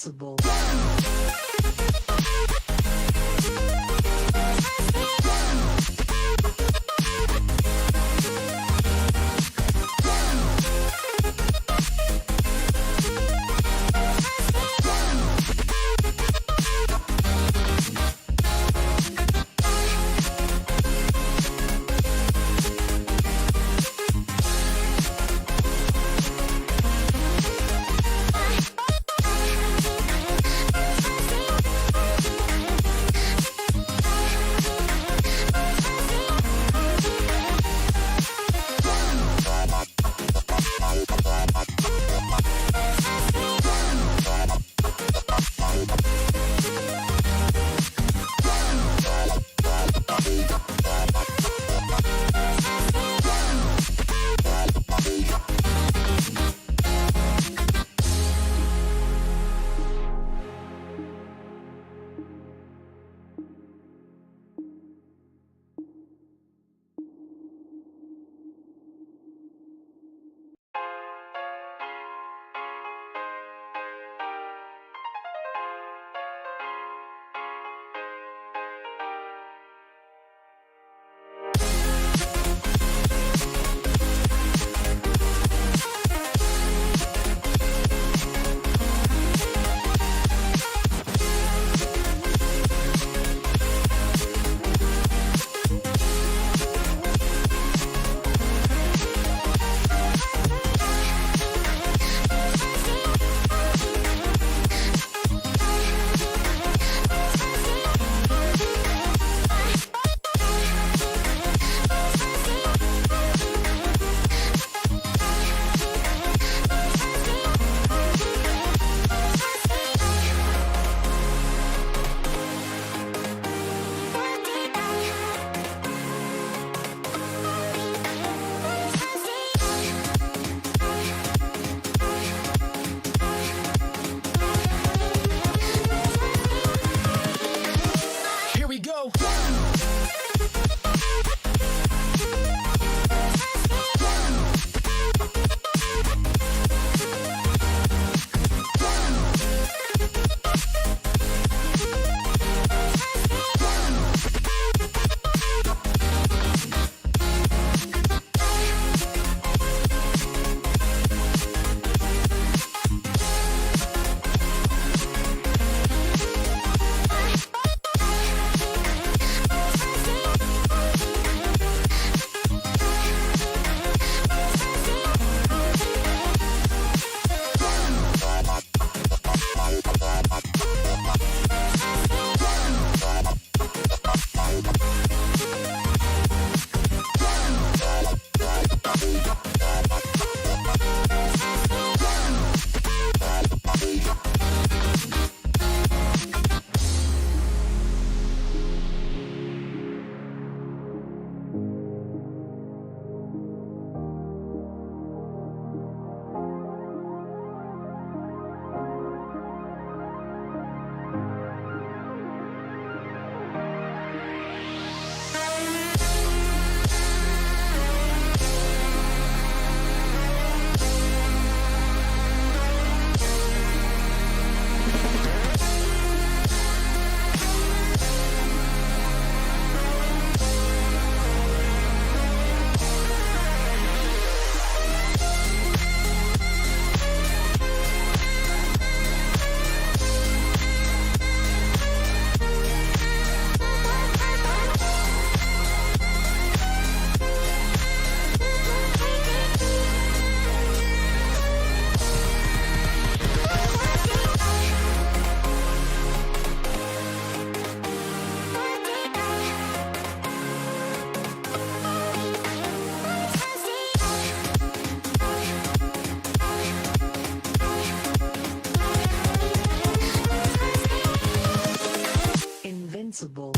Invincible. Invincible.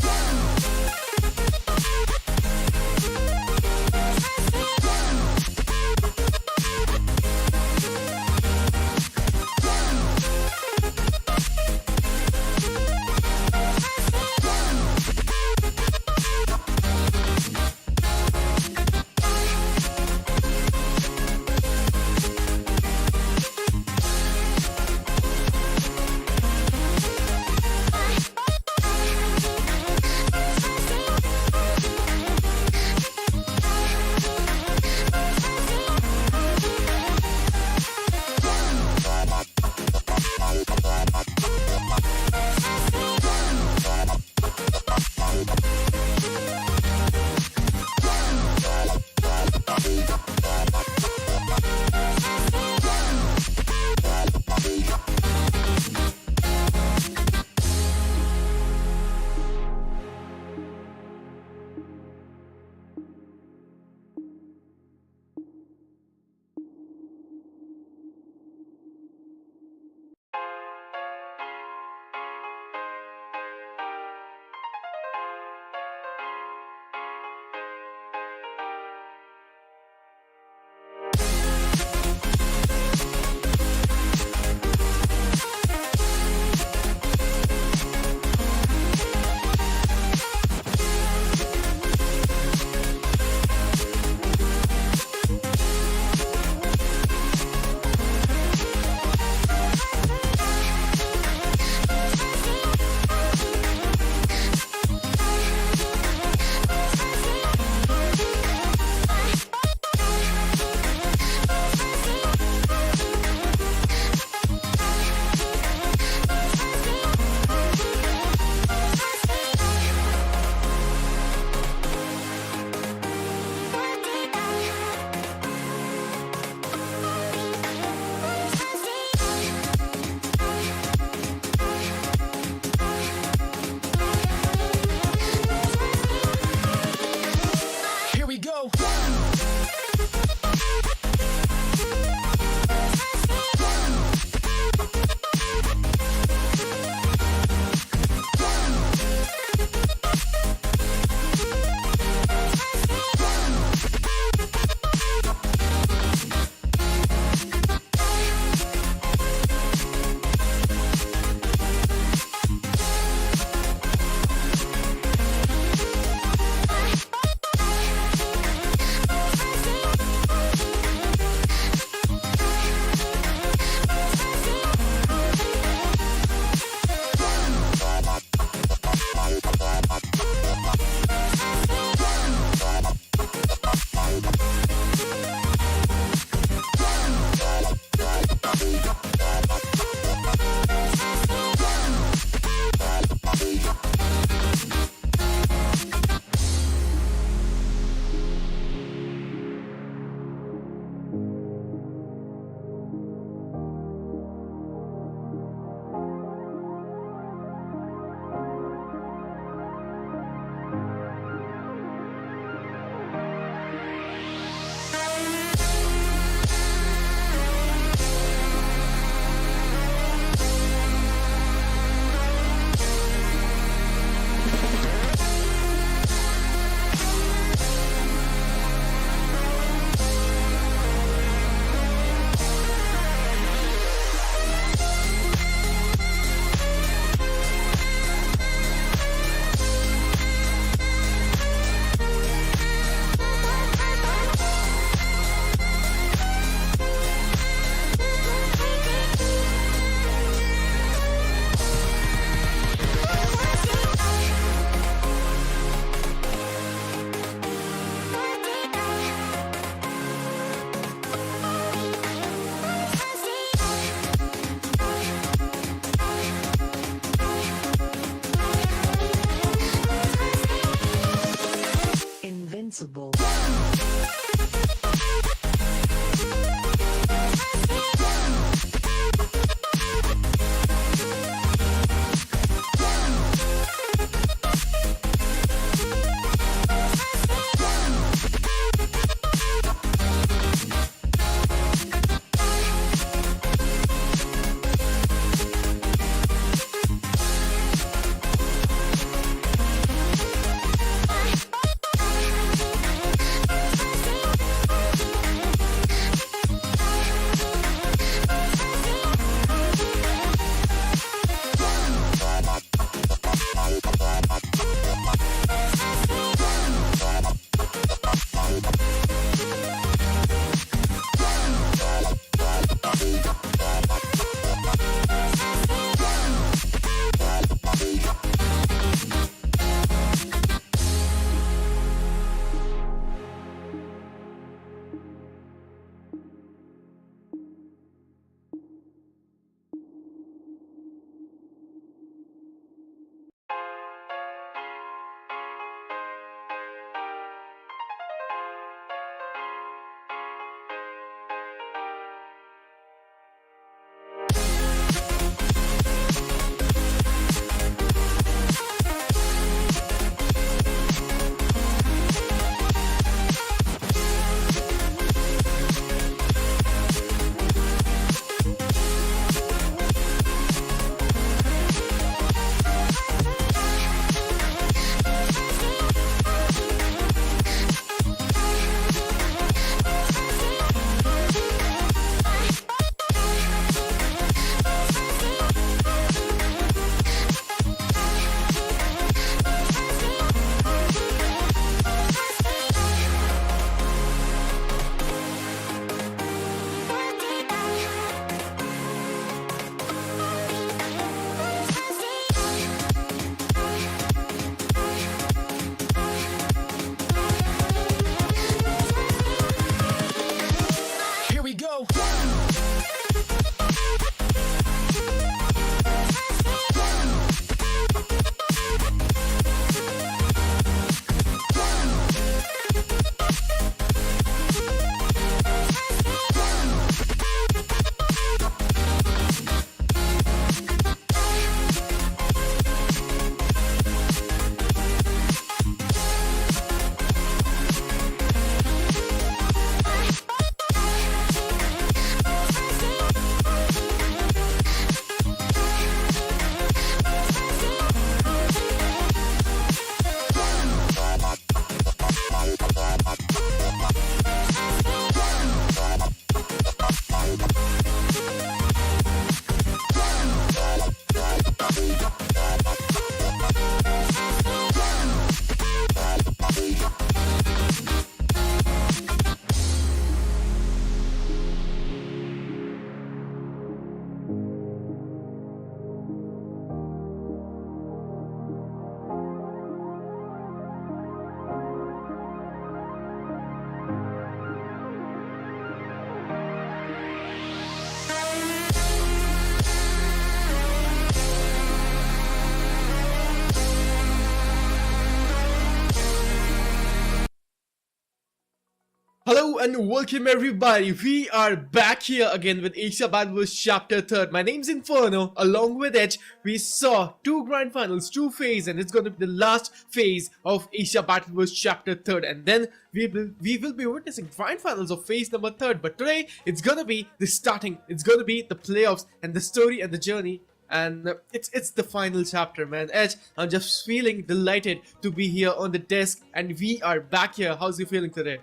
Hello and welcome everybody. We are back here again with Asia Battles Chapter 3rd. My name's Inferno. Along with it, we saw two grand finals, two phases, and it's going to be the last phase of Asia Battles Chapter 3rd. And then we will be witnessing grand finals of phase number 3rd. But today, it's going to be the starting. It's going to be the playoffs and the story and the journey. And it's the final chapter, man. Edge, I'm just feeling delighted to be here on the desk, and we are back here. How's you feeling today?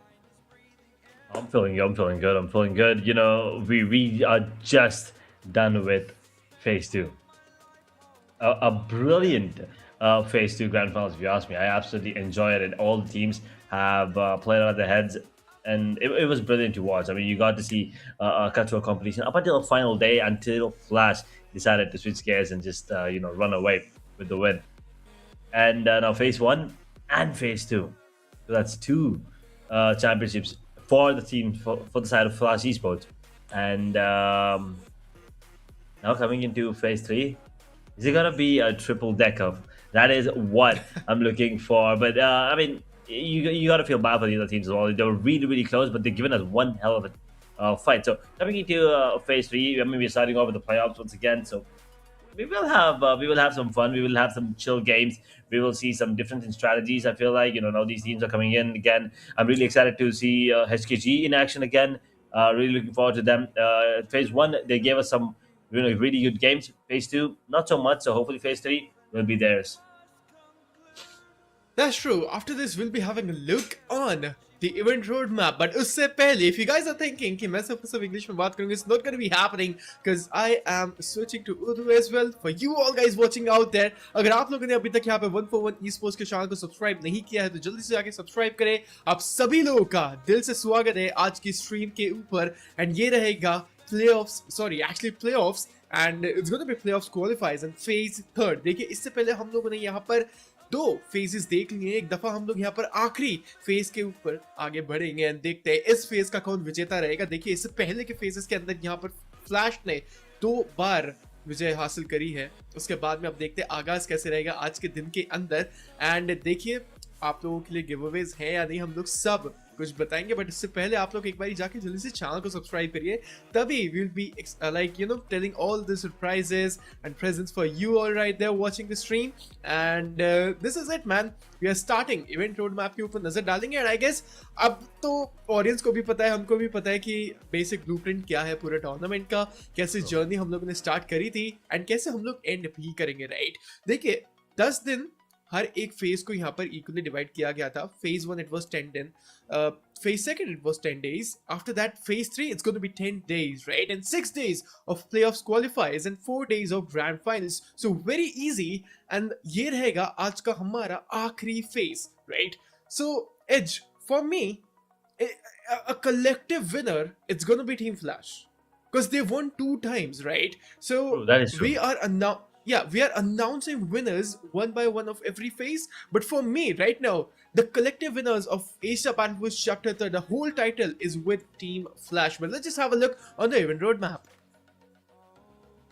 I'm feeling good. I'm feeling good. You know, we are just done with phase two. A brilliant phase two grand finals, if you ask me. I absolutely enjoyed it. All the teams have played out their heads, and it was brilliant to watch. I mean, you got to see cut to a competition up until the final day, until Flash decided to switch gears and just run away with the win. And now phase one and phase two. So that's two championships for the team, for the side of Flash Esports. And now coming into phase three, is it gonna be a triple decker? That is what I'm looking for. But I mean, you gotta feel bad for the other teams as well. They were really close, but they've given us one hell of a fight. So coming into phase three, I mean, we're starting off with the playoffs once again. So we will have some fun. We will have some chill games. We will see some different strategies. I feel like now these teams are coming in again. I'm really excited to see HKG in action again. Really looking forward to them. Phase one, they gave us some really good games. Phase two, not so much. So hopefully phase three will be theirs. That's true. After this, we'll be having a look on the event roadmap. But उससे पहले, if you guys are thinking कि मैं सिर्फ English में बात करूँगा, it's not going to be happening because I am switching to Urdu as well. For you all guys watching out there, अगर आप लोगों ने अभी तक यहाँ पे 141 esports के चैनल को सब्सक्राइब नहीं किया है तो जल्दी से जाके सब्सक्राइब करें. आप सभी लोगों का दिल से स्वागत है आज की स्ट्रीम के ऊपर. And ये रहेगा playoffs, and it's going to be playoffs qualifiers and phase third. देखिए इससे पहले हम लोगों ने यहाँ पर दो फेजेस देख लिए. एक दफा हम लोग यहाँ पर आखिरी फेज के ऊपर आगे बढ़ेंगे और देखते हैं इस फेज का कौन विजेता रहेगा. देखिए इससे पहले के फेजेस के अंदर यहाँ पर फ्लैश ने 2 बार विजय हासिल करी है. उसके बाद में अब देखते हैं आगाज कैसे रहेगा आज के दिन के अंदर. एंड देखिए आप लोगों के लिए गिव अवेज है या नहीं, हम लोग सब कुछ बताएंगे. बट इससे पहले आप लोग एक बार जाके जल्दी से चैनल को सब्सक्राइब करिए, तभी we'll be telling all the surprises and presents for you all right there watching the stream. And this is it man, we are starting event roadmap के ऊपर नजर डालेंगे. and I guess अब तो audience को भी पता है, हमको भी पता है कि बेसिक ब्लूप्रिंट क्या है पूरे टूर्नामेंट का, कैसे जर्नी हम लोगों ने स्टार्ट करी थी एंड कैसे हम लोग एंड भी करेंगे. राइट, देखिए 10 दिन हर एक फेज को यहाँ पर इक्वली डिवाइड किया गया था. फेज 1 it was 10 दिन, phase 2 it was 10 days. After that phase 3 it's going to be 10 days, right? And 6 days of playoffs qualifiers and 4 days of grand finals. So very easy. And ये रहेगा आज का हमारा आखिरी phase, right? So Edge, for me, a collective winner, it's going to be Team Flash because they won 2 times, right? So That is true. we are announcing winners one by one of every phase. But for me right now, the collective winners of Asia Battles Chapter 3, the whole title is with Team Flash. But let's just have a look on the event roadmap.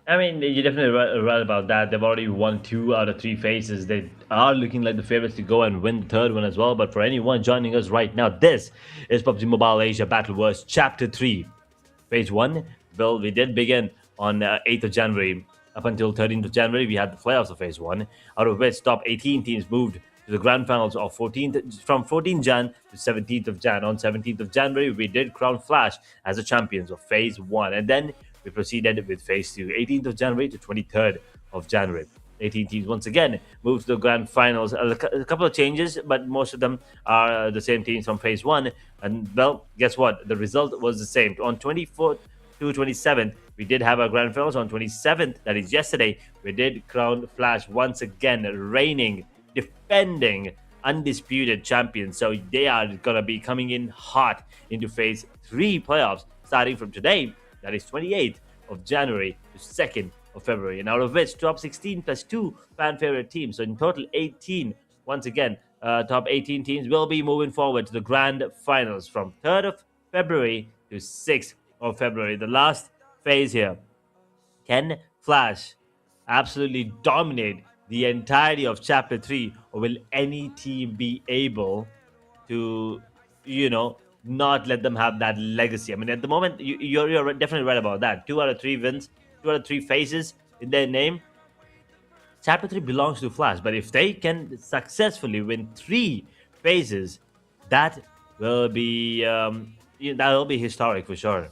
I mean, you're definitely right about that. They've already won 2 out of 3 phases. They are looking like the favorites to go and win the 3rd one as well. But for anyone joining us right now, this is PUBG Mobile Asia Battleverse Chapter 3. Phase 1, well, we did begin on 8th of January. Up until 13th of January, we had the playoffs of phase 1, out of which top 18 teams moved to the grand finals of from 14th Jan to 17th of Jan. On 17th of January, we did crown Flash as the champions of phase 1. And then we proceeded with phase 2, 18th of January to 23rd of January. 18 teams once again moved to the grand finals. A couple of changes, but most of them are the same teams from phase 1. And well, guess what? The result was the same. On 24th to 27th, we did have our grand finals. On 27th, that is yesterday, we did crown Flash once again, reigning, defending, undisputed champions. So they are going to be coming in hot into phase 3 playoffs starting from today. That is 28th of January to 2nd of February. And out of which, top 16 plus 2 fan favorite teams. So in total, 18. Once again, top 18 teams will be moving forward to the grand finals from 3rd of February to 6th of February. The last phase here. Can Flash absolutely dominate the entirety of Chapter 3, or will any team be able to, not let them have that legacy. I mean, at the moment, you're definitely right about that. 2 out of 3 wins, 2 out of 3 faces in their name. Chapter 3 belongs to Flash, but if they can successfully win 3 phases, that will be that will be historic for sure.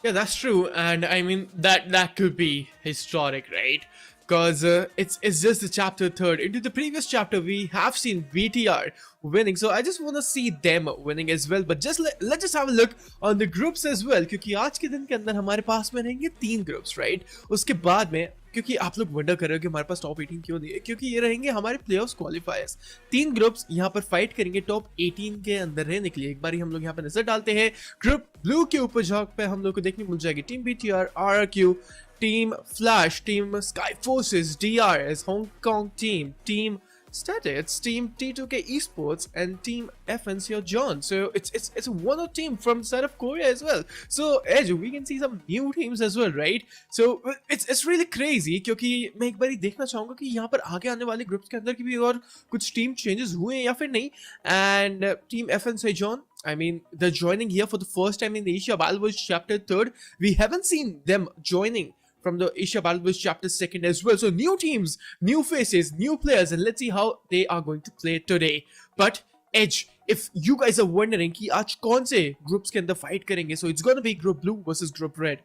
Yeah, that's true, and I mean that could be historic, right? Because it's just the chapter third. Into the previous chapter, we have seen BTR winning, so I just want to see them winning as well. But just let's just have a look on the groups as well, क्योंकि आज के दिन के अंदर हमारे पास में रहेंगे 3 groups, right? उसके बाद में, क्योंकि आप लोग वंडर कर रहे हो कि हमारे पास टॉप 18 क्यों नहीं है, क्योंकि ये रहेंगे हमारे प्लेऑफ्स क्वालिफायर्स। 3 ग्रुप्स यहाँ पर फाइट करेंगे टॉप 18 के अंदर रहने के लिए। एक बार हम लोग यहाँ पर नजर डालते हैं ग्रुप ब्लू के ऊपर, जहाँ पे हम लोग को देखने मिल जाएगी team BTR, RRQ, team flash, team sky forces, DRS, Hong Kong team, team Statits, Team T2K Esports, and Team FNC John. So it's one of team from the side of Korea as well. So Edge, we can see some new teams as well, right? So it's really crazy, क्योंकि मैं एक बार देखना चाहूँगा कि यहाँ पर आगे आने वाले ग्रुप्स के अंदर की भी और कुछ टीम चेंजेस हुए हैं या फिर नहीं. And Team FNC John, I mean, they're joining here for the first time in the Asia Battle Wars Chapter 3rd. We haven't seen them joining from the Asia Battle Wars Chapter 2nd as well. So new teams, new faces, new players, and let's see how they are going to play today. But Edge, if you guys are wondering कि आज कौन से groups के अंदर fight करेंगे, so it's gonna be Group Blue versus Group Red.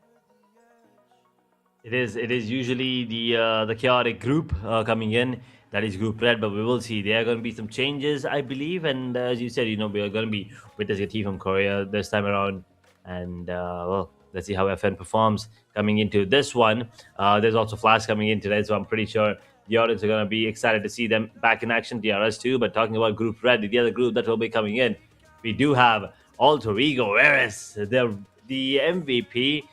It is usually the chaotic group coming in. That is Group Red, but we will see. There are going to be some changes, I believe, and as you said, we are going to be witnessing a team from Korea this time around, and well, let's see how FN performs coming into this one. There's also Flash coming in today, so I'm pretty sure the audience are going to be excited to see them back in action. DRS too, but talking about Group Red, the other group that will be coming in, we do have Alter Ego Eris, the MVP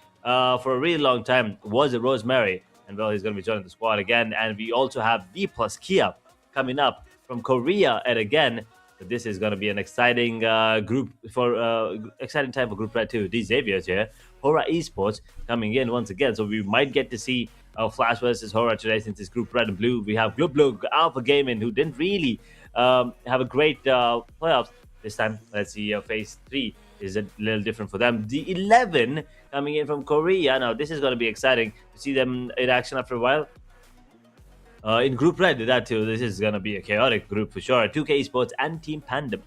for a really long time was a Rosemary, and well, he's going to be joining the squad again. And we also have V plus Kia coming up from Korea, and again, this is going to be an exciting group for exciting time for Group Red too. These Xavier's here, HORAA Esports coming in once again, so we might get to see Flash versus HORAA today since it's Group Red and Blue. We have BLUG Alpha Gaming, who didn't really have a great playoffs this time. Let's see, phase 3 is a little different for them. The 11 coming in from Korea. Now this is going to be exciting to see them in action after a while. In Group Red, that too, this is going to be a chaotic group for sure. 2K Esports and Team PANDUM.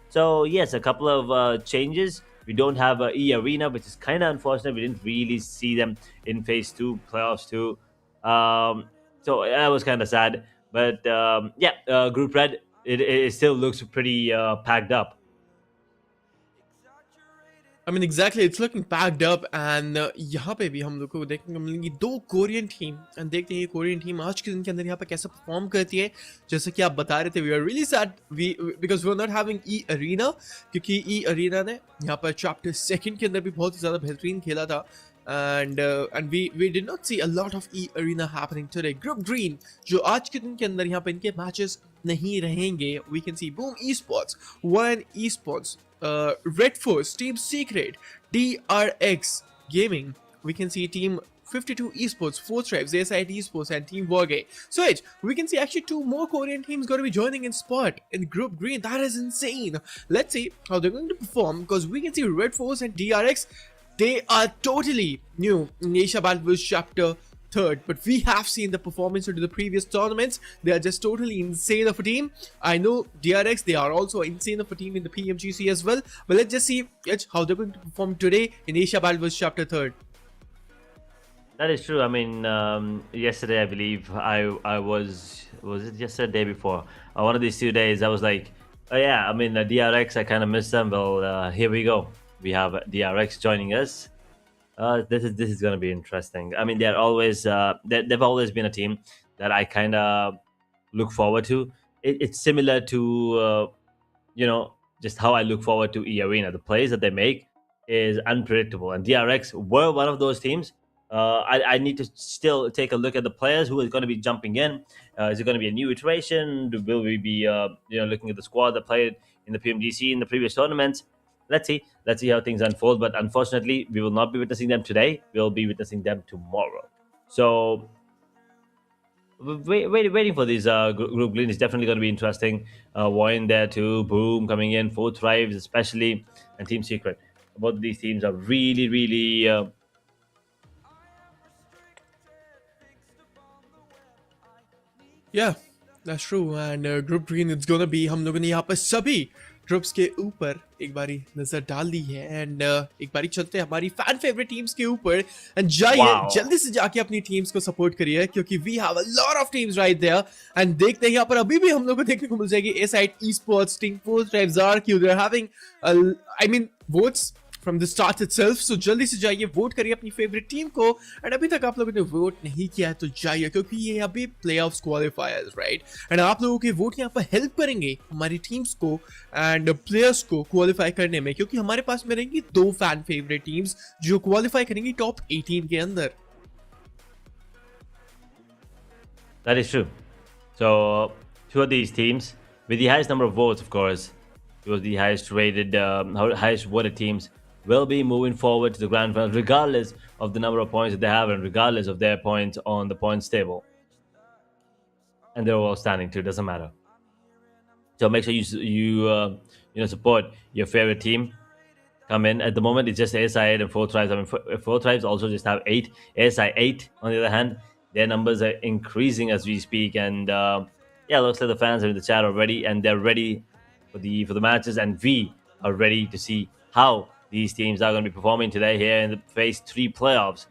So yes, a couple of changes. We don't have E Arena, which is kind of unfortunate. We didn't really see them in phase 2 playoffs too. So that was kind of sad. But yeah, Group Red, it still looks pretty packed up. I mean, exactly, it's looking packed up, and यहाँ पे भी हम लोग को देखने को मिलेंगी 2 Korean team, and देखते हैं ये कोरियन टीम आज के दिन के अंदर यहाँ पे कैसे परफॉर्म करती है. जैसे कि आप बता रहे थे, we are really sad because we are not having E arena, क्योंकि ई अरीना ने यहाँ पर चैप्टर 2 के अंदर भी बहुत ही ज़्यादा बेहतरीन खेला था. And we did not see a lot of E Arena happening today. Group Green, जो आज के दिन के अंदर यहाँ पे इनके matches नहीं रहेंगे. We can see Boom Esports, VOIN Esports, Red Force, Team Secret, DRX Gaming. We can see Team 52 Esports, 4 Tribes, ASIT Esports, and Team WARGAYE. So we can see actually 2 more Korean teams going to be joining in spot in Group Green. That is insane. Let's see how they're going to perform, because we can see Red Force and DRX. They are totally new in Asia Battle Wars Chapter 3rd, but we have seen the performance into the previous tournaments. They are just totally insane of a team. I know DRX, they are also insane of a team in the PMGC as well, but let's just see how they're going to perform today in Asia Battle Wars Chapter 3rd. That is true. I mean, yesterday I believe I was it yesterday, day before? One of these 2 days I was like, oh yeah, I mean DRX, I kind of missed them. Well, here we go. We have DRX joining us. This is going to be interesting. I mean, they're always they've always been a team that I kind of look forward to. It's similar to just how I look forward to E Arena. The plays that they make is unpredictable, and DRX were one of those teams. I need to still take a look at the players who is going to be jumping in. Is it going to be a new iteration? Will we be looking at the squad that played in the PMGC in the previous tournaments? Let's see how things unfold. But unfortunately, we will not be witnessing them today. We'll be witnessing them tomorrow. So waiting for this group green is definitely going to be interesting. VOIN there too, Boom coming in, Fourth Thrives especially, and Team Secret. Both of these teams are really Yeah, that's true. And group green it's gonna B, हम लोगों ने यहाँ पर सभी groups के ऊपर एक बारी नजर डाल दी है एंड एक बारी चलते हैं हमारी फैन फेवरेट टीम्स के ऊपर एंड जाइए Wow. जल्दी से जाके अपनी टीम्स को सपोर्ट करिए क्योंकि we have a lot of teams right there and देखते हैं यहाँ पर अभी भी हम लोग को देखने को मिल जाएगी a side esports team fourth drives are queue they are having I mean votes from the start itself. So जल्दी से जाइए वोट करिए अपनी फेवरेट टीम को एंड अभी तक आप लोगों ने वोट नहीं किया है तो जाइए क्योंकि ये अभी प्लेऑफ्स क्वालिफायर्स राइट एंड आप लोगों के वोट यहाँ पर हेल्प करेंगे हमारी टीम्स को एंड प्लेयर्स को क्वालिफाई करने में क्योंकि हमारे पास में रहेंगी 2 फैन फेवरेट टीम्स जो क्वालिफाई करेंगी टॉप 18 के अंदर। That is true. So, two of these teams with the highest number of votes, of course, two of the highest rated, highest voted teams will be moving forward to the grand finals, regardless of the number of points that they have and regardless of their points on the points table. And they're all standing too. Doesn't matter. So make sure you support your favorite team. Come in. At the moment, it's just ASI 8 and 4 tribes. I mean, 4 tribes also just have 8. ASI 8, on the other hand, their numbers are increasing as we speak. And yeah, looks like the fans are in the chat already, and they're ready for the matches. And we are ready to see how these teams are going to be performing today here in the Phase 3 playoffs,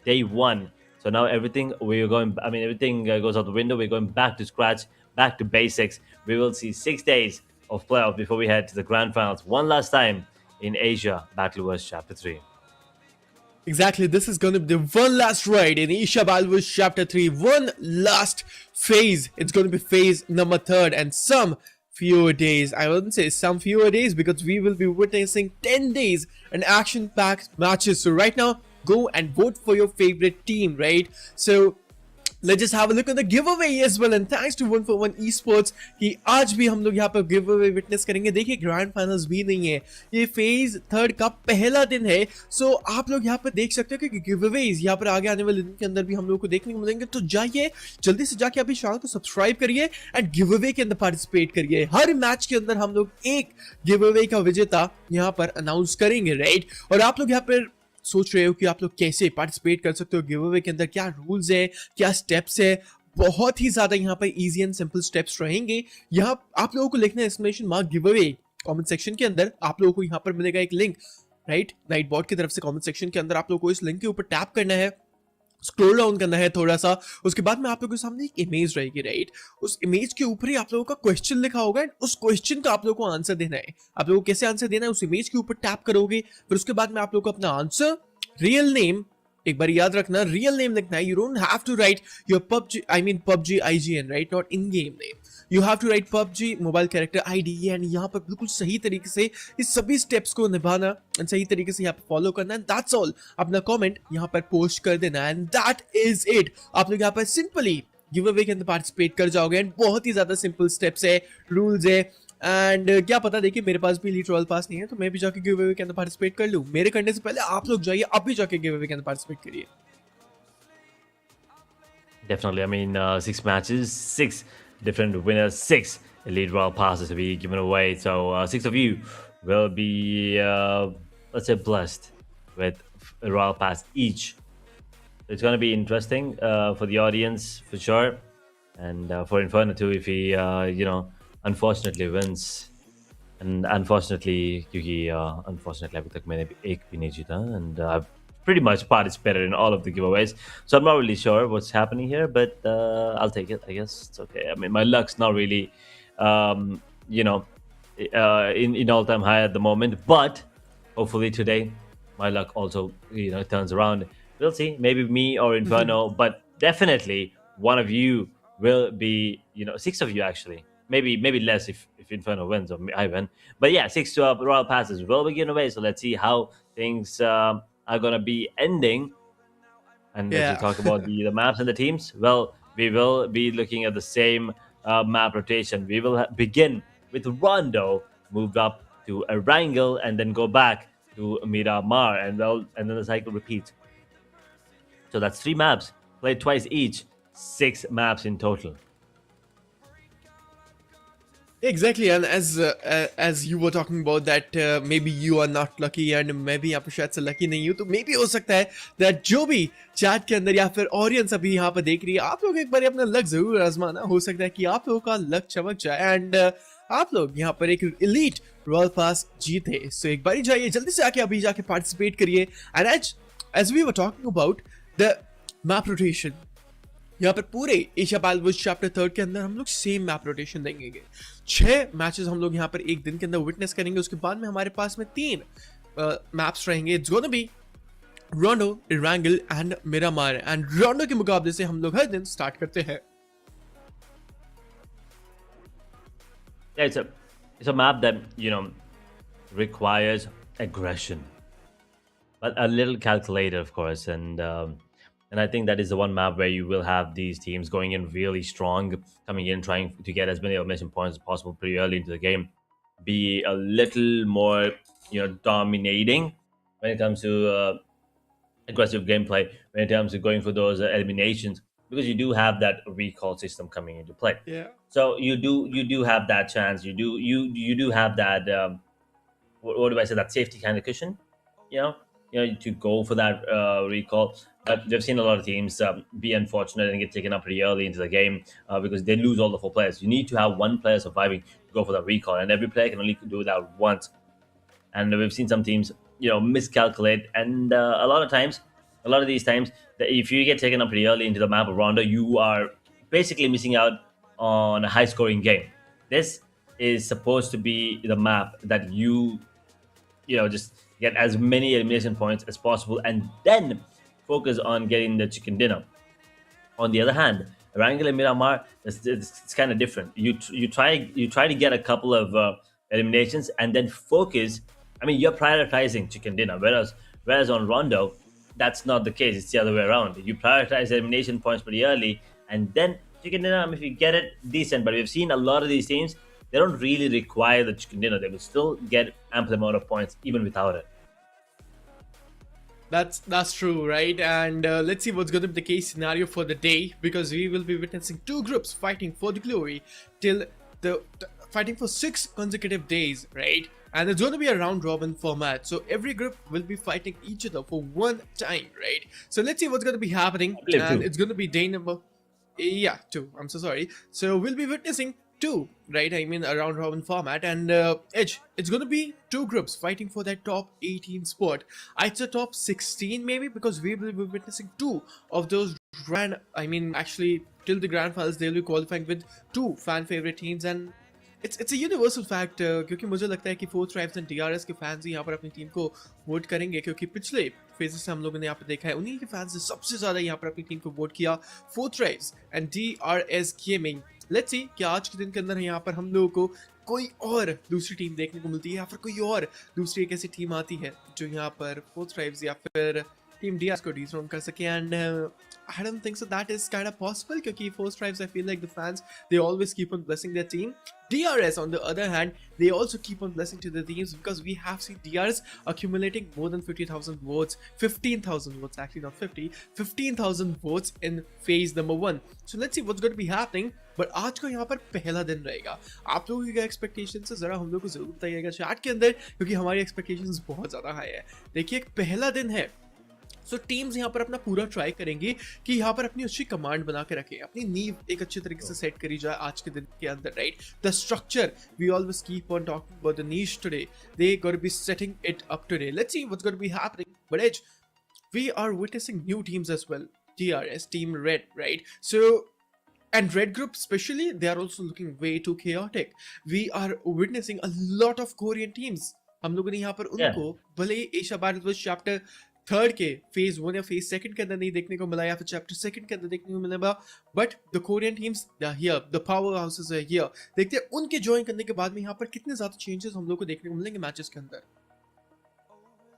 Day 1. So now everything everything goes out the window. We're going back to scratch, back to basics. We will see 6 days of playoffs before we head to the grand finals one last time in Asia Battle Wars Chapter 3. Exactly, this is going to be the one last ride in Asia Battle Wars Chapter 3. One last phase. It's going to be phase number 3 and some fewer days. I wouldn't say some fewer days because we will be witnessing 10 days and action-packed matches. So right now, go and vote for your favorite team, right? So let's just have a look at the giveaway as well and thanks to 141 esports कि आज भी हम लोग यहाँ पर giveaway witness करेंगे। देखिए grand finals भी नहीं है, ये फेज 3 का पहला दिन है। सो आप लोग यहाँ पर देख सकते हो कि गिवअवेज यहाँ पर आगे आने वाले दिन के अंदर भी हम लोग को देखने को मिलेंगे। तो जाइए जल्दी से जाके अभी चैनल को सब्सक्राइब करिए एंड गिवअवे के अंदर पार्टिसिपेट करिए। हर मैच के अंदर हम लोग एक गिवअवे का विजेता यहाँ पर अनाउंस करेंगे, राइट? और आप लोग यहाँ पर सोच रहे हो कि आप लोग कैसे पार्टिसिपेट कर सकते हो गिवअवे के अंदर, क्या रूल्स है, क्या स्टेप्स है। बहुत ही ज्यादा यहाँ पर इजी एंड सिंपल स्टेप्स रहेंगे। यहाँ आप लोगों को लिखना है exclamation mark giveaway comment section के अंदर। आप लोगों को यहाँ पर मिलेगा एक लिंक, राइट, नाइट बॉट की तरफ से। कमेंट सेक्शन के अंदर आप लोगों को इस लिंक के ऊपर टैप करना है, स्क्रॉल डाउन करना है थोड़ा सा। उसके बाद में आप लोगों के सामने एक इमेज रहेगी, राइट? उस इमेज के ऊपर ही आप लोगों का क्वेश्चन लिखा होगा एंड उस क्वेश्चन का आप लोगों को आंसर देना है। आप लोगों को कैसे आंसर देना है, उस इमेज के ऊपर टैप करोगे, फिर उसके बाद में आप लोगों को अपना आंसर, रियल नेम, एक बार याद रखना रियल नेम लिखना है। You don't have to write your PUBG IGN, right, not in game name. You have to write PUBG mobile character ID and यहाँ पर बिल्कुल सही तरीके से इस सभी स्टेप्स को निभाना एंड सही तरीके से यहाँ पर फॉलो करना एंड दैट्स ऑल। अपना कमेंट यहाँ पर पोस्ट कर देना एंड दैट इज इट। आप लोग यहाँ पर सिंपली गिव अवे के अंदर पार्टिसिपेट कर जाओगे एंड बहुत ही ज्यादा सिंपल स्टेप्स है, रूल्स है एंड क्या पता, देखिए मेरे पास भी लीड रॉयल पास नहीं है तो मैं भी जाके गिव अवे के अंदर पार्टिसिपेट कर लूं। मेरे करने से पहले आप लोग जाइए, अब भी जाके गिव अवे के अंदर पार्टिसिपेट करिए। Definitely. I mean, 6 matches, 6 different winners, 6 elite royal passes to be given away. So 6 of you will be, let's say, blessed with a royal pass each. It's going to be interesting for the audience for sure, and for Inferno too if he, unfortunately wins. And unfortunately, क्योंकि unfortunately अभी तक मैंने एक भी नहीं जीता, and I've pretty much participated in all of the giveaways, so I'm not really sure what's happening here, but I'll take it. I guess it's okay. I mean, my luck's not really, in all-time high at the moment, but hopefully today my luck also turns around. We'll see. Maybe me or Inferno, but definitely one of you will be. 6 of you actually. Maybe less if Inferno wins or I win. But yeah, 6 royal passes will be given away. So let's see how things are gonna be ending. And as we talk about the maps and the teams, well, we will be looking at the same map rotation. We will begin with Rondo, moved up to Erangel, and then go back to Miramar, and then the cycle repeats. So that's 3 maps played twice each. 6 maps in total. Exactly, and as you were talking about that maybe you are not lucky and maybe आप शायद से lucky नहीं हो, तो maybe हो सकता है that जो भी chat के अंदर या फिर audience अभी यहाँ पर देख रही है, आप लोग एक बार अपना luck जरूर आजमाना. हो सकता है कि आप लोगों का luck चमक जाए and आप लोग यहाँ पर एक elite Royal Pass जीते. So एक बारी जाइए, जल्दी से आके अभी जाके participate करिए. And as we were talking about the map rotation, यहाँ पर पूरे एशिया बाइल चैप्टर 3 के अंदर हम लोग सेम मैप रोटेशन देंगे. 6 मैचेस हम लोग यहाँ पर एक दिन के अंदर विटनेस करेंगे. उसके बाद में हमारे पास में 3 मैप्स रहेंगे. It's gonna be Rondo, Erangel and Miramar. And Rondo के मुकाबले से हम लोग हर दिन स्टार्ट करते हैं. Yeah, it's a map that, you know, requires aggression, but a little calculated, of course. And I think that is the one map where you will have these teams going in really strong, coming in trying to get as many elimination points as possible pretty early into the game, be a little more, you know, dominating when it comes to aggressive gameplay, when it comes to going for those eliminations, because you do have that recall system coming into play. Yeah. So you do have that chance. You do have that what do I say, that safety kind of cushion, you know, to go for that recall. But we've seen a lot of teams be unfortunate and get taken up pretty early into the game because they lose all the 4 players. You need to have 1 player surviving to go for that recall, and every player can only do that once. And we've seen some teams, you know, miscalculate, and a lot of these times, if you get taken up pretty early into the map of Rondo, you are basically missing out on a high-scoring game. This is supposed to be the map that you know, just get as many elimination points as possible, and then focus on getting the chicken dinner. On the other hand, Erangel and Miramar, it's kind of different. You try to get a couple of eliminations and then focus. I mean, you're prioritizing chicken dinner, whereas on Rondo, that's not the case. It's the other way around. You prioritize elimination points pretty early, and then chicken dinner, I mean, if you get it, decent. But we've seen a lot of these teams, they don't really require the chicken dinner. They will still get ample amount of points even without it. That's true, right? And let's see what's going to be the case scenario for the day, because we will be witnessing 2 groups fighting for the glory till the fighting for 6 consecutive days, right? And it's going to be a round robin format, so every group will be fighting each other for 1 time, right? So let's see what's going to be happening. And 2. It's going to be day number 2. I'm so sorry. So we'll be witnessing 2, right? I mean, a round robin format. And Edge, it's going to be 2 groups fighting for that top 18 spot. It's a top 16 maybe, because we will be witnessing 2 of those actually till the grand finals they'll be qualifying with 2 fan favorite teams. And it's a universal fact, क्योंकि मुझे लगता है कि 4 Tribes and DRS के fans ही यहाँ पर अपनी team को वोट करेंगे, क्योंकि पिछले फेजेस से हम लोगों ने यहाँ पर देखा है उन्हीं के फैंस ने सबसे ज्यादा यहाँ पर अपनी टीम को वोट किया, 4 Tribes and DRS gaming. Let's see कि आज के दिन के अंदर यहाँ पर हम लोगों को कोई और दूसरी टीम देखने को मिलती है, या फिर कोई और दूसरी एक ऐसी टीम आती है जो यहाँ पर 4 Tribes या फिर टीम DRS को डिथ्रोन कर सके. And I don't think so that is kind of possible, क्योंकि 4 Tribes, I feel like the fans, they always keep on blessing their team. DRS on the other hand, they also keep on blessing to the teams, because we have seen DRS accumulating more than 50,000 votes, 15,000 votes actually, not 50, 15,000 votes in phase number 1. So let's see what's going to be happening. But आज का यहाँ पर पहला दिन रहेगा. आप लोगों की एक्सपेक्टेशंस है जरा हम लोग को जरूर बताइएगा चैट के अंदर, क्योंकि हमारी एक्सपेक्टेशंस बहुत ज्यादा हाई है. देखिए, एक पहला दिन है, सो टीम्स यहाँ पर अपना पूरा ट्राई करेंगे कि यहाँ पर अपनी अच्छी कमांड बना के रखें, अपनी नींव एक अच्छे तरीके से सेट करी जाए आज के दिन के अंदर, right? The structure we always keep on talking about the niche today, they gonna be setting it up today. Let's see what's gonna be happening. But as we are witnessing new teams as well. DRS, Team Red, right? So, and Red Group especially, they are also looking way too chaotic. We are witnessing a lot of Korean teams. हम लोगों ने यहाँ पर उनको भले ही Asia Bharat chapter 3 के phase 1 या phase 2 के अंदर नहीं देखने को मिला, या फिर चैप्टर 2 के अंदर देखने को मिला, but the Korean teams they are here, the powerhouses are here. देखते हैं उनके ज्वाइन करने के बाद में यहाँ पर कितने ज्यादा चेंजेस हम लोग को देखने को मिलेंगे मैचेस के अंदर.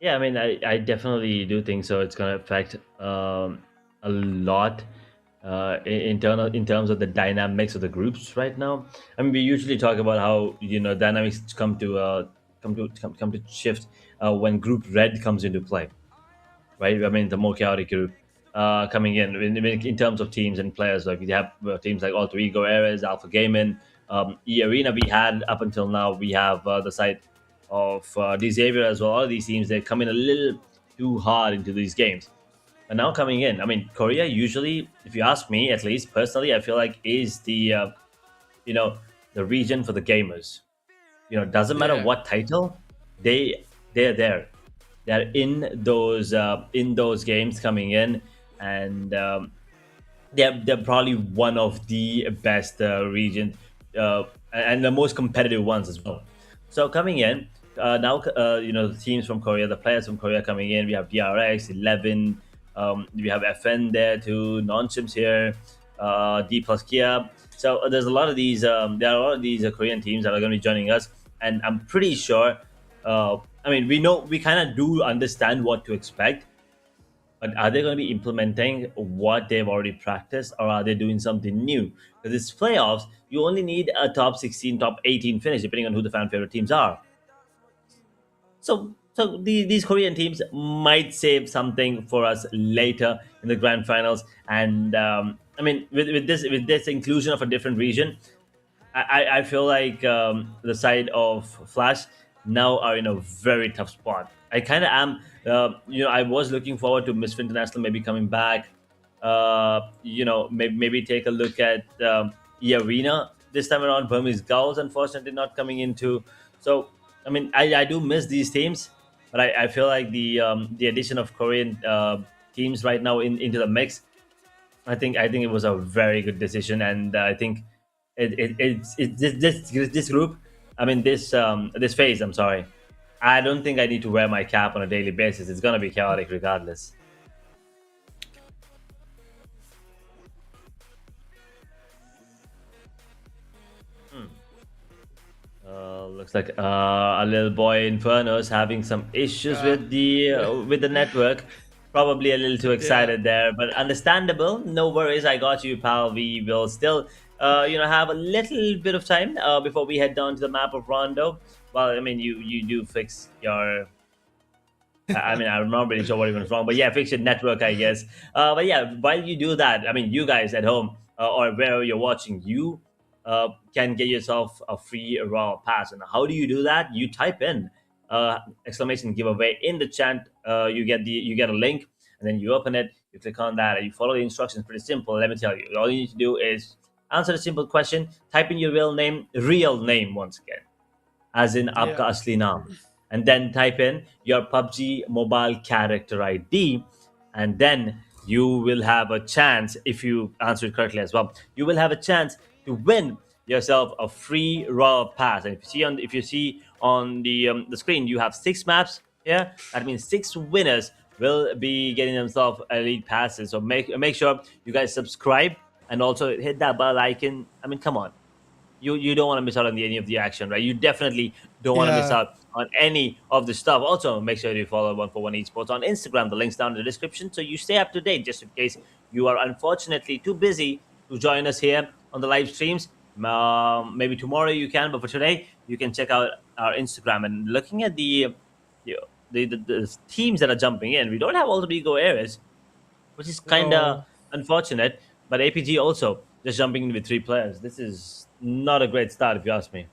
Yeah, I mean, I definitely do think so. It's going to affect a lot in terms of the dynamics of the groups right now. I mean, we usually talk about how, you know, dynamics come to shift when Group Red comes into play, right? I mean, the more chaotic group. coming in terms of teams and players. Like we have teams like Alter Ego Ares, Alpha Gaming, E Arena. We had up until now. We have the side of Xavier as well. All of these teams, they come in a little too hard into these games. And now coming in, I mean, Korea usually, if you ask me, at least personally, I feel like is the the region for the gamers. Doesn't matter Yeah. what title, they're there. They're in those games coming in, and they're probably one of the best regions and the most competitive ones as well. So coming in now, the teams from Korea, the players from Korea coming in. We have DRX 11. We have FN there too. Nonchims here. D plus Kia. So there's a lot of these. There are a lot of these Korean teams that are going to be joining us, and I'm pretty sure. I mean, we kind of do understand what to expect, but are they going to be implementing what they've already practiced, or are they doing something new? Because it's playoffs, you only need a top 16, top 18 finish, depending on who the fan favorite teams are. So these Korean teams might save something for us later in the grand finals. And I mean, with this inclusion of a different region, I feel like the side of Flash now are in a very tough spot. I kind of am. I was looking forward to Mr. International maybe coming back. Maybe take a look at E Arena this time around. Burmese Gulls, unfortunately, not coming into. So I mean, I do miss these teams, but I feel like the addition of Korean teams right now into the mix. I think it was a very good decision, and I think it's this group. I mean this phase. I'm sorry. I don't think I need to wear my cap on a daily basis. It's gonna be chaotic regardless. Looks like a little boy Inferno is having some issues with the network. Probably a little too excited there, but understandable. No worries, I got you, pal. We will still, have a little bit of time before we head down to the map of Rondo. Well, I mean, you do fix your. I mean, I'm not really sure what even is wrong, but yeah, fix your network, I guess. But yeah, while you do that, I mean, you guys at home or wherever you're watching, you can get yourself a free raw pass. And how do you do that? You type in exclamation giveaway in the chat. You get a link, and then you open it. You click on that, and you follow the instructions. Pretty simple. Let me tell you. All you need to do is answer a simple question. Type in your real name once again, as in आपका असली नाम, and then type in your PUBG mobile character ID, and then you will have a chance, if you answer it correctly as well, you will have a chance to win yourself a free raw pass. And if you see on the screen, you have 6 maps here. That means 6 winners will be getting themselves elite passes. So make sure you guys subscribe and also hit that bell icon. I mean, come on. You don't want to miss out on any of the action, right? You definitely don't want to miss out on any of the stuff. Also, make sure you follow 141 Esports on Instagram. The link's down in the description, so you stay up to date just in case you are unfortunately too busy to join us here on the live streams. Maybe tomorrow you can, but for today, you can check out our Instagram. And looking at the teams that are jumping in, we don't have Alter Ego Ares, which is kind of unfortunate. But APG also just jumping in with 3 players. This is not a great start, if you ask me.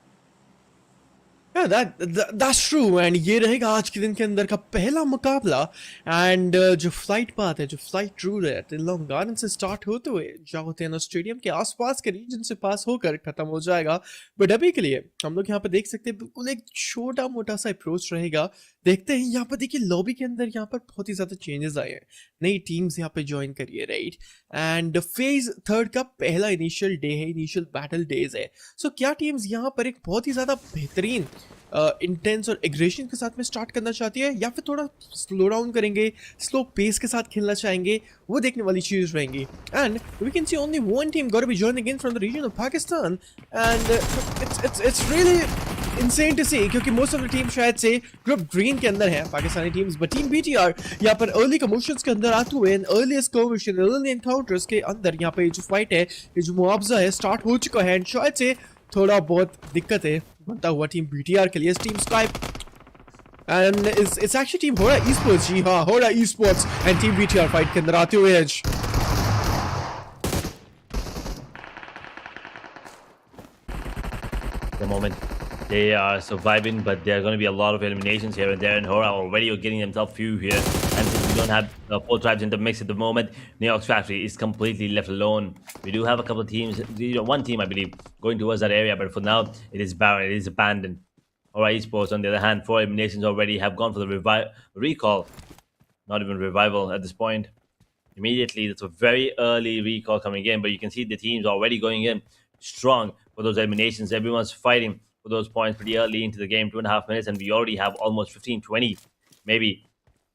Yeah, that's true. And ये रहेगा आज के दिन के अंदर का पहला मुकाबला. And जो फ्लाइट पाथ है, जो फ्लाइट रूट है, तेलंगाना से स्टार्ट होते हुए जावतेनो स्टेडियम के आसपास के रीजन से पास होकर खत्म हो जाएगा. बट अभी के लिए हम लोग यहाँ पर देख सकते हैं बिल्कुल एक छोटा मोटा सा अप्रोच रहेगा. देखते हैं यहाँ पर. देखिए लॉबी के अंदर यहाँ पर बहुत ही ज्यादा चेंजेस आए हैं. नई टीम्स यहाँ पे ज्वाइन करिए, राइट. एंड फेज 3 का पहला इनिशियल डे है, इनिशियल बैटल डेज है. सो क्या टीम्स यहाँ पर एक बहुत ही ज्यादा बेहतरीन इंटेंस और एग्रेशन के साथ में स्टार्ट करना चाहती है, या फिर थोड़ा स्लो डाउन करेंगे, स्लो पेस के साथ खेलना चाहेंगे, वो देखने वाली चीज रहेंगी. And we can see only one team gotta be joining in from the region of Pakistan. And it's really insane to see, क्योंकि मोस्ट ऑफ द टीम शायद से ग्रुप ग्रीन के अंदर है Pakistani teams. But team BTR यहाँ पर early कमोशंस के अंदर आते हुए, अर्ली स्कर्मिश, अर्ली एनकाउंटर्स के अंदर यहाँ पे जो फाइट है, ये जो मुआवजा है स्टार्ट हो चुका है. एंड शायद से थोड़ा बहुत दिक्कत है बनता हुआ टीम बीटीआर के लिए. Team sky and it's actually team HORAA esports. जी हाँ, HORAA esports and team BTR fight के अंदर आते हुए आज. The moment they are surviving, but there are going to be a lot of eliminations here and there, and HORAA already are getting themselves few here. And since we don't have 4 tribes in the mix at the moment, New York's factory is completely left alone. We do have a couple of teams, one team I believe, going towards that area, but for now it is barren, it is abandoned. HORAA esports, on the other hand, 4 eliminations already have gone for the recall, not even revival at this point. Immediately, that's a very early recall coming in, but you can see the teams already going in strong for those eliminations. Everyone's fighting for those points pretty early into the game, 2.5 minutes, and we already have almost 15, 20, maybe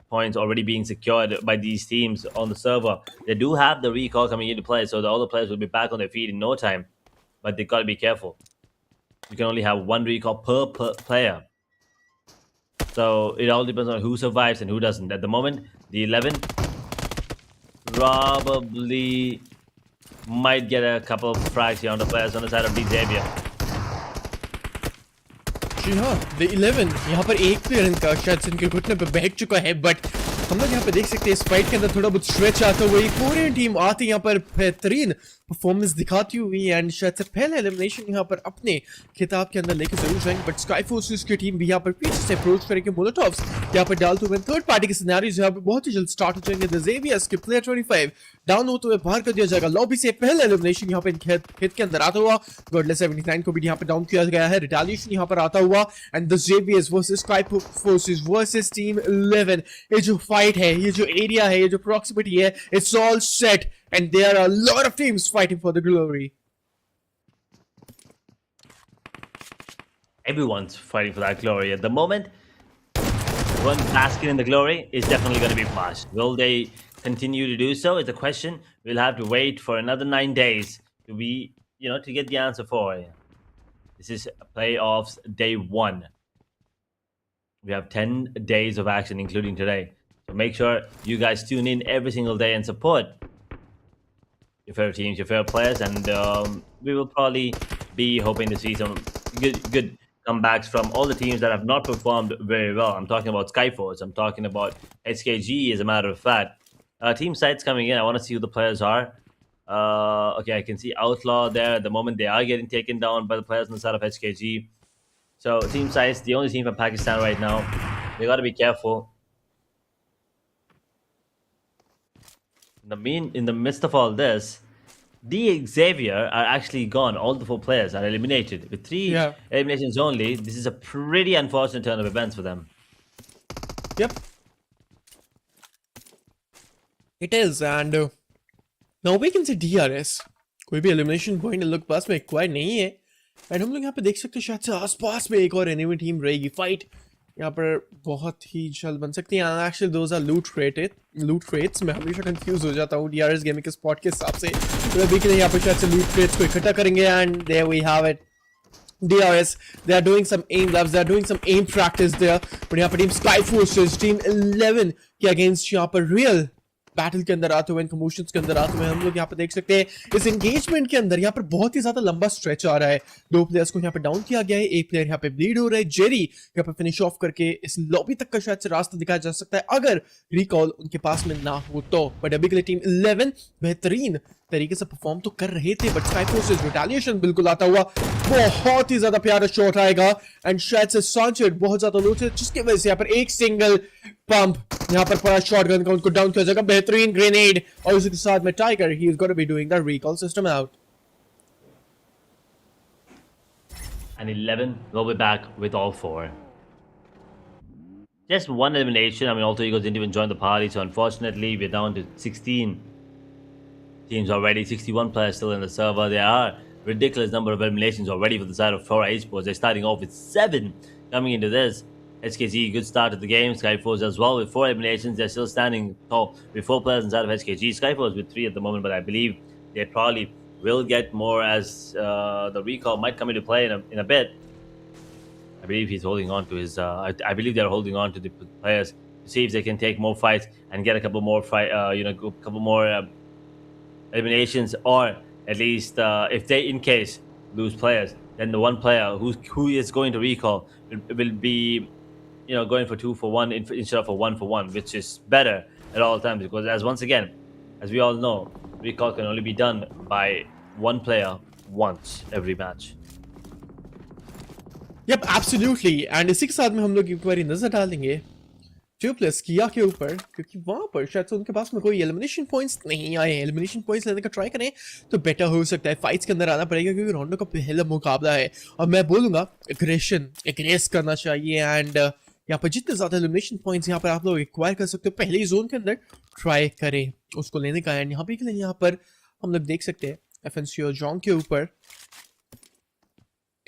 points already being secured by these teams on the server. They do have the recall coming into play, so the other players will be back on their feet in no time, but they've got to be careful. You can only have 1 recall per player. So it all depends on who survives and who doesn't. At the moment, the 11 probably might get a couple of frags here on the players on the side of Xavier. जी हाँ, the 11 यहाँ पर एक player इनका शायद से इनके घुटने पे बैठ चुका है, बट हम लोग यहाँ पे देख सकते हैं इस फाइट के अंदर थोड़ा बहुत स्ट्रेच आता हुआ एक कोरियन टीम आती यहाँ पर बेहतरीन परफॉर्मेंस दिखाती हुई एंड शायद से पहला एलिमिनेशन यहाँ पर अपने खिताब के अंदर लेके जरूर जाएंगे, बट स्काई फोर्सेस की टीम भी यहाँ पर पीछे से अप्रोच करेंगे मोलोटॉव्स यहाँ पर डालते हुए थर्ड पार्टी के सिनेरियोज यहाँ पर बहुत ही जल्द स्टार्ट हो जाएंगे. द ज़ेवियर्स के प्लेयर 25 डाउन होते हुए बाहर कर दिया जाएगा लॉबी से. पहला एलिमिनेशन यहाँ पे हिट के अंदर आता हुआ गॉडलेस 79 को भी यहाँ पे डाउन किया गया है. रिटेलिएशन यहाँ पर आता हुआ and the Xavier's versus sky forces versus team 11. ये जो फाइट है, ये जो एरिया है, ये जो प्रॉक्सिमिटी है, it's all set and there are a lot of teams fighting for the glory. Everyone's fighting for that glory at the moment. One basket in the glory is definitely going to be passed. Will they continue to do so? It's a question we'll have to wait for another 9 days to be, to get the answer for. This is playoffs day 1. We have 10 days of action, including today. So make sure you guys tune in every single day and support your favorite teams, your favorite players, and we will probably be hoping to see some good comebacks from all the teams that have not performed very well. I'm talking about SKYFORCE, I'm talking about SKG, as a matter of fact. Team sites coming in, I want to see who the players are. Okay, I can see Outlaw there. At the moment, they are getting taken down by the players on the side of SKG. So team sites, the only team from Pakistan right now. They got to be careful. In the midst of all this, the Xavier are actually gone. All the 4 players are eliminated with 3 eliminations only. This is a pretty unfortunate turn of events for them. Yep, it is, and now we can see DRS. कोई भी elimination point look पास में acquired नहीं है, and हम लोग यहाँ पे देख सकते हैं शायद से आसपास में एक और enemy team रहेगी. फाइट यहाँ पर बहुत ही जल्द बन सकती है. एक्चुअली दोज आर लूट रेट्स. मैं हमेशा कंफ्यूज हो जाता हूँ डीआरएस गेमिंग के स्पॉट के हिसाब से. तो अभी के लिए यहाँ पर शायद से लूट रेट्स को इकट्ठा करेंगे and there we have it. DRS, they are doing some aim labs, they are doing some aim practice there. but यहाँ पर टीम स्काई फोर्सेस टीम 11 के अगेंस्ट यहाँ पर रियल बैटल के अंदर आते हुए, कमोशंस के अंदर आते हुए हम लोग यहाँ पे देख सकते हैं. इस एंगेजमेंट के अंदर यहाँ पर बहुत ही ज्यादा लंबा स्ट्रेच आ रहा है. 2 प्लेयर्स को यहाँ पे डाउन किया गया है, एक प्लेयर यहाँ पे ब्लीड हो रहा है. जेरी यहाँ पे फिनिश ऑफ करके इस लॉबी तक का शायद से रास्ता दिखाया जा सकता है अगर रिकॉल उनके पास में ना हो तो. बट अभी के लिए टीम 11 बेहतरीन तरीके से परफॉर्म तो कर रहे थे, बट स्काई फोर्सेस रिटेलिएशन बिल्कुल आता हुआ. बहुत ही ज्यादा प्यारा शॉट आएगा एंड शायद से सॉन्चेट बहुत ज्यादा लो थे, जिसकी वजह से यहाँ पर एक सिंगल पंप यहाँ पर पड़ा शॉटगन का, उनको डाउन किया जाएगा. बेहतरीन ग्रेनेड और उसके साथ में tiger, he is gonna be doing the recall system out. And 11 will be back with all 4. Just 1 elimination. I mean, Alter Egos didn't even join the party, so unfortunately we're down to 16 teams already. 61 players still in the server. There are ridiculous number of eliminations already for the side of HORAA esports. They're starting off with 7 coming into this. SKG, good start of the game. SKYFORCE as well with 4 eliminations. They're still standing tall with 4 players inside of SKG. SKYFORCE with 3 at the moment, but I believe they probably will get more as the recall might come into play in a bit. I believe he's holding on to his. I believe they're holding on to the players to see if they can take more fights and get a couple more couple more eliminations, or at least if they in case lose players, then the one player who is going to recall will be going for 2-for-1 instead of a 1-for-1, which is better at all times, because once again, as we all know, recall can only be done by one player once every match. Yep, absolutely. And इसी के साथ में हम लोग एक बार नजर डालेंगे tubeless किया के ऊपर, क्योंकि वहां पर शायद से उनके पास में कोई एलिमिनेशन पॉइंट्स नहीं आए हैं। एलिमिनेशन पॉइंट्स लेने का ट्राई करें तो बेटर हो सकता है। फाइट्स के अंदर आना पड़ेगा क्योंकि राउंडो का पहला मुकाबला है, और मैं बोलूंगा एग्रेस करना चाहिए। एंड यहाँ पर जितने ज्यादा एलिमिनेशन पॉइंट्स यहाँ पर आप लोग एक्वायर कर सकते हो पहले ही जोन के अंदर ट्राई करें उसको लेने का। एंड यहाँ पर हम लोग देख सकते हैं एफएनसीओ जॉन्ग के ऊपर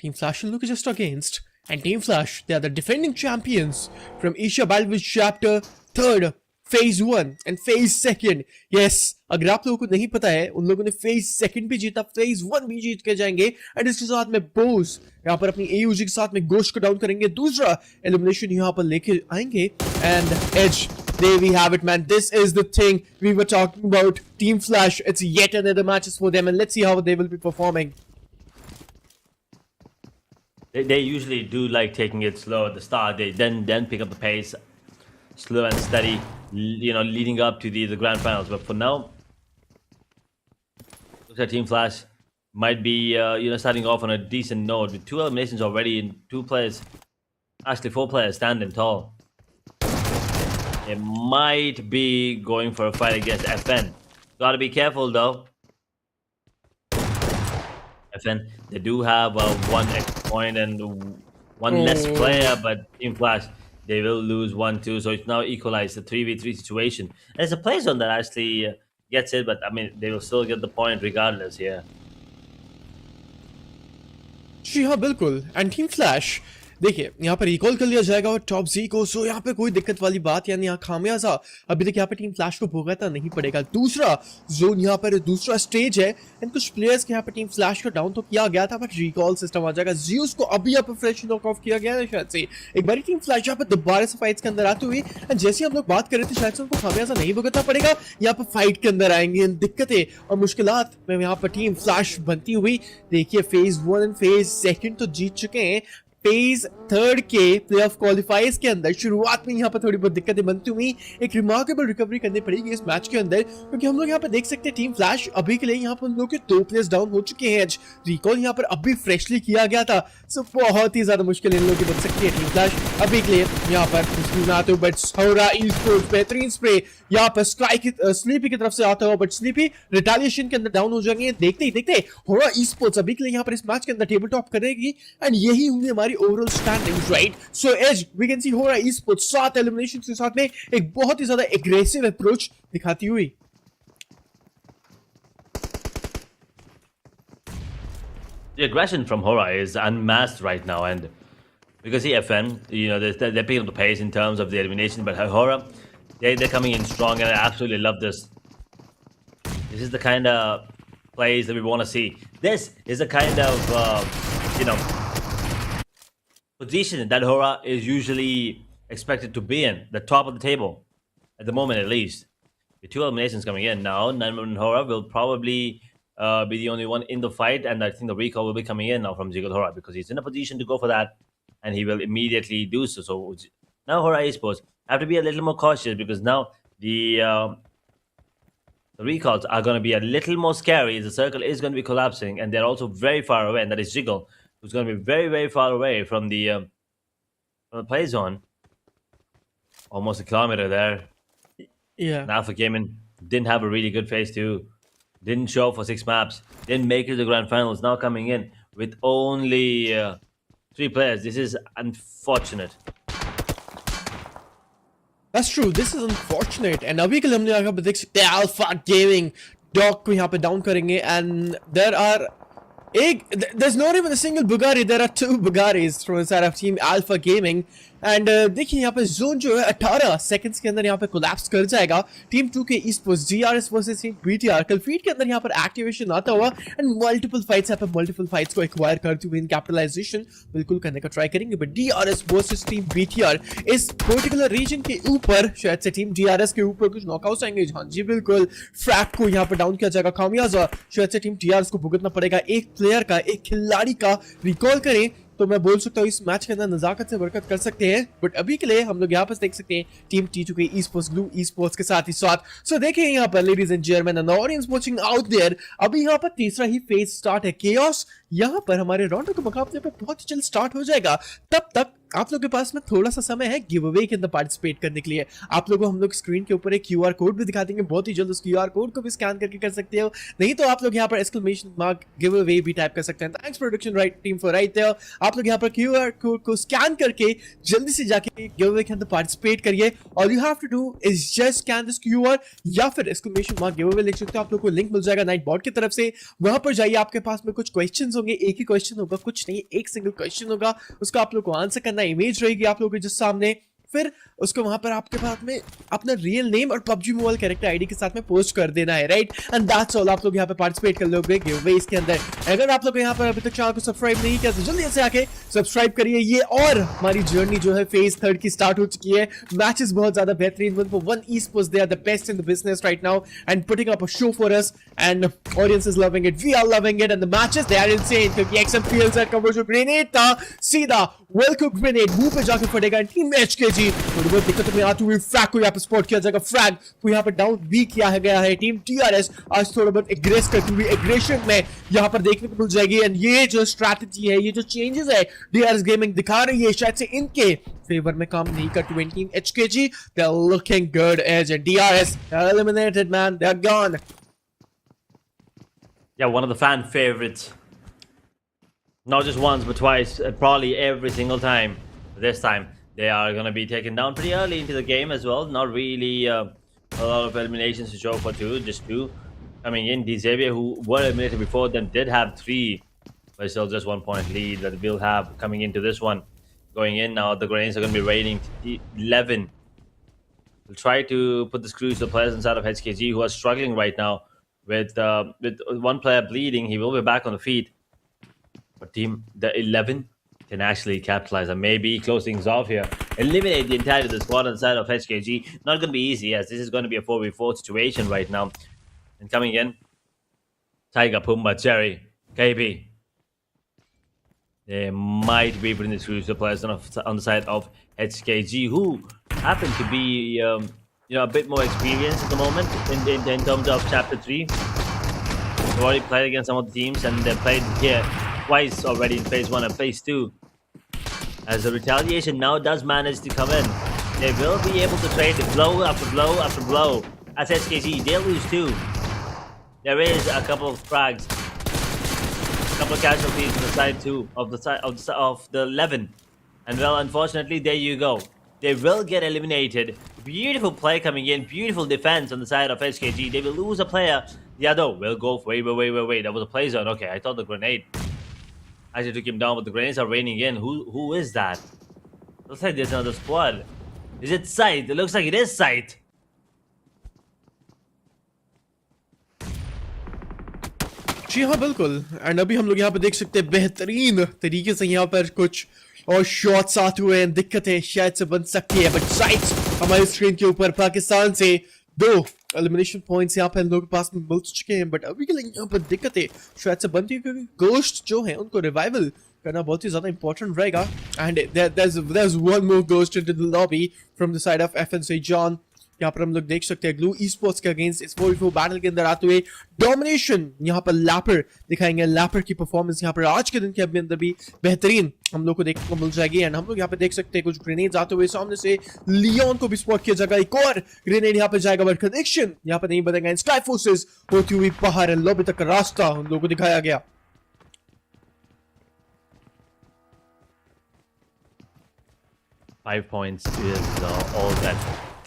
team flash look just against, and Team Flash, they are the defending champions from Asia Battle Chapter 3rd, Phase 1 and Phase 2nd. Yes, अगर आप लोगों को नहीं पता है, उन लोगों ने Phase 2nd भी जीता, Phase 1 भी जीत के जाएंगे, and इसके साथ में बोस यहाँ पर अपनी AUG के साथ में गोश्त को डाउन करेंगे, दूसरा एलिमिनेशन यहाँ पर लेके आएंगे। And Edge, there we have it, man. This is the thing we were talking about. Team Flash, it's yet another matches for them, and let's see how they will be performing. They usually do like taking it slow at the start. They then pick up the pace, slow and steady, leading up to the grand finals. But for now, looks like Team Flash might be starting off on a decent note with 2 eliminations already and 4 players standing tall. They might be going for a fight against FN. Gotta be careful though. FN, they do have 1 extra point and 1 less player, but Team Flash, they will lose 1-2, so it's now equalized, the 3v3 situation. And it's a play zone that actually gets it, but I mean, they will still get the point regardless here. जी हाँ बिल्कुल। And team flash देखिए यहाँ पर recall कर लिया जाएगा और top G को, सो यहाँ पे कोई दिक्कत वाली बात यानी यहाँ खामियाजा अभी तक यहाँ पे टीम फ्लैश को भुगतना नहीं पड़ेगा। दूसरा जोन यहाँ पर दूसरा स्टेज है, एंड कुछ प्लेयर्स के यहाँ पे टीम फ्लैश को डाउन तो किया गया था, बट रिकॉल सिस्टम आ जाएगा। जियूस को अभी यहाँ पे फ्रेश नॉक ऑफ किया गया है शायद से। एक बार टीम फ्लैश यहाँ पे दोबारा से फाइट्स के अंदर आते हुए, एंड जैसे हम लोग बात कर रहे थे शायद से उनको खामियाजा नहीं भुगतना पड़ेगा, यहाँ पे फाइट के अंदर आएंगे दिक्कतें और मुश्किलात में यहाँ पर टीम फ्लैश बनती हुई। देखिए फेज 1 एंड फेज 2 तो जीत चुके हैं, फेज 3 के प्लेऑफ क्वालिफायर्स के अंदर शुरुआत में यहाँ पर थोड़ी बहुत दिक्कतें बनती हुई। एक रिमार्केबल रिकवरी करनी पड़ेगी इस मैच के अंदर, क्योंकि हम लोग यहाँ पे देख सकते हैं टीम फ्लैश अभी के लिए यहाँ पर उन लोगों के 2 प्लेयर्स डाउन हो चुके हैं। रिकॉल यहाँ पर अभी फ्रेशली किया गया था, सो बहुत ही ज्यादा मुश्किल इन लोगों की बन सकती है। टीम फ्लैश अभी के लिए यहाँ पर मुश्किल में आते हो, बट होरा ई-स्पोर्ट्स बेहतरीन स्प्रे यहाँ पर स्लीपी की तरफ से आता हो, बट स्लीपी रिटेलिएशन के अंदर डाउन हो जाएंगे। देखते ही देखते होरा ई-स्पोर्ट्स अभी के लिए यहाँ पर इस मैच के अंदर टेबल टॉप करेगी, एंड यही होंगे हमारी overall standings, right? So as we can see Horaa esports 7 eliminations के साथ में एक बहुत ही ज्यादा एग्रेसिव अप्रोच दिखाती हुई। The aggression from HORAA is unmasked right now, and because EFN, they're picking up the pace in terms of the elimination, but HORAA, they're coming in strong, and I absolutely love this. This is the kind of plays that we want to see. This is the kind of, position that HORAA is usually expected to be in, the top of the table, at the moment at least. With 2 eliminations coming in now, HORAA will probably be the only one in the fight, and I think the recall will be coming in now from HORAA because he's in a position to go for that, and he will immediately do so. So now HORAA Esports have to be a little more cautious, because now the recalls are going to be a little more scary. The circle is going to be collapsing, and they're also very far away, and that is Jiggle, who's going to be very, very far away from the play zone. Almost a kilometer there. Yeah. Alpha Gaming didn't have a really good phase 2. Didn't show up for 6 maps. Didn't make it to the grand finals. Now coming in with only 3 players. This is unfortunate. That's true. This is unfortunate. And अभी के लिए हमने यहाँ पे देख सकते हैं Alpha Gaming Dog को यहाँ पे डाउन करेंगे, and there's not even a single Bugatti. There are 2 Bugattis from inside of Team Alpha Gaming. And देखिए यहाँ पे जोन जो है 18 सेकंड्स के अंदर यहाँ पे कोलैप्स कर जाएगा। टीम 2 के esports GRS versus team BTR कल फीड के अंदर यहाँ पर एक्टिवेशन आता हुआ, एंड मल्टीपल फाइट्स यहाँ पे मल्टीपल फाइट्स को एक्वायर करते हुए इन कैपिटलाइजेशन बिल्कुल करने का ट्राई करेंगे। But DRS versus team BTR इस पर्टिकुलर रीजन के ऊपर शायद से टीम DRS के ऊपर कुछ नॉकआउट्स आएंगे। हाँ जी बिल्कुल, फ्रैक को यहाँ पे डाउन किया जाएगा। खामियाजा शायद से टीम DRS को भुगतना पड़ेगा। एक प्लेयर का, एक खिलाड़ी का रिकॉल करें तो मैं बोल सकता हूँ इस मैच के अंदर नजाकत से बरकत कर सकते हैं। बट अभी के लिए हम लोग यहाँ पर देख सकते हैं team T2K esports blue esports के साथ ही साथ। सो देखिए यहाँ पर ladies and gentleman and audience watching out there, अभी यहाँ पर तीसरा ही फेज स्टार्ट है, केओस। यहाँ पर हमारे राउंड के मुकाबले पे बहुत ही जल्द स्टार्ट हो जाएगा। तब तक आप लोगों के पास में थोड़ा सा समय है गिव अवे के अंदर पार्टिसिपेट करने के लिए। आप लोगों को हम लोग स्क्रीन के ऊपर एक क्यूआर कोड भी दिखा देंगे, बहुत ही जल्द उस क्यूआर कोड को भी स्कैन करके कर सकते हो। नहीं तो आप लोग यहाँ पर एक्सक्लेमेशन मार्क गिव अवे भी टाइप कर सकते हैं। Thanks production right team for right there. आप लोग यहाँ पर क्यूआर कोड को स्कैन करके जल्दी से जाके गिव अवे के अंदर पार्टिसिपेट करिए। All you have to do is just scan this QR या फिर एक्सक्लेमेशन मार्क गिव अवे लिख सकते हो। आप लोग को लिंक मिल जाएगा नाइट बॉट की तरफ से, वहां पर जाइए। आपके पास में कुछ क्वेश्चंस होंगे, एक ही क्वेश्चन होगा, कुछ नहीं, एक सिंगल क्वेश्चन होगा, उसका आप लोग को आंसर करना। इमेज रहेगी आप लोगों के जिस सामने, फिर उसको वहां पर आपके पास में अपना रियल नेम और PUBG मोबाइल कैरेक्टर आईडी के साथ में पोस्ट कर देना है, राइट। And that's all. आप लोग यहाँ पे पार्टिसिपेट कर लोगे गिव अवे इसके अंदर। अगर आप लोग यहाँ पर अभी तक चैनल को सब्सक्राइब नहीं किया तो जल्दी से आके सब्सक्राइब करिए। ये और हमारी जर्नी जो है फेज 3 की स्टार्ट हो चुकी है। मैचेस बहुत ज्यादा बेहतरीन, one esports they are the best in the business right now and putting up a show for us and audience is loving it, we are loving it and the matches they are insane क्योंकि XM feels that cover जो grenade था सीधा well cook grenade मुंह पे जाके पड़ेगा। Team HKG थोड़ी बहुत दिक्कत में आती हुई फ्रैग को यहाँ पे स्पॉट किया जाएगा। फ्रैग को यहाँ पे डाउन भी किया है गया है। टीम TRS आज थोड़ा बहुत एग्रेस करती हुई एग्रेशन में यहाँ पर देखने को मिल जाएगी। एंड ये जो स्ट्रैटेजी है, ये जो चेंजेस है DRS गेमिंग दिखा रही है, शायद से इनके फेवर में काम नहीं करती हुई team HKG। they are looking good edge and DRS are eliminated man, they are gone. Yeah, one of the fan favorites. Not just once, but twice, probably every single time. This time, they are going to be taken down pretty early into the game as well. Not really a lot of eliminations to show for two, just two coming in. Xavier, who were eliminated before them, did have 3, but still just 1 point lead that we'll have coming into this one. Going in now, the grenades are going to be raiding 11. We'll try to put the screws to the players inside of HKG who are struggling right now with one player bleeding. He will be back on the feet. But team, the 11 can actually capitalize and maybe close things off here. Eliminate the entirety of the squad on the side of HKG. Not going to be easy as this is going to be a 4v4 situation right now. And coming in, Tiger, Pumba, Cherry, KB. They might be putting the screws to players on the side of HKG, who happen to be a bit more experienced at the moment in terms of Chapter 3. They've already played against some of the teams and they've played here twice already in phase 1 and phase 2. As the retaliation now does manage to come in, they will be able to trade blow after blow after blow. As SKG, they'll lose 2. There is a couple of frags, a couple of casualties on the side too of the 11. And well, unfortunately, there you go. They will get eliminated. Beautiful play coming in, beautiful defense on the side of HKG. They will lose a player. The other will go. Wait. That was a play zone. Okay, I thought the grenade actually took him down, but the grenades are raining in. Who is that? Looks like there's another squad. Is it Sight? It looks like it is Sight. जी हाँ बिल्कुल। And अभी हम लोग यहाँ पे देख सकते हैं बेहतरीन तरीके से यहाँ पर कुछ और शॉट्स आते हुए हैं। दिक्कतें शायद से बन सकती है, बट साइट्स हमारी स्क्रीन के ऊपर पाकिस्तान से 2 एलिमिनेशन पॉइंट्स यहाँ पे हम लोगों के पास में मिल चुके हैं। बट अभी के लिए यहाँ पर दिक्कतें शायद से बनती है क्योंकि गोस्ट जो है उनको रिवाइवल करना बहुत ही ज्यादा इंपॉर्टेंट रहेगा। And there's one more ghost into the lobby from the side of FNC John। यहाँ पर हम लोग देख सकते हैं ग्लू esports के अगेंस्ट इस 4v4 बैटल के अंदर आते हुए डोमिनेशन यहाँ पर लैपर दिखाएंगे। लैपर की परफॉर्मेंस यहाँ पर आज के दिन के अंदर भी बेहतरीन हम लोग को देखने को मिल जाएगी। एंड हम लोग यहाँ पे देख सकते हैं कुछ ग्रेनेड्स आते हुए सामने से लियोन को भी स्पॉट किया जाएगा। एक और ग्रेनेड यहाँ पे जाएगा, बट कनेक्शन यहाँ पे नहीं बनेगा। स्काई फोर्सेस होती हुई बाहर लॉबी तक का रास्ता हम लोग को दिखाया गया। 5 points is all that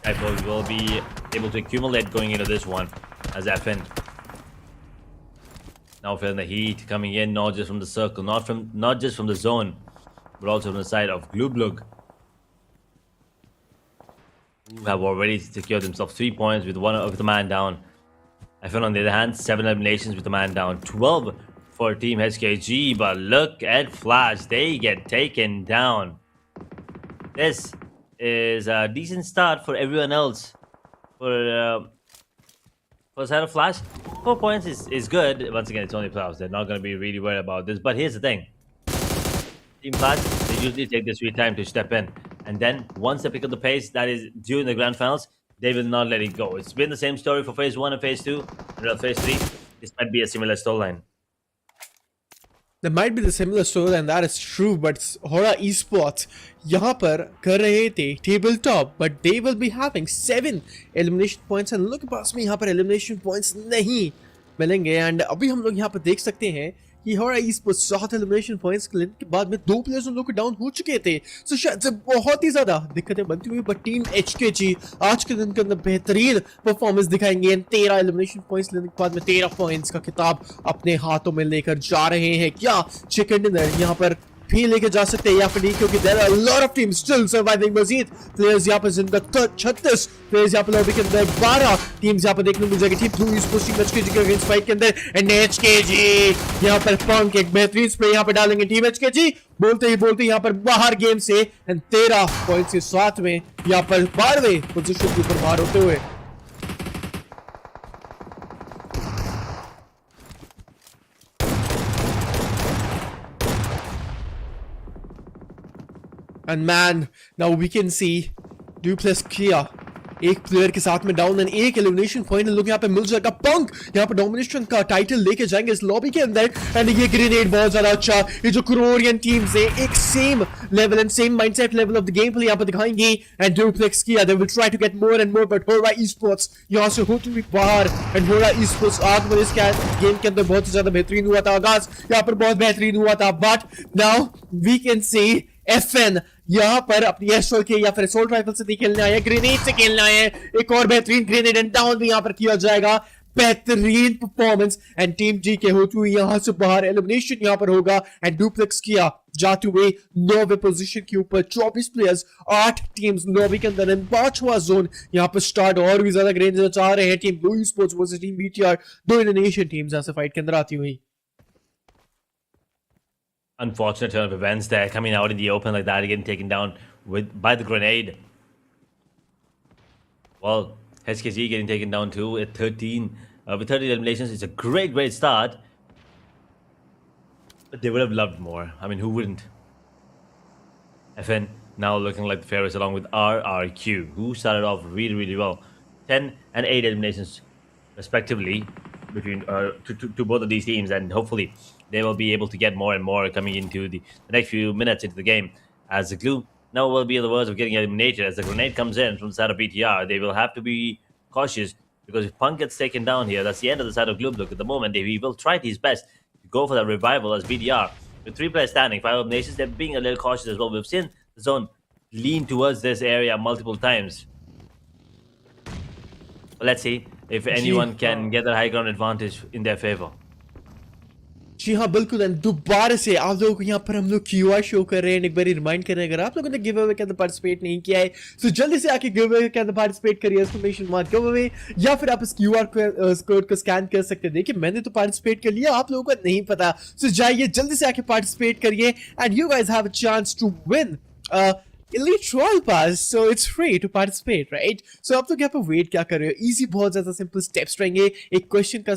Skyforce will be able to accumulate going into this one as FN. Now feeling the heat coming in, not just from the circle, not just from the zone, but also from the side of BLUG, who have already secured themselves 3 points with the man down. FN on the other hand, 7 eliminations with the man down, 12 for Team HKG, but look at Flash, they get taken down. This is a decent start for everyone else. For the side of Flash, 4 points is good. Once again, it's only playoffs. They're not going to be really worried about this. But here's the thing. team fights, they usually take this sweet time to step in. And then once they pick up the pace, that is during the grand finals, they will not let it go. It's been the same story for phase 1 and phase 2. And phase 3, this might be a similar storyline. There might be the similar story and that is true, but HORAA esports यहाँ पर कर रहे थे table top, but they will be having 7 elimination points and लोगों के पास में यहाँ पर elimination points नहीं मिलेंगे। एंड अभी हम लोग यहाँ पर देख सकते हैं कि HORAA esports 7 elimination points के बाद में 2 प्लेयर्स उन लोग डाउन हो चुके थे, सो शायद से बहुत ही ज्यादा दिक्कतें बनती हुई, बट टीम HKG आज के दिन के अंदर बेहतरीन परफॉर्मेंस दिखाएंगे। 13 एलिमिनेशन पॉइंट्स लेने के बाद में 13 पॉइंट्स का खिताब अपने हाथों में लेकर जा रहे हैं। क्या चिकन डिनर यहाँ पर भी लेके जा सकते हैं या फिर नहीं, क्योंकि there are lot of teams still surviving. मजीद प्लेयर्स यहाँ पर जिंदा 36 प्लेयर्स यहाँ पर लॉबी के अंदर, 12 टीम्स यहाँ पर देखने को मिल जाएगी। टीम ब्लू इस पोस्टिंग एचकेजी के अगेंस्ट फाइट के अंदर, एंड एचकेजी यहाँ पर पंक एक बेहतरीन स्प्रे यहाँ पर डालेंगे। टीम एचकेजी बोलते ही यहाँ पर बाहर गेम से, एंड 13 पॉइंट्स के साथ में यहाँ पर 12वें पोजीशन के ऊपर बाहर होते हुए। And man, now we can see Dupless Kia एक प्लेयर के साथ में डाउन एंड एक एलिमिनेशन पॉइंट लोग यहाँ पे मिल जाएगा। पंक यहाँ पे डोमिनेशन का टाइटल लेके जाएंगे इस लॉबी के अंदर, एंड ये ग्रेनेड बहुत ज्यादा अच्छा, ये जो कोरियन टीम्स है एक same level and same mindset level of the gameplay यहाँ पे दिखाएंगे। एंड डुप्लेक्स किया they will try to get more and more, but HORAA esports यहाँ से होती हुई बाहर। एंड HORAA esports आज में इस गेम के अंदर बहुत ही ज्यादा बेहतरीन हुआ था, आगाज यहाँ पर बहुत बेहतरीन हुआ था, but now we can see FN यहाँ पर अपनी एस्ट्रल के या फिर असोल्ट राइफल से नहीं खेलने आए, ग्रेनेड से खेलने आए हैं। एक और बेहतरीन ग्रेनेड एंड डाउन भी यहाँ पर किया जाएगा। बेहतरीन परफॉर्मेंस एंड टीम जी के होती हुई यहाँ से बाहर एलिमिनेशन यहाँ पर होगा। एंड डुप्लेक्स किया जाते हुए 9वें पोजीशन के ऊपर, 24 प्लेयर्स, 8 टीम्स लॉबी के अंदर, 5वां जोन यहाँ पर स्टार्ट। और भी ज्यादा ग्रेनेड चाह रहे हैं team blue sports versus team BTR, 2 Indonesian teams यहाँ से फाइट के अंदर आती हुई। Unfortunate turn of events there, coming out in the open like that, getting taken down by the grenade. Well, HKG getting taken down too at 13. With 13 eliminations, it's a great start. But they would have loved more. I mean, who wouldn't? FN now looking like the favorites along with RRQ, who started off really well. 10 and 8 eliminations respectively between to both of these teams, and hopefully they will be able to get more and more coming into the next few minutes into the game, as the glue now will be on the verge of getting eliminated. As the grenade comes in from the side of BTR, they will have to be cautious, because if Punk gets taken down here, that's the end of the side of Glue. At the moment, he will try his best to go for that revival as BTR. With 3 players standing, 5 eliminations, they're being a little cautious as well. We've seen the zone lean towards this area multiple times. But let's see if anyone can get that high ground advantage in their favor. जी हाँ बिल्कुल, and दोबारा से आप लोगों को यहाँ पर हम लोग QR शो कर रहे हैं। एक बार रिमाइंड कर रहे हैं, अगर आप लोगों ने गिव अवे के अंदर पार्टिसिपेट नहीं किया है तो जल्दी से आके गिव अवे के अंदर पार्टिसिपेट करिए, एक्सक्लेमेशन मार्क गिव अवे, या फिर आप इस QR कोड को स्कैन कर सकते हैं। देखिए मैंने तो पार्टिसिपेट कर लिया, आप लोगों को नहीं पता, सो जाइए जल्दी से आके पार्टिसिपेट करिए, and you guys have a chance to win Elite Royal Pass, so it's free to participate, right? So आप लोग यहाँ पर वेट क्या कर रहे हो? इजी बहुत ज्यादा सिंपल स्टेप्स रहेंगे। एक क्वेश्चन का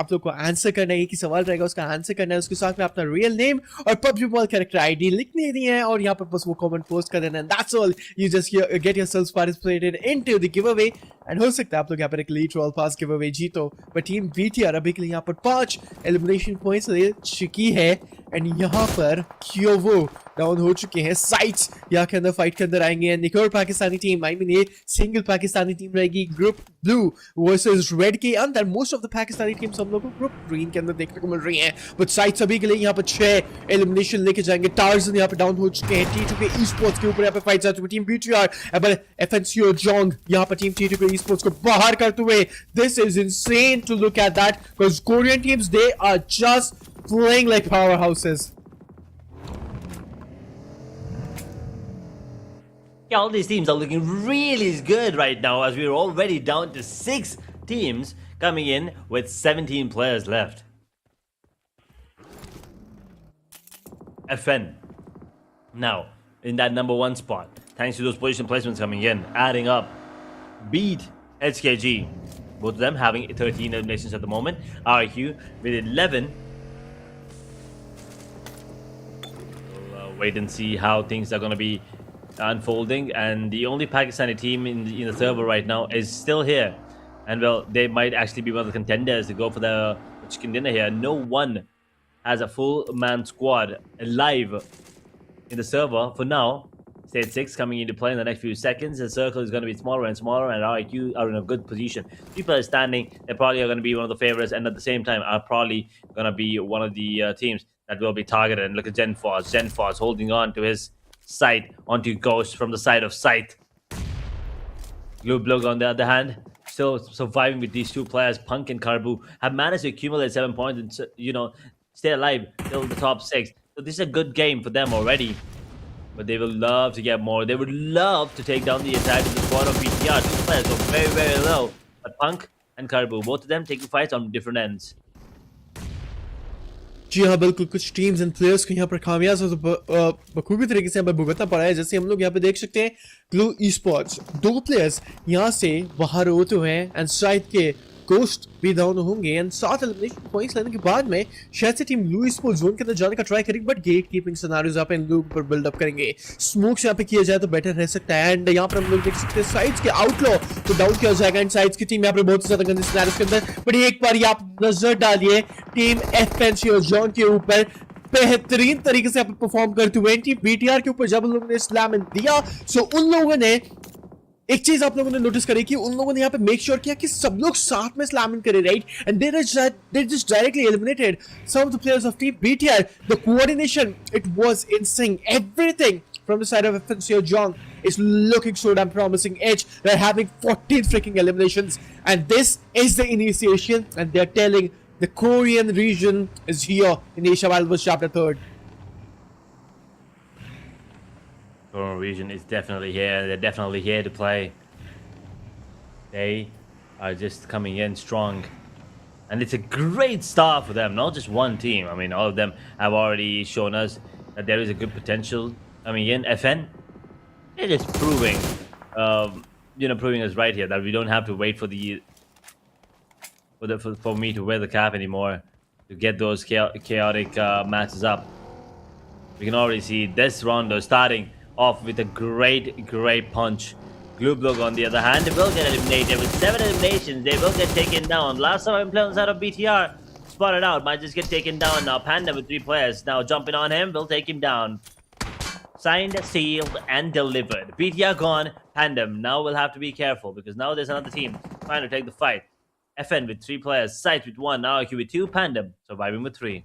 आप लोग को आंसर करना है, एक ही सवाल रहेगा, उसका आंसर करना है, उसके साथ में अपना रियल नेम और PUBG मोबाइल कैरेक्टर आईडी लिखनी है, और यहाँ पर बस वो कमेंट पोस्ट कर देना है। That's all. You just get yourselves participated into the giveaway, and हो सकता है आप लोग यहाँ पर एक Elite Royal Pass giveaway जीतो। बट टीम BTR अभी के लिए यहाँ पर 5 एलिमिनेशन पॉइंट्स ले चुकी है, एंड यहाँ पर क्योवो डाउन हो चुके हैं। साइट्स यहाँ के अंदर फाइट के अंदर आएंगे, एंड एक और पाकिस्तानी टीम, आई मीन ये सिंगल पाकिस्तानी टीम रहेगी, ग्रुप ब्लू वर्सेस रेड के अंदर। Most of the Pakistani teams हम लोग को ग्रुप ग्रीन के अंदर देखने को मिल रही हैं, बट साइट्स अभी के लिए यहाँ पर 6 एलिमिनेशन लेके जाएंगे। टार्जन यहाँ पे डाउन हो चुके हैं। T2 के esports के ऊपर यहाँ पे फाइट जाती हुई टीम BTR, अब FNCO जोंग यहाँ पर टीम T2 के esports को बाहर करते हुए। This is insane to look at that, because Korean teams, they are just playing like powerhouses. Yeah, all these teams are looking really good right now, as we're already down to 6 teams coming in with 17 players left. FN now in that number 1 spot, thanks to those position placements coming in, adding up, beat HKG, both of them having 13 eliminations at the moment. RQ with 11. wait and see how things are going to be unfolding. And the only Pakistani team in the server right now is still here. And well, they might actually be one of the contenders to go for the chicken dinner here. No one has a full man squad alive in the server for now. Stage 6 coming into play in the next few seconds. The circle is going to be smaller and smaller, and IQ are in a good position. People are standing. They probably are going to be one of the favorites, and at the same time are probably going to be one of the teams that will be targeted. And look at GenForce. GenForce holding on to his sight, onto Ghost from the side of sight. BLUG on the other hand, still surviving with these two players. Punk and Carbu have managed to accumulate 7 points and, you know, stay alive till the top 6. So this is a good game for them already. But they will love to get more. They would love to take down the attack of the squad of BTR. Two players go very, very low. But Punk and Carbu, both of them taking fights on different ends. जी हाँ बिल्कुल, कुछ teams and players को यहाँ पर खामियाज बखूबी तरीके से यहाँ पर भुगतना पड़ा है। जैसे हम लोग यहाँ पे देख सकते हैं ब्लू esports, 2 प्लेयर्स यहाँ से बाहर होते हुए हैं एंड साइड के गोस्ट भी डाउन होंगे एंड 7 एलिमिनेशन पॉइंट्स लेने के बाद में शायद से टीम ब्लू esports जोन के अंदर जाने का ट्राई करेगी, बट गेट कीपिंग सिनेरियोज यहाँ पे इन लोगों पर बिल्ड अप करेंगे। स्मोक्स यहाँ पे किया जाए तो बेटर रह सकता है एंड यहाँ पर हम लोग देख सकते हैं साइड्स के आउटलो तो डाउन किया जाएगा एंड साइड्स की टीम यहाँ पर बहुत ज्यादा गंदे सिनेरियोज के अंदर। बट एक बार आप नजर डालिए टीम एफएनसी जोन के ऊपर बेहतरीन तरीके से परफॉर्म करते हुए टीम बीटीआर के ऊपर जब उन लोगों ने स्लैम दिया, सो उन लोगों ने एक चीज आप लोगों ने नोटिस करी कि उन लोगों ने यहाँ पे मेक श्योर किया कि सब लोग साथ में स्लैम करे, right, and they just directly eliminated some of the players of team BTR. The coordination, it was insane. Everything from the side of FNC John is looking so damn promising. Edge, they're having 14 freaking eliminations, and this is the initiation, and they're telling the Korean region is here in Asia Bible chapter 3rd. Korean region is definitely here. They're definitely here to play. They are just coming in strong. And it's a great start for them, not just one team. I mean, all of them have already shown us that there is a good potential. I mean, in FN, it is proving, proving us right here that we don't have to wait for for me to wear the cap anymore to get those chaotic matches up. We can already see this round starting off with a great punch. BLUG on the other hand, they will get eliminated with 7 eliminations. They will get taken down. Last time I'm playing on the side of BTR, spotted out, might just get taken down now. PANDUM with 3 players now jumping on him, will take him down. Signed, sealed, and delivered. BTR gone. PANDUM now will have to be careful because now there's another team trying to take the fight. FN with 3 players, Sight with 1, now IQ with 2, PANDUM surviving with 3.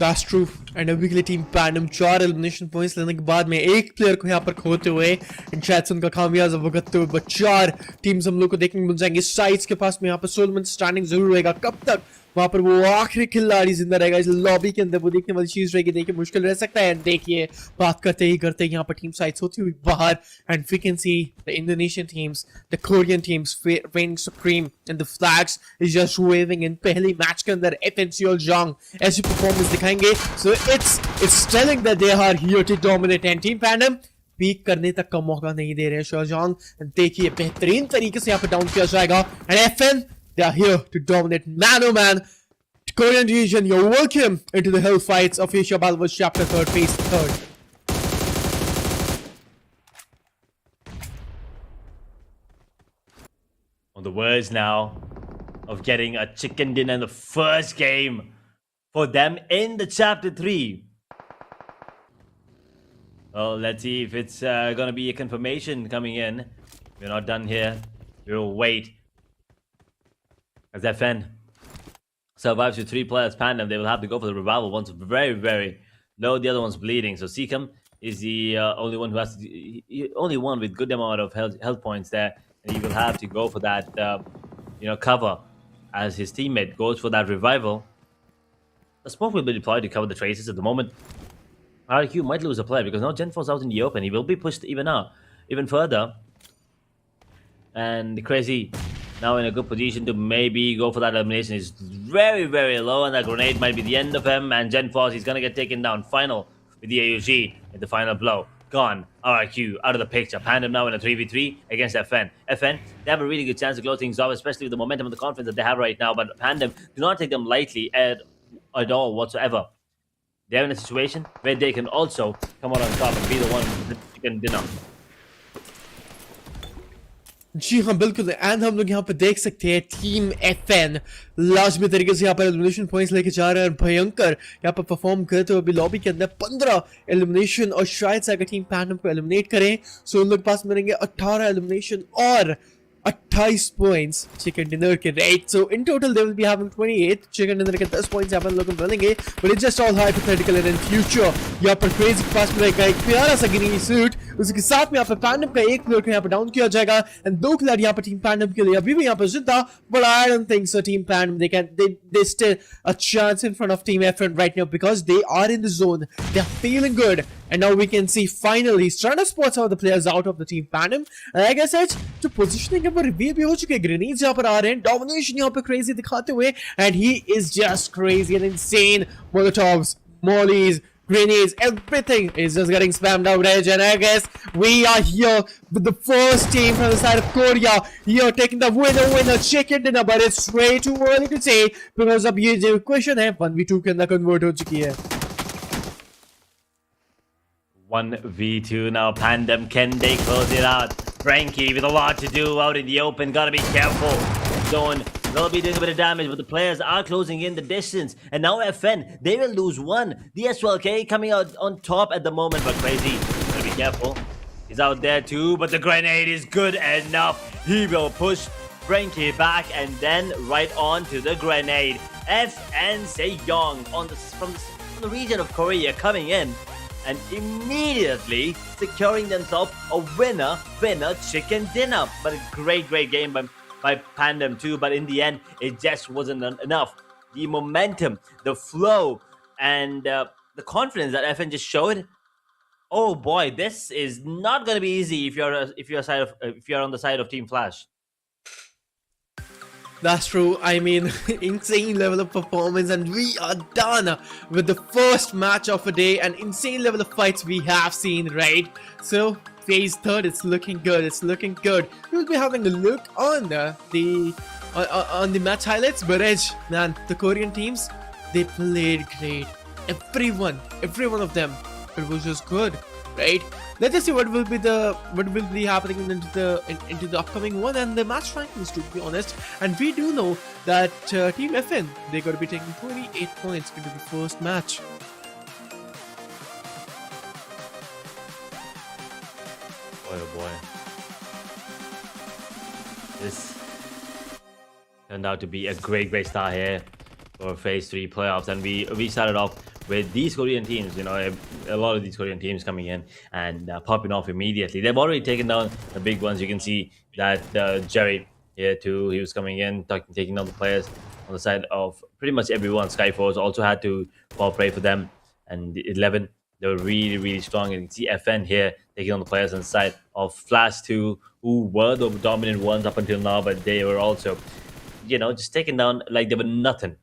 That's true. And अभी के लिए team पैंडम 4 elimination points लेने के बाद में एक player को यहाँ पर खोते हुए शायद से उनका खामियाजा भुगतते हुए 4 टीम्स हम लोग को देखने को मिल जाएंगे। साइड्स के पास में यहाँ पर सोलमन स्टैंडिंग जरूर रहेगा। कब तक वहां पर वो आखिरी खिलाड़ी जिंदा रहेगा इस लॉबी के अंदर, वो देखने वाली चीज रहेगी। देखिए मुश्किल रह सकता है। देखिए बात करते ही करते यहाँ पर टीम साइड्स होती हुई बाहर and we can see the Indonesian teams, the Korean teams reigning supreme and the flags is just waving in पहले मैच के अंदर FNC और जंग ऐसी परफॉर्मेंस दिखाएंगे। So it's telling that they are here to dominate and team PANDUM peak करने तक का मौका नहीं दे रहे हैं शाहजहां। देखिए बेहतरीन तरीके से यहाँ पर डाउन किया जाएगा and FN, they are here to dominate man oh man. Korean region, you're welcome into the hell fights of Asia Balwas chapter 3rd, phase 3rd. On the words now of getting a chicken dinner in the first game for them in the chapter 3. Well, let's see if it's gonna be a confirmation coming in. We're not done here. We'll wait. As FN survives with 3 players, PANDUM, they will have to go for the revival. One's very low, the other one's bleeding. So Seekum is the only one who has only one with good amount of health points there, and he will have to go for that cover as his teammate goes for that revival. The smoke will be deployed to cover the traces at the moment. RQ might lose a player because now GenForce out in the open. He will be pushed even further. And Crazy now in a good position to maybe go for that elimination. Is very low, and that grenade might be the end of him. And GenForce, he's gonna get taken down. Final with the AUG in the final blow. Gone. RQ out of the picture. PANDUM now in a 3v3 against FN. FN, they have a really good chance to close things off, especially with the momentum and the confidence that they have right now. But PANDUM do not take them lightly at all whatsoever. they're in a situation where they can also come out on top and be the one with the chicken dinner. जी हाँ बिल्कुल and हम लोग यहाँ पे देख सकते हैं team FN लाजमी तरीके से यहाँ पर एलिमिनेशन पॉइंट्स लेके जा रहे हैं भयंकर यहाँ पर परफॉर्म करते हुए अभी लॉबी के अंदर 15 एलिमिनेशन और शायद से अगर टीम पैंडम को एलिमिनेट करें सो उन लोग के पास मिलेंगे 18 एलिमिनेशन और 28 पॉइंट्स चिकन डिनर के right so in total they will be having 28 chicken dinner के 10 पॉइंट्स यहाँ पर लोगों को मिलेंगे but it's just all hypothetical and in future यहाँ पर क्रेजी के पास मिलेगा एक प्यारा सा ग्रीन सूट उसके साथ में यहाँ पर पैंडम का एक प्लेयर को यहाँ पर डाउन किया जाएगा एंड 2 खिलाड़ी यहाँ पर टीम पैंडम के लिए अभी भी यहाँ पर जिंदा but I don't think so team Pandom they still a chance in front of team FN right now because they are in the zone they are feeling good and now we can see finally Strata spots out the players out of the team Pandum and like I said to positioning पर reveal भी हो चुके हैं grenades यहाँ पर आ रहे हैं domination यहाँ पर क्रेजी दिखाते हुए and he is just crazy and insane molotovs mollies grenades everything is just getting spammed out Reg and I guess we are here with the first team from the side of Korea here taking the winner chicken dinner but it's way too early to say because अब ये जो question है 1v2 के अंदर convert हो चुकी है 1v2 now. Pandum, can they close it out? Frankie with a lot to do out in the open. Gotta be careful. Zone will be doing a bit of damage, but the players are closing in the distance. And now FN, they will lose one. The SWLK coming out on top at the moment, but Crazy, gotta be careful. He's out there too, but the grenade is good enough. He will push Frankie back and then right on to the grenade. FN Sejong from the region of Korea coming in and immediately securing themselves a winner chicken dinner. But a great game by Pandum too, but in the end it just wasn't enough. The momentum, the flow, and the confidence that FN just showed. Oh boy, this is not gonna be easy if you're on the side of Team Flash. That's true. I mean, insane level of performance, and we are done with the first match of the day. An insane level of fights we have seen, right? So, phase third, it's looking good. It's looking good. We'll be having a look on the match highlights. But Edge, man, the Korean teams, they played great. Every one of them, it was just good, right? Let us see what will be happening into the upcoming one and the match rankings, to be honest. And we do know that Team FN, they're going to be taking 28 points into the first match. Boy, oh boy. This turned out to be a great start here for Phase 3 playoffs. And we started off with these Korean teams, you know, a lot of these Korean teams coming in and popping off immediately. They've already taken down the big ones. You can see that Jerry here too, he was coming in, taking down the players on the side of pretty much everyone. SKYFORCE also had to cooperate for them. And 11, they were really strong. And you can see FN here taking on the players on the side of Flash 2, who were the dominant ones up until now, but they were also, you know, just taken down like they were nothing.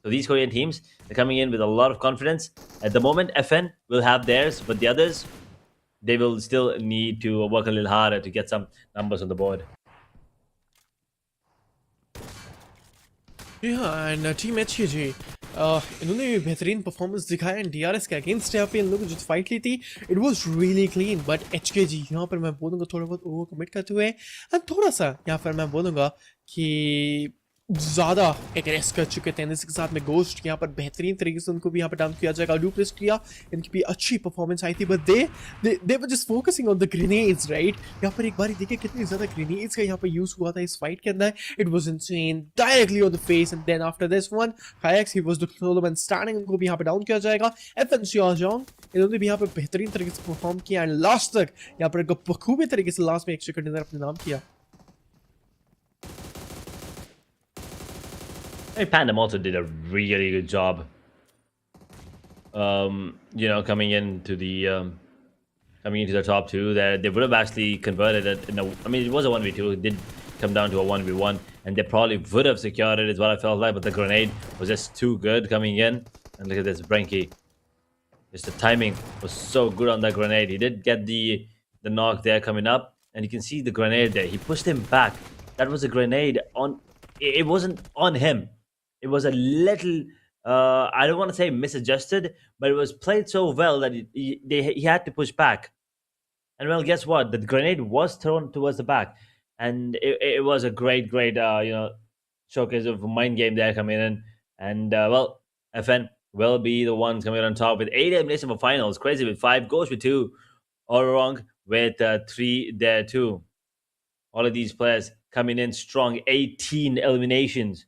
So these Korean teams, they're coming in with a lot of confidence. At the moment, FN will have theirs, but the others, they will still need to work a little harder to get some numbers on the board. Yeah, and Team HKG, इन्होंने भी बेहतरीन performance दिखाया and DRS के against यहाँ पे इन लोगों ने जो फाइट ली थी it was really clean but HKG यहाँ पर मैं बोलूँगा थोड़ा बहुत ओवर कमिट करते हुए एंड थोड़ा सा यहाँ पर मैं बोलूँगा कि ज़्यादा एग्रेस कर चुके थे इसके साथ में गोस्ट यहाँ पर बेहतरीन तरीके से उनको भी यहाँ पर डाउन किया जाएगा डुप्लेस किया इनकी भी अच्छी परफॉर्मेंस आई थी but they were just focusing on the grenades right यहाँ पर एक बार देखिए कितनी ज़्यादा ग्रेनेड्स का यहाँ पर यूज़ हुआ था इस फाइट के अंदर it was insane directly on the face and then after this one हायक्स he was the solo man standing उनको भी यहाँ पर डाउन किया जाएगा FN Seojong इन्होंने भी यहाँ पर बेहतरीन तरीके से परफॉर्म किया एंड लास्ट तक यहाँ पर बखूबी तरीके से लास्ट में एक चिकन डिनर अपने नाम किया Hey, Pandum also did a really good job. You know, coming into the top two, they would have actually converted it. I mean, it was a 1v2. It did come down to a 1v1, and they probably would have secured it. Is what I felt like, but the grenade was just too good coming in. And look at this, Frankie. Just the timing was so good on that grenade. He did get the knock there coming up, and you can see the grenade there. He pushed him back. That was a grenade on. It wasn't on him. It was a little I don't want to say misadjusted, but it was played so well that he had to push back. And well, guess what? The grenade was thrown towards the back, and it was a great showcase of mind game there coming in. And well, FN will be the ones coming on top with 8 elimination for finals. Crazy with 5, goes with 2, all wrong with 3 there too. All of these players coming in strong, 18 eliminations.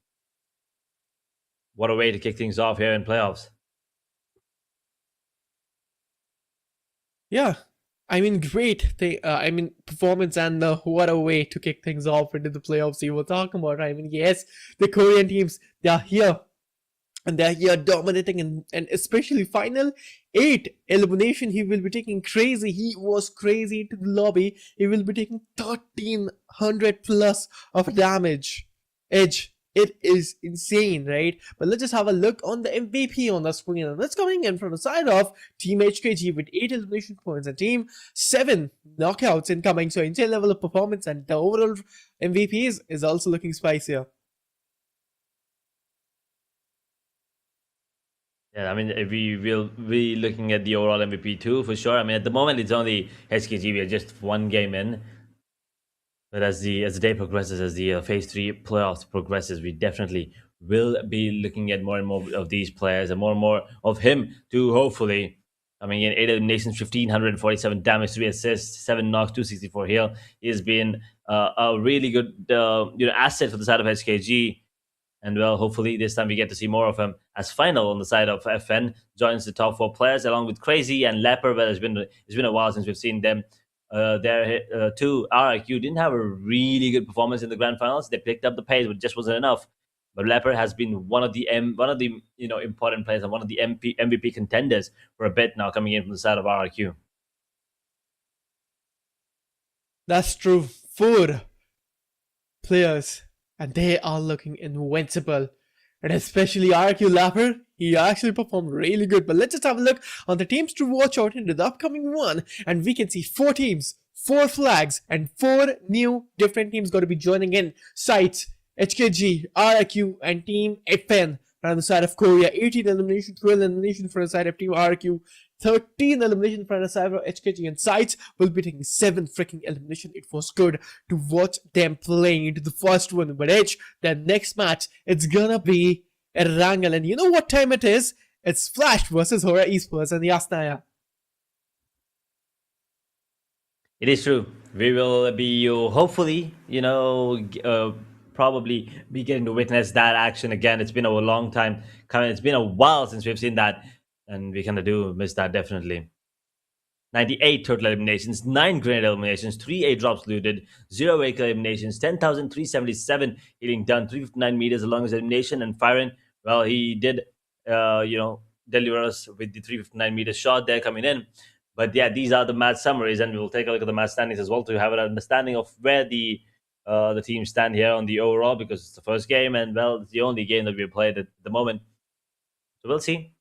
What a way to kick things off here in playoffs. Yeah, I mean, great thing. I mean, performance and what a way to kick things off into the playoffs you were talking about. I mean, yes, the Korean teams, they are here and they're here dominating, and especially final 8 elimination. He will be taking crazy. He was crazy into the lobby. He will be taking 1300 plus of damage. Edge. It is insane, right? But let's just have a look on the MVP on the screen. And that's coming in from the side of Team HKG with 8 elimination points and Team 7 knockouts incoming. So insane level of performance, and the overall MVP is also looking spicier. Yeah, I mean, if we will be looking at the overall MVP too, for sure. I mean, at the moment, it's only SKG. We are just 1 game in. But as the day progresses, as the phase 3 playoffs progresses, we definitely will be looking at more and more of these players and more of him to hopefully. I mean, in 8 eliminations, 1,547 damage, 3 assists, 7 knocks, 264 heal. He has been a really good asset for the side of SKG. And well, hopefully this time we get to see more of him as final on the side of FN. Joins the top 4 players along with Crazy and Leper. But it's been a while since we've seen them there too. RIQ didn't have a really good performance in the grand finals. They picked up the pace, but it just wasn't enough. But Leper has been one of the important players and one of the MVP contenders for a bit now, coming in from the side of RIQ. That's true. 4 players, and they are looking invincible. And especially RQ Lapper, he actually performed really good. But let's just have a look on the teams to watch out into the upcoming one. And we can see 4 teams, 4 flags, and 4 new different teams going to be joining in. Sites, HKG, RQ, and Team FN. On the side of Korea, 18 elimination, 12 elimination for the side of Team RQ, 13 elimination for the side of HKG, and Sites will be taking 7 freaking elimination. It was good to watch them playing into the first one. But Edge, the next match, it's gonna be a wrangle. And you know what time it is? It's Flash versus HORAA Esports and Yasnaya. It is true. We will be hopefully, probably be getting to witness that action again. It's been a long time coming. It's been a while since we've seen that, and we kind of do miss that definitely. 98 total eliminations, 9 grenade eliminations, 3 A drops looted, 0 vehicle eliminations, 10,377 healing done, 359 meters along his elimination, and Firen, well, he did, deliver us with the 359 meter shot there coming in. But yeah, these are the match summaries, and we'll take a look at the match standings as well to have an understanding of where the teams stand here on the overall, because it's the first game, and well, it's the only game that we played at the moment. So we'll see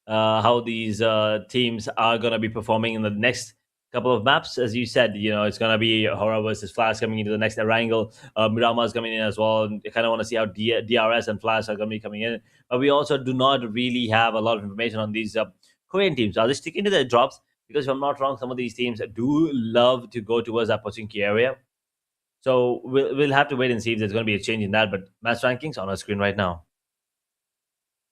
how these teams are going to be performing in the next couple of maps. As you said, it's going to be HORAA versus Flash coming into the next wrangle. Mirama is coming in as well, and I kind of want to see how DRS and Flash are going to be coming in. But we also do not really have a lot of information on these Korean teams. Are they sticking to their drops? Because if I'm not wrong, some of these teams do love to go towards that Pochinki area. So we'll have to wait and see if there's going to be a change in that. But match rankings on our screen right now.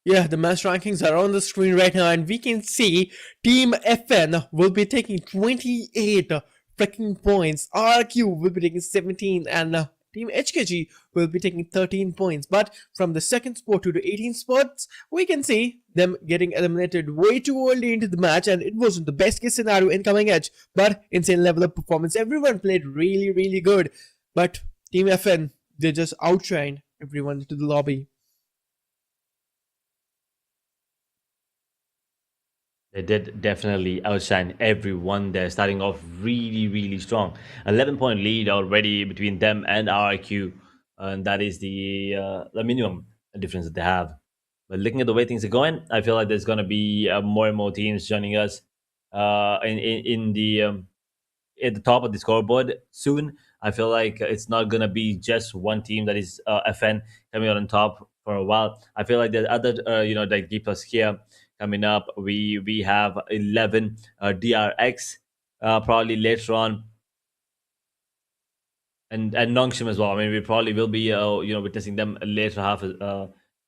Yeah, the match rankings are on the screen right now, and we can see Team FN will be taking 28 freaking points. RQ will be taking 17, and Team HKG will be taking 13 points. But from the second spot to the 18th spots, we can see them getting eliminated way too early into the match, and it wasn't the best case scenario incoming Edge, but insane level of performance. Everyone played really, really good. But Team FN, they just outshined everyone into the lobby. They did definitely outshine everyone there, starting off really, really strong. 11-point lead already between them and RIQ, and that is the minimum difference that they have. But looking at the way things are going, I feel like there's going to be more and more teams joining us in the at the top of the scoreboard soon. I feel like it's not going to be just one team that is FN coming out on top. for a while. I feel like the other like D plus here coming up. We have 11 DRX probably later on, and Nongshim as well. I mean, we probably will be witnessing them later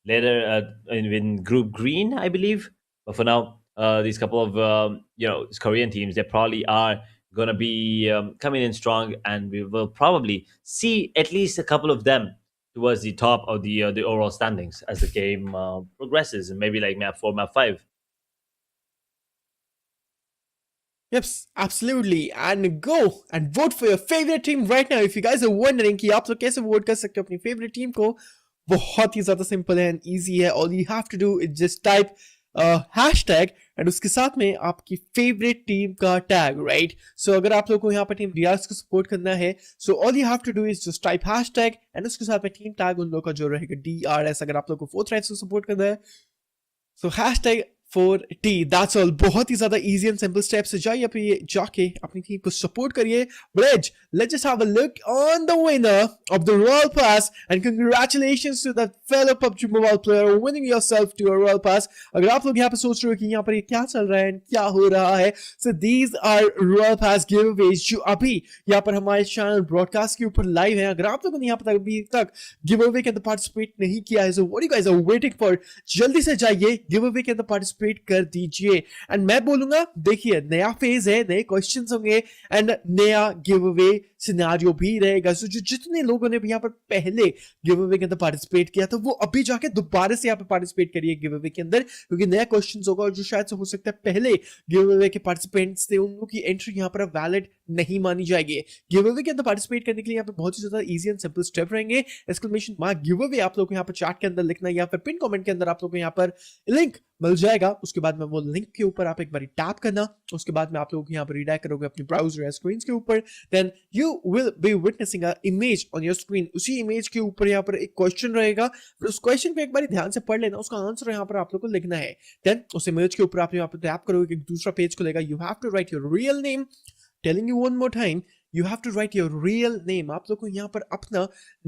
later in Group Green, I believe. But for now, these couple of these Korean teams, they probably are gonna be coming in strong, and we will probably see at least a couple of them towards the top of the overall standings as the game progresses, and maybe like map 4, map 5. Yep, absolutely. And go and vote for your favorite team right now. If you guys are wondering कि आप लोग कैसे vote कर सकते हो अपनी favorite team को, बहुत ही ज़्यादा simple है and easy है. All you have to do is just type hashtag and उसके साथ में आपकी favorite team का tag, right? So अगर आप लोगों को यहाँ पर team DRS को support करना है, so all you have to do is just type hashtag and उसके साथ में team tag उन लोगों का जो रहेगा DRS. अगर आप लोगों को 4 को support करना है, so hashtag 4T, that's all. बहुत ही ज़्यादा easy and simple steps से जाइए पे जाके अपनी टीम को support करिए. Bridge, let's just have a look on the winner of the Royal Pass and congratulations to that fellow PUBG Mobile player winning yourself to a Royal Pass. अगर आप लोग यहाँ पे सोच रहे हो कि यहाँ पर ये क्या चल रहा है, क्या हो रहा है, so these are Royal Pass giveaways जो अभी यहाँ पर हमारे channel broadcast के ऊपर live हैं. अगर आप लोगों ने यहाँ पर अभी तक giveaway के अंदर participate नहीं किया है, so what you guys are waiting for? जल्दी से जाइए giveaway के अंदर participate कर दीजिए. एंड मैं बोलूंगा देखिए नया फेज है, नए क्वेश्चंस होंगे एंड नया गिव अवे सिनेरियो भी रहेगा. सो जो जितने लोगों ने भी यहाँ पर पहले गिव अवे के अंदर पार्टिसिपेट किया था वो अभी जाके दोबारा से यहाँ पर पार्टिसिपेट करिए गिव अवे के अंदर, क्योंकि नया क्वेश्चंस होगा और जो शायद से हो सकता है पहले गिव अवे के पार्टिसिपेंट्स थे उन लोगों की एंट्री यहाँ पर वैलिड नहीं मानी जाएगी. गिव अवे के अंदर पार्टिसिपेट करने के लिए यहाँ पे बहुत ही ज्यादा इजी एंड सिंपल स्टेप रहेंगे. एक्सक्लेमेशन मार्क गिव अवे आप लोग को यहाँ पर चैट के अंदर लिखना है या फिर पिन कमेंट के अंदर आप लोग को यहाँ पर लिंक मिल जाएगा. उसके बाद में वो लिंक के ऊपर आप एक बार टैप करना, उसके बाद में आप लोगों को यहाँ पर रीडायरेक्ट करोगे अपनी ब्राउजर या स्क्रीन के ऊपर. Then you will be witnessing a image on your screen. उसी इमेज के ऊपर यहाँ पर एक क्वेश्चन रहेगा, फिर उस क्वेश्चन को एक बार ध्यान से पढ़ लेना, उसका आंसर यहाँ पर आप लोग को लिखना है. देन उस इमेज के ऊपर आप यहाँ पर टैप करोगे, एक दूसरा पेज खुलेगा. You have to write your real name. Telling you one more time, you have to write your real name. आप लोग को यहाँ पर अपना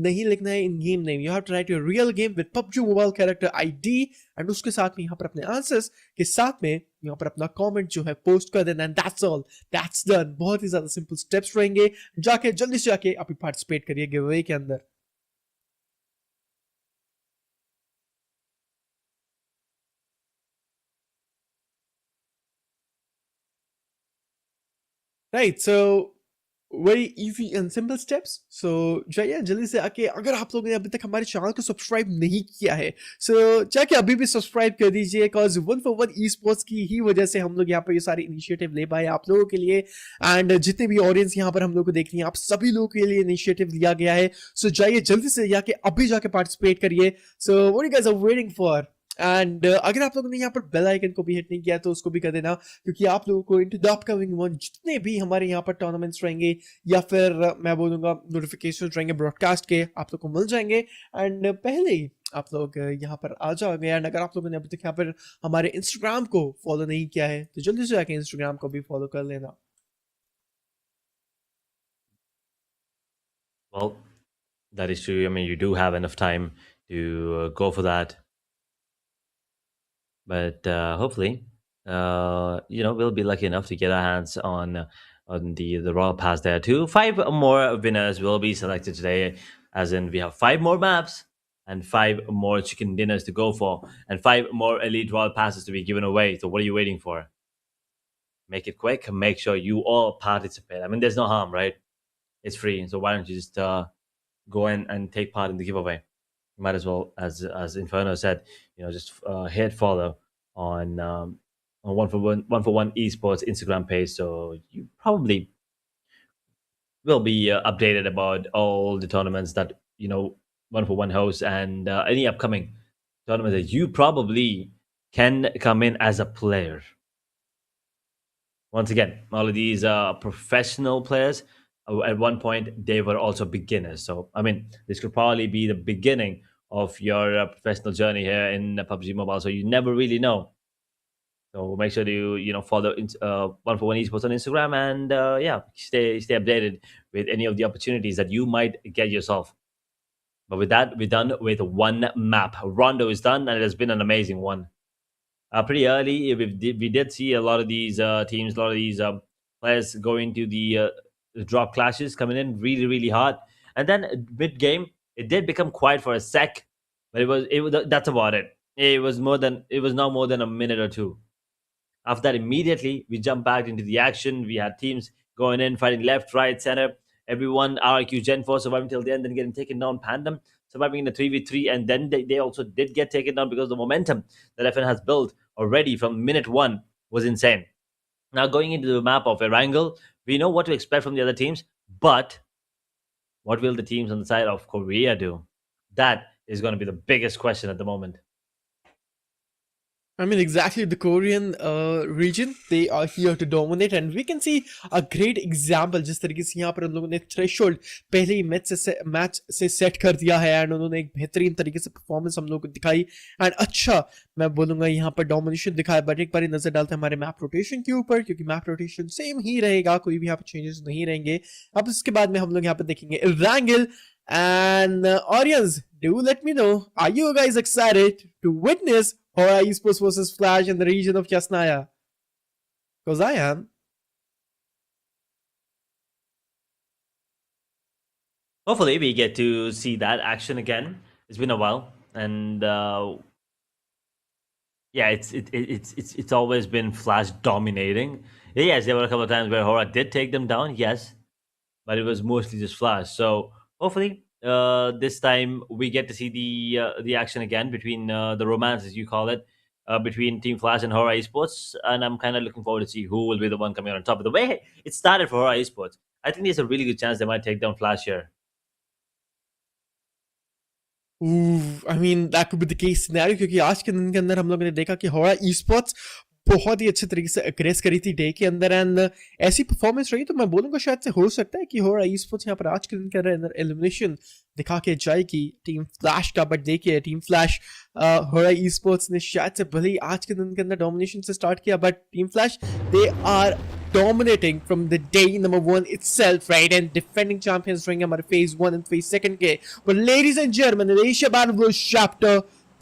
नहीं लिखना है in game name. You have to write your real game with PUBG Mobile character ID and उसके साथ में यहाँ पर अपने आंसर्स के साथ में यहाँ पर अपना कमेंट जो है पोस्ट कर देना. and that's all, that's done. बहुत ही ज्यादा सिंपल स्टेप्स रहेंगे. जाके जल्दी से जाके आप पार्टिसिपेट करिए गिव अवे के अंदर. Right, so very easy and simple steps. So जाइए जल्दी से आके, अगर आप लोगों ने अभी तक हमारे चैनल को सब्सक्राइब नहीं किया है सो जाके अभी भी सब्सक्राइब कर दीजिए, बिकॉज 1for1 ई स्पोर्ट्स की ही वजह से हम लोग यहाँ पर ये सारे इनिशिएटिव ले पाए आप लोगों के लिए. एंड जितने भी ऑडियंस यहाँ पर हम लोग को देख रही हैं, आप सभी लोगों के लिए इनिशिएटिव लिया गया है. सो जाइए जल्दी से जाके अभी जाके पार्टिसिपेट करिए. So what you guys are waiting for? And अगर आप लोगों ने यहाँ पर बेल आइकन को भी हिट नहीं किया तो उसको भी कर देना, क्योंकि आप लोगों को इनटू द अपकमिंग वन जितने भी हमारे यहाँ पर टूर्नामेंट्स रहेंगे या फिर मैं बोलूँगा नोटिफिकेशन रहेंगे ब्रॉडकास्ट के, आप लोग को मिल जाएंगे. एंड पहले ही आप लोग यहाँ पर आ जाओगे. एंड अगर आप लोगों ने अभी तक यहाँ पर हमारे इंस्टाग्राम को फॉलो नहीं किया है तो जल्दी से जाके इंस्टाग्राम को भी फॉलो कर लेना. Well, that is true. I mean, you do have enough time to go for that. But hopefully, we'll be lucky enough to get our hands on the Royal Pass there too. 5 more winners will be selected today, as in we have 5 more maps and 5 more chicken dinners to go for, and 5 more elite Royal Passes to be given away. So what are you waiting for? Make it quick. Make sure you all participate. I mean, there's no harm, right? It's free, so why don't you just go in and take part in the giveaway? You might as well, as Inferno said, just hit follow on 1for1 esports Instagram page, so you probably will be updated about all the tournaments that 1for1 hosts, and any upcoming tournaments that you probably can come in as a player. Once again, all of these professional players. At one point, they were also beginners. So, I mean, this could probably be the beginning of your professional journey here in PUBG Mobile. So you never really know. So make sure to follow 1for1 esports on Instagram, and stay updated with any of the opportunities that you might get yourself. But with that, we're done with one map. Rondo is done, and it has been an amazing one. Pretty early, we did see a lot of these teams, a lot of these players going to the drop clashes, coming in really, really hard. And then mid game, it did become quiet for a sec, but that's about it. It was now more than a minute or two. After that, immediately we jumped back into the action. We had teams going in, fighting left, right, center. Everyone, RQ Gen 4 surviving till the end, then getting taken down. Pandum surviving in the 3v3, and then they also did get taken down because the momentum that FN has built already from minute one was insane. Now, going into the map of Erangel, we know what to expect from the other teams, but what will the teams on the side of Korea do? That is going to be the biggest question at the moment. I mean, exactly, the Korean region, they are here to dominate, and we can see a great example जिस तरीके से यहाँ पर उन लोगों ने threshold पहले ही match से सेट कर दिया है, एंड उन्होंने एक बेहतरीन तरीके से परफॉर्मेंस हम लोगों को दिखाई, एंड अच्छा मैं बोलूंगा यहाँ पर डोमिनेशन दिखाया. बट एक बार नजर डालते हैं हमारे मैप रोटेशन के ऊपर, क्योंकि मैप रोटेशन सेम ही रहेगा, कोई भी यहाँ पर चेंजेस नहीं रहेंगे. अब इसके बाद में हम लोग यहाँ पर देखेंगे Erangel. And audience, do let me know, are you guys excited to witness HORAA Esports versus Flash in the region of Yasnaya? Because I am. Hopefully, we get to see that action again. It's been a while, and yeah, it's always been Flash dominating. Yes, there were a couple of times where HORAA did take them down. Yes, but it was mostly just Flash. So hopefully, this time we get to see the action again between the romance, as you call it, between Team Flash and HORAA Esports. And I'm kind of looking forward to see who will be the one coming out on top. But the way it started for HORAA Esports, I think there's a really good chance they might take down Flash here. I mean, that could be the case scenario, क्योंकि आज के दिन के अंदर हम लोगों ने देखा कि HORAA Esports बहुत ही अच्छे तरीके से अग्रेस करी थी डे के अंदर, एंड ऐसी परफॉर्मेंस रही, तो मैं बोलूंगा शायद से हो सकता है कि HORAA Esports यहाँ पर आज के दिन के अंदर एलिमिनेशन दिखा के जाएगी टीम फ्लैश का. बट देखिए, टीम फ्लैश HORAA Esports ने शायद से भले ही आज के दिन के अंदर डोमिनेशन से स्टार्ट किया, but team flash they are dominating from the day number 1 itself, right? And defending champions during our phase 1 and phase 2 के. But ladies and gentlemen, the Asia Battle World chapter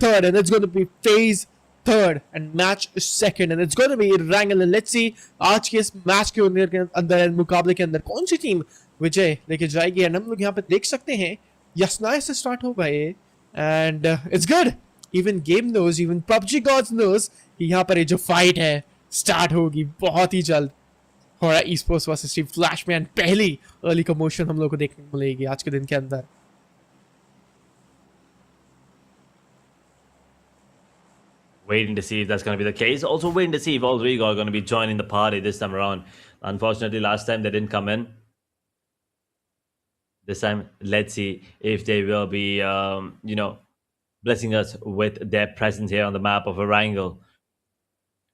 3rd, and it's going to be phase 3rd and match 2nd, and it's going to be Erangel. And let's see आज के इस match के अंदर मुकाबले के अंदर कौन सी टीम विजय लेके जाएगी. एंड हम लोग यहाँ पे देख सकते हैं यसनाया से स्टार्ट होगा ये, and it's good. Even game knows, even PUBG gods knows कि यहाँ पर ये जो फाइट है स्टार्ट होगी बहुत ही जल्द. HORAA Esports versus Team Flash में, पहली अर्ली कमोशन हम लोग को देखने को मिलेगी आज के दिन के अंदर. Waiting to see if that's going to be the case. Also waiting to see if all three are going to be joining the party this time around. Unfortunately, last time they didn't come in. This time, let's see if they will be, blessing us with their presence here on the map of Erangel.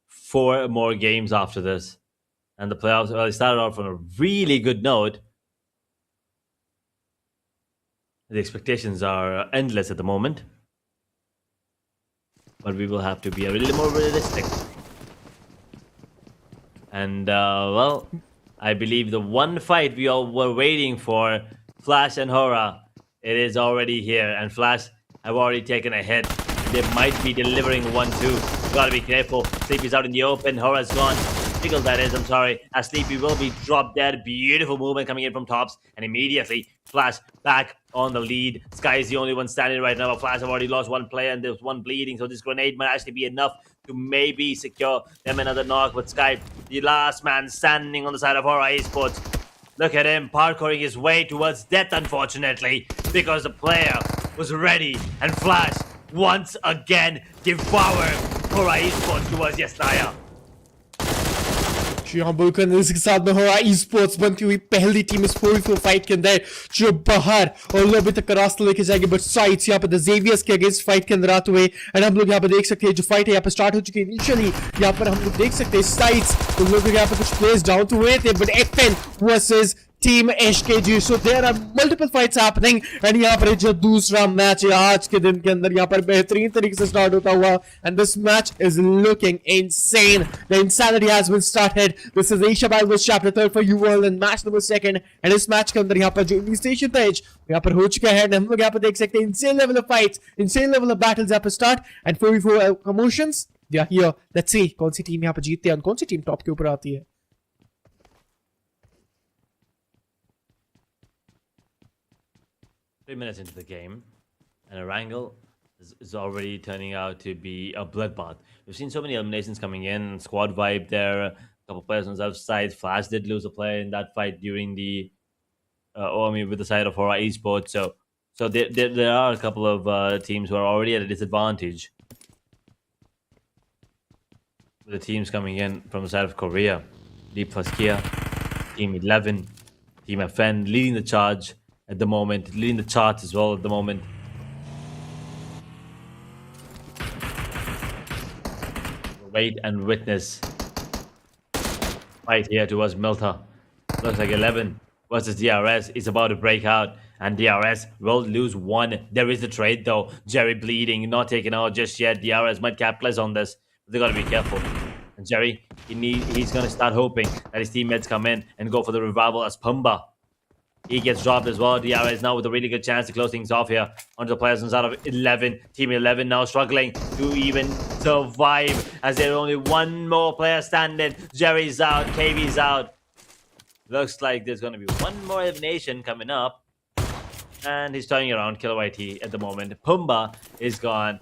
4 more games after this. And the playoffs, well, they started off on a really good note. The expectations are endless at the moment. But we will have to be a little more realistic. And, well, I believe the one fight we all were waiting for, Flash and HORAA, it is already here. And Flash have already taken a hit. They might be delivering 1-2. Gotta be careful. Sleepy's out in the open. HORAA's gone. Pickles, that is, I'm sorry. As Sleepy will be dropped dead. Beautiful movement coming in from tops. And immediately, Flash back on the lead. Sky is the only one standing right now. But Flash have already lost 1 player and there's 1 bleeding. So this grenade might actually be enough to maybe secure them another knock. But Sky, the last man standing on the side of HORAA Esports. Look at him parkouring his way towards death, unfortunately. Because the player was ready. And Flash, once again, devour HORAA Esports towards Yasnaya. जी हाँ, बिल्कुल. इसके साथ में HORAA Esports बनती हुई पहली team इस 4v4 fight के अंदर जो बाहर और लॉबी तक का रास्ता लेके जाएगी. बट साइट्स यहाँ पे द जेवियर्स के अगेंस्ट फाइट के अंदर आते हुए, एंड हम लोग यहाँ पे देख सकते हैं जो फाइट है यहाँ पे स्टार्ट हो चुकी है. इनिशियली यहाँ पर हम लोग देख सकते हैं साइट्स, उन लोगों के यहाँ पे कुछ प्लेयर्स डाउन हुए थे, but FN versus Team HKG. So there are multiple fights happening and यहाँ पर जो दूसरा मैच है आज के दिन के अंदर यहाँ पर बेहतरीन तरीके से स्टार्ट होता हुआ and this match is looking insane. The insanity has been started. This is Asia Bible chapter 3 for you all and match number 2 and इस मैच के अंदर यहाँ पर जो initiation था यहाँ पर हो चुका है हम लोग यहाँ पर देख सकते हैं insane level of fights, insane level of battles यहाँ पर start and 4v4 commotions they are here. Let's see कौन सी टीम यहाँ पर जीतती है और कौन सी टीम टॉप के ऊपर आती है. 3 minutes into the game, and Erangel is already turning out to be a bloodbath. We've seen so many eliminations coming in, squad vibe there, a couple players on the outside. Flash did lose a player in that fight during the, with the side of HORAA eSports. So there are a couple of teams who are already at a disadvantage. The teams coming in from the side of Korea, Deep Faskia, Team 11, Team FN leading the charge at the moment, leading the chart as well at the moment. Wait and witness fight here towards Milta. Looks like 11 versus DRS is about to break out, and DRS will lose one. There is a trade though. Jerry bleeding, not taken out just yet. DRS might capitalize on this, but they gotta be careful. And Jerry, he's gonna start hoping that his teammates come in and go for the revival as Pumba. He gets dropped as well. DRS now with a really good chance to close things off here onto the players inside of 11. Team 11 now struggling to even survive as there's only one more player standing. Jerry's out. KV's out. Looks like there's going to be one more elimination coming up. And he's turning around Killer YT at the moment. Pumba is gone.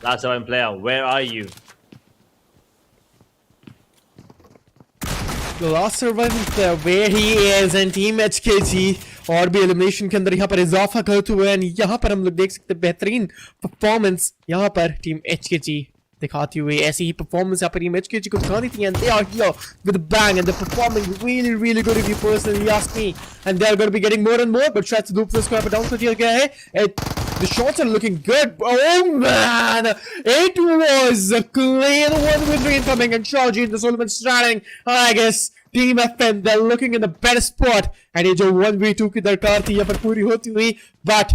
Last 7 player, where are you? The last surviving player where he is and Team HKG और भी elimination के अंदर यहाँ पर इजाफा करते हुए and यहाँ पर हम लोग देख सकते हैं बेहतरीन परफॉर्मेंस यहाँ पर टीम HKG दिखाती हुई ऐसी ही परफॉर्मेंस यहाँ पर टीम HKG को दिखानी थी and they are here with a bang and they're performing really good if you personally ask me and they're going to be getting more and more but shots ruthless को यहाँ पर down कर दिया गया है. The shots are looking good. Oh man, it was a clean 1v3 incoming and Shaoji in the Solomon starting. I guess Team FN they're looking in the better spot and ये जो 1v2 की दरकार थी यहाँ पर पूरी होती हुई but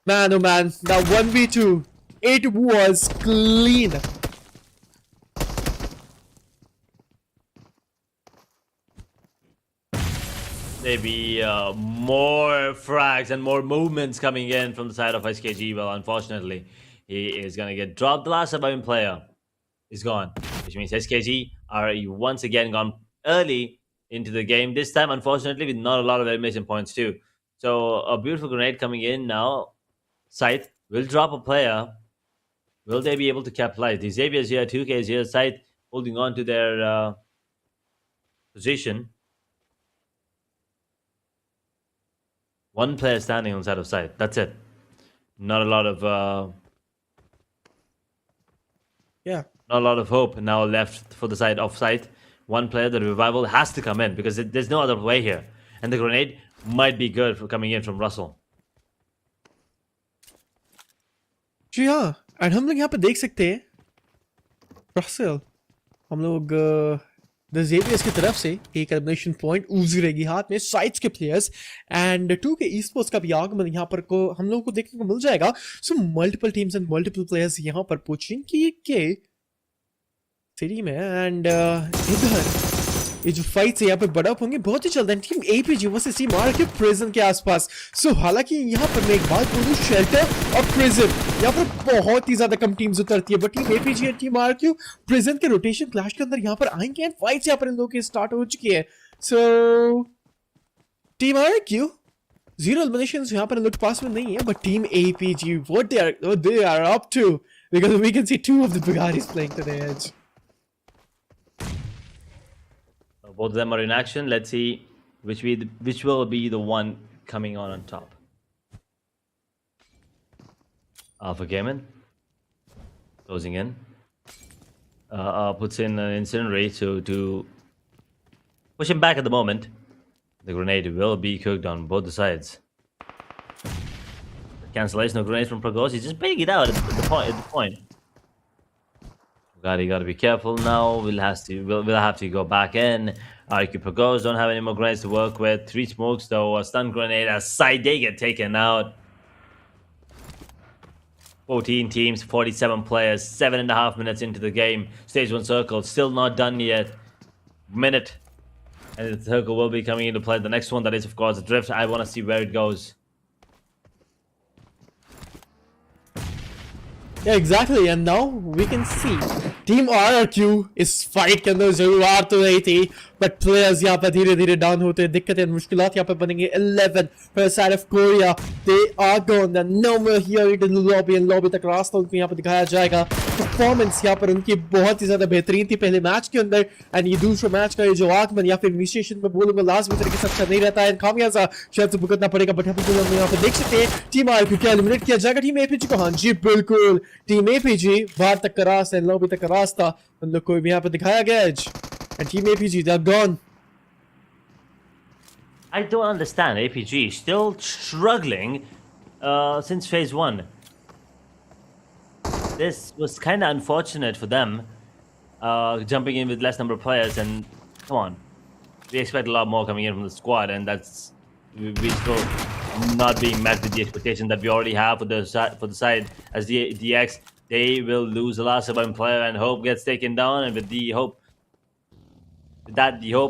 man oh man that 1v2 it was clean. Maybe more frags and more movements coming in from the side of SKG. Well, unfortunately, he is going to get dropped. The last surviving player is gone, which means SKG are once again gone early into the game. This time, unfortunately, with not a lot of elimination points too. So a beautiful grenade coming in now. Scythe will drop a player. Will they be able to capitalize? The Xavier's here, 2K's here. Scythe holding on to their position. One player standing on the side of Scythe. That's it. Not a lot of not a lot of hope now left for the side of Scythe. One player, the revival has to come in because there's no other way here. And the grenade might be good for coming in from Russell. जी हाँ and हम लोग यहाँ पे देख सकते हैं Russell हम लोग द ज़ेवियर्स की तरफ से एक एलिमिनेशन पॉइंट ऊजी रहेगी हाथ में साइड्स के प्लेयर्स एंड 2 के esports का भी आगमन यहाँ पर को हम लोगों को देखने को मिल जाएगा. So multiple teams and multiple players यहाँ पर पहुंचेंगे के सिटी में एंड इधर ये जो फाइट्स है यहाँ पर बड़ा होंगे बहुत ही जल्द. Team APG versus team RQ prison के आसपास. सो हालांकि यहाँ पर मैं एक बात बोलूँ शेल्टर और प्रिजन यहाँ पर बहुत ही ज्यादा कम टीम्स उतरती है बट टीम एपीजी और टीम आरक्यू प्रिजन के रोटेशन क्लैश के अंदर यहाँ पर आएंगे एंड फाइट्स यहाँ पर इन लोगों की स्टार्ट हो चुकी है. सो टीम आरक्यू 0 एलिमिनेशंस यहाँ पर इन लोग के पास में नहीं है but team APG what they are up to because we can see 2 of the Bugattis playing to the edge. Both of them are in action. Let's see which will be the one coming on top. Alpha Gaiman closing in. Puts in an incinerary to push him back at the moment. The grenade will be cooked on both the sides. Cancellation of grenades from Progos. He's just paying it out at the point. Gotta be careful now. We'll have to go back in. Keeper goes, don't have any more grenades to work with. 3 smokes though, a stun grenade aside, they get taken out. 14 teams, 47 players, 7.5 minutes into the game. Stage 1 circle, still not done yet. Minute. And the circle will be coming into play. The next one, that is, of course, the drift. I want to see where it goes. Yeah, exactly. And now we can see Team RRQ इस fight के अंदर जरूर आ तो रही थी, but players यहाँ पर धीरे धीरे डाउन होते हैं, दिक्कतें मुश्किलात यहाँ पर बनेंगे. 11 for the side of Korea, they are gone. They're nowhere here into the lobby, and lobby तक रास्ता उनको यहाँ पर दिखाया जाएगा. परफॉर्मेंस यहाँ पर उनकी बहुत ही ज्यादा बेहतरीन थी पहले मैच के अंदर, एंड ये दूसरे मैच का ये जो आगमन या फिर इनिशिएशन में बोलूंगा लास्ट में तरीके से अच्छा नहीं रहता है, खामियाजा शायद से भुगतना पड़ेगा. बट हम यहाँ पर देख सकते हैं टीम RRQ क्या एलिमिनेट किया जाएगा टीम APG को. हाँ जी बिल्कुल, टीम APG बाहर तक का रास्ता, लॉबी तक का रास्ता उन लोग को भी यहाँ पर दिखाया गया है. And Team APG, they're gone. I don't understand. APG still struggling since phase 1. This was kind of unfortunate for them, jumping in with less number of players. And come on, we expect a lot more coming in from the squad, and that's we still not being met with the expectation that we already have for the side as the DX. They will lose the last surviving player, and Hope gets taken down. And with the hope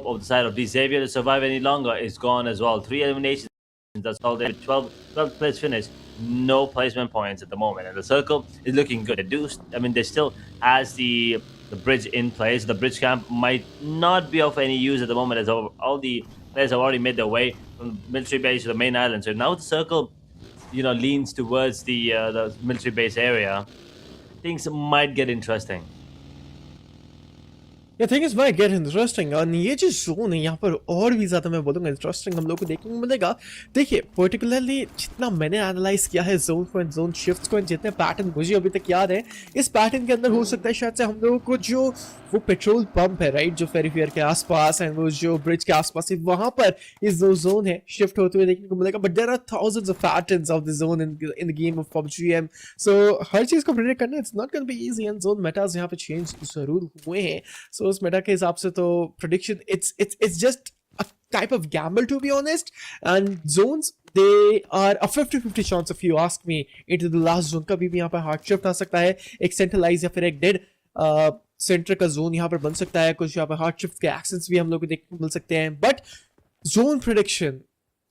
of the side of the Xavier to survive any longer is gone as well. 3 eliminations. That's all there. 12 place finish. No placement points at the moment, and the circle is looking good. They still has the bridge in place. The bridge camp might not be of any use at the moment, as all the players have already made their way from the military base to the main island. So now the circle, leans towards the military base area. Things might get interesting. Yeah, things might get interesting. और ये जो zone है यहाँ पर और भी ज़्यादा मैं बोलूँगा इंटरेस्टिंग हम लोग को देखने को मिलेगा. देखिए पर्टिकुलरली जितना मैंने एनालाइज किया है जोन को एंड जोन शिफ्ट्स को एंड जितने पैटर्न मुझे अभी तक याद है, इस पैटर्न के अंदर हो सकता है शायद से हम लोगों को जो वो पेट्रोल पंप है राइट, जो फेरीफेयर के आसपास एंड वो जो ब्रिज के आसपास है, वहाँ पर इस जो जोन है शिफ्ट होते हुए देखने को मिलेगा. But there are thousands of patterns of the zone in the game of PUBGM. So हर चीज़ को प्रेडिक्ट करना it's not gonna be easy, and zone metas यहाँ पे चेंज जरूर हुए हैं. सो उस मेटा के हिसाब से तो prediction it's just a type of gamble to be honest. And zones, they are a 50-50 chance if you ask me into the last zone. कभी भी यहाँ पर हार्ड शिफ्ट आ सकता है, एक सेंट्रलाइज या फिर एक डेड सेंटर का जोन यहाँ पर बन सकता है. कुछ यहाँ पर हार्ड शिफ्ट के एक्सेंट्स भी हम लोग को देखने को मिल सकते हैं. But zone prediction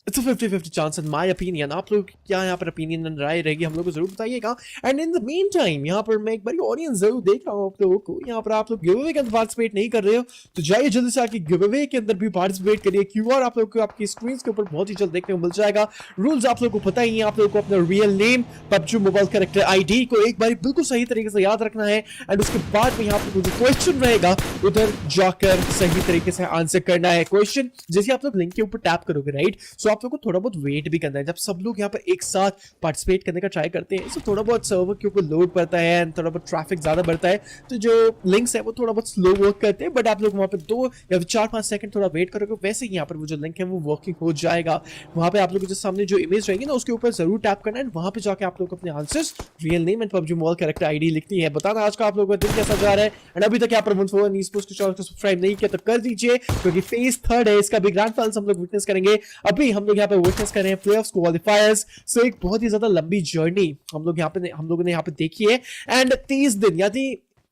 it's 50-50 chance in my opinion. आप लोग क्या यहाँ पर ओपिनियन एंड राय रहेगी हम लोग को जरूर बताइएगा. And in the mean time यहाँ पर मैं एक बार ऑडियंस जरूर देख रहा हूँ आप लोगों को. यहाँ पर आप लोग गिव अवे के अंदर पार्टिसिपेट नहीं कर रहे हो तो जाइए जल्दी से आके गिव अवे के अंदर भी पार्टिसिपेट करिए. QR आप लोग को आपकी स्क्रीन के ऊपर बहुत ही जल्द देखने को मिल जाएगा. रूल्स आप लोग को पता ही है, आप लोग को अपना real name PUBG mobile character ID को एक बार बिल्कुल सही तरीके से याद रखना है. एंड उसके बाद में यहाँ पर जो क्वेश्चन रहेगा उधर जाकर सही तरीके से आंसर करना है. क्वेश्चन जैसे आप लोग लिंक के ऊपर टैप करोगे राइट, सो आप लोग को थोड़ा बहुत वेट भी करना है. जब सब लोग यहाँ पर एक साथ पार्टिसिपेट करने का ट्राई करते हैं, तो थोड़ा बहुत सर्वर के ऊपर लोड पड़ता है एंड थोड़ा बहुत ट्रैफिक ज्यादा बढ़ता है, तो जो लिंक्स है वो थोड़ा बहुत स्लो वर्क करते हैं. बट आप लोग वहाँ पर 2 या 4-5 सेकंड थोड़ा वेट करोगे, वैसे ही यहाँ पर वो जो लिंक है वो वर्किंग हो जाएगा. वहाँ पे आप लोग के सामने जो इमेज रहेगी ना उसके ऊपर जरूर टैप करना है. वहाँ पे जाके आप लोग अपने answers, real name and PUBG mobile character ID लिखनी है. बताना आज का आप लोगों का दिन कैसा जा रहा है. एंड अभी तक यहाँ पर वोइन esports के चैनल को सब्सक्राइब नहीं किया तो कर दीजिए, क्योंकि फेज 3 है, इसका भी ग्रैंड फाइनल्स हम लोग विटनेस करेंगे. अभी हम लोग यहाँ पे विटनेस कर रहे हैं प्लेऑफ्स क्वालिफायर्स. सो एक बहुत ही ज्यादा लंबी जर्नी हम लोगों ने यहाँ पे देखी है. एंड 30 दिन यानी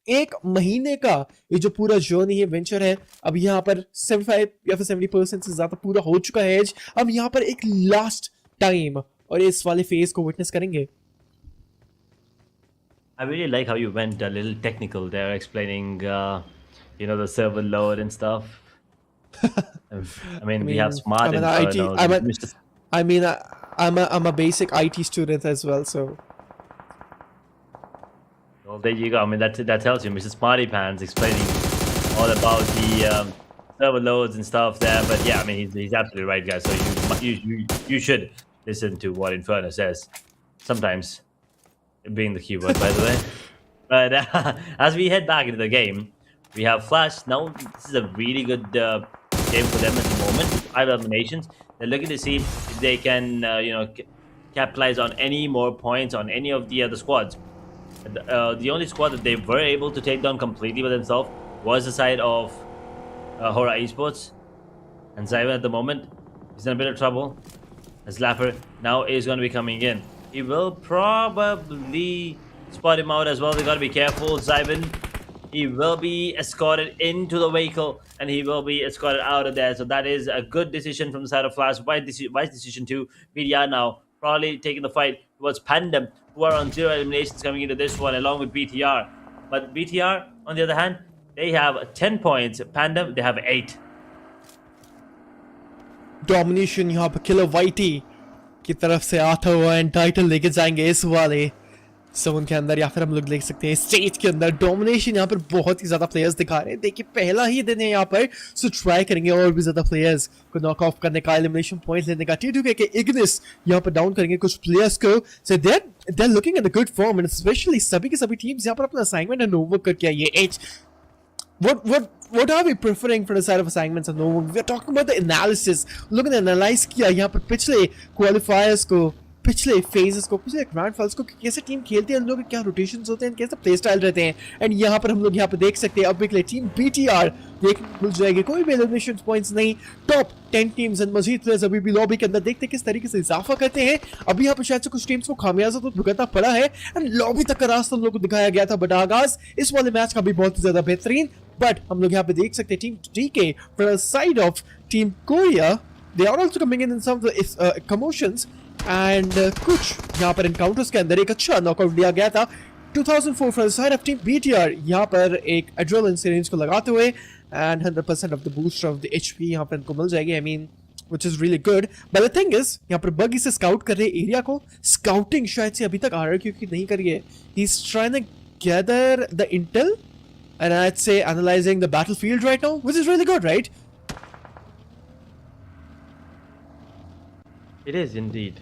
एक महीने का ये जो पूरा जर्नी है, वेंचर है, अब यहाँ पर 75 या फिर 70% से ज्यादा पूरा हो चुका है. अब यहाँ पर एक लास्ट टाइम और इस वाले फेज को विटनेस करेंगे. I really like how you went a little technical there, explaining the server load and stuff. I mean, we have smart I'm a basic IT student as well, so. Well, there you go. I mean, that tells you, Mr. Smarty Pants explaining all about the server loads and stuff there. But yeah, I mean, he's absolutely right, guys. So you should listen to what Inferno says. Sometimes, being the keyword, by the way. But as we head back into the game, we have Flash. Now, this is a really good game for them at the moment. 5 eliminations. They're looking to see if they can, capitalize on any more points on any of the other squads. The only squad that they were able to take down completely by themselves was the side of HORAA Esports. And Zyvan at the moment is in a bit of trouble. As Lapper now is going to be coming in. He will probably spot him out as well. They got to be careful. Zyvan, he will be escorted into the vehicle and he will be escorted out of there. So that is a good decision from the side of Flash. Wise decision too. BDR now probably taking the fight towards Pandum, who are on 0 eliminations coming into this one along with BTR. But BTR, on the other hand, they have 10 points. Pandum, they have 8. Domination यहाँ पर killer वाइटी की तरफ से आता हुआ and title लेके जाएंगे इस वाले जोन के अंदर, या फिर हम लोग देख सकते हैं स्टेज के अंदर डोमिनेशन यहाँ पर बहुत ही ज्यादा प्लेयर्स दिखा रहे हैं. देखिए पहला ही दिन है यहाँ पर, सो ट्राई करेंगे और भी ज्यादा प्लेयर्स को नॉक ऑफ करने का, एलिमिनेशन पॉइंट लेने का. T2K के इग्निस यहाँ पर डाउन करेंगे कुछ प्लेयर्स को. सो they're looking at the good form and especially सभी की सभी टीम्स यहाँ पर अपना असाइनमेंट एंड होमवर्क करके आई है. What are we preferring for the side of assignments and homework? We are talking about the analysis. Look at the analyze किया यहाँ पर पिछले qualifiers को, पिछले phases को, पिछले grand finals को, कैसे टीम खेलती है, उन लोगों के क्या rotations होते हैं, कैसे play style रहते हैं. एंड यहाँ पर हम लोग यहाँ पर देख सकते हैं अब एक टीम BTR देखने मिल जाएगी. कोई भी elimination points नहीं. टॉप 10 टीम्स एंड मजीद प्लेयर्स अभी भी लॉबी के अंदर. देखते हैं किस तरीके से इजाफा करते हैं. अभी यहाँ पर शायद से कुछ टीम्स को खामियाजा तो भुगतना पड़ा है एंड लॉबी तक का रास्ता हम लोग को दिखाया गया था. बट आगाज इस वाले मैच का भी बहुत ही ज्यादा बेहतरीन. बट हम लोग यहाँ पे देख सकते हैं team DK from the side of team Korea, they are also coming in some of the commotions and कुछ यहाँ पर encounters के अंदर एक अच्छा नॉकआउट लिया गया था. 2004 from the side of team BTR यहाँ पर एक adrenaline syringe को लगाते हुए and 100% of the booster of the HP यहाँ पर इनको मिल जाएगी. I mean which is really good. But the thing is यहाँ पर बगी से स्काउट कर रहे एरिया को. स्काउटिंग शायद से अभी तक RRQ की नहीं करी है. He's trying to gather the intel and I'd say analyzing the battlefield right now, which is really good, right? It is indeed.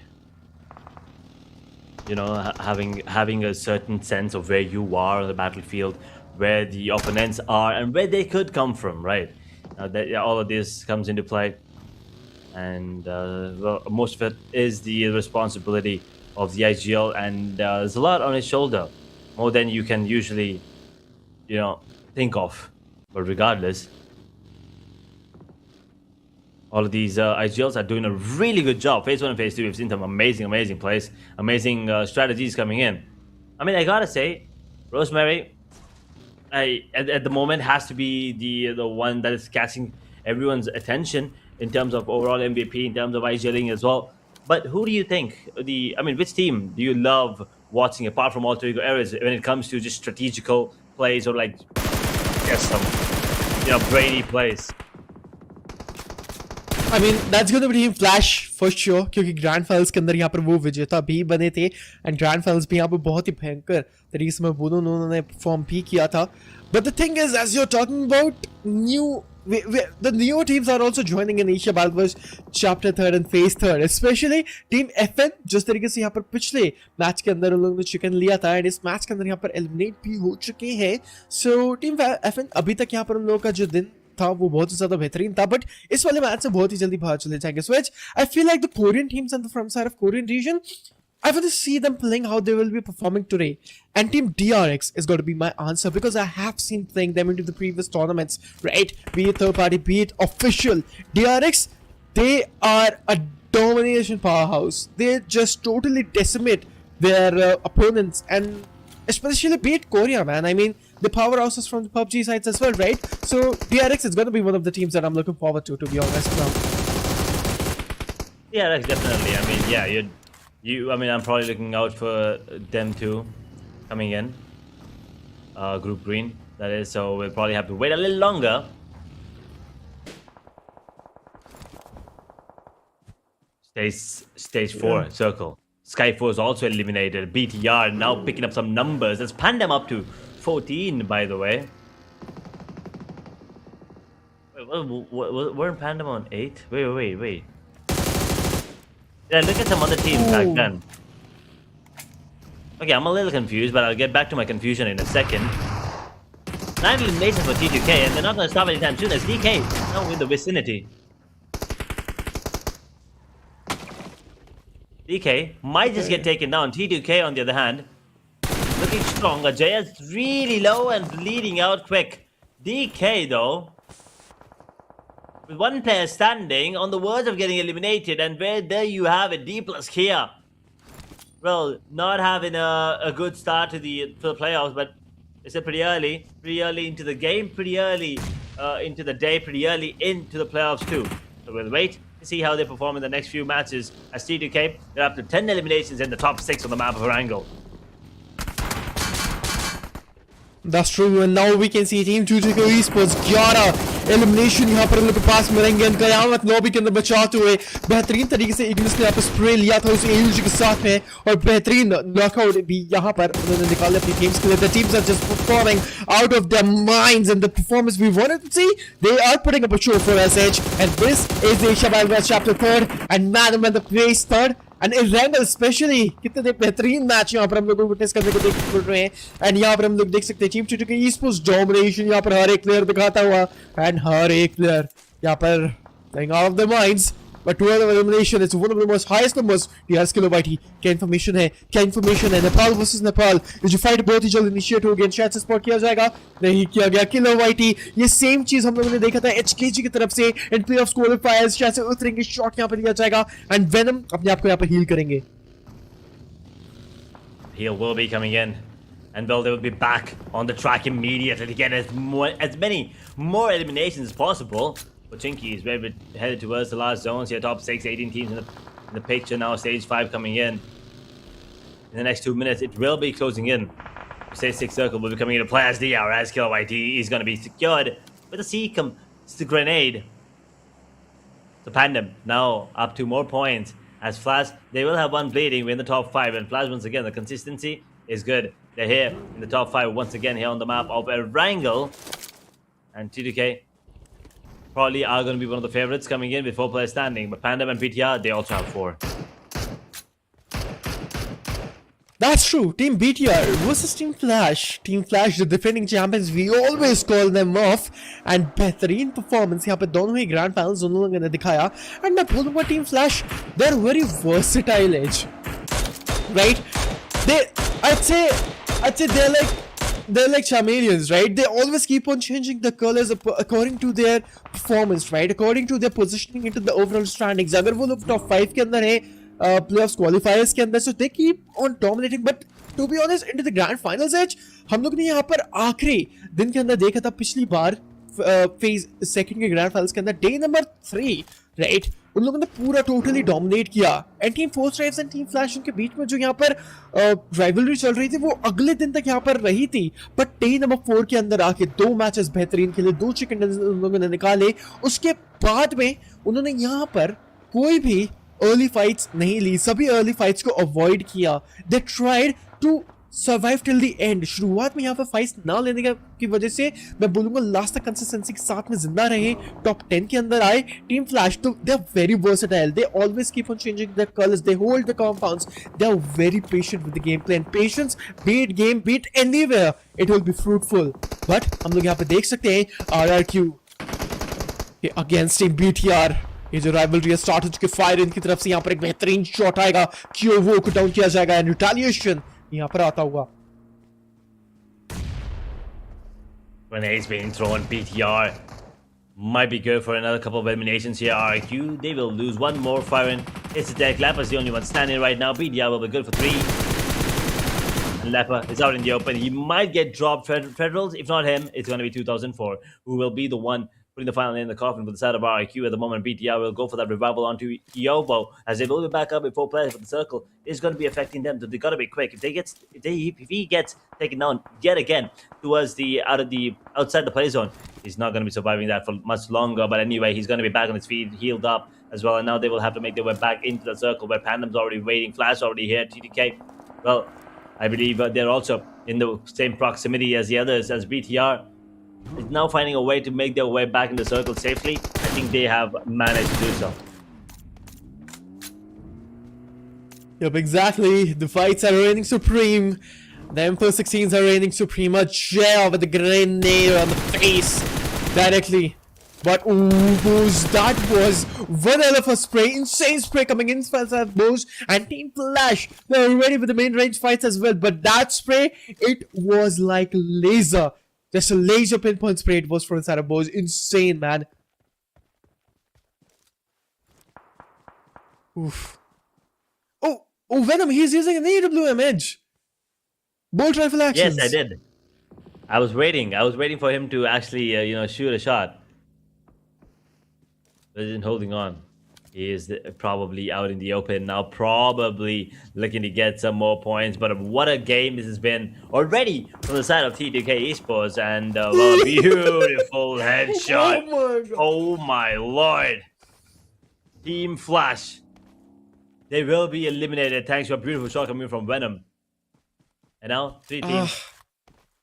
You know, having a certain sense of where you are on the battlefield, where the opponents are, and where they could come from, right? All of this comes into play, and well, most of it is the responsibility of the IGL, and there's a lot on his shoulder, more than you can usually, you know, think of. But regardless, all of these IGLs are doing a really good job. Phase 1 and Phase 2, we've seen some amazing plays, amazing strategies coming in. I mean, I gotta say, Rosemary, at the moment has to be the one that is catching everyone's attention in terms of overall MVP, in terms of IGLing as well. But who do you think which team do you love watching apart from Alter Ego Errors when it comes to just strategical plays or like some brainy plays? I mean that's going to be Team Flash for sure, क्योंकि grand finals के अंदर यहाँ पर वो विजेता भी बने थे एंड ग्रैंड फाइनल्स भी यहाँ पर बहुत ही भयंकर तरीके से मैं बोलूँ उन्होंने परफॉर्म भी किया था. But the thing is, as you're talking about the new teams are also joining in Asia Balvers Chapter 3rd and Phase 3rd, especially Team FN जिस तरीके से यहाँ पर पिछले मैच के अंदर उन लोगों ने चिकन लिया था एंड इस मैच के अंदर यहाँ पर एलिमिनेट भी हो चुके हैं. सो टीम FN अभी तक यहाँ पर उन लोगों का जो दिन था वो बहुत ही ज्यादा बेहतरीन था, बट इस वाले मैच से बहुत ही जल्दी बाहर चले जाएंगे. So I feel like the Korean teams on the front side of Korean region, I want to see them playing how they will be performing today. And Team DRX is going to be my answer because I have seen playing them into the previous tournaments, right? Be it third party, be it official. DRX, they are a domination powerhouse. They just totally decimate their opponents, and especially be it Korea, man. I mean, the powerhouses from the PUBG sides as well, right? So DRX is going to be one of the teams that I'm looking forward to be honest now. Yeah, that's definitely. I mean, yeah, I'm probably looking out for them too, coming in. Group green, that is. So we'll probably have to wait a little longer. Stage 4 circle. SKYFORCE also eliminated. BTR now picking up some numbers. That's Pandum up to 14, by the way. Wait, weren't Pandum on 8? Wait. Yeah, look at some other teams back then. Okay, I'm a little confused, but I'll get back to my confusion in a second. 9 eliminations for T2K, and they're not going to stop anytime soon as DK now in the vicinity. DK might just get taken down. T2K, on the other hand, looking strong. Jaya's really low and bleeding out quick. DK, though, with one player standing on the verge of getting eliminated, and there you have it, D+ here. Well, not having a good start to the playoffs, but it's pretty early into the game, pretty early into the day, pretty early into the playoffs too. So we'll wait to see how they perform in the next few matches. As T2K, they're up to 10 eliminations in the top 6 on the map of Erangel. That's true, and now we can see Team 2 esports 11 elimination यहाँ पर हम लोग के पास मिलेंगे। कयामत lobby के अंदर बचाते हुए बेहतरीन तरीके से इग्निस ने यहाँ पर स्प्रे लिया था उस एयूजी के साथ में, और बेहतरीन नॉकआउट भी यहाँ पर उन्होंने निकाले अपनी टीम्स के लिए। The teams are just performing out of their minds, and the performance we wanted to see, they are putting up a show for SH, and this is the Asia Wild chapter 3rd, and man, when the place 3rd, and Erangel specially कितने बेहतरीन match यहाँ पर हम लोग को witness करने को देख रहे हैं। एंड यहाँ पर हम लोग देख सकते हैं टीम 2 के esports डोमिनेशन यहाँ पर हर एक प्लेयर दिखाता हुआ, एंड हर एक प्लेयर यहाँ पर playing out of their minds. But 2 other elimination, it's one of the most highest numbers. TR's किलोबाइटी क्या इन्फॉर्मेशन है, नेपाल वर्सेस नेपाल, ये जो फाइट बहुत ही जल्द इनिशिएट हो गया, शायद से स्पॉट किया जाएगा, नहीं किया गया। किलोबाइटी ये सेम चीज हम लोगों ने देखा था HKG की तरफ से इन प्लेऑफ्स क्वालिफायर्स, शायद से उतरेंगे, शॉट यहाँ पर लिया जाएगा, एंड वेनम अपने आप को यहाँ पर हील करेंगे। Heal will be coming in, and well, they will be back on the track immediately to get as many more eliminations as possible. But Chinky is very headed towards the last zones here. Top 6, 18 teams in the picture now. Stage 5 coming in the next 2 minutes. It will be closing in. Stage 6 circle will be coming into play as DR, as KillYT is going to be secured with a C the grenade. So Pandum now up to more points as Flash. They will have one bleeding. We're in the top 5, and Flash once again, the consistency is good. They're here in the top 5 once again here on the map of Erangel, and T2K probably are going to be one of the favorites coming in with 4 players standing, but Pandum and BTR, they also have 4. That's true. Team BTR versus Team Flash. Team Flash, the defending champions, we always call them off. And बेहतरीन performance यहाँ पे दोनों ही grand finals उन लोगों ने दिखाया. And मैं बोलूँगा Team Flash, they're very versatile edge, right? I'd say they're like chameleons, right? They always keep on changing the colors according to their performance, right? According to their positioning into the overall standings. अगर वो लोग top 5 के अंदर है, playoffs qualifiers के अंदर, so they keep on dominating. But to be honest, into the grand finals edge, हम लोग ने यहाँ पर आखिरी दिन के अंदर देखा था पिछली बार फेज सेकंड के ग्रैंड फाइनल्स के अंदर, डे नंबर 3, राइट? उन लोगों ने पूरा टोटली डोमिनेट किया, and team Force rives and team Flash उनके बीच में जो यहाँ पर राइवलरी चल रही थी वो अगले दिन तक यहाँ पर रही थी। बट डे नंबर 4 के अंदर आके 2 मैचेस बेहतरीन खेले, 2 चिकन डिनर्स उन लोगों ने निकाले। उसके बाद में उन्होंने यहाँ पर कोई भी अर्ली फाइट्स नहीं ली, सभी अर्ली फाइट्स को अवॉइड किया। They tried to survive till the end. शुरुआत में यहाँ पर फाइट्स ना लेने की वजह से मैं बोलूंगा लास्ट तक कंसिस्टेंसी के साथ में जिंदा रहे, टॉप 10 के अंदर आए। टीम फ्लैश तो they are very versatile, they always keep on changing their colours, they hold the compounds, they are very patient with the gameplay, and patience beat game beat anywhere, it will be fruitful. But हम लोग यहाँ पे देख सकते हैं RRQ against team BTR, ये जो rivalry start हो चुकी है, फायर इनकी तरफ से यहाँ पर एक बेहतरीन शॉट आएगा, क्योवो को डाउन किया जाएगा, एंड रिटेलिएशन यहाँ पर आता हुआ। Grenades being thrown, BTR might be good for another couple of eliminations here. RQ, they will lose one more firing. It's a dead. Lepa's the only one standing right now. BTR will be good for 3. And Lepa is out in the open. He might get dropped Federals. If not him, it's going to be 2004, who will be the one putting the final in the coffin with the side of RIQ. At the moment, BTR will go for that revival onto Yobo, as they will be back up with 4 players, but the circle is going to be affecting them, so they got to be quick. If he gets taken down yet again towards outside the play zone, he's not going to be surviving that for much longer. But anyway, he's going to be back on his feet, healed up as well, and now they will have to make their way back into the circle where Pandum's already waiting, Flash already here, TTK. Well, I believe they're also in the same proximity as the others, as BTR is now finding a way to make their way back in the circle safely. I think they have managed to do so. Yep, exactly. The fights are reigning supreme. The M416s are reigning supreme. A jail with the grenade on the face directly. But ooh, that was one hell of a spray. Insane spray coming in as Bose and Team Flash. They're ready with the main range fights as well. But that spray, it was like laser. Just a laser pinpoint spray it was from inside of Bose. Insane, man. Oof. Oh, Venom, he's using an AWM edge. Bolt rifle actions. Yes, I did. I was waiting for him to actually, shoot a shot. But he isn't holding on. He is probably out in the open now, probably looking to get some more points. But what a game this has been already from the side of T2K Esports. And well, a beautiful headshot. Oh my god. Oh my lord. Team Flash. They will be eliminated thanks to a beautiful shot coming from Venom. And now, 3 teams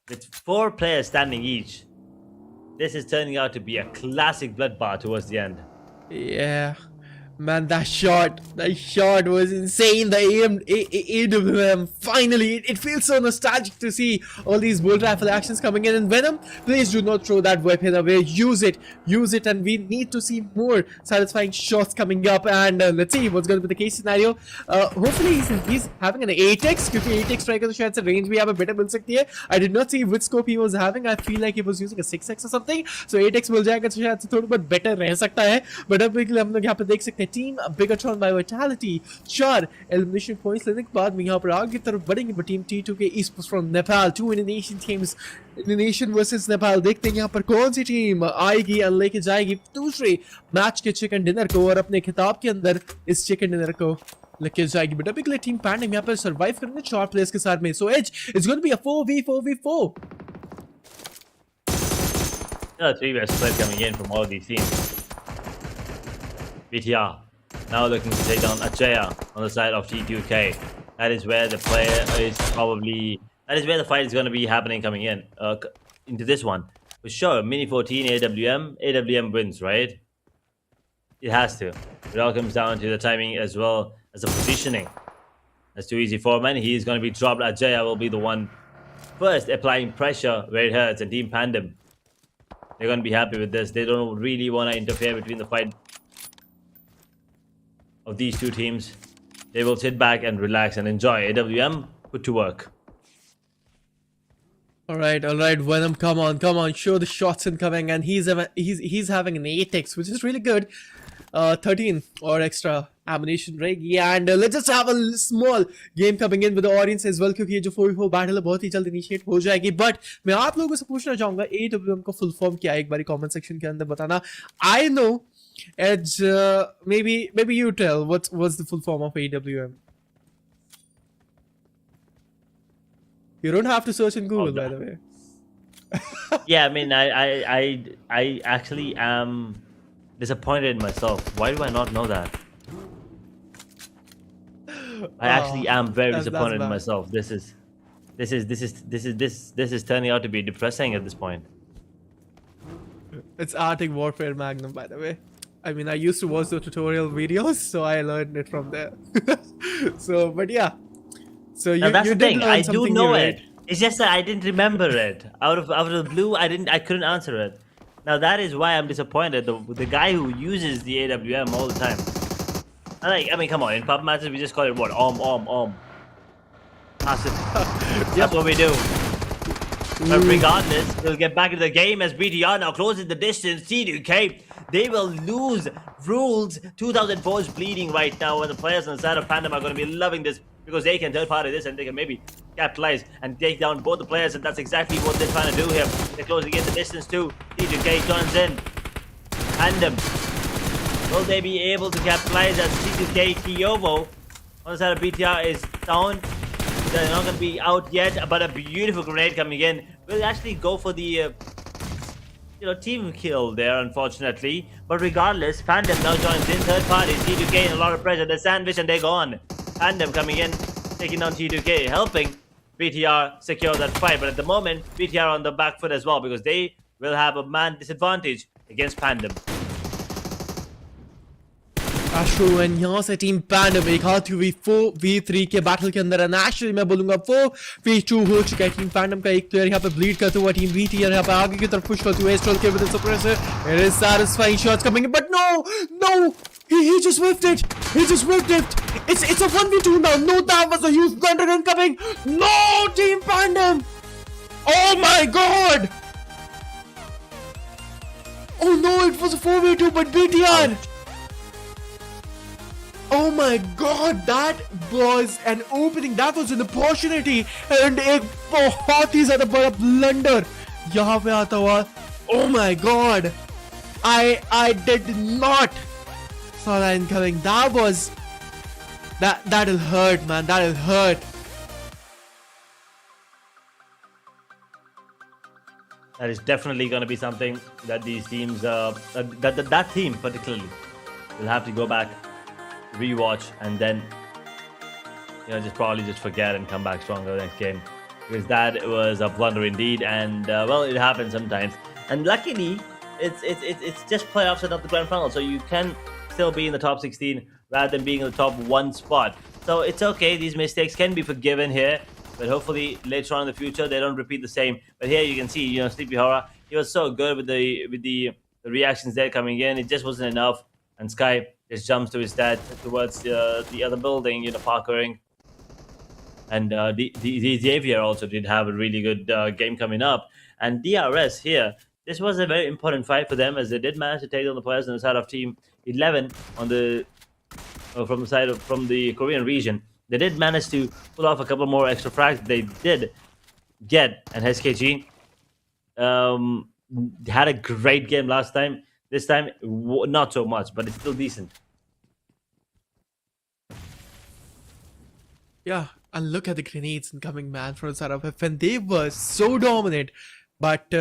with 4 players standing each. This is turning out to be a classic bloodbath towards the end. Yeah. Man, that shot was insane. The AWM, finally, it feels so nostalgic to see all these bolt rifle actions coming in. And Venom, please do not throw that weapon away. Use it, and we need to see more satisfying shots coming up. And let's see what's going to be the case scenario. Hopefully, he's having an 8x, because 8x striker तो शायद से range भी यहाँ पे better मिल सकती है. I did not see which scope he was having. I feel like he was using a 6x or something. So 8x मिल जाएगा तो शायद से थोड़ा बहुत better रह सकता है. But अब हम लोग यहाँ पे देख सकते हैं team BIGETRON by Vitality 4 elimination points लेने के बाद में यहाँ पर आगे की तरफ बढ़ेंगे. But team T2K Esports from Nepal, 2 Indonesian teams, Indonesian versus Nepal. देखते हैं यहाँ पर कौन सी टीम आएगी और लेके जाएगी दूसरे मैच के चिकन डिनर को और अपने खिताब के अंदर इस चिकन डिनर को लेके जाएगी. बट अभी के लिए टीम पैंडम यहाँ पर सर्वाइव करेंगे 4 प्लेयर्स के साथ में. So Edge, it's going to be a 4v4v4. Another 3-way split coming in from all of these teams. BTR now looking to take down Ajaya on the side of T2K. That is where the player is probably... That is where the fight is going to be happening coming in. Into this one. For sure, Mini 14 AWM wins, right? It has to. It all comes down to the timing as well as the positioning. That's too easy for man. He is going to be dropped. Ajaya will be the one first applying pressure where it hurts. And Team Pandum, they're going to be happy with this. They don't really want to interfere between the fight of these two teams. They will sit back and relax and enjoy. AWM put to work. All right, Venom, come on, show the shots incoming, and he's having an 8x, which is really good. 13 or extra ammunition rig, yeah, and let's just have a small game coming in with the audience as well, क्योंकि ये जो 4v4 battle है बहुत ही जल्द initiate हो जाएगी. But मैं आप लोगों से पूछना चाहूँगा AWM का full form क्या है, एक बारी comment section के अंदर बताना. I know, Edge, maybe you tell what's the full form of AWM. You don't have to search in Google, by the way. Yeah, I mean, I actually am disappointed in myself. Why do I not know that? I actually am very disappointed in myself. This is turning out to be depressing at this point. It's Arctic Warfare Magnum, by the way. I mean, I used to watch the tutorial videos, so I learned it from there. So, but yeah. So now that's you the thing. I did do know right? it. It's just that I didn't remember it. Out of the blue, I couldn't answer it. Now that is why I'm disappointed. The guy who uses the AWM all the time. I mean, come on. In pub matches, we just call it what? Passive. That's what we do. But regardless, we'll get back into the game as BTR now closes the distance. T2K, they will lose. Rules 2004 is bleeding right now, and the players on the side of Pandum are going to be loving this because they can third party this and they can maybe capitalize and take down both the players, and that's exactly what they're trying to do here. They're closing in the distance too. T2K joins in. Pandum, will they be able to capitalize as T2K Tiovo on the side of BTR is down? They're not going to be out yet, but a beautiful grenade coming in. Will actually go for the team kill there, unfortunately. But regardless, Pandum now joins in third party. T2K in a lot of pressure. They're sandwiched and they're gone. Pandum coming in, taking down T2K, helping BTR secure that fight. But at the moment, BTR on the back foot as well because they will have a man disadvantage against Pandum. Ashro and यहाँ से team पैंडम एक हाथ हुई 4v3 के battle के अंदर. Actually मैं बोलूंगा 4v2 हो चुका है. टीम पैंडम का एक प्लेयर यहाँ पे ब्लीड करते हुआ टीम BTR यहाँ पे आगे की तरफ पुश करते हुए स्ट्रोल के with suppressor. It is satisfying shots coming in, but no, he just whiffed it. It's a 1v2 now. No, that was a huge blunder incoming. No, team Pandum. Oh my god. Oh no, it was a 4v2, but BTR. Oh my god, that was an opening, that was an opportunity, and एक बहुत ही ज़्यादा बड़ा blunder यहाँ पे आता हुआ. Oh my god, I did not saw that incoming. That'll hurt, man. That'll hurt. That is definitely going to be something that these teams, that team particularly, will have to go back, rewatch, and then just probably just forget and come back stronger next game, because that was a blunder indeed. And well, it happens sometimes. And luckily, it's just playoffs and not the grand final, so you can still be in the top 16 rather than being in the top 1 spot. So it's okay. These mistakes can be forgiven here, but hopefully later on in the future they don't repeat the same. But here you can see, Sleepy HORAA, he was so good with the reactions there coming in. It just wasn't enough, and Sky just jumps to his dad towards the other building, parkouring. And the Xavier also did have a really good game coming up. And DRS here, this was a very important fight for them, as they did manage to take on the players on the side of Team 11 on the from the Korean region. They did manage to pull off a couple more extra frags. They did get an SKG. Had a great game last time. This time, not so much, but it's still decent. Yeah, and look at the grenades incoming, man, from the side of FN. They were so dominant, but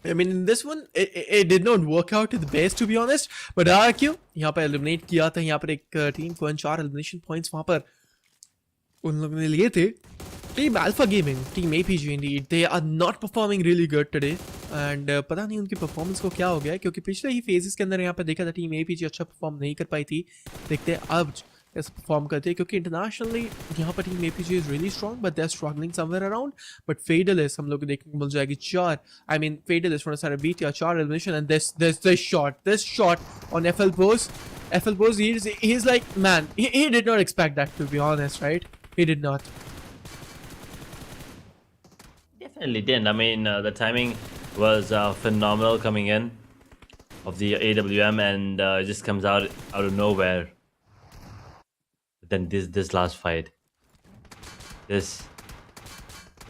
I mean, in this one, it did not work out to the best, to be honest. But क्यों यहाँ पर eliminate किया था, यहाँ पर एक team को 4 elimination points वहाँ पर उन लोगों ने लिए थे. Team Alpha Gaming, Team APG indeed, they are not performing really good today. And पता नहीं उनकी performance को क्या हो गया है, क्योंकि पिछले ही phases के अंदर यहाँ पे देखा था Team APG अच्छा perform नहीं कर पाई थी. देखते हैं अब कैसे perform करते हैं, क्योंकि internationally यहाँ पर Team APG is really strong, but they're struggling somewhere around. But Fatalist हम लोग को देखने को मिल जाएगी 4. I mean, Fatalist from the side of BT 4 elimination, and this shot on FL Pose. FL Pose, he's like, man, he did not expect that, to be honest, right? He did not. Definitely didn't. I mean, the timing was phenomenal coming in of the AWM, and it just comes out of nowhere. But then this last fight, this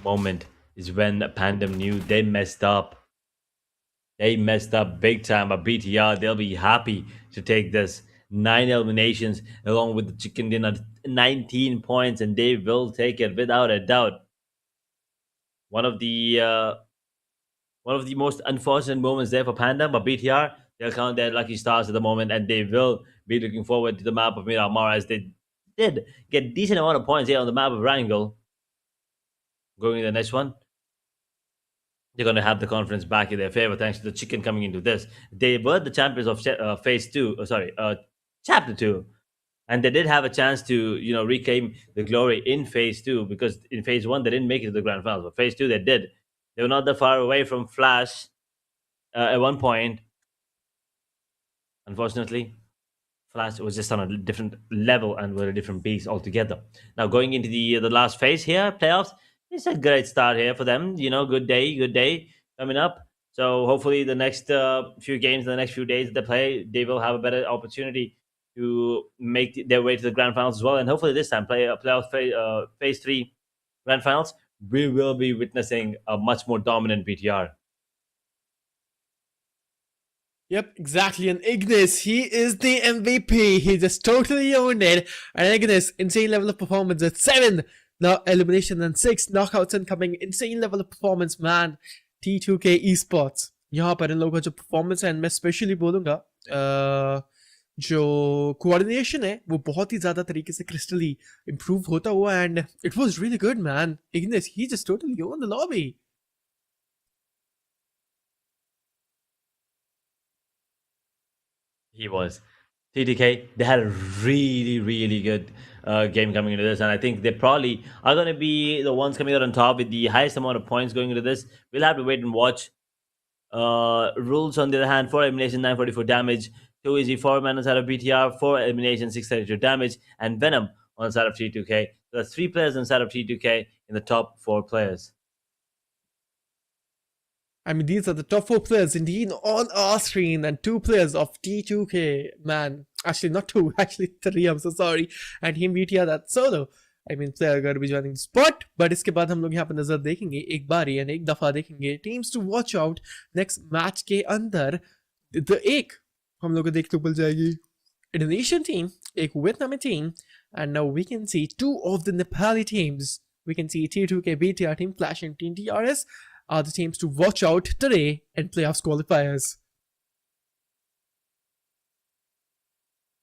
moment is when PANDUM knew they messed up. They messed up big time. But BTR, they'll be happy to take this 9 eliminations along with the chicken dinner, 19 points, and they will take it without a doubt. One of the most unfortunate moments there for PANDUM, but BTR, they'll count their lucky stars at the moment, and they will be looking forward to the map of Miramar, as they did get decent amount of points here on the map of Wrangel. Going to the next one, they're going to have the confidence back in their favor thanks to the chicken coming into this. They were the champions of phase 2, chapter 2. And they did have a chance to, reclaim the glory in phase 2, because in phase 1 they didn't make it to the grand finals, but phase 2 they did. They were not that far away from Flash at one point. Unfortunately, Flash was just on a different level and were a different beast altogether. Now going into the last phase here, playoffs, it's a great start here for them. Good day coming up. So hopefully the next few games, the next few days they play, they will have a better opportunity to make their way to the grand finals as well. And hopefully this time, playoff phase 3 grand finals, we will be witnessing a much more dominant BTR. Yep, exactly. And Ignis, he is the MVP. He just totally owned it. And Ignis, insane level of performance at 7 now elimination and 6 knockouts incoming. Insane level of performance, man. T2K esports. यहाँ पर इन लोगों का जो performance है, and मैं specially बोलूँगा जो coordination है वो बहुत ही ज़्यादा तरीके से crystally improve होता हुआ, and it was really good, man. Ignis, he just totally owned the lobby. He was. TTK, they had a really, really good game coming into this, and I think they probably are going to be the ones coming out on top with the highest amount of points going into this. We'll have to wait and watch. Rules, on the other hand, 4 elimination, 944 damage. 2 easy 4 man on the side of BTR, 4 elimination, 632 damage, and Venom on the side of T2K. So that's 3 players on the side of T2K in the top 4 players. I mean, these are the top 4 players indeed on our screen, and 2 players of T2K. Man, actually not 2, actually 3. I'm so sorry. And Team BTR, that's solo. I mean, player going to be joining the spot. But इसके बाद हम लोग यहाँ पर नजर देखेंगे एक बारी and एक दफा देखेंगे teams to watch out next match के अंदर. The एक हम लोग को देखने को मिल जाएगी Indonesian team, एक Vietnamese team, and now we can see 2 of the Nepali teams. We can see T2K BTR team clashing Team DRS are the teams to watch out today in playoffs qualifiers.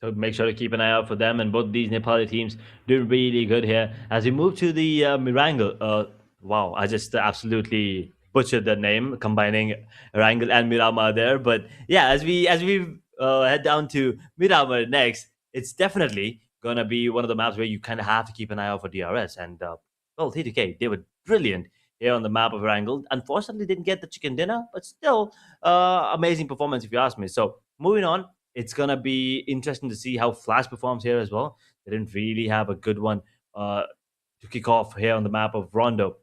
So make sure to keep an eye out for them, and both these Nepali teams doing really good here. As we move to the Mirangal, wow, I just absolutely butchered the name, combining Erangel and Miramar there. But yeah, as we head down to Miramar next, it's definitely gonna be one of the maps where you kind of have to keep an eye out for DRS. And well, T2K, they were brilliant here on the map of Erangel. Unfortunately, didn't get the chicken dinner, but still, amazing performance if you ask me. So moving on, it's gonna be interesting to see how Flash performs here as well. They didn't really have a good one to kick off here on the map of Rondo,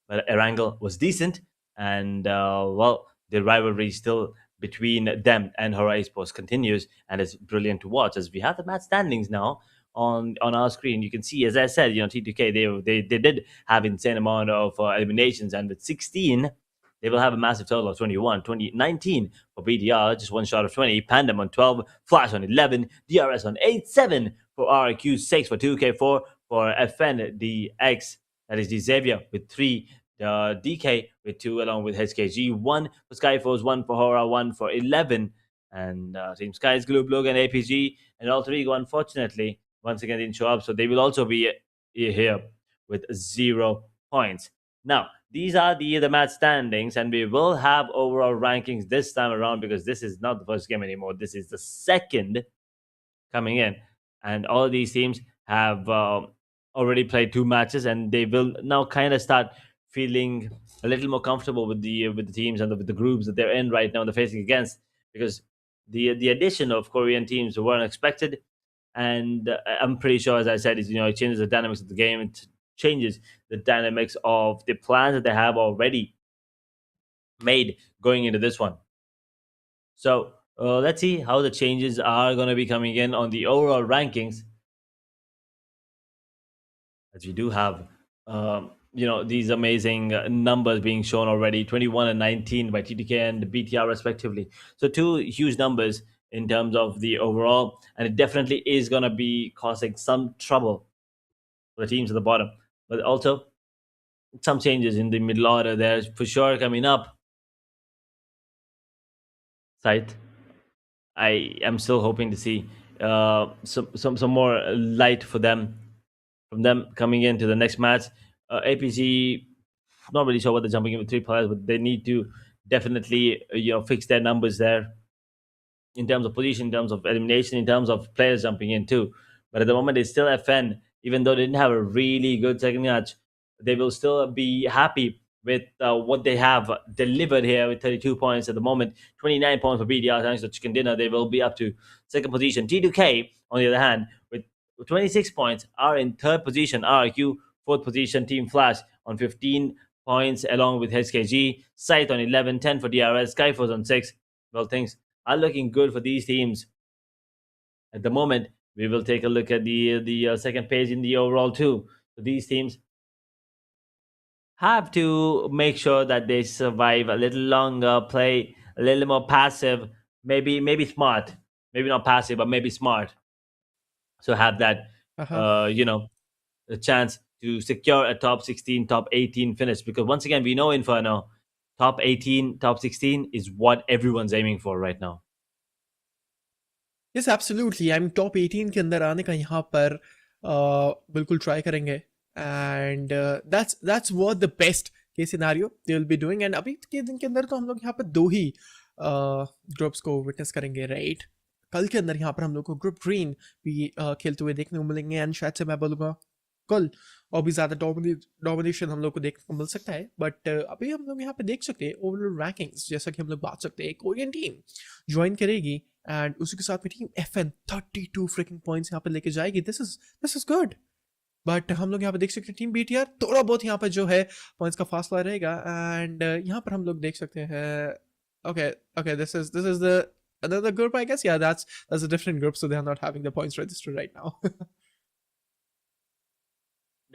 but Erangel was decent, and well, the rivalry still between them and HORAA ESPORTS continues, and it's brilliant to watch. As we have the match standings now on our screen, you can see, as I said, you know, T2K they did have insane amount of eliminations, and with 16. They will have a massive total of 21, 19 for BDR, just one shot of 20. PANDUM on 12, Flash on 11, DRS on 8, 7 for RQ, 6 for 2K, 4 for FNDX, that is the Xavier with 3, DK with 2, along with HKG, 1 for SKYFORCE, 1 for HORAA, 1 for 11, and Team Sky's BLUG and APG, and all 3 go, unfortunately, once again didn't show up, so they will also be here with 0 points. Now, these are the match standings, and we will have overall rankings this time around, because this is not the first game anymore. This is the second coming in, and all of these teams have already played 2 matches, and they will now kind of start feeling a little more comfortable with the teams and with the groups that they're in right now and they're facing against, because the addition of Korean teams were unexpected, and I'm pretty sure, as I said, is, you know, it changes the dynamics of the game. It changes the dynamics of the plans that they have already made going into this one. So let's see how the changes are going to be coming in on the overall rankings, as we do have you know, these amazing numbers being shown already, 21 and 19 by T2K and BTR respectively. So 2 huge numbers in terms of the overall, and it definitely is going to be causing some trouble for the teams at the bottom. But also some changes in the middle order there for sure coming up. Site, I am still hoping to see some more light for them, from them coming into the next match. APG, not really sure what they're jumping in with 3 players, but they need to definitely you know, fix their numbers there in terms of position, in terms of elimination, in terms of players jumping in too. But at the moment, it's still FN. Even though they didn't have a really good second match, they will still be happy with what they have delivered here with 32 points at the moment, 29 points for BDR thanks to chicken dinner. They will be up to second position. T2K, on the other hand, with 26 points, are in third position. RQ, fourth position. Team Flash on 15 points, along with HKG. Sight on 11, 10 for DRS. SKYFORCE on 6. Well, things are looking good for these teams at the moment. We will take a look at the second page in the overall too. So these teams have to make sure that they survive a little longer, play a little more passive, maybe smart, maybe not passive, but maybe smart. So have that, you know, a chance to secure a top 16, top 18 finish. Because once again, we know Inferno, top 18, top 16 is what everyone's aiming for right now. Yes, absolutely. I'm top 18 के अंदर आने का यहाँ पर बिल्कुल try करेंगे, and that's what the best case scenario they will be doing. And अभी के दिन के अंदर तो हम लोग यहाँ पर 2 ही ग्रुप्स को विटनेस करेंगे, राइट? कल के अंदर यहाँ पर हम लोग को ग्रुप ग्रीन भी खेलते हुए देखने को मिलेंगे, एंड शायद से मैं बोलूँगा कल और भी ज़्यादा डोमिनेशन हम लोग को देखने को मिल सकता है. बट अभी हम लोग यहाँ पे देख सकते हैं ओवरऑल रैंकिंग्स, जैसा कि हम लोग बात सकते हैं कोरियन टीम ज्वाइन करेगी, एंड उसी के साथ में टीम FN 32 फ्रिकिंग पॉइंट्स यहाँ पे लेके जाएगी. This is good. बट हम लोग यहाँ पे देख सकते हैं टीम BTR थोड़ा बहुत यहाँ पे जो है पॉइंट्स का फासला रहेगा एंड यहाँ पर हम लोग देख सकते हैं okay this is the another group I guess. Yeah, that's a different group, so they are not having the points registered right now.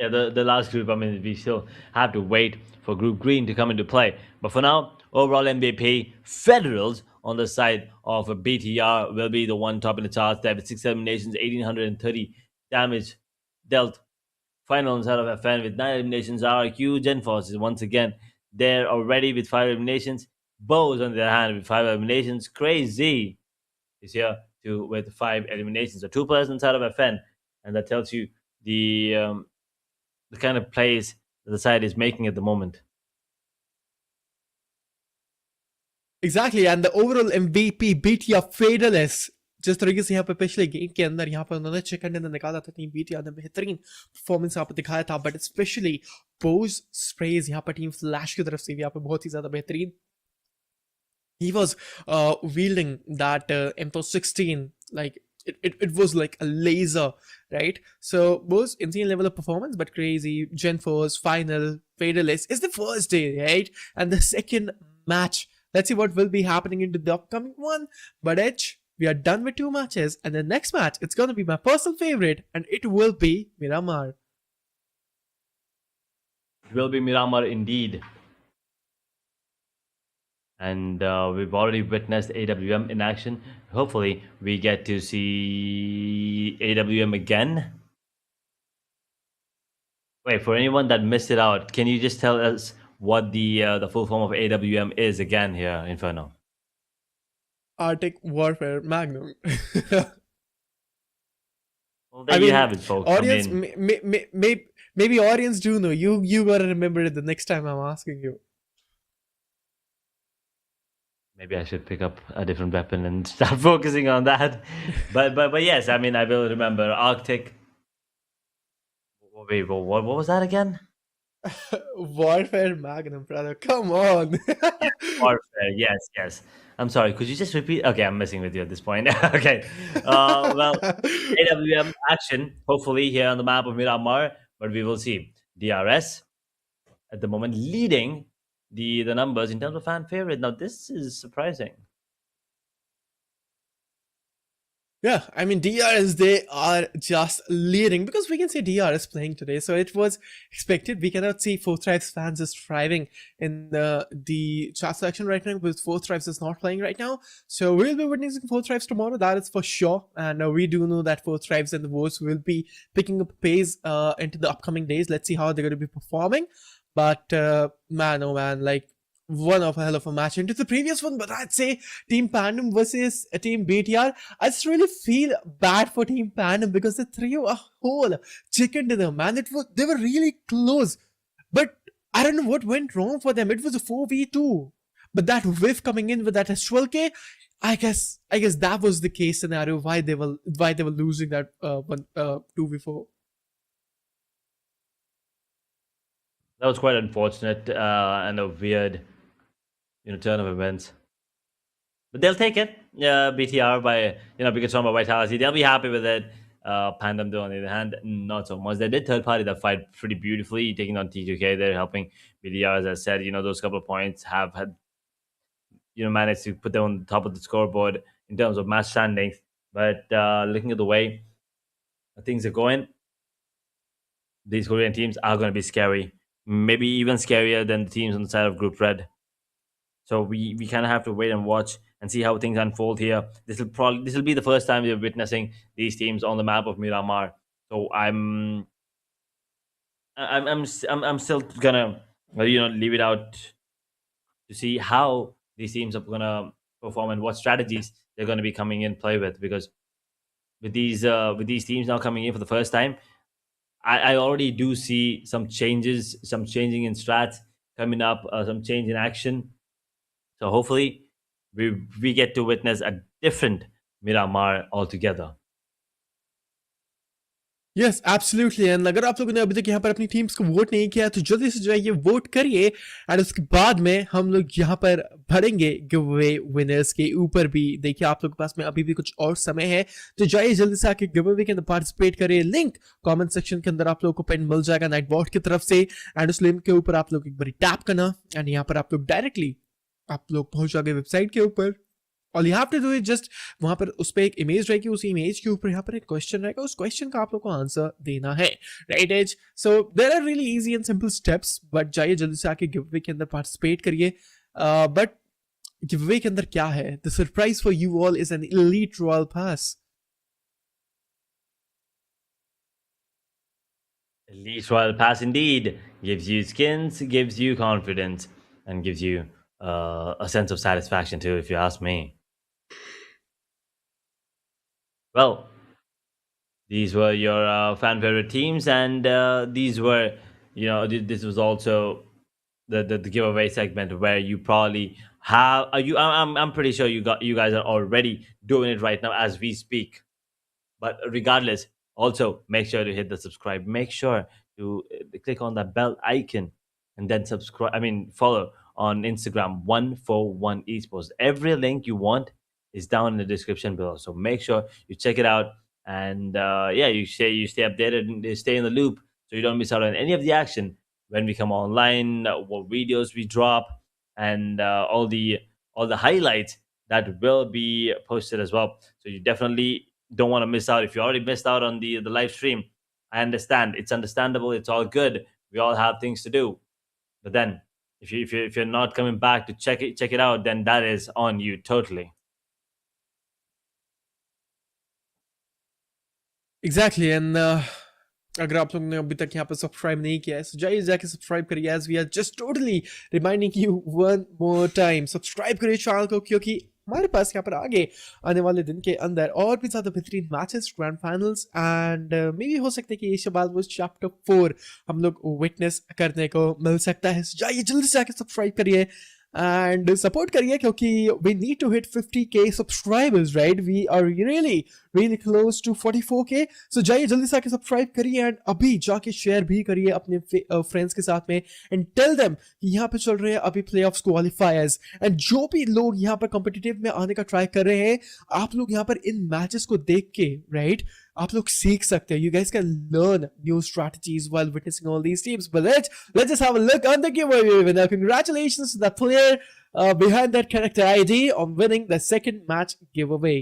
Yeah, the last group, I mean, we still have to wait for Group Green to come into play. But for now, overall MVP, Federals on the side of BTR will be the one top in the charts. They have 6 eliminations, 1,830 damage dealt. Final on the side of FN with 9 eliminations are huge Forces once again. They're already with 5 eliminations. Bows on the other hand with 5 eliminations. Crazy is here too with 5 eliminations. So 2 players inside of FN, and that tells you the kind of plays that the side is making at the moment. Exactly, and the overall MVP BTR Federals जिस तरीके से यहाँ पे पिछले game के अंदर यहाँ पर उन्होंने चिकन डिनर निकाला था टीम BTR ने बेहतरीन परफॉर्मेंस यहाँ पर दिखाया था, बट स्पेशली बोज स्प्रेज यहाँ पर टीम फ्लैश की तरफ से भी यहाँ पे बहुत ही ज्यादा बेहतरीन. He was wielding that M16 like it was like a laser, right? So both insane level of performance, but crazy. GenForce final Federalist is the first day, right? And the second match. Let's see what will be happening into the upcoming one. But Edge, we are done with 2 matches, and the next match it's gonna be my personal favorite, and it will be Miramar. It will be Miramar indeed. And we've already witnessed AWM in action. Hopefully, we get to see AWM again. Wait, for anyone that missed it out, can you just tell us what the full form of AWM is again here, Inferno? Arctic Warfare Magnum. Well, there you have it, folks. Audience, maybe audience do know. You gotta remember it the next time I'm asking you. Maybe I should pick up a different weapon and start focusing on that. But yes, I mean, I will remember Arctic. Wait, what was that again? Warfare Magnum, brother. Come on. Warfare. Yes. I'm sorry. Could you just repeat? Okay, I'm messing with you at this point. Okay. Well, AWM action. Hopefully here on the map of Miramar, but we will see. DRS at the moment leading the numbers in terms of fan favorite. Now this is surprising. Yeah, I mean DRS, they are just leading because we can see DRS playing today, so it was expected. We cannot see Fourth Tribes fans just thriving in the chat section right now because Fourth Tribes is not playing right now. So we'll be witnessing Fourth Tribes tomorrow, that is for sure. And we do know that Fourth Tribes and the Voice will be picking up pace into the upcoming days. Let's see how they're going to be performing. But man, oh man, like one of a hell of a match into the previous one. But I'd say Team Pandum versus Team BTR, I just really feel bad for Team Pandum because they threw a whole chicken dinner, man. They were really close, but I don't know what went wrong for them. It was a 4v2, but that whiff coming in with that S12K, I guess that was the case scenario why they were losing that 2v4. That was quite unfortunate and a weird, turn of events. But they'll take it. BTR by BIGETRON by Vitality. They'll be happy with it. Pandum, though, on the other hand, not so much. They did third party that fight pretty beautifully, taking on T2K. They're helping BTR, as I said. Those couple of points have had, managed to put them on the top of the scoreboard in terms of match standings. But looking at the way things are going, these Korean teams are going to be scary. Maybe even scarier than the teams on the side of Group Red. So we kind of have to wait and watch and see how things unfold here. This will be the first time we're witnessing these teams on the map of Miramar. So I'm still gonna leave it out to see how these teams are gonna perform and what strategies they're gonna be coming in play with, because with these teams now coming in for the first time, I already do see some changes, some changing in strats coming up, some change in action. So hopefully we get to witness a different Miramar altogether. Yes, absolutely. And अगर आप लोगों ने अभी तक यहाँ पर अपनी teams को वोट नहीं किया तो जल्दी से जाइए वोट करिए, और उसके बाद में हम लोग यहाँ पर बढ़ेंगे गिवअवे विनर्स के ऊपर भी। देखिए आप लोग के पास में अभी भी कुछ और समय है, तो जाइए जल्दी से आके गिवअवे के अंदर पार्टिसिपेट करिए। लिंक कमेंट सेक्शन के अंदर आप लोगों को पिन मिल जाएगा नाइट बॉट की तरफ से, एंड उस लिंक के ऊपर आप लोग एक बार टैप करना, एंड यहाँ पर आप लोग डायरेक्टली आप लोग पहुंच जाओगे वेबसाइट के ऊपर। और you have to do it just, वहां पर उस पर एक इमेज रहेगी, उसी इमेज के ऊपर यहाँ पर एक क्वेश्चन रहेगा, उस क्वेश्चन का आप लोग को आंसर देना है, right as. So there are really easy and simple steps, but जाइए जल्दी से आके गिवअवे के अंदर पार्टिसिपेट करिए। बट गिवअवे के अंदर क्या है, the surprise for you all is an elite royal pass. Elite Royal Pass indeed gives you skins, gives you confidence, and gives you a sense of satisfaction too, if you ask me. Well, these were your fan favorite teams, and these were, this was also the giveaway segment where you probably have I'm pretty sure you guys are already doing it right now as we speak. But regardless, also make sure to hit the subscribe. Make sure to click on that bell icon and then subscribe. I mean, follow on Instagram 141 esports. Every link you want is down in the description below. So make sure you check it out, and you stay updated and stay in the loop so you don't miss out on any of the action when we come online, what videos we drop, and all the highlights that will be posted as well. So you definitely don't want to miss out. If you already missed out on the live stream, I understand. It's understandable. It's all good. We all have things to do. But then, if you're not coming back to check it out, then that is on you totally. Exactly, and अगर आप लोगों ने अभी तक यहाँ पर subscribe नहीं किया है, तो जाइए जाके सब्सक्राइब करिए, as we are just totally reminding you one more time, subscribe करिए चैनल को, क्योंकि हमारे पास यहाँ पर आगे आने वाले दिन के अंदर और भी ज्यादा बेहतरीन मैचेस, ग्रैंड फाइनल्स, एंड मे भी हो सकता है कि एशिया बालवर्स चैप्टर 4 हम लोग विटनेस करने को मिल सकता है। जाइए जल्दी से आके सब्सक्राइब करिए एंड सपोर्ट करिए, क्योंकि we need to hit 50k subscribers, right? We are really close to 44k। So जाइए जल्दी से आके सब्सक्राइब करिए, एंड अभी जाके शेयर भी करिए अपने फ्रेंड्स के साथ में, एंड टेल देम कि यहाँ पे चल रहे हैं अभी प्लेऑफ्स क्वालिफायर्स, एंड जो भी लोग यहाँ पर कॉम्पिटिटिव में आने का ट्राई कर रहे हैं, आप लोग यहाँ पर इन मैचेस को देख के, राइट, आप लोग सीख सकते हैं। You guys can learn new strategies while witnessing all these teams. But let's just have a look on the giveaway winner. Congratulations to the player behind that character ID on winning the second match giveaway.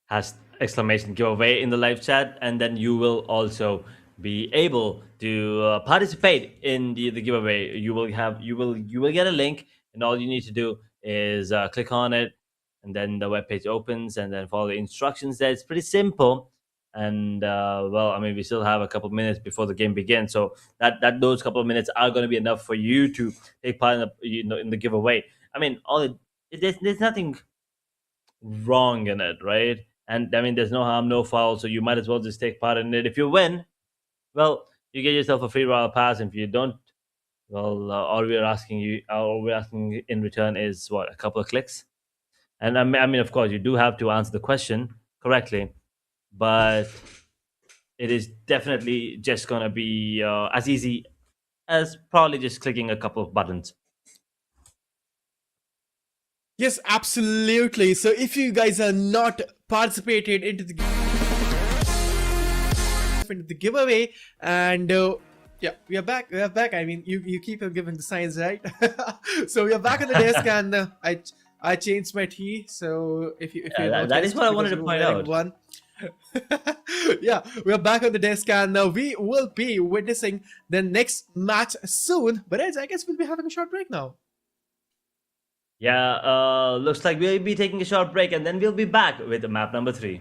Has exclamation giveaway in the live chat, and then you will also be able to participate in the giveaway. You will get a link, and all you need to do is click on it, and then the web page opens, and then follow the instructions there. It's pretty simple, and well, I mean, we still have a couple minutes before the game begins, so that those couple of minutes are going to be enough for you to take part in the giveaway. I mean, there's nothing wrong in it, right? And I mean, there's no harm, no foul, so you might as well just take part in it. If you win, well, you get yourself a free royal pass. If you don't, well, all we're asking in return is what, a couple of clicks. And I mean, of course, you do have to answer the question correctly, but it is definitely just gonna be as easy as probably just clicking a couple of buttons. Yes, absolutely. So if you guys are not participated into the giveaway, and yeah, we are back. I mean, you keep on giving the signs, right? So we are back at the desk, and I changed my tea. So if you that is what I wanted to point out. Yeah, we are back on the desk, and we will be witnessing the next match soon. But I guess we'll be having a short break now. Yeah, looks like we'll be taking a short break, and then we'll be back with map number 3.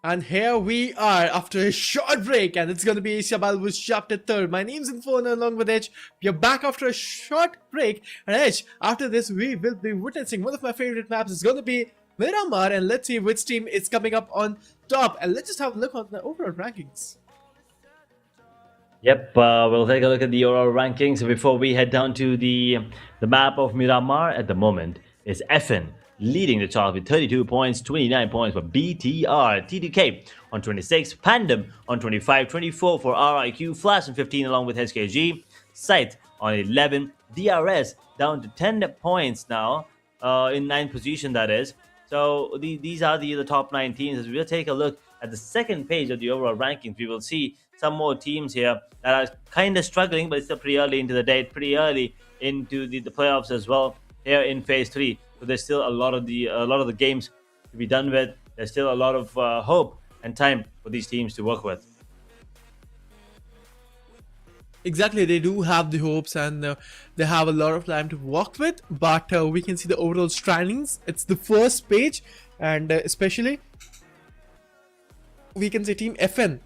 And here we are after a short break, and it's gonna be Shabal with chapter 3rd. My name's Infona along with Edge. We are back after a short break, and Edge, after this we will be witnessing one of my favorite maps. It's gonna be Miramar, and let's see which team is coming up on top. And let's just have a look at the overall rankings. Yep, we'll take a look at the overall rankings before we head down to the map of Miramar. At the moment is FN leading the chart with 32 points, 29 points for BTR, TDK on 26, Pandum on 25, 24 for RIQ, Flash on 15 along with SKG, Sight on 11, DRS down to 10 points now, in 9th position that is. So these are the top 9 teams. As we'll take a look at the second page of the overall rankings, we will see some more teams here that are kind of struggling, but it's still pretty early into the day, pretty early into the playoffs as well here in phase 3. So there's still a lot of the games to be done with. There's still a lot of hope and time for these teams to work with. Exactly, they do have the hopes, and they have a lot of time to work with, but we can see the overall standings. It's the first page, and especially we can see Team FN.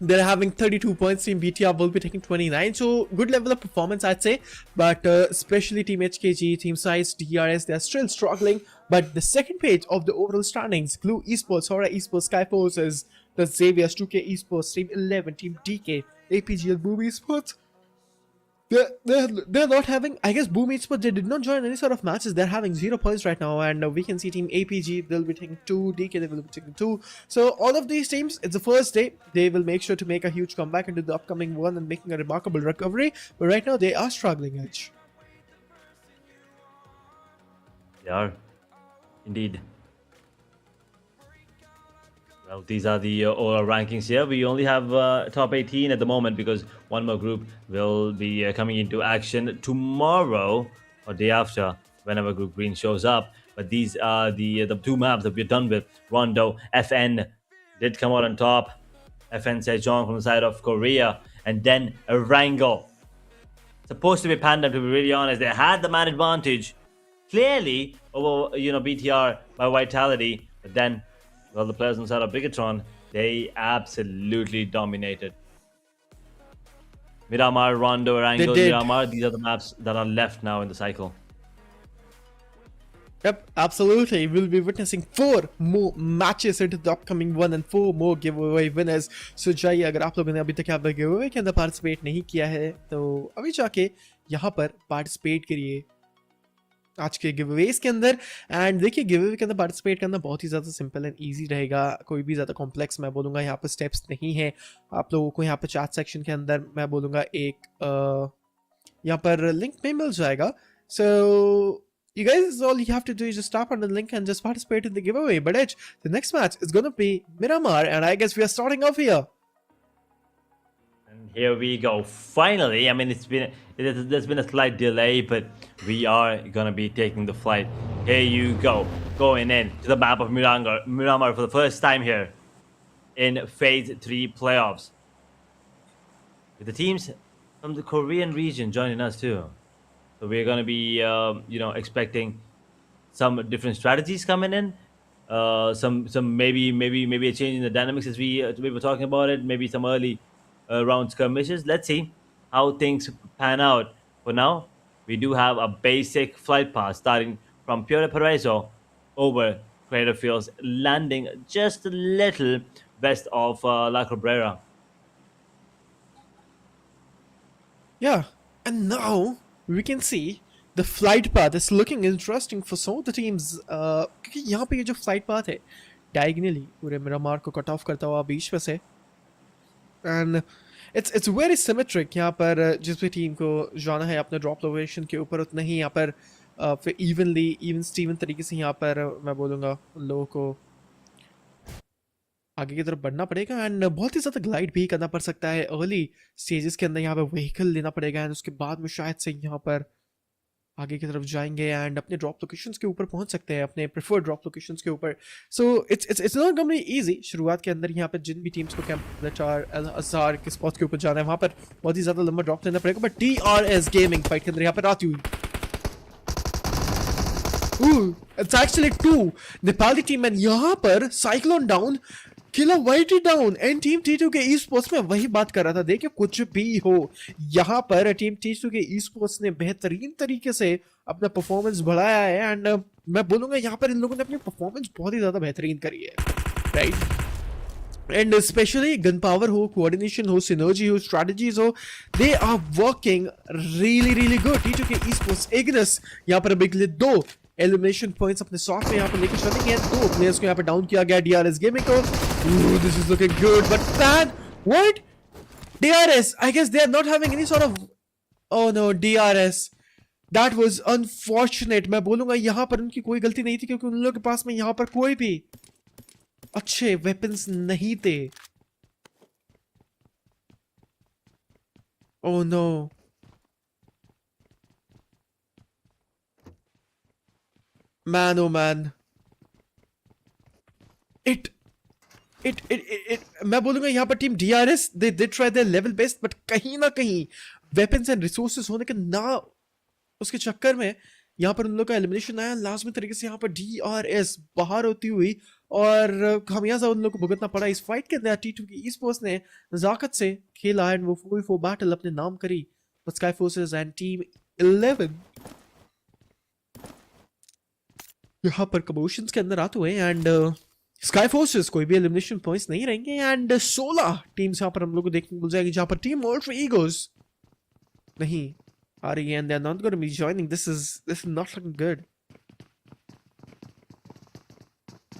They're having 32 points. Team BTR will be taking 29. So good level of performance, I'd say. But especially Team HKG, Team Size, DRS, they're still struggling. But the second page of the overall standings, BLUG Esports, HORAA Esports, SKYFORCE, the Xavier's, 2K Esports, Team 11, Team DK, APGL, Boom Esports. They're not having, I guess Boom Esports, they did not join any sort of matches. They're having 0 points right now, and we can see Team APG, they'll be taking 2, DK, they will be taking 2. So all of these teams, it's the first day, they will make sure to make a huge comeback into the upcoming one and making a remarkable recovery. But right now they are struggling, Edge. They are, indeed. Well, these are the overall rankings here. We only have top 18 at the moment because one more group will be coming into action tomorrow or day after, whenever Group Green shows up. But these are the 2 maps that we're done with. Rondo, FN did come out on top. FN Sejong from the side of Korea, and then a Wrangle. Supposed to be Pandum, to be really honest. They had the man advantage, clearly over BTR by vitality, but then, well, the players inside of BIGETRON, they absolutely dominated. Miramar, Rondo, Wrangle, Miramar, these are the maps that are left now in the cycle. Yep, absolutely. We'll be witnessing 4 more matches into the upcoming one and 4 more giveaway winners. So जाइए, अगर आप लोगों ने अभी तक यहाँ पर giveaway के अंदर participate नहीं किया है तो अभी जाके यहाँ पर participate करिए आज के गिवअवेज के अंदर। एंड देखिए, गिवअवे के अंदर पार्टिसिपेट करना बहुत ही ज़्यादा सिंपल एंड इजी रहेगा। कोई भी ज़्यादा कॉम्प्लेक्स मैं बोलूँगा यहाँ पर स्टेप्स नहीं है। आप लोगों को यहाँ पर चैट सेक्शन के अंदर मैं बोलूँगा एक यहाँ पर लिंक में मिल जाएगा। सो you guys, all you have to do is just tap on the link and just participate in the giveaway. But Edge, the next match is going to be Miramar, and I guess we are starting off here. And here we go. Finally, I mean, there's been a slight delay, but we are gonna be taking the flight. Here you go, going in to the map of Miramar for the first time here in Phase 3 playoffs. With the teams from the Korean region joining us too. So we're gonna be, expecting some different strategies coming in. Some maybe a change in the dynamics as we were talking about it. Maybe some early round skirmishes. Let's see how things pan out. For now, we do have a basic flight path starting from Puerto Paraíso over Crater Fields, landing just a little west of La Cabrera. Yeah, and now we can see the flight path is looking interesting for some of the teams. क्योंकि यहाँ पे ये जो flight path है diagonally पूरे मिरामार को cut off करता हुआ बीच में से, and it's very symmetric. यहाँ पर जिस भी टीम को जाना है अपने drop location के ऊपर, उतना ही यहाँ पर फिर even Steven तरीके से यहाँ पर मैं बोलूँगा लोगों को आगे की तरफ बढ़ना पड़ेगा। एंड बहुत ही ज़्यादा ग्लाइड भी करना पड़ सकता है अर्ली स्टेजेस के अंदर। यहाँ पे व्हीकल लेना पड़ेगा एंड उसके बाद में शायद से यहाँ पर आगे की तरफ जाएंगे एंड अपने ड्रॉप लोकेशंस के ऊपर पहुंच सकते हैं, अपने प्रेफर्ड ड्रॉप लोकेशंस के ऊपर। So it's not gonna be easy. शुरुआत के अंदर यहाँ पर जिन भी टीम्स को कैंप के स्पॉट के ऊपर जाना है वहाँ पर बहुत ही ज़्यादा लंबा ड्रॉप लेना पड़ेगा। बट TRS गेमिंग फाइट के अंदर यहाँ पर आती हुई, it's actually 2 Nepali team, and यहाँ पर साइक्लोन डाउन किला वाइटी down and team T two K e sports में वही बात कर रहा था। देखिए कुछ भी हो, यहाँ पर team T two K e sports ने बेहतरीन तरीके से अपना परफॉर्मेंस बढ़ाया है एंड मैं बोलूंगा यहाँ पर इन लोगों ने अपनी परफॉर्मेंस बहुत ही ज्यादा बेहतरीन करी है, right. And specially gun power हो, कोऑर्डिनेशन हो, सिनर्जी हो, स्ट्रेटजीज हो, they are working really good. T two K e sports Ignis यहाँ पर अभी के लिए 2 एलिमिनेशन पॉइंट्स अपने साथ में यहाँ पर लेकर चलेंगे। 2 प्लेयर्स को यहाँ पर डाउन किया गया डीआरएस गेमिंग को। This is looking good but man what DRS, I guess they are not having any sort of, oh no DRS, that was unfortunate. मैं बोलूंगा यहाँ पर उनकी कोई गलती नहीं थी क्योंकि उन लोगों के पास में यहाँ पर कोई भी अच्छे वेपन्स नहीं थे। Oh no, man oh man, it मैं बोलूंगा यहाँ पर team DRS they did try their level best but कहीं ना कहीं वेपन्स एंड रिसोर्सेज होने के ना उसके चक्कर में यहाँ पर उन लोगों का एलिमिनेशन आया। लास्ट में तरीके से यहाँ पर डीआरएस बाहर होती हुई और खामियाजा उन लोगों को भुगतना पड़ा इस फाइट के अंदर। टी2 की ई स्पोर्ट्स ने नजाकत से खेला एंड वो 4v4 बैटल अपने नाम करी। But sky forces and team 11 यहाँ पर कमोशंस के अंदर आते हुए एंड स्काई फोर्सेस कोई भी एलिमिनेशन पॉइंट्स नहीं रहेंगे एंड 16 टीम्स यहाँ पर हम लोग को देखने को मिल जाएगी जहाँ पर टीम अल्ट्रा ईगोस नहीं आ रही है and they are not going to be joining. This is not looking good.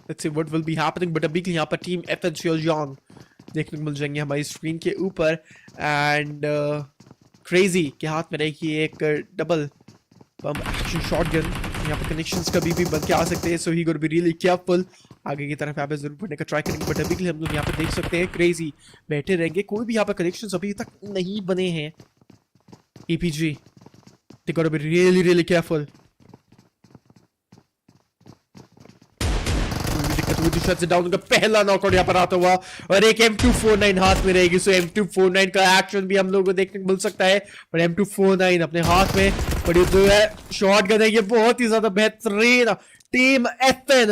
Let's see what will be happening but अभी के यहाँ पर टीम एफएन शियोजोंग देखने को मिल जाएंगे हमारी स्क्रीन के ऊपर एंड क्रेजी के हाथ में रहेगी एक डबल पंप एक्शन शॉटगन। यहाँ पर कनेक्शंस कभी भी बन के आ सकते हैं सो ही गोट बी रियली केयरफुल। आगे की तरफ यहाँ पे जरूर बढ़ने का ट्राई करेंगे बट अभी के लिए हम लोग यहाँ पे देख सकते हैं क्रेजी बैठे रहेंगे। कोई भी यहाँ पर कनेक्शंस अभी तक नहीं बने हैं। EPG they got be really careful. से डाउन उनका पहला नॉकआउट यहाँ पर आता हुआ और एक M249 हाथ में रहेगी सो M249 का एक्शन भी हम लोगों को देखने को मिल सकता है। पर M249 अपने हाथ में बड़ी जो है शॉटगन है ये बहुत ही ज्यादा बेहतरीन। टीम एफएन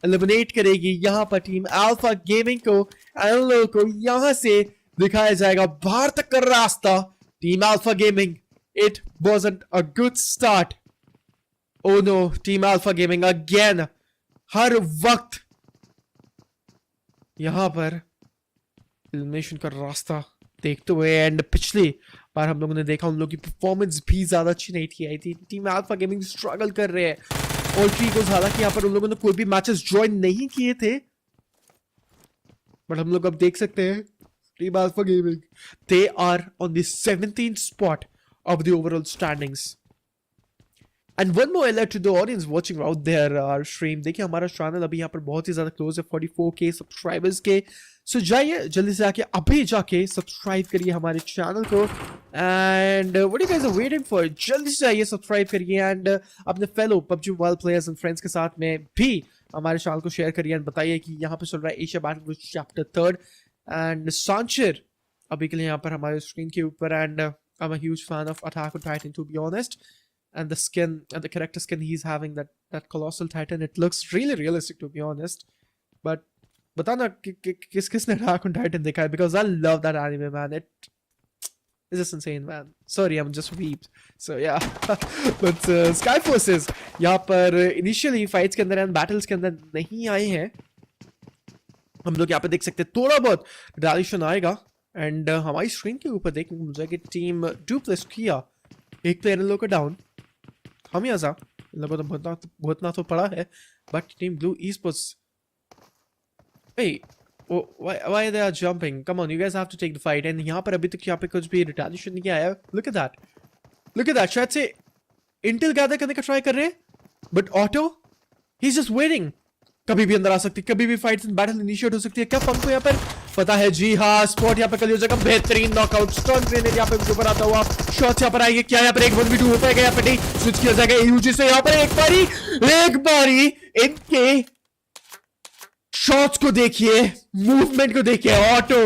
एलिमिनेट करेगी यहाँ पर टीम अल्फा गेमिंग को। इन लोगों को यहाँ से दिखाया जाएगा बाहर तक का रास्ता। Team alpha Gaming, it wasn't a good start. Oh no, team alpha Gaming again हर वक्त यहाँ पर एलिमिनेशन का रास्ता देखते हुए एंड पिछली बार हम लोगों ने देखा उन लोगों की परफॉर्मेंस भी ज्यादा अच्छी नहीं थी आई थी। टीम अल्फा गेमिंग स्ट्रगल कर रहे हैं और ठीक हालांकि यहाँ पर उन लोगों ने कोई भी मैचेस ज्वाइन नहीं किए थे बट हम लोग अब देख सकते हैं team alpha gaming they are on the 17th spot of the overall standings. And one more alert to the audience watching out there our stream. देखिए हमारा चैनल अभी यहाँ पर बहुत ही ज्यादा क्लोज है 44K सब्सक्राइबर्स के। सो जाइए जल्दी से आके अभी जाके सब्सक्राइब करिए हमारे चैनल को and what you guys are waiting for. जल्दी से आइए सब्सक्राइब करिए एंड अपने fellow PUBG mobile players and friends के साथ में भी हमारे चैनल को शेयर करिए एंड बताइए कि यहाँ पर चल रहा है एशिया बैटल चैप्टर 3 एंड सांचर अभी के लिए यहाँ पर हमारे स्क्रीन के ऊपर and I'm a huge fan of Attack on Titan to be honest. And the skin and the character skin he's having, that colossal titan, it looks really realistic to be honest. But बताना किसने Attack on Titan देखा है because I love that anime man. It is just insane man. Sorry I'm just weeped. So yeah. But SKYFORCES यहाँ पर initially fights के अंदर and battles के अंदर नहीं आए हैं। हम लोग यहाँ पे देख सकते हैं थोड़ा बहुत retaliation आएगा and हमारी स्क्रीन के ऊपर देखने को मिल जाएगी टीम डुप्लेस किया एक प्लेयर इन लोगों को डाउन। हम यहाँ इन लोगों को भुगतना तो पड़ा है but team blue esports, hey why they are jumping, come on you guys have to take the fight and यहाँ पर अभी तक यहाँ पे कुछ भी retaliation नहीं आया। look at that शायद से इंटेल गैदर करने का ट्राई कर रहे हैं but auto he's just waiting। कभी भी अंदर आ सकती है, कभी भी फाइट बैटल इनिशिएट हो सकती है। क्या पंप को यहाँ पर पता है? जी हाँ, स्पॉट यहाँ पर कल हो जाएगा बेहतरीन नॉकआउट। स्टन ग्रेनेड यहाँ पे ऊपर आता हुआ शॉट्स यहाँ पर आएंगे। क्या यहाँ पर एक 1v2 हो पाएगा? यहाँ पे नहीं, स्विच किया जाएगा एयूजी से। यहाँ पर एक बारी इनके शॉट्स को देखिए, मूवमेंट को देखिए। Auto,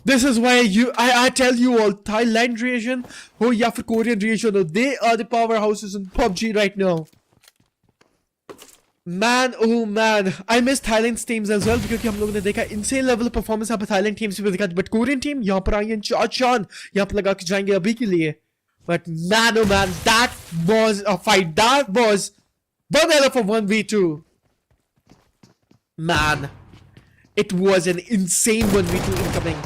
this is why I tell you all, Thailand region हो या फिर कोरियन रीजन हो, they are the powerhouses in PUBG right now. Man, oh man, I miss Thailand's teams as well क्योंकि हम लोगों ने देखा insane level of performance यहाँ पे Thailand teams भी देखा, but Korean team यहाँ पर आई है चार यहाँ पे लगा के जाएंगे अभी के लिए. But man, oh man, that was a fight. That was one hell of a 1v2. Man, it was an insane 1v2 incoming.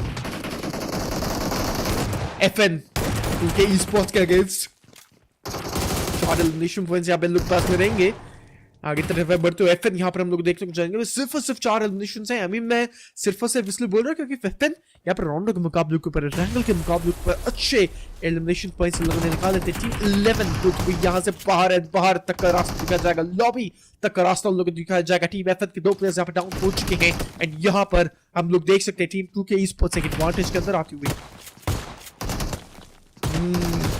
FN 2K esports के against 4 elimination points यहाँ पे लोग पास में रहेंगे. आगे तरफ है बढ़ते हुए FN यहाँ पर हम लोग देखने को जाएंगे. सिर्फ और सिर्फ 4 एलिमिनेशंस हैं. मैं सिर्फ और सिर्फ इसलिए बोल रहा हूँ क्योंकि FN यहाँ पर राउंडों के मुकाबले के ऊपर, रैंगल के मुकाबले के ऊपर अच्छे एलिमिनेशन पॉइंट्स लोगों ने निकाले थे. टीम 11 को यहाँ से बाहर तक का रास्ता दिखाया जाएगा, लॉबी तक का रास्ता उन लोगों को दिखाया जाएगा. टीम FN के 2 प्लेयर्स यहाँ पर डाउन हो चुके हैं एंड यहाँ पर हम लोग देख सकते हैं टीम 2K esports एक एडवांटेज के अंदर आती हुई.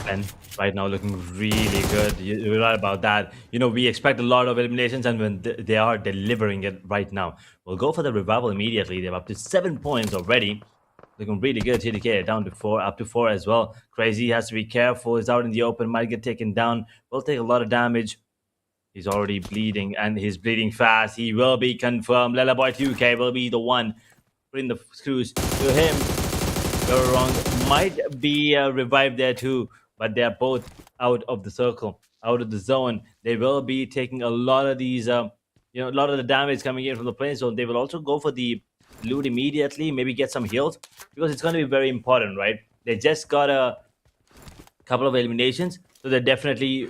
And right now looking really good. You're right about that. You know, we expect a lot of eliminations, and when they are delivering it right now. We'll go for the revival immediately. They're up to 7 points already. Looking really good. TDK down to 4, up to 4 as well. Crazy has to be careful. He's out in the open, might get taken down. Will take a lot of damage. He's already bleeding, and he's bleeding fast. He will be confirmed. Lelaboy 2K will be the one putting the screws to him. Go wrong. Might be revived there too, but they're both out of the circle, out of the zone. They will be taking a lot of these, a lot of the damage coming in from the plane zone. They will also go for the loot immediately, maybe get some heals, because it's going to be very important, right? They just got a couple of eliminations, so they definitely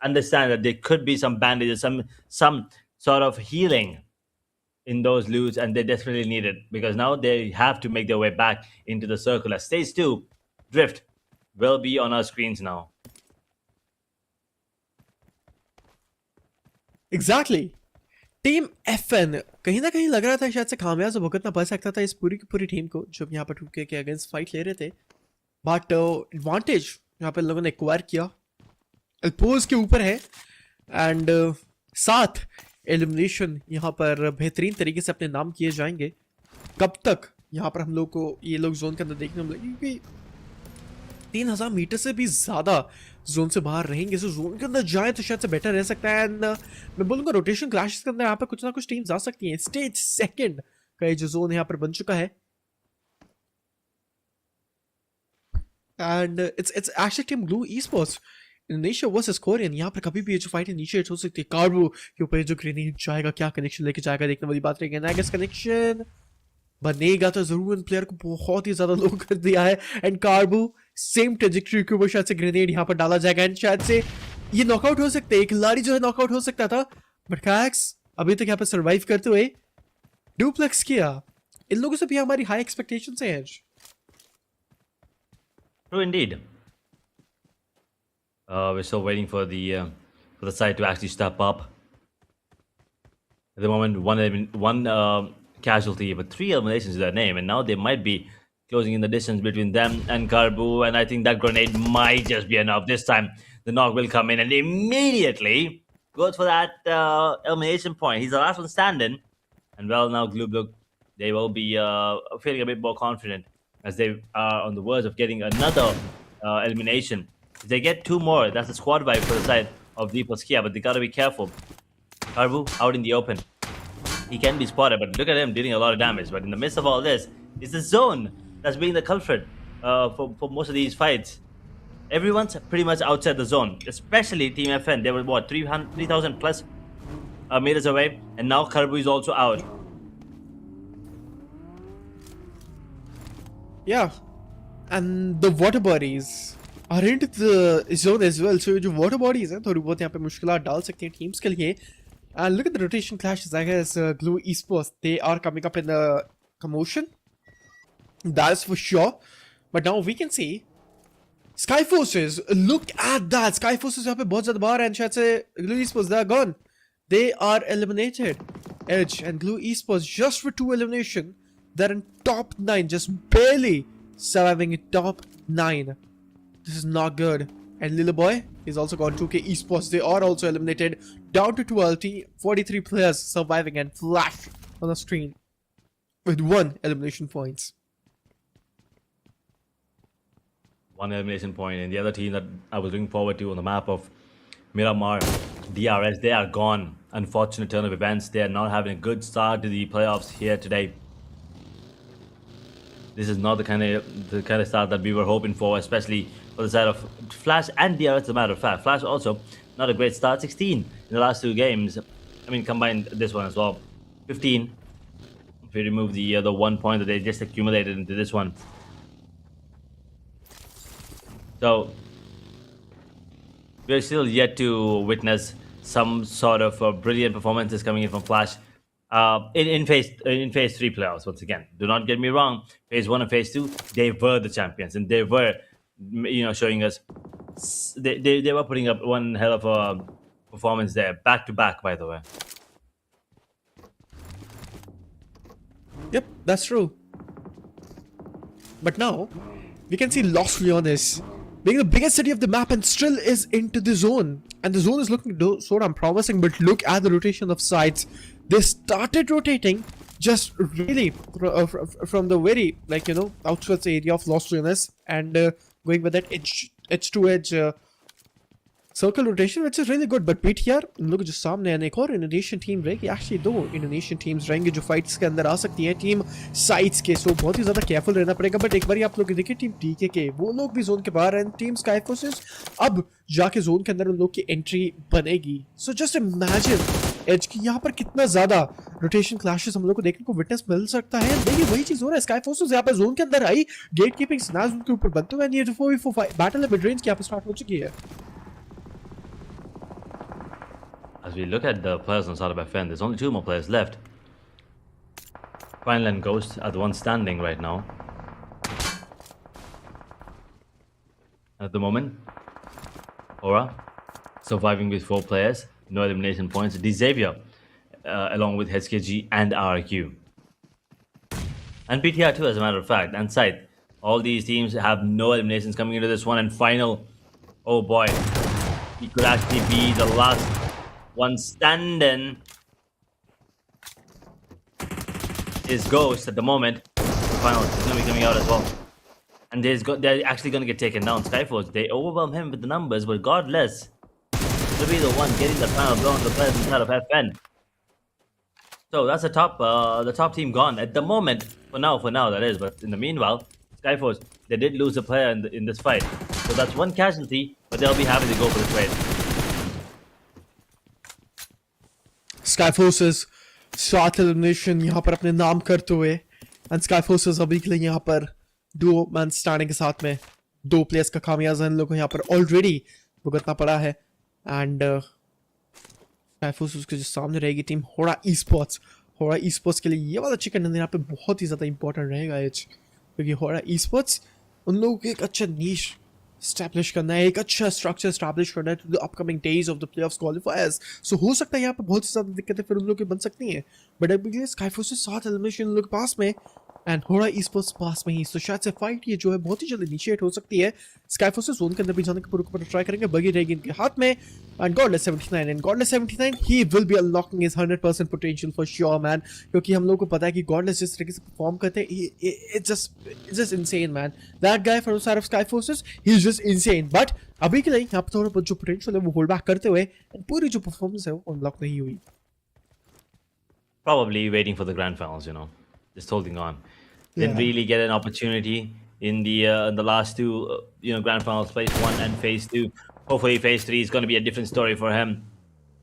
understand that there could be some bandages, some sort of healing in those loots, and they desperately need it because now they have to make their way back into the circle. As stage 2 drift will be on our screens now. Exactly. Team FN कहीं ना कहीं लग रहा था शायद से खामियाजा से भुगतना पड़ सकता था इस पूरी की पूरी टीम को जो यहाँ पर 2K के अगेंस्ट फाइट ले रहे थे. बट एडवांटेज यहाँ पर लोगों ने एक्वायर किया, अल्पोज के ऊपर है एंड 7 एलिमिनेशन यहाँ पर बेहतरीन तरीके से अपने नाम किए जाएंगे. कब तक यहाँ पर हम लोग को ये लोग जोन के अंदर देखने को मिलेंगे क्योंकि 3000 मीटर से भी ज़्यादा जोन से बाहर रहेंगे. सो जोन के अंदर जाए तो शायद से बेटर रह सकता है. एंड मैं बोलूँगा रोटेशन क्लैशेस के अंदर यहाँ पर कुछ ना कुछ टीम्स आ सकती हैं. स्टेज 2 का ये जो जोन यहाँ पर बन चुका है and it's actually team blue esports Indonesia versus Korean. यहाँ पर कभी भी ये जो फाइट इनिशिएट हो सकती है. कार्बो के ऊपर जो ग्रेनेड जाएगा, क्या कनेक्शन लेके जाएगा, देखने वाली बात रहेगी. आई गेस कनेक्शन बनेगा तो जरूर. इन प्लेयर को बहुत ही ज्यादा लो कर दिया है एंड कार्बो सेम ट्रेजेक्टरी के ऊपर शायद से ग्रेनेड यहाँ पर डाला जाएगा एंड शायद से ये नॉकआउट हो सकते हैं. एक खिलाड़ी जो है नॉकआउट हो सकता था बट कैक्स अभी तक यहाँ पर सर्वाइव करते हुए डुप्लेक्स किया. इन लोगों से भी हमारी हाई एक्सपेक्टेशंस हैं. True indeed. We're still waiting for the side to actually step up. At the moment, one casualty, but 3 eliminations to their name, and now they might be closing in the distance between them and Karbu, and I think that grenade might just be enough. This time, the knock will come in and immediately goes for that elimination point. He's the last one standing, and well, now BLUG, they will be feeling a bit more confident as they are on the verge of getting another elimination. If they get 2 more, that's a squad wipe for the side of Kia, but they gotta be careful. Karbu out in the open. He can be spotted, but look at him dealing a lot of damage. But in the midst of all this, it's the zone that's being the culprit for most of these fights. Everyone's pretty much outside the zone, especially Team FN. They were, what, 3,000 plus meters away, and now Karbu is also out. Yeah, and the water bodies are into the zone as well. So जो water bodies हैं थोड़ी बहुत यहाँ पे मुश्किलात डाल सकती हैं teams के लिए. And look at the rotation clashes. I guess Blue esports, they are coming up in the commotion. That is for sure. But now we can see SKYFORCEs. Look at that. SKYFORCEs यहाँ पे बहुत ज़्यादा बाहर हैं. शायद से Blue esports, they are gone. They are eliminated. Edge and Blue esports just for 2 elimination. They're in top 9, just barely surviving in top 9. This is not good. And Little Boy is also gone. 2K esports, they are also eliminated. Down to 12, 43 players surviving and flash on the screen with 1 elimination points. 1 elimination point, and the other team that I was looking forward to on the map of Miramar DRS, they are gone. Unfortunate turn of events. They are not having a good start to the playoffs here today. This is not the kind of start that we were hoping for, especially for the side of Flash and DRS. As a matter of fact, Flash also not a great start. 16 in the last 2 games. I mean, combined this one as well. 15. If we remove the 1 point that they just accumulated into this one. So we're still yet to witness some sort of brilliant performances coming in from Flash in phase 3 playoffs. Once again, do not get me wrong. Phase 1 and phase 2, they were the champions, and they were, showing us they were putting up one hell of a performance there, back to back. By the way, Yep, that's true. But now, we can see Los Leones being the biggest city of the map and still is into the zone. And the zone is looking so damn promising, but look at the rotation of sides. They started rotating just really from the very, outskirts area of Los Leones and going with that edge to edge circle rotation, which is really good. But PTR, लोग जो सामने है, एक और Indonesian team रहेगी, actually 2 Indonesian teams रहेंगे जो fights के अंदर आ सकती है टीम साइड्स के, सो बहुत ही ज़्यादा केयरफुल रहना पड़ेगा. बट एक बार आप लोग देखिए टीम टीके के वो लोग भी जोन के बाहर हैं. टीम स्काई फोर्सेस अब जाके जोन के अंदर उन लोग की एंट्री बनेगी. सो जस्ट इमेजिन एज की यहाँ पर कितना ज़्यादा रोटेशन क्लैशेस हम लोग को देखने को विटनेस मिल सकता है. देखिए वही चीज़ हो रहा है. स्काई फोर्सेस यहाँ पर जोन के अंदर आई, गेट कीपिंग स्नैच उनके ऊपर बनते हुए, ये जो 4v4 बैटल है मिड रेंज की यहाँ पर स्टार्ट हो चुकी है. as we look at the players on side of FN, there's only 2 more players left. Final and Ghost are the ones standing right now. At the moment, HORAA surviving with 4 players, no elimination points. Xavier along with HKG and RQ. And PTR too, as a matter of fact, and Scythe. All these teams have no eliminations coming into this one. And final, oh boy, he could actually be the last one standing. Is Ghost at the moment. The final is going to be coming out as well. And they're actually going to get taken down. SKYFORCE, they overwhelm him with the numbers, but godless to be the one getting the final blow on the players inside of FN. So that's the top team gone at the moment. For now that is. But in the meanwhile, SKYFORCE, they did lose a player in this fight. So that's one casualty, but they'll be happy to go for the trade. SKYFORCES 7 elimination यहाँ पर अपने नाम करते हुए, and SKYFORCES अभी के लिए यहाँ पर डुओ मैन स्टैंडिंग के साथ में 2 प्लेयर्स का खामियाजा इन लोगों को यहाँ पर ऑलरेडी भुगतना पड़ा है. एंड SKYFORCES के जो सामने रहेगी टीम HORAA esports के लिए ये वाला चिकन यहाँ पे बहुत ही ज़्यादा इंपॉर्टेंट रहेगा एज, क्योंकि HORAA esports उन लोगों को एक अच्छा नीश स्टैब्लिश करना है, एक अच्छा स्ट्रक्चर स्टैब्लिश करना है to the upcoming days of the playoffs qualifiers. So हो सकता है यहाँ पे बहुत ही ज़्यादा दिक्कतें फिर उन लोग की बन सकती हैं. बट अभी SKYFORCES 7 एलिमिनेशन उन लोग पास में एंड HORAA esports पास में ही. सो शायद से फाइट ये जो है बहुत ही जल्दी इनिशिएट हो सकती है. SKYFORCES जोन के अंदर भी जाने के पूरा ट्राई करेंगे. बगी रहेगी इनके हाथ में and Godless 79 he will be unlocking his 100% potential for sure man, क्योंकि हम लोग को पता है कि Godless जिस तरीके से परफॉर्म करते हैं, it's just insane man. That guy from the side of SKYFORCES, he's just insane. But अभी के लिए यहाँ पर थोड़ा बहुत जो पोटेंशियल है वो होल्ड बैक करते हुए पूरी जो परफॉर्मेंस है वो अनलॉक नहीं हुई. Probably waiting for the grand finals, just holding on. Didn't really get an opportunity in the last 2 grand finals, phase 1 and phase 2. Hopefully phase 3 is going to be a different story for him.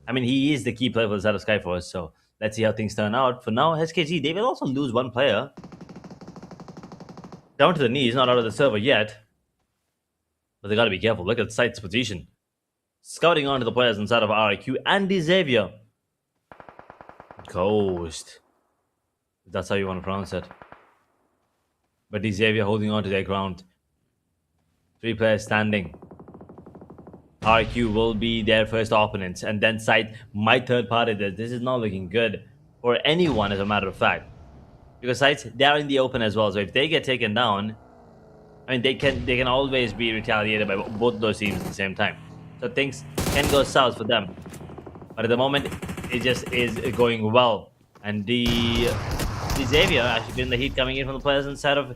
I mean, he is the key player for the side of SKYFORCE, so let's see how things turn out. For now, SKG, they will also lose 1 player. Down to the knee, he's not out of the server yet. But they got to be careful. Look at Scythe's position. Scouting onto the players inside of RQ and Xavier. Ghost. If that's how you want to pronounce it. But Xavier holding on to their ground. 3 players standing. RQ will be their first opponents, and then Scythe might third party this. This is not looking good for anyone, as a matter of fact, because Scythe, they are in the open as well. So if they get taken down, I mean, they can always be retaliated by both those teams at the same time. So things can go south for them. But at the moment, it just is going well, and the Xavier actually feeling the heat coming in from the players inside of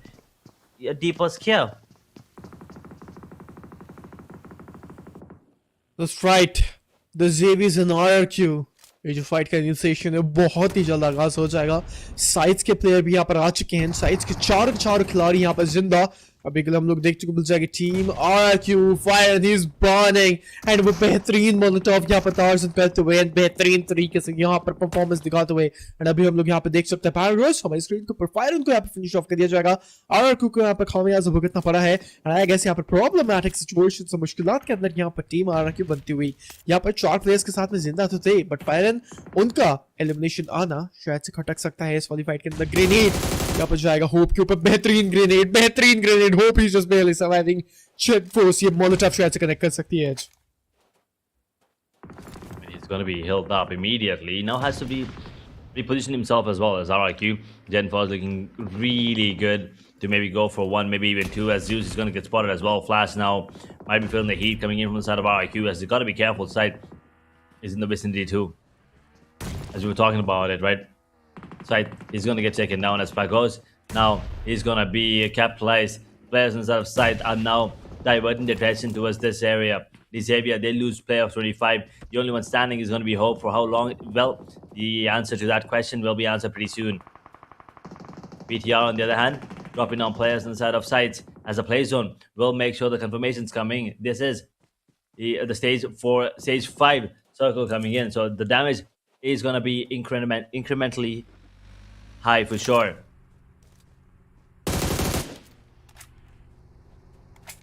D+ Kia. That's right. The जेवीज and RQ, ये जो fight का initiation है बहुत ही जल्द आगाज हो जाएगा। Sides के प्लेयर भी यहाँ पर आ चुके हैं, साइड्स के चार खिलाड़ी यहाँ पर जिंदा। अभी के लिए हम लोग देख चुके मिल जाएगी team RQ fire is burning and वो बेहतरीन मोलोटोव यहाँ पर टारगेट करते हुए बेहतरीन तरीके से यहाँ पर परफॉर्मेंस दिखाते हुए। एंड अभी हम लोग यहाँ पे देख सकते हैं पैराडॉक्स हमारी स्क्रीन के ऊपर फायर उनको यहाँ पे फिनिश ऑफ कर दिया जाएगा। आरक्यू को यहाँ पर खामियाजा भुगतना पड़ा है। एंड आई गेस यहाँ पर प्रॉब्लमेटिक सिचुएशन से मुश्किलात के अंदर यहाँ पर टीम आरक्यू बनती हुई। यहाँ पर 4 प्लेयर्स के साथ में जिंदा तो थे बट फायरन उनका एलिमिनेशन आना शायद से खटक सकता है इस वाली फाइट के अंदर। ग्रेनेड यहाँ पर जाएगा होप के ऊपर, बेहतरीन ग्रेनेड। होप ही जस्ट barely surviving। SKYFORCE ये मोलोटोव शायद से कनेक्ट कर सकती है। He's going to be healed up immediately. Now has to be reposition himself as well as RRQ. Genforce looking really good to maybe go for 1, maybe even 2, as Zeus is going to get spotted as well. Flash now might be feeling the heat coming in from the side of RRQ, as they got to be careful. Sight is in the vicinity too, as we were talking about it, right? Sight is going to get taken down as far goes. Now he's going to be capitalized. Players inside of Sight are now diverting their attention towards this area. This area, they lose player of 25. The only one standing is going to be Hope. For how long? Well, the answer to that question will be answered pretty soon. BTR, on the other hand, dropping down players inside of Sight as a play zone. Will make sure the confirmation's coming. This is the stage 5 circle coming in. So the damage is going to be incrementally high for sure.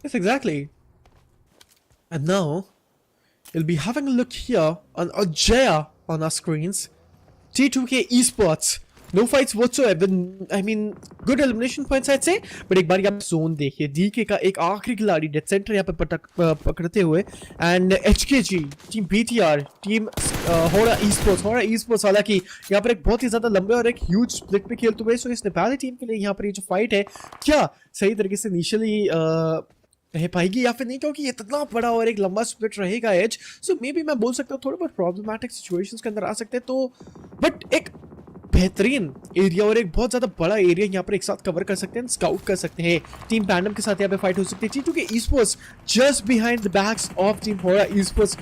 Yes, exactly. And now we'll be having a look here on Ajaya on our screens. T2K esports. No fights whatsoever. I mean, good elimination points I'd say. But एक बार आप zone देखिए, DK का एक आखिरी खिलाड़ी dead centre यहाँ पे पकड़ते हुए and HKG team BTR team HORAA esports हालांकि यहाँ पर एक बहुत ही ज्यादा लंबे और एक ह्यूज स्प्लिट पे खेलते हुए। सो इस नेपाली टीम के लिए यहाँ पर ये जो फाइट है क्या सही तरीके से इनिशियली रह पाएगी या फिर नहीं, क्योंकि इतना बड़ा और एक लंबा स्प्लिट रहेगा एज। सो मे बी मैं बोल सकता हूँ थोड़े बहुत प्रॉब्लमेटिक सिचुएशंस के अंदर आ सकते हैं। तो बट एक बेहतरीन एरिया और एक बहुत ज्यादा बड़ा एरिया यहाँ पर एक साथ कवर कर सकते हैं, स्काउट कर सकते हैं। टीम पैंडम के साथ यहाँ पे फाइट हो सकती है। T2K esports just behind the backs of team HORAA esports.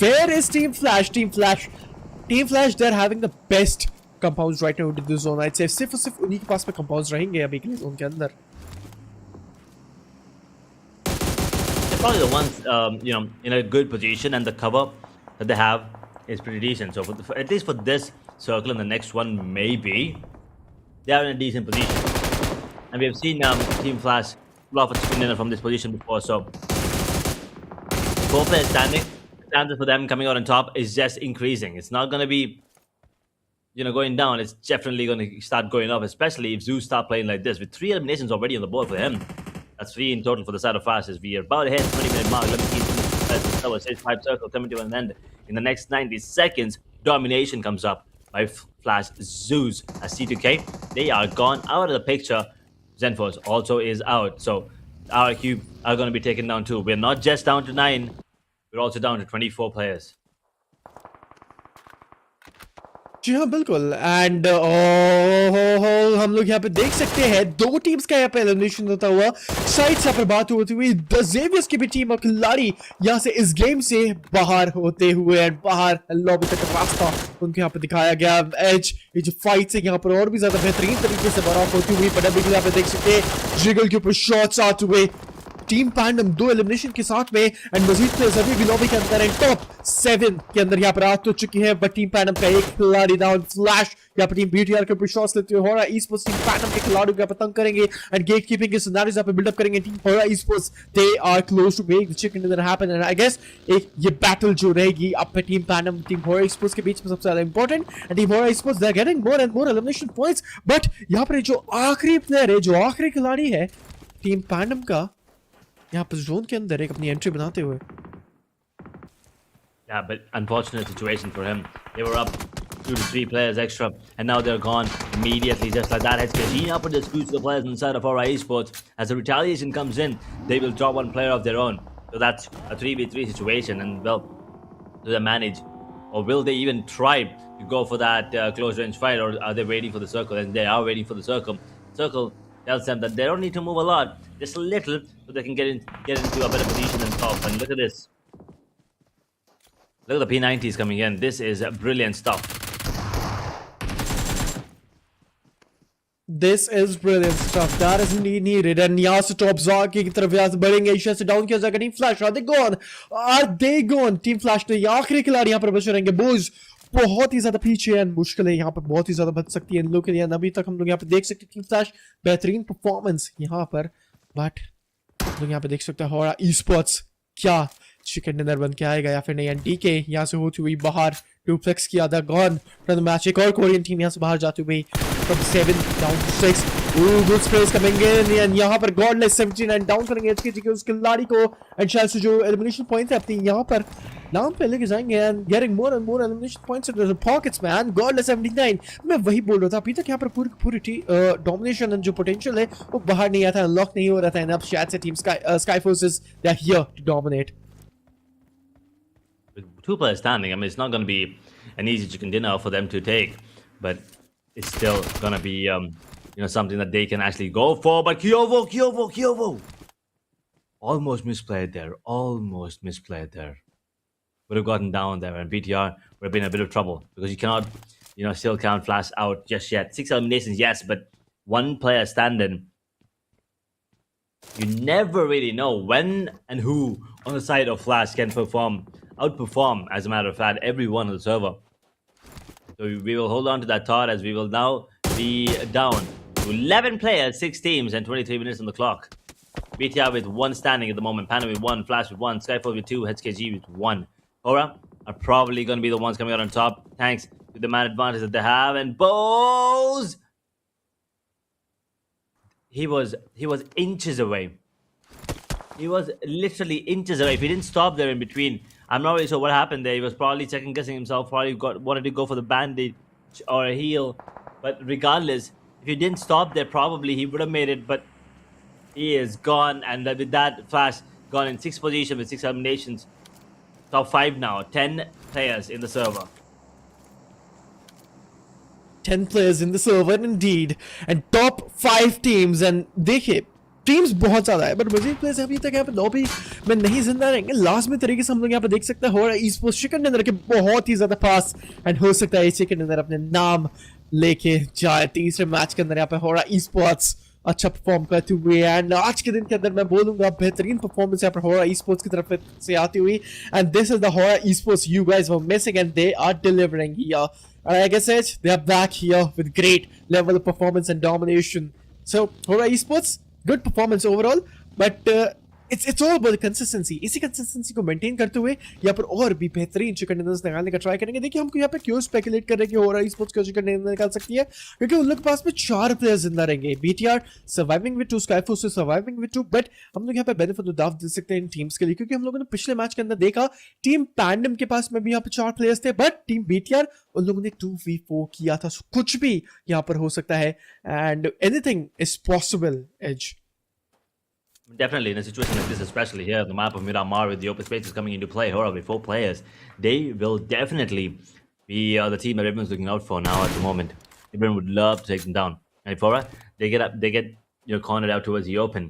Where is Team Flash? Team Flash, they're having the best compounds right now into this zone. I'd say सिर्फ उन्हीं के पास में compounds रहेंगे अभी के लिए जोन के अंदर। Probably the ones in a good position, and the cover that they have is pretty decent. So at least for this circle and the next one, maybe they are in a decent position. And we have seen Team Flash pull off a spin winner from this position before. So 4 players standing. The chances for them coming out on top is just increasing. It's not going to be going down. It's definitely going to start going up, especially if Zeus start playing like this with 3 eliminations already on the board for him. That's 3 in total for the side of Flash as we are about to hit 20-minute mark. Let me keep the stage 5 circle coming to an end in the next 90 seconds. Domination comes up by Flash Zeus as T2K. They are gone out of the picture. Zenforce also is out. So RQ are going to be taken down too. We're not just down to 9. We're also down to 24 players. जी हाँ बिल्कुल। And हम लोग यहाँ पे देख सकते हैं 2 teams का यहाँ पे एलिमिनेशन होता हुआ। साइड्स यहाँ पर बात होती हुई द जेवियर्स की भी टीम और खिलाड़ी यहाँ से इस गेम से बाहर होते हुए एंड बाहर लॉबी तक का रास्ता उनको यहाँ पे दिखाया गया। एज ये जो फाइट है यहाँ पर और भी ज्यादा बेहतरीन तरीके से बराबर होती हुई। बट अभी यहाँ पे देख सकते हैं जिगल के ऊपर शॉट्स आते हुए। टीम पैंडम 2 एलिमिनेशन के साथ में एंड मजीद प्लेयर्स अभी भी लॉबी के अंदर एंड टॉप 7 के अंदर यहाँ पर आ तो चुकी है। बट टीम पैंडम का एक खिलाड़ी डाउन। फ्लैश यहाँ पर टीम बीटीआर के ऊपर शॉट्स लेते हुए HORAA esports टीम पैंडम के खिलाड़ियों को पतंग करेंगे एंड गेट कीपिंग के सिनेरियोस यहाँ पे बिल्डअप करेंगे। Team HORAA esports they are close to make the chicken dinner happen and I guess एक ये बैटल जो रहेगी अब पे टीम पैंडम टीम HORAA esports के बीच में सबसे ज्यादा important. And team HORAA esports they are getting more and more elimination points. But यहाँ पर जो आखिरी प्लेयर है, जो आखिरी खिलाड़ी है टीम पैंडम का, यहाँ पर जोन के अंदर एक अपनी एंट्री बनाते हुए। Yeah, but unfortunate situation for him. They were up 2 to 3 players extra, and now they're gone immediately, just like that. HKG now put the screws to the players inside of HORAA esports. As the retaliation comes in, they will drop 1 player of their own. So that's a 3v3 situation, and well, do they manage, or will they even try to go for that close range fight, or are they waiting for the circle? And they are waiting for the circle. Circle tells them that they don't need to move a lot, just a little, so they can get into a better position and top. And look at this. Look at the P90s coming in. This is brilliant stuff. This is brilliant stuff. That is indeed needed. And यहाँ से top ज़ाक की तरफ यहाँ से बढ़ेंगे. Asia से down किया जाएगा. Team flash. Are they gone? Are they gone? Team flash ने आखिरी खिलाड़ी यहाँ पर बचे रहेंगे. बोज बहुत ही ज्यादा पीछे है. मुश्किल है यहाँ पर बहुत ही ज्यादा बच सकती है इन लोगों के लिए. अभी तक हम लोग यहाँ पे देख सकते हैं टीम फ्लैश बेहतरीन परफॉर्मेंस यहाँ पर. बट हम लोग यहाँ पे देख सकते हैं हॉरा ई स्पोर्ट्स क्या चिकन डिनर बन के आएगा या फिर नहीं. एंड डीके यहाँ से होती हुई बाहर. डुप्लेक्स किया था गॉन फ्रॉम द मैच. एक और कोरियन टीम यहाँ से बाहर जाती हुई from 7 down to 6. Good sprays coming in and यहाँ पर Godless 79 डाउन करेंगे HKG के उस खिलाड़ी को. एंड शायद से जो एलिमिनेशन पॉइंट है अपनी यहाँ पर नाम पे लेके जाएंगे and getting more and more elimination points in the pockets man. Godless 79. मैं वही बोल रहा था अभी तक यहाँ पर पूरी डोमिनेशन एंड जो पोटेंशियल है वो बाहर नहीं आता, अनलॉक नहीं हो रहा था. एंड अब शायद से team Skyforces they are here to dominate. With 2 players standing, I mean, it's not going to be an easy chicken dinner for them to take, but it's still going to be, something that they can actually go for. But Kyovo! Almost misplayed there. Would have gotten down there, and BTR would have been in a bit of trouble because you cannot, still count Flash out just yet. 6 eliminations, yes, but 1 player standing. You never really know when and who on the side of Flash can outperform, as a matter of fact, everyone on the server. So we will hold on to that thought as we will now be down to 11 players, 6 teams, and 23 minutes on the clock. BTR with 1 standing at the moment, PANDUM with 1, Flash with 1, SKYFORCE with 2, HKG with 1. HORAA are probably going to be the ones coming out on top, thanks to the man advantage that they have. And Bose, he was inches away. He was literally inches away. If he didn't stop there in between, I'm not really sure what happened there. He was probably second guessing himself, probably wanted to go for the bandage or a heal. But regardless, if he didn't stop there, probably he would have made it. But he is gone, and with that, Flash gone in 6th position with 6 eliminations. Top 5 now, 10 players in the server. 10 players in the server indeed, and top 5 teams. And देखिए teams बहुत ज्यादा है but Majeed players अभी तक यहाँ पे lobby में नहीं जिंदा रहेंगे. लास्ट में तरीके से हम लोग यहाँ पे देख सकते हैं HORAA esports चिकन डिनर के बहुत ही ज्यादा पास. एंड हो सकता है ये चिकन डिनर अपने नाम लेके जाए. तीसरे मैच के अंदर यहाँ पे HORAA esports अच्छा परफॉर्म करते हुए. एंड आज के दिन के अंदर मैं बोलूंगा बेहतरीन परफॉर्मेंस यहाँ पर HORAA esports की तरफ से आती हुई. And this is the HORAA esports you guys were missing, and they are delivering here. And like I said, they are back here with great level of performance and domination. So HORAA esports, good performance overall, but it's all about the consistency. इसी consistency को maintain करते हुए यहाँ पर और भी बेहतरीन chicken dinners निकालने का ट्राई करेंगे. देखिए हमको यहाँ पे क्यों स्पेकुलेट कर रहे हैं कि HORAA esports क्यों चिकन डिनर निकाल सकती है, क्योंकि उन लोग के पास में 4 प्लेयर्स जिंदा रहेंगे. BTR surviving with 2, Skyforce surviving with 2. But हम लोग यहाँ पे बेनिफिट ऑफ डाउट दे सकते हैं इन टीम्स के लिए, क्योंकि हम लोगों ने पिछले मैच के अंदर देखा टीम पैंडम के पास में भी यहाँ पे 4 प्लेयर्स थे, बट टीम BTR उन लोगों ने 2v4 किया था. कुछ भी यहाँ पर हो सकता है, and anything is possible. As Definitely, in a situation like this, especially here on the map of Miramar with the open spaces coming into play, HORAA with 4 players, they will definitely be the team that everyone's looking out for now at the moment. Everyone would love to take them down. And if HORAA, they get cornered out towards the open,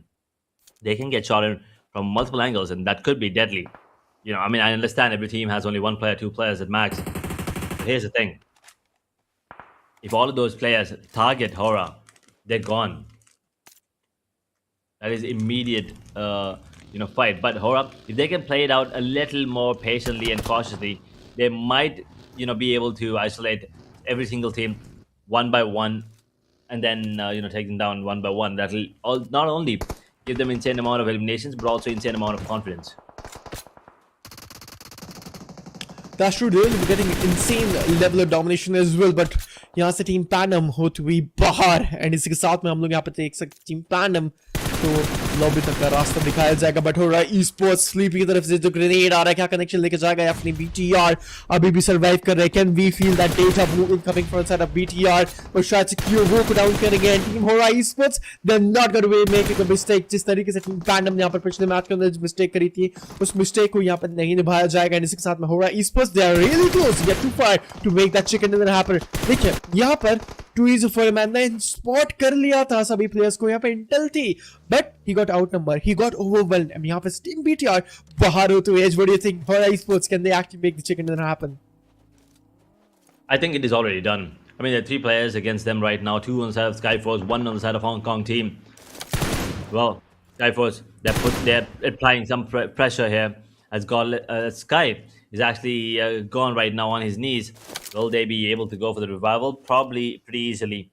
they can get shot in from multiple angles, and that could be deadly. I mean, I understand every team has only 1 player, 2 players at max. But here's the thing: if all of those players target HORAA, they're gone. That is immediate, fight. But HORAA, if they can play it out a little more patiently and cautiously, they might, be able to isolate every single team 1 by 1, and then, take them down 1 by 1. That will not only give them insane amount of eliminations, but also insane amount of confidence. That's true, they're getting insane level of domination as well. But यहाँ से team पैंडम होती हुई बाहर, and इसी के साथ में हम लोग यहाँ पे देख सकते टीम पैंडम तो लॉबी तक का रास्ता दिखाया जाएगा. बट HORAA esports स्लीपी की तरफ से जो ग्रेनेड आ रहा है, क्या कनेक्शन लेके जाएगा अपनी BTR अभी भी सर्वाइव कर रहे हैं. Can we feel that data move incoming from side of BTR, और शायद से क्यों को डाउन करेंगे. And team HORAA esports they are not going to make a mistake. जिस तरीके से टीम पैंडम ने यहाँ पर पिछले मैच के अंदर मिस्टेक करी थी, उस मिस्टेक को यहाँ पर नहीं निभाया जाएगा. एंड इसी के साथ में HORAA esports they are really close, get to far to make that chicken dinner happen. देखिए यहाँ पर too easy for him and then spot कर लिया था सभी players को यहाँ पे intel थी but he got outnumbered, he got overwhelmed and यहाँ पे Team BTR बाहर to edge. What do you think? HORAA Esports, can they actually make the chicken dinner happen? I think it is already done. I mean, there are 3 players against them right now. 2 on the side of SKYFORCE, 1 on the side of Hong Kong team. Well, SKYFORCE, they're applying some pressure here as Sky is actually gone right now on his knees. Will they be able to go for the revival? Probably pretty easily.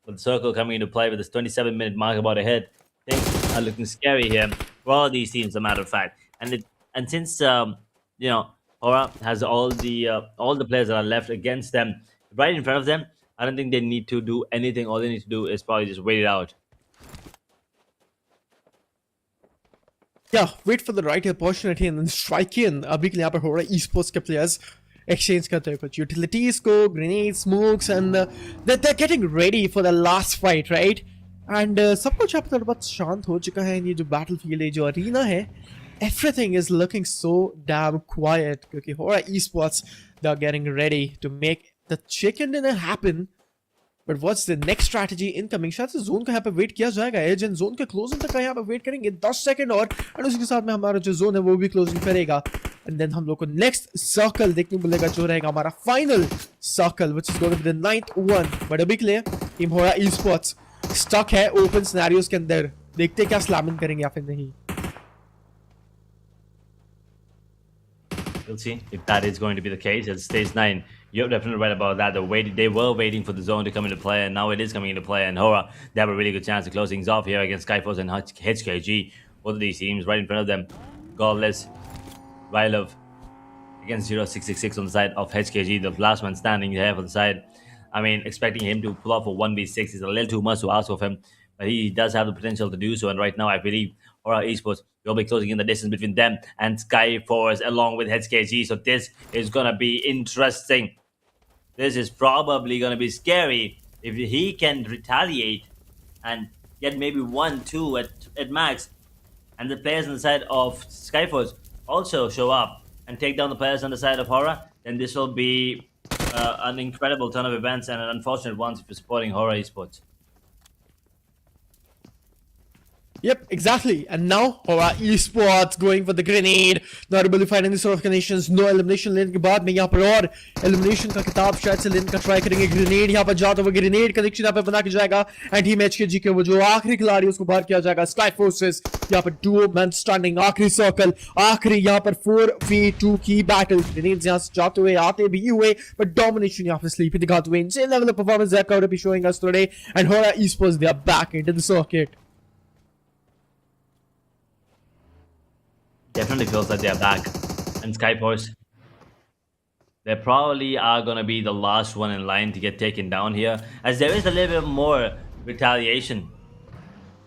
With the circle coming into play with this 27-minute mark about ahead, things are looking scary here for all these teams, as a matter of fact. And since you know, HORAA has all the players that are left against them right in front of them, I don't think they need to do anything. All they need to do is probably just wait it out. Yeah, wait for the right opportunity and then strike in. अभी के लिए यहाँ पर HORAA Esports के players exchange करते हैं कुछ utilities को, grenades, smokes, and they're getting ready for the last fight, right? And सब कुछ यहाँ पर थोड़ा बहुत शांत हो चुका है. ये जो battlefield है, जो arena है, everything is looking so damn quiet क्योंकि HORAA Esports, they're getting ready to make the chicken dinner happen. But what's the next strategy incoming? शायद से जोन का यहाँ पे वेट किया जाएगा. एज एंड जोन के क्लोजिंग तक का यहाँ पे वेट करेंगे 10 सेकंड और उसके साथ में हमारा जो जोन है वो भी क्लोजिंग करेगा. एंड देन हम लोग को नेक्स्ट सर्कल देखने को मिलेगा जो रहेगा हमारा final circle which is going to be the 9th one. बट अभी के लिए टीम HORAA Esports स्टक है ओपन सिनेरियोस के अंदर. देखते हैं क्या स्लैमिंग करेंगे या फिर नहीं. We'll see if that is going to be the case. It stays 9. You're definitely right about that. They were waiting for the zone to come into play, and now it is coming into play. And HORAA, they have a really good chance of closing things off here against SKYFORCE and HKG. Both of these teams right in front of them. Godless, Rylov against 0666 on the side of HKG. The last man standing there for the side. I mean, expecting him to pull off a 1v6 is a little too much to ask of him. But he does have the potential to do so. And right now, I believe HORAA Esports will be closing in the distance between them and SKYFORCE along with HKG. So this is going to be interesting. This is probably going to be scary if he can retaliate and get maybe 1-2 at max. And the players on the side of SKYFORCE also show up and take down the players on the side of HORAA. Then this will be an incredible turn of events and an unfortunate one if you're supporting HORAA Esports. Yep, exactly. And now HORAA Esports going for the grenade. Not able to find any sort of connections. No elimination लेने के बाद में यहाँ पर और elimination का किताब शायद से लेने का ट्राई करेंगे. ग्रेनेड यहाँ पर जाता हुआ ग्रेनेड कनेक्शन यहाँ पे बना के जाएगा. एंड टीम HKG के वो जो आखिरी खिलाड़ी उसको बाहर किया जाएगा. SKYFORCES यहाँ पर duo man standing आखिरी सर्कल, आखिरी यहाँ पर 4v2 की बैटल. ग्रेनेड्स यहाँ से जाते हुए आते भी हुए but domination यहाँ पर स्लीपी दिखाते हुए insane level of performance they are be showing us today. And HORAA Esports, they are back into the circuit. Definitely feels like they're back. And SKYFORCE, they probably are going to be the last one in line to get taken down here, as there is a little bit more retaliation.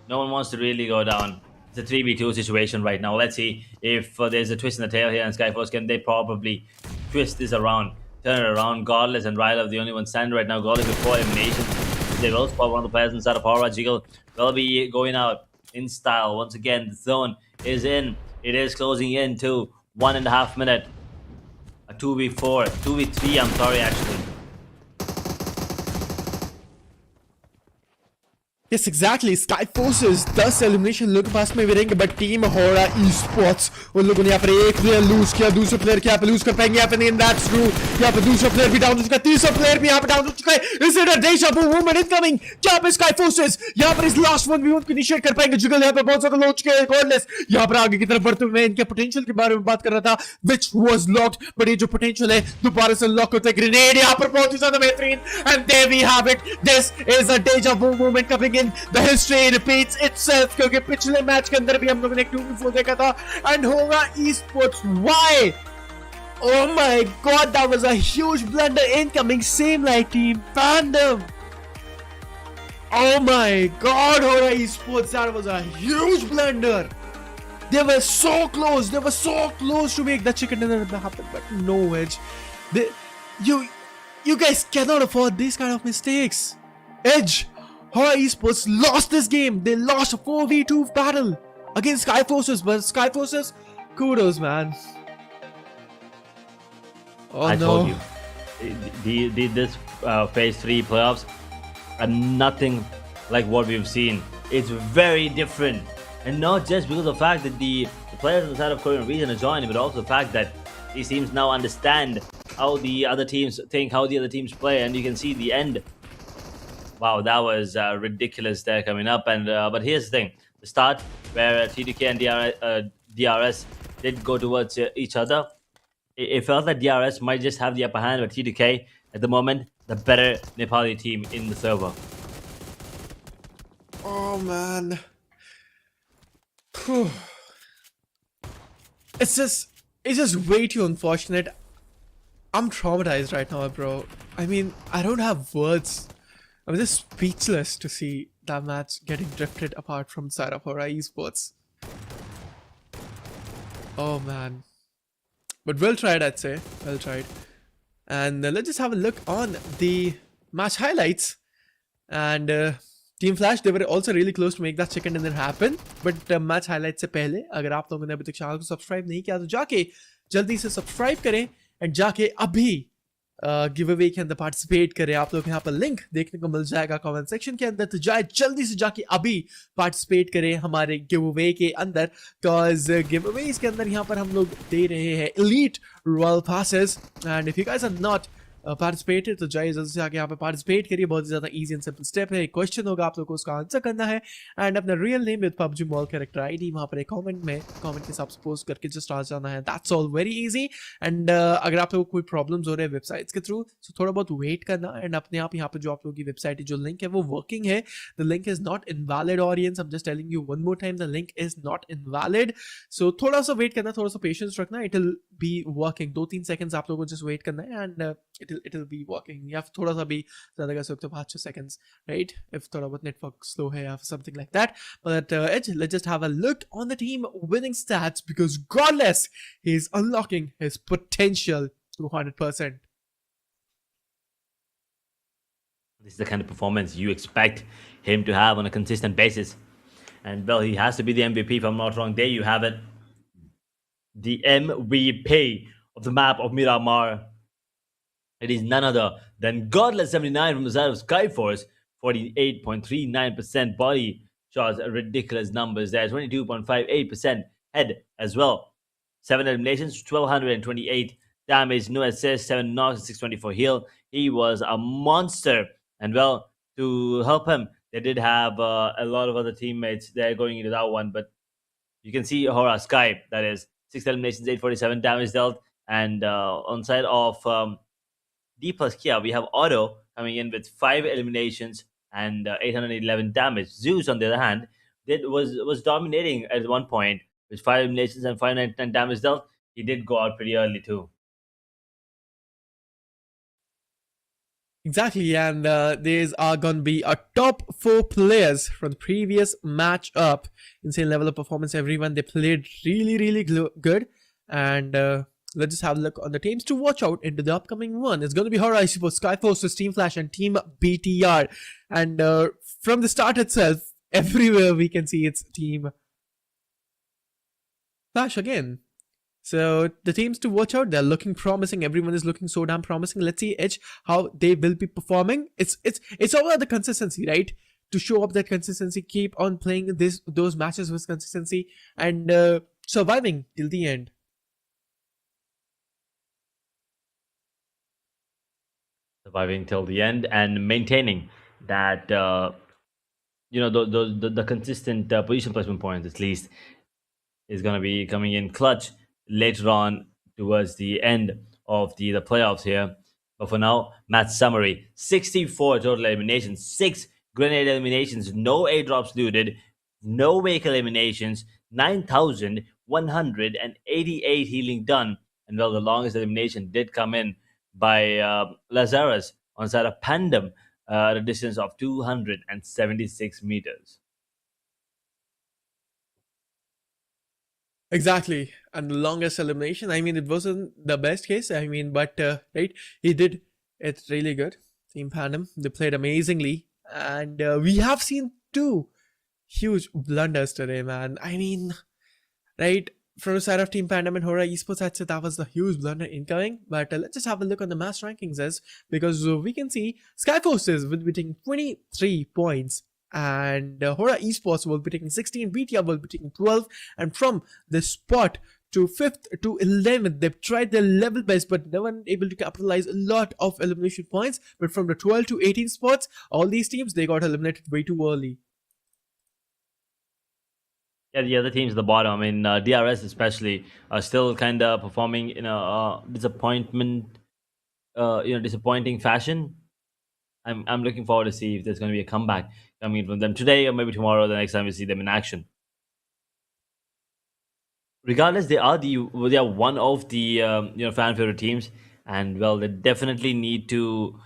No one wants to really go down. It's a 3v2 situation right now. Let's see if there's a twist in the tail here, and SKYFORCE, can they probably twist this around, turn it around. Godless and Rylov, the only one standing right now. Godless before elimination. They will spot one of the players inside of HORAA. Jiggle will be going out in style. Once again, the zone is in. It is closing in to 1.5 minute. A 2v4, 2v3, I'm sorry, actually. Yes, exactly. SKYFORCES 10 elimination लोग के पास में भी रहेंगे, but team HORAA Esports उन लोगों ने यहाँ पर एक प्लेयर लूज किया, दूसरे प्लेयर के यहाँ पे लूज कर पाएंगे यहाँ पे नहीं. That's true. यहाँ पे दूसरा प्लेयर भी डाउन हो चुका है, तीसरा प्लेयर भी यहाँ पे डाउन हो चुका है. Is it a deja vu moment incoming? क्या पे SKYFORCES यहाँ पर इस लास्ट वन भी उनको इनिशिएट कर पाएंगे? जुगल यहाँ पे बहुत ज्यादा लो चुके हैं. गॉडलेस यहाँ पर आगे की तरफ बढ़ते हुए इनके पोटेंशियल के बारे में बात कर रहा था, which was locked, but ये जो पोटेंशियल है दोबारा से लॉक होता है. ग्रेनेड यहाँ पर बहुत ही ज्यादा बेहतरीन, and there we have it. This is a deja vu moment coming in. The history repeats itself क्योंकि पिछले मैच के अंदर भी हम लोगों ने 2v4 देखा था. And HORAA Esports, why? Oh my god, that was a huge blunder incoming, same like team PANDUM. Oh my god, HORAA Esports, that was a huge blunder. They were so close to make the chicken dinner happen, but no edge. You guys cannot afford these kind of mistakes. Edge. HORAA Esports lost this game. They lost a 4v2 battle against SKYFORCES, but SKYFORCES, kudos, man. Oh I no. told you. This phase 3 playoffs, and nothing like what we've seen. It's very different, and not just because of the fact that the players on the side of Korean region are joining, but also the fact that these teams now understand how the other teams think, how the other teams play, and you can see the end. Wow, that was ridiculous there coming up. And but here's the thing: the start where TDK and DRS did go towards each other. It felt that DRS might just have the upper hand, but TDK at the moment the better Nepali team in the server. Oh man. Whew. It's just way too unfortunate. I'm traumatized right now, bro. I mean, I don't have words. I'm just speechless to see that match getting drifted apart from side of HORAA esports. Oh man. But well tried, I'd say. Well tried. And let's just have a look on the match highlights. And Team Flash, they were also really close to make that chicken dinner happen. But match highlights से पहले अगर आप लोगों ने अभी तक channel को subscribe नहीं किया तो जाके जल्दी से सब्सक्राइब करें एंड जाके अभी गिव अवे के अंदर पार्टिसिपेट करें. आप लोग यहाँ पर लिंक देखने को मिल जाएगा कमेंट सेक्शन के अंदर, तो जाए जल्दी से जाके अभी पार्टिसिपेट करें हमारे गिव अवे के अंदर. बिकॉज गिव अवे के अंदर यहाँ पर हम लोग दे रहे हैं elite royal passes. And if you guys are not participated तो जाइए जल्दी से आके यहाँ पे पार्टिसिपेट करिए. बहुत ही ज़्यादा ईजी एंड सिंपल स्टेप है. एक क्वेश्चन होगा, आप लोग को उसका आंसर करना है एंड अपना real name with PUBG MOBILE character ID वहाँ पर एक कमेंट के हिसाब से पोस्ट करके जस्ट आ जाना है. That's all very easy. And अगर आप लोगों को कोई प्रॉब्लम्स हो रहे हैं वेबसाइट्स के थ्रू तो थोड़ा बहुत वेट करना एंड अपने आप यहाँ पर जो आप लोगों की वेबसाइट जो लिंक है वो वर्किंग है. The link is not invalid audience. I am just telling you one more time, the link is not invalid. So थोड़ा सा वेट करना, थोड़ा सा पेशेंस रखना. It will be working. 2-3 seconds आप लोगों को जस्ट वेट करना है and it will be working. या फिर थोड़ा सा भी ज़्यादा कर सकते हो 5-6 seconds, right? If थोड़ा बहुत network slow है या something like that. But let's just have a look on the team winning stats because Godless, he is unlocking his potential to 100%. This is the kind of performance you expect him to have on a consistent basis. And well, he has to be the MVP if I'm not wrong. There you have it. The MVP of the map of Miramar. It is none other than Godless 79 from the side of Skyforce. 48.39% body shots, ridiculous numbers there. 22.58% head as well. 7 eliminations, 1228 damage, no assist, 7 knocks, 624 heal. He was a monster. And well, to help him, they did have a lot of other teammates there going into that one. But you can see HORAA Sky, that is 6 eliminations, 847 damage dealt. And on side of D plus Kia, we have Otto coming in with 5 eliminations and 811 damage. Zeus, on the other hand, was dominating at one point with 5 eliminations and 599 damage dealt. He did go out pretty early too. Exactly, and these are going to be our top 4 players from the previous matchup. Insane level of performance, everyone. They played really good. And let's just have a look on the teams to watch out into the upcoming one. It's going to be HORAA esports, SKYFORCE, Team Flash, and Team BTR. And from the start itself, everywhere we can see it's Team Flash again. So the teams to watch out, they're looking promising. Everyone is looking so damn promising. Let's see Edge how they will be performing. It's all about the consistency, right? To show up that consistency, keep on playing those matches with consistency and surviving till the end. Surviving till the end and maintaining that the consistent position placement points at least is going to be coming in clutch later on towards the end of the playoffs here. But for now, match summary: 64 total eliminations, 6 grenade eliminations, no airdrops looted, no vehicle eliminations, 9,188 healing done. And well, the longest elimination did come in by Lazarus on side of Pandum at a distance of 276 meters. Exactly, and the longest elimination. I mean, it wasn't the best case. I mean, but right, he did it really good. Team Pandum, they played amazingly, and we have seen 2 huge blunders today, man. I mean, right, from the side of Team Pandum and HORAA Esports, I'd say that was the huge blunder incoming. But let's just have a look on the match rankings as because we can see SKYFORCE will be taking 23 points. And HORAA Esports will be taking 16, BTR will be taking 12, and from the spot to 5th to 11th, they've tried their level best, but no one able to capitalize a lot of elimination points. But from the 12 to 18 spots, all these teams, they got eliminated way too early. Yeah, the other teams at the bottom, I mean, DRS especially, are still kind of performing in a disappointing fashion. I'm looking forward to see if there's going to be a comeback coming from them today or maybe tomorrow, the next time we see them in action. Regardless, they are one of the fan favorite teams, and well, they definitely need to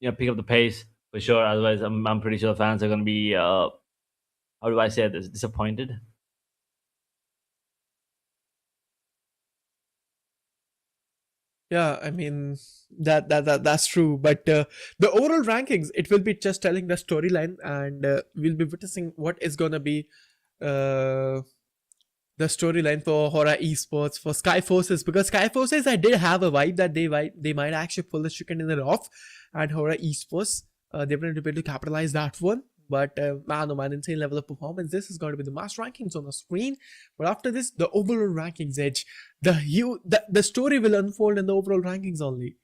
pick up the pace for sure. Otherwise, I'm pretty sure the fans are going to be how do I say this, disappointed. Yeah, I mean that's true. But the overall rankings, it will be just telling the storyline, and we'll be witnessing what is gonna be the storyline for HORAA Esports, for SKYFORCE, because SKYFORCE, I did have a vibe that they might actually pull the chicken in the off, and HORAA Esports, they will be able to capitalize that one. But man, oh man, insane level of performance. This is going to be the mass rankings on the screen. But after this, the overall rankings edge, the story will unfold in the overall rankings only.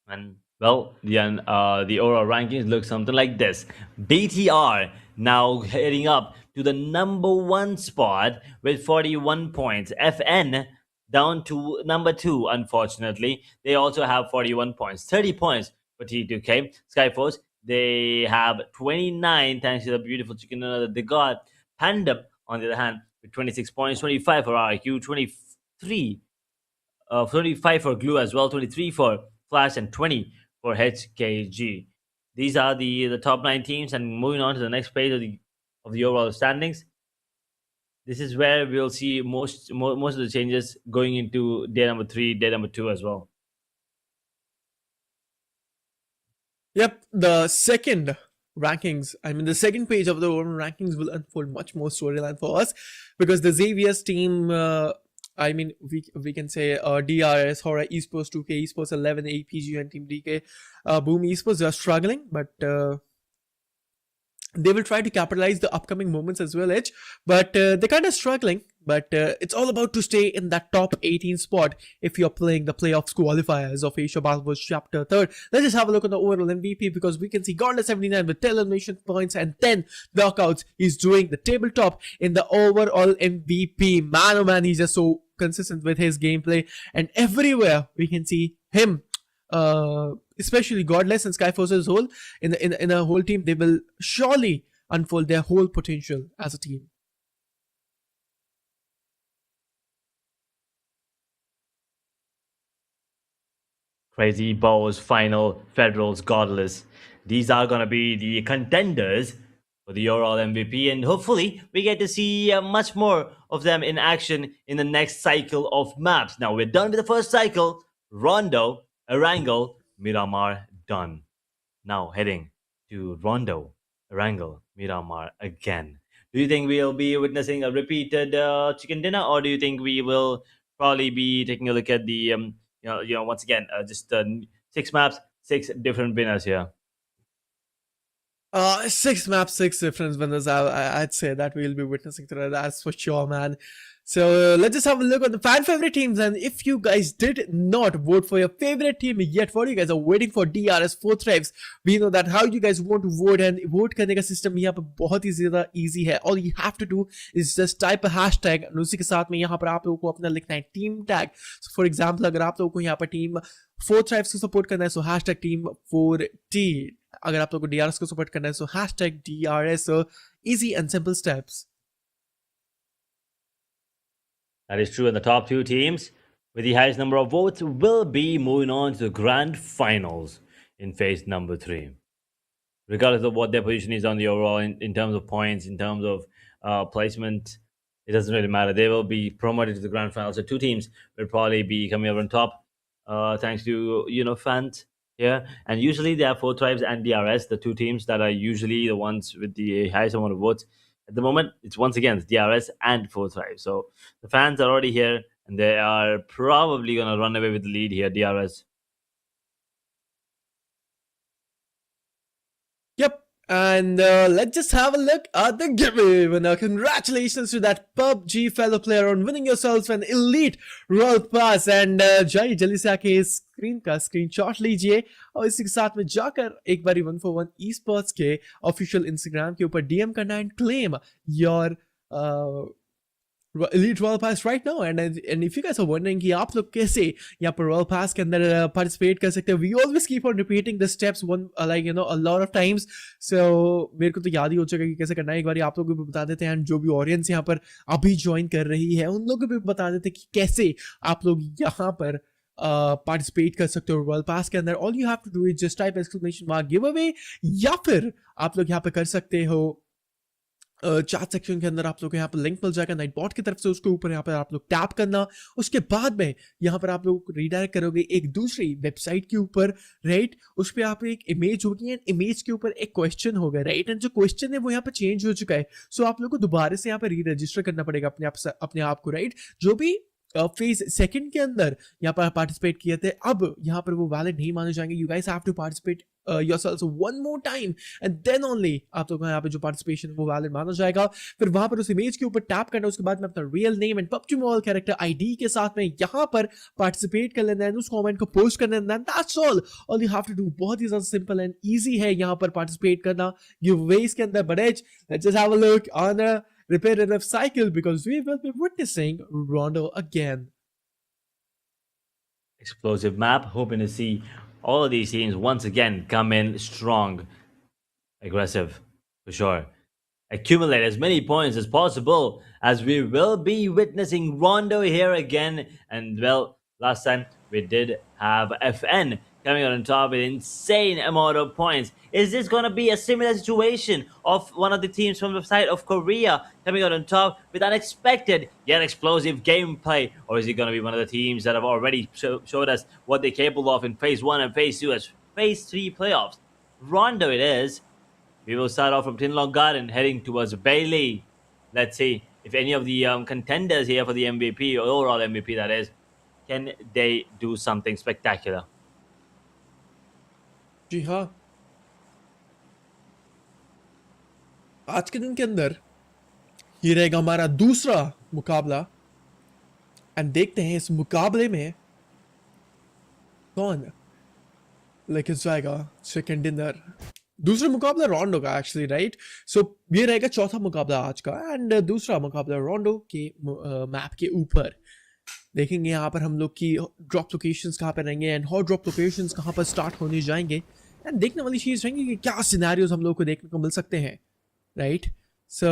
And well, the overall rankings look something like this. BTR now heading up to the number 1 spot with 41 points. FN down to number 2, unfortunately. They also have 41 points. 30 points for T2K. SKYFORCE, they have 29 thanks to the beautiful chicken dinner that they got. PANDUM, on the other hand, with 26 points. 25 for RQ, 25 for Glue as well, 23 for Flash, and 20 for HKG. These are the top 9 teams, and moving on to the next page of the overall standings. This is where we'll see most of the changes going into day number 3, day number 2 as well. Yep, the second rankings, I mean the second page of the overall rankings will unfold much more storyline for us, because the Xavier's team, I mean we can say DRS, HORAA Esports, 2K Esports, 11 APG, and Team DK Boom Esports, they are struggling, but they will try to capitalize the upcoming moments as well, Edge. But they're kind of struggling. But it's all about to stay in that top 18 spot if you're playing the playoffs qualifiers of Asia Basketball Chapter 3rd. Let's just have a look at the overall MVP, because we can see Godless 79 with 10 elimination points and 10 knockouts. He's doing the tabletop in the overall MVP. Man, oh man, he's just so consistent with his gameplay. And everywhere we can see him, especially Godless and SKYFORCE's whole in a whole team, they will surely unfold their whole potential as a team. Crazy Balls, Final, Federals, Godless. These are going to be the contenders for the overall MVP, and hopefully we get to see much more of them in action in the next cycle of maps. Now we're done with the first cycle. Rondo, Erangel, Miramar, done. Now heading to Rondo, Erangel, Miramar again. Do you think we'll be witnessing a repeated chicken dinner, or do you think we will probably be taking a look at the once again, just 6 maps, 6 different winners here? 6 maps, 6 different winners. I'd say that we'll be witnessing today. That's for sure, man. So let's just have a look at the fan favorite teams. And if you guys did not vote for your favorite team yet, what you guys are waiting for? DRS 4 Thrives. We know that how you guys want to vote, and vote करने का system यहाँ पे बहुत ही ज़्यादा easy है. All you have to do is just type a hashtag, और उसी के साथ में यहाँ पर आप लोगों को अपना लिखना है team tag. So for example, अगर आप लोगों को यहाँ पर team 4 Thrives को support करना है, so hashtag team 4T. अगर आप लोगों को DRS को support करना है, so hashtag DRS. So easy and simple steps. That is true, and the top 2 teams with the highest number of votes will be moving on to the grand finals in phase number 3. Regardless of what their position is on the overall, in terms of points, in terms of placement, it doesn't really matter. They will be promoted to the grand finals. So 2 teams will probably be coming over on top, thanks to fans here. And usually they have 4 Tribes and DRS, the 2 teams that are usually the ones with the highest amount of votes At the moment, it's once again it's DRS and 4-5. So the fans are already here, and they are probably gonna run away with the lead here. DRS. Yep. And let's just have a look at the giveaway winner. Congratulations to that PUBG fellow player on winning yourselves an elite Royal Pass. And जाइए जल्दी से आके इस screen का screenshot लीजिए और इसी के साथ में जाकर एक बारी 141 esports के ऑफिशियल इंस्टाग्राम के ऊपर डीएम करना and claim your Elite Royal Pass right now. And if you guys are wondering कि आप लोग कैसे यहाँ पर Royal Pass के अंदर participate कर सकते हैं, we always keep on repeating the steps one like you know a lot of times. So मेरे को तो याद ही हो चुका कि कैसे करना है, एक बार आप लोगों को भी बता देते हैं एंड जो भी ऑडियंस यहाँ पर अभी ज्वाइन कर रही है उन लोगों को भी बता देते हैं कि कैसे आप लोग यहाँ पर पार्टिसिपेट कर सकते हो रॉयल पास के अंदर. All you have to do is just type exclamation mark giveaway, या फिर आप लोग यहाँ पे कर सकते हो चैट सेक्शन के अंदर आप लोग को यहाँ पर लिंक मिल जाएगा नाइट बॉट की तरफ से, उसके ऊपर यहाँ पर आप लोग टैप करना, उसके बाद में यहाँ पर आप लोग रीडायरेक्ट करोगे एक दूसरी वेबसाइट के ऊपर, राइट. उस पर आप एक इमेज होगी एंड इमेज के ऊपर एक क्वेश्चन होगा, राइट. एंड जो क्वेश्चन है वो यहाँ पर चेंज हो चुका है, सो आप लोग को दोबारा से यहाँ पर री रजिस्टर करना पड़ेगा अपने आप को, राइट. जो भी फेज सेकंड के अंदर यहाँ पर पार्टिसिपेट किए थे अब यहाँ पर वो वैलिड नहीं माने जाएंगे. You guys have to participate yourselves one more time and then only आप लोगों को यहाँ पे जो पार्टिसिपेशन वो वैलिड माना जाएगा. फिर वहां पर उस इमेज के ऊपर टैप करना, उसके बाद में अपना real name and PUBG mobile character ID के साथ में यहाँ पर पार्टिसिपेट कर लेना है, उस कमेंट को पोस्ट कर लेना. That's all you have to do. बहुत ही ज्यादा सिंपल एंड इजी है यहाँ पर पार्टिसिपेट करना गिवअवेज के अंदर. But let's just have a look on a repetitive cycle because we will be witnessing Rondo again. Explosive map, hoping to see all of these teams once again come in strong, aggressive for sure. Accumulate as many points as possible as we will be witnessing Rondo here again. And well, last time we did have FN coming out on top with insane amount of points. Is this going to be a similar situation of one of the teams from the side of Korea coming out on top with unexpected yet explosive gameplay? Or is it going to be one of the teams that have already showed us what they're capable of in Phase 1 and Phase 2 as Phase 3 playoffs? Rondo it is. We will start off from Tinlong Garden heading towards Bailey. Let's see if any of the contenders here for the MVP, or overall MVP that is, can they do something spectacular? जी हाँ, आज के दिन के अंदर ये रहेगा हमारा दूसरा मुकाबला एंड देखते हैं इस मुकाबले में कौन लेके जाएगा सेकंड डिनर. दूसरा मुकाबला रोंडो का एक्चुअली, राइट. सो ये रहेगा चौथा मुकाबला आज का एंड दूसरा मुकाबला रोंडो के मैप के ऊपर. देखेंगे यहाँ पर हम लोग की ड्रॉप लोकेशंस कहाँ पर रहेंगे एंड हॉट ड्रॉप लोकेशंस कहाँ पर स्टार्ट होने जाएंगे एंड देखने वाली चीज़ रहेंगी कि क्या सिनेरियोज हम लोग को देखने को मिल सकते हैं, right. So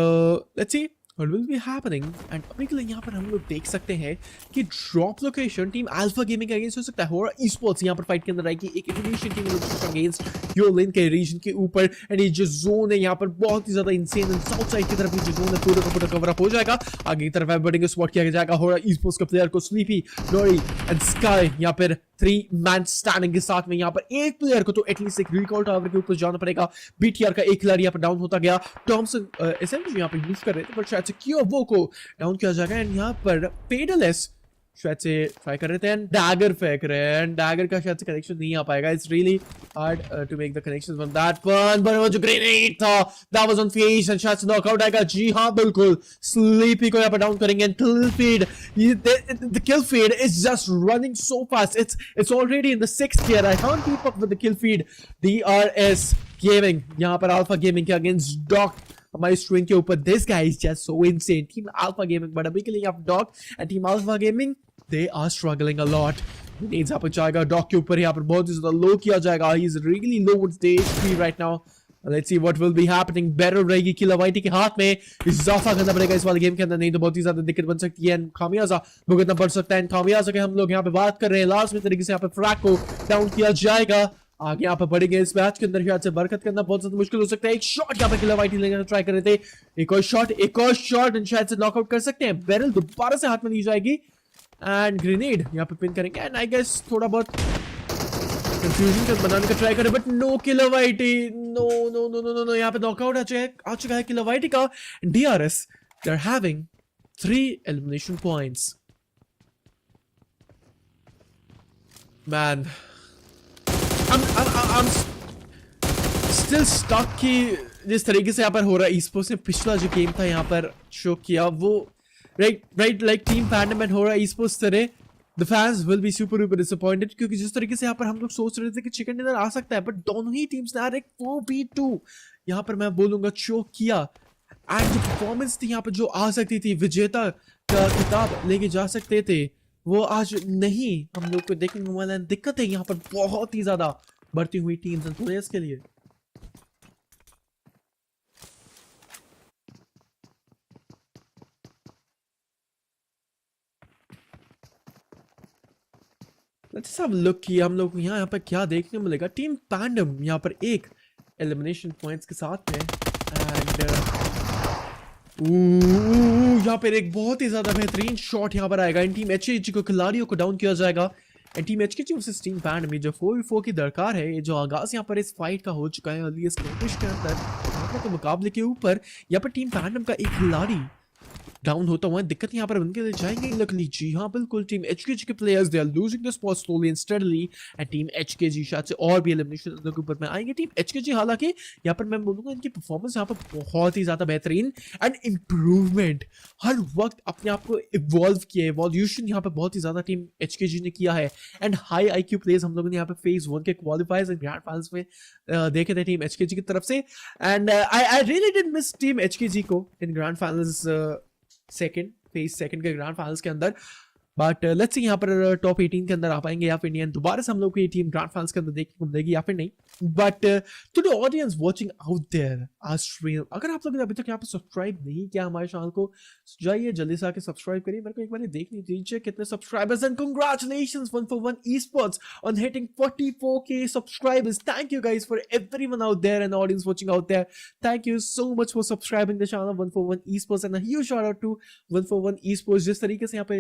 let's see what will be happening. And अभी के लिए यहाँ पर हम लोग देख सकते हैं कि drop location team alpha gaming against हो सकता है. होरा esports यहाँ पर फाइट के अंदर आएगी एक इंडोनेशियन टीम अगेंस्ट योलिन के रीजन के ऊपर. एंड ये जो जोन है यहाँ पर बहुत ही ज्यादा इंसेन है. साउथ साइड की तरफ ये जो जोन है पूरा का पूरा कवर अप हो जाएगा. आगे की तरफ बढ़ेंगे, स्पॉट किया जाएगा होरा esports के प्लेयर को. स्लीपी, नोरी एंड स्काई यहाँ पर 3 मैन स्टैंडिंग के साथ में यहाँ पर एक प्लेयर को तो एटलीस्ट एक रिकॉल टावर के ऊपर जाना पड़ेगा. बीटीआर का एक खिलाड़ी यहाँ पर डाउन होता गया. टॉमसन एसएमजी यहाँ पर यूज कर रहे थे पर शायद से क्यों वो को डाउन किया जाएगा. एंड यहाँ पर पेडलेस शायद से ट्राई कर रहे थे एंड डैगर फेंक रहे हैं एंड डैगर का शायद से कनेक्शन नहीं आ पाएगा. It's really hard to make the connections from that one. But वो जो ग्रेनेड था that was on face and शायद से नॉकआउट आएगा. जी हां बिल्कुल, स्लीपी को यहाँ पर डाउन करेंगे and kill feed. The kill feed is just running so fast. It's already in the 6th tier. I can't keep up with the kill feed. DRS gaming यहाँ पर अल्फा गेमिंग के against डॉक हमारी screen के ऊपर. This guy is just so insane. Team alpha gaming, but अभी के लिए यहाँ डॉग and team alpha gaming they are struggling a lot. Needs यहाँ पर जाएगा डॉग के ऊपर, यहाँ पर बहुत ही ज्यादा लो किया जाएगा. He is really low with the HP right now. Let's see what will be happening. Barrel रहेगी किलावाइटी के हाथ में. इजाफा करना पड़ेगा इस वाले गेम के अंदर, नहीं तो बहुत ही ज्यादा दिक्कत बन सकती है एंड खामियाजा भुगतना पड़ सकता है. एंड खामियाजा के हम लोग यहाँ पे बात कर रहे हैं. लास्ट में तरीके से यहाँ पे फ्रैक को डाउन किया जाएगा. आगे यहाँ पे बढ़ेंगे इस मैच के अंदर. शायद से बरकत करना बहुत ज्यादा मुश्किल हो सकता है. एक शॉट यहाँ पे किलावाइटी लेने ट्राई कर रहे थे. एक और शॉट एंड शायद से नॉकआउट कर सकते हैं. बैरल दोबारा से हाथ में ली जाएगी एंड ग्रेनेड यहाँ पे पिन करेंगे एंड आई गेस थोड़ा बहुत कंफ्यूजन बनाने का ट्राई करे but no Kilowhitey, no no no no no no, यहाँ पे नॉकआउट आ चुका है किलोवाइटी का। DRS they are having 3 elimination points. Man I'm still stuck कि जिस तरीके से यहाँ पर हो रहा है esports ने पिछला जो गेम था यहाँ पर शो किया वो right like team Pandom and हो रहा है esports तरह the fans will be super disappointed, क्योंकि जिस तरीके से यहाँ पर हम लोग सोच रहे थे कि चिकन डिनर आ सकता है, बट दोनों ही टीम्स ने एक 4v2 यहाँ पर मैं बोलूंगा शो किया। एंड जो परफॉर्मेंस थी यहाँ पर जो आ सकती थी, विजेता का खिताब लेके जा सकते थे, वो आज नहीं हम लोग को देखने को मिला। दिक्कत है यहाँ पर बहुत ही ज्यादा बढ़ती हुई टीम्स एंड प्लेयर्स के लिए। लेट्स हैव अ लुक कि हम लोग को यहाँ पर क्या देखने को मिलेगा। टीम पैंडम यहाँ पर एक एलिमिनेशन पॉइंट्स के साथ में एंड यहाँ पर एक बहुत ही ज्यादा बेहतरीन शॉट यहाँ पर आएगा। इन टीम एचकेजी को खिलाड़ियों को डाउन किया जाएगा। And team HKG versus team Pandom में जो 4v4 की दरकार है, ये जो आगाज यहाँ पर इस फाइट का हो चुका है अर्ली स्टेज के अंदर के मुकाबले के ऊपर, यहाँ पर टीम पैंडम का एक खिलाड़ी डाउन होता हुआ दिक्कत यहाँ पर उनके लिए जाएंगे लकली। जी हाँ बिल्कुल, टीम एचकेजी के players they are losing the spot slowly and steadily and team HKG शायद से और भी एलिमिनेशन के ऊपर में आएंगे। टीम एचकेजी हालांकि यहाँ पर मैं बोलूंगा इनकी परफॉर्मेंस यहाँ पर बहुत ही ज्यादा बेहतरीन एंड इम्प्रूवमेंट हर वक्त अपने आप को इवॉल्व किया है। इवोल्यूशन यहाँ पर बहुत ही ज्यादा टीम एचकेजी ने किया है एंड हाई आईक्यू प्लेयर्स हम लोगों ने यहाँ पे फेज 1 के क्वालिफायर्स एंड ग्रैंड फाइनल्स में देखे थे टीम एचकेजी की तरफ से। And I really did miss team HKG को इन ग्रैंड फाइनल्स फेज सेकंड के ग्रैंड फाइनल्स के अंदर, बट लेट्स सी यहाँ पर टॉप 18 के अंदर आ पाएंगे या फिर नहीं, दोबारा से हम लोग को ये टीम ग्रैंड फाइनल्स के अंदर देखने को मिलेगी या फिर नहीं। But to the audience watching out there our stream, अगर आप लोगों ने अभी तक यहाँ पर सब्सक्राइब नहीं किया हमारे चैनल को, जाइए जल्दी से आके सब्सक्राइब करिए। मेरे को एक बार देखनी दीजिए कितने subscribers and congratulations 141 esports on hitting 44k subscribers. Thank you guys for everyone out there and audience watching out there. Thank you so much for subscribing the channel 141 esports and a huge shout out to 141 esports। जिस तरीके से यहाँ पे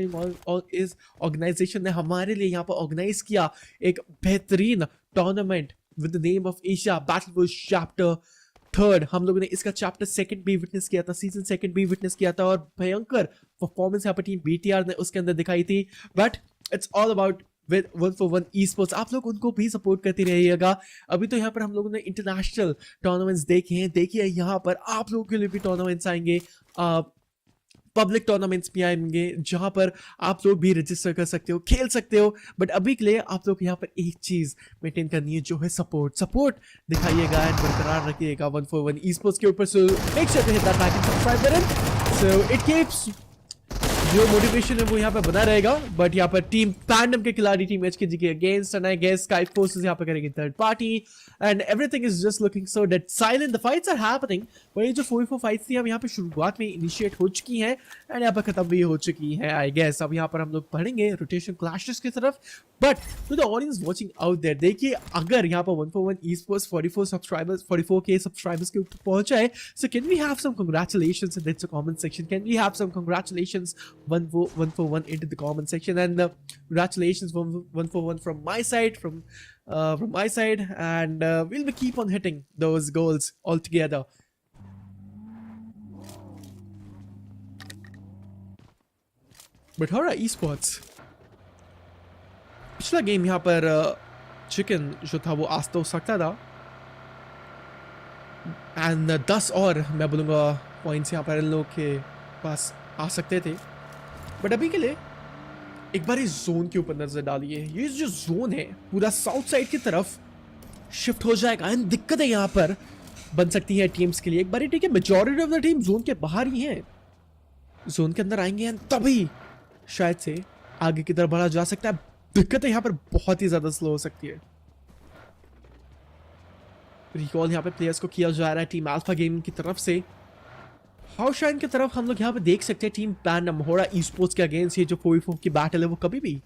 इस organisation ने हमारे लिए यहाँ पर ऑर्गेनाइज किया एक बेहतरीन tournament with the name of Asia battle was chapter 3। हम लोगों ने इसका चैप्टर 2 भी विटनेस किया था, सीजन 2 भी विटनेस किया था और भयंकर परफॉर्मेंस यहाँ पर टीम बीटीआर ने उसके अंदर दिखाई थी। But it's all about with 141 esports। आप लोग उनको भी सपोर्ट करते रहिएगा। अभी तो यहाँ पर हम लोगों ने इंटरनेशनल टूर्नामेंट्स देखे हैं, देखिए यहाँ पर आप लोगों के लिए भी टूर्नामेंट्स आएंगे, पब्लिक टूर्नामेंट्स भी आएंगे जहां पर आप लोग भी रजिस्टर कर सकते हो, खेल सकते हो। बट अभी के लिए आप लोग यहाँ पर एक चीज मेंटेन करनी है जो है सपोर्ट दिखाइएगा एंड बरकरार रखिएगा 141 esports के ऊपर। So make sure to hit that like and subscribe button so it keeps जो मोटिवेशन है वो यहाँ पे बना रहेगा। बट यहाँ पर टीम पैंडम के खिलाड़ी टीम एचकेजी के against and I guess Sky Forces यहाँ पे करेंगे third party and everything is just looking so dead silent. The fights are happening, वही जो 4v4 फाइट्स थी अब यहाँ पे शुरुआत में इनिशिएट हो चुकी हैं एंड यहाँ पर खत्म भी हो चुकी है आई गेस। अब यहाँ पर हम लोग पढ़ेंगे रोटेशन क्लैशेस की तरफ। But to the audience watching out there, देखिए अगर यहाँ पर 141 esports 44k सब्सक्राइबर्स के ऊपर पहुंचा है, so can we have some congratulations in the comment section. Can we have some congratulations 141 into the comment section and congratulations 141 from my side, from my side, and we'll be keep on hitting those goals all together. But HORAA esports पिछला game यहाँ पर chicken जो था वो आज तो सकता था एंड 10 और मैं बोलूँगा पॉइंट्स यहाँ पर इन लोगों के पास आ सकते थे। बट अभी के लिए एक बार इस जोन के ऊपर नजर डालिए। ये जो जोन है पूरा साउथ साइड की तरफ शिफ्ट हो जाएगा एंड दिक्कत है यहाँ पर बन सकती है टीम्स के लिए। एक बार ठीक है, majority of the team zone के बाहर ही है, जोन के अंदर आएंगे एंड तभी शायद से आगे की तरफ बढ़ा जा सकता है। दिक्कत है यहाँ पर बहुत ही ज्यादा स्लो हो सकती है। रिकॉल यहाँ पे प्लेयर्स को किया जा रहा है टीम अल्फा गेमिंग की तरफ से। हाउशाइन की तरफ हम लोग यहाँ पे देख सकते हैं टीम पैंडम होरा esports के अगेंस्ट ये जो 4v4 की बैटल है वो कभी भी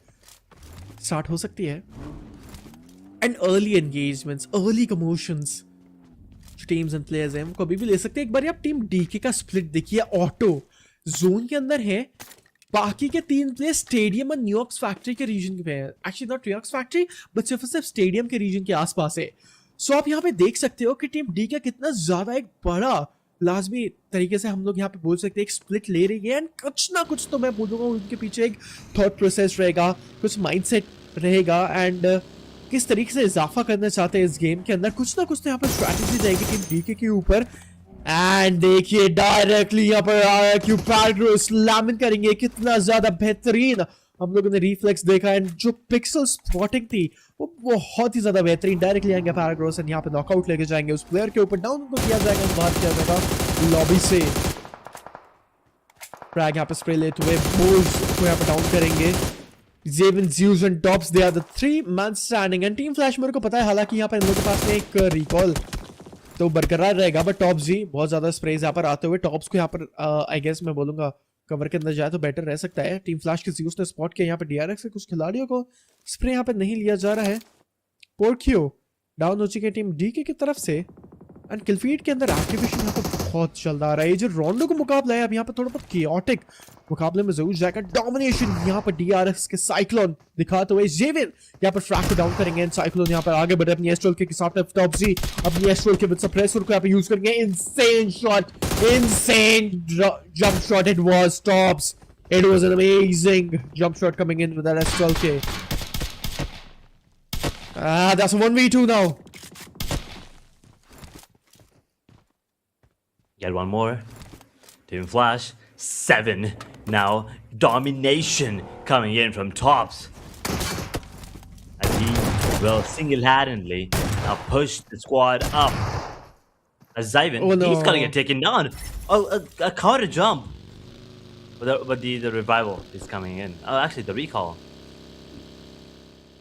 स्टार्ट हो सकती है। एंड अर्ली एंगेजमेंट्स, अर्ली कमोशंस जो टीम्स एंड प्लेयर्स हैं वो कभी भी ले सकते हैं। एक बार आप टीम डीके का स्प्लिट देखिए, ऑटो जोन के अंदर है बाकी के 3 प्लेयर स्टेडियम और न्यूयॉर्क फैक्ट्री के रीजन पे हैं. Actually not New York factory but सिर्फ स्टेडियम के रीजन के आसपास है. सो आप यहाँ पे देख सकते हो कि टीम डी का कितना ज्यादा एक बड़ा लाजमी तरीके से हम लोग यहाँ पे बोल सकते हैं एक स्प्लिट ले रही है. एंड कुछ ना कुछ तो मैं बोलूँगा उनके पीछे एक थॉट प्रोसेस रहेगा, कुछ माइंडसेट रहेगा एंड किस तरीके से इजाफा करना चाहते हैं इस गेम के अंदर. कुछ ना कुछ तो यहाँ पर स्ट्रैटेजी रहेगी टीम डीके के ऊपर. एंड देखिए डायरेक्टली यहाँ पर क्यों पैड्रो स्लैमिंग करेंगे. कितना ज्यादा बेहतरीन हम लोगों ने रिफ्लेक्स देखा एंड जो पिक्सल स्पॉटिंग थी वो बहुत ही ज्यादा बेहतरीन. डायरेक्टली आएंगे पैराग्रोस एंड यहाँ पे नॉकआउट लेके जाएंगे उस प्लेयर के ऊपर. डाउन उनको किया जाएगा, बाहर किया जाएगा लॉबी से. फ्रैग यहाँ पे स्प्रे लेते हुए बोल्स को यहाँ पे डाउन करेंगे. Jevin Zeus and Tops they are the 3 man standing. And team Flash मेरे को पता है हालांकि यहाँ पे इन लोगों के पास में एक रिकॉल तो बरकरार रहेगा बट टॉप्स जी बहुत ज्यादा स्प्रेज यहाँ पर आते हुए टॉप्स को यहाँ पर आई गेस मैं बोलूंगा कवर के अंदर जाए तो बेटर रह सकता है. टीम फ्लैश के ज़्यूस ने स्पॉट किया यहाँ पे डीआरएक्स से कुछ खिलाड़ियों को स्प्रे यहाँ पे नहीं लिया जा रहा है. पोर्कियो डाउन हो चुकी है टीम डीके की तरफ से. एंड किलफीड के अंदर एक्टिवेशन यहाँ पे बहुत चल रहा है. ये जो रोंडो का मुकाबला है अब यहाँ पे थोड़ा बहुत कियोटिक मुकाबले में जरूर जाएगा. डोमिनेशन यहाँ पर डीआरएक्स के साइक्लोन दिखाते हुए जेविन यहाँ पर फ्रैग को डाउन करेंगे. एंड साइक्लोन यहाँ पर आगे बढ़े अपनी एस्ट्रोल के साथ टॉप जी अपनी एस्ट्रोल के विद सप्रेसर को यहाँ पे यूज करेंगे. Insane shot, insane jump shot it was Tops. It was an amazing jump shot coming in with that Astrol K. That's 1v2 now. Get one more. Team Flash. 7 now. Domination coming in from tops. And he will single-handedly now push the squad up. As Zyvan, Oh, no. he's gonna get taken down. Oh, a counter jump. But the revival is coming in. Oh, actually, the recall.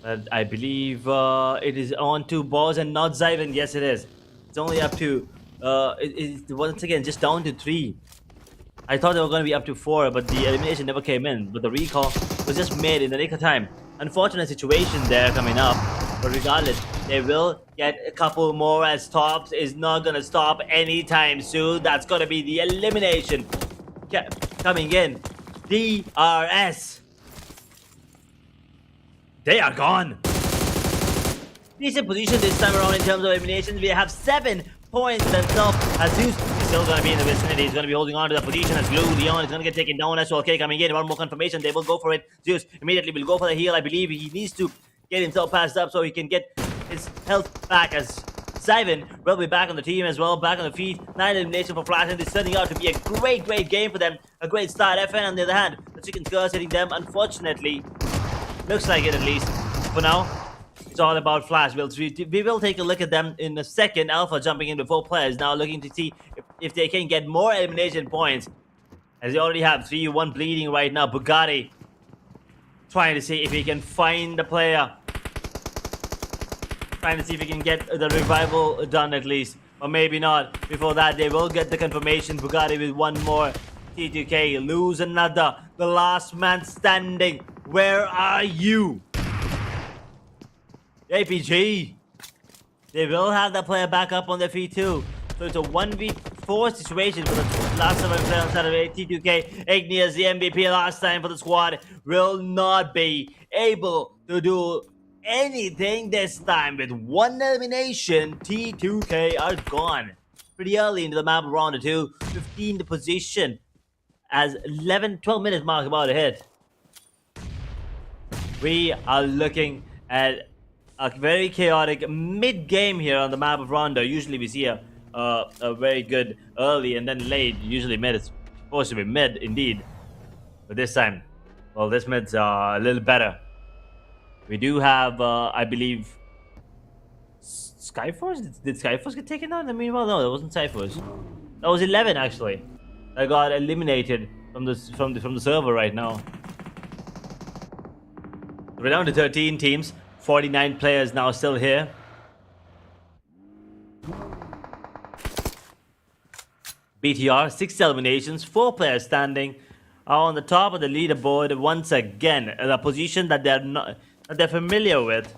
But I believe it is on 2 balls and not Zyvan. Yes, it is. It's only up to it's once again just down to 3. I thought they were going to be up to 4, but the elimination never came in. But the recall was just made in the nick of time. Unfortunate situation there coming up, but regardless, they will get a couple more as tops is not going to stop anytime soon. That's going to be the elimination coming in. DRS. They are gone. Decent position this time around in terms of eliminations. We have 7 points themselves. Azus is still going to be in the vicinity. He's going to be holding on to the position as Blue. Leon is going to get taken down as well. Okay, coming in. One more confirmation. They will go for it. Zeus immediately will go for the heal. I believe he needs to get himself passed up so he can get his health back as Zyvan will be back on the team as well. Back on the feet. 9 elimination for Flash. And it's turning out to be a great game for them. A great start. FN on the other hand. The Chicken Skirts hitting them. Unfortunately, looks like it at least. For now, it's all about Flash. We will take a look at them in a second. Alpha jumping in with 4 players now, looking to see if they can get more elimination points. As they already have 3-1 bleeding right now. Bugatti trying to see if he can find the player. Trying to see if he can get the revival done at least. Or maybe not. Before that, they will get the confirmation. Bugatti with 1 more. T2K lose another. The last man standing. Where are you? APG. They will have that player back up on their feet too. So it's a 1v4 situation for the last 7 players on Saturday. T2K, Igneous, the MVP last time for the squad, will not be able to do anything this time. With 1 elimination, T2K are gone. Pretty early into the map, round 2, 15th position. As 12 minutes mark about to hit. We are looking at a very chaotic mid-game here on the map of Rondo. Usually we see a very good early and then late. Usually mid is supposed to be mid indeed. But this time, well, this mid's a little better. We do have, I believe, SKYFORCE? Did SKYFORCE get taken down? I mean, well, no, that wasn't SKYFORCE. That was 11 actually. I got eliminated from the server right now. We're down to 13 teams, 49 players now still here. BTR, 6 eliminations, 4 players standing are on the top of the leaderboard once again. A position that they're familiar with.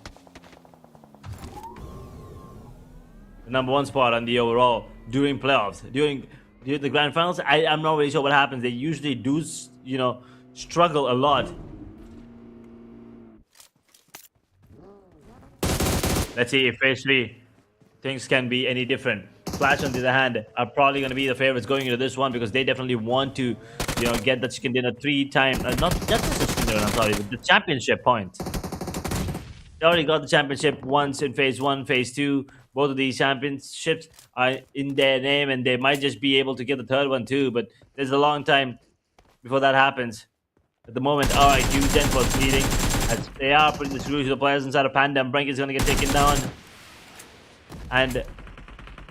The number 1 spot on the overall during playoffs, during the grand finals. I'm not really sure what happens. They usually do, you know, struggle a lot. Let's see if phase 3 things can be any different. Flash, on the other hand, are probably going to be the favorites going into this one because they definitely want to, get the chicken dinner 3 times. Not just the chicken dinner, I'm sorry, but the championship points. They already got the championship once in phase 1, phase 2. Both of these championships are in their name, and they might just be able to get the third one too. But there's a long time before that happens. At the moment, RIQ, Denfor's leading. As they are putting the screws to the players inside of PANDUM. Brink is going to get taken down. And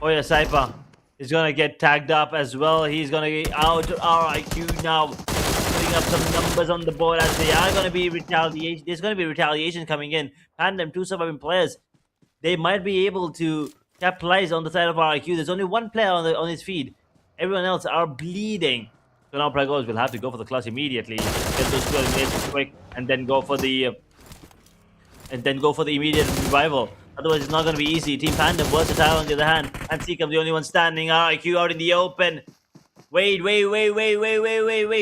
Oya Saipa is going to get tagged up as well. He's going to get out. RIQ now putting up some numbers on the board as they are going to be retaliation. There's going to be retaliation coming in. PANDUM, 2 surviving players. They might be able to capitalize on the side of RIQ. There's only 1 player on his feed. Everyone else are bleeding. So now Pragos will have to go for the clutch immediately. Get those 2 eliminations quick and then go for the immediate revival. Otherwise, it's not going to be easy. Team PANDUM versatile on the other hand. And Seekam's the only one standing. RIQ out in the open. Wait.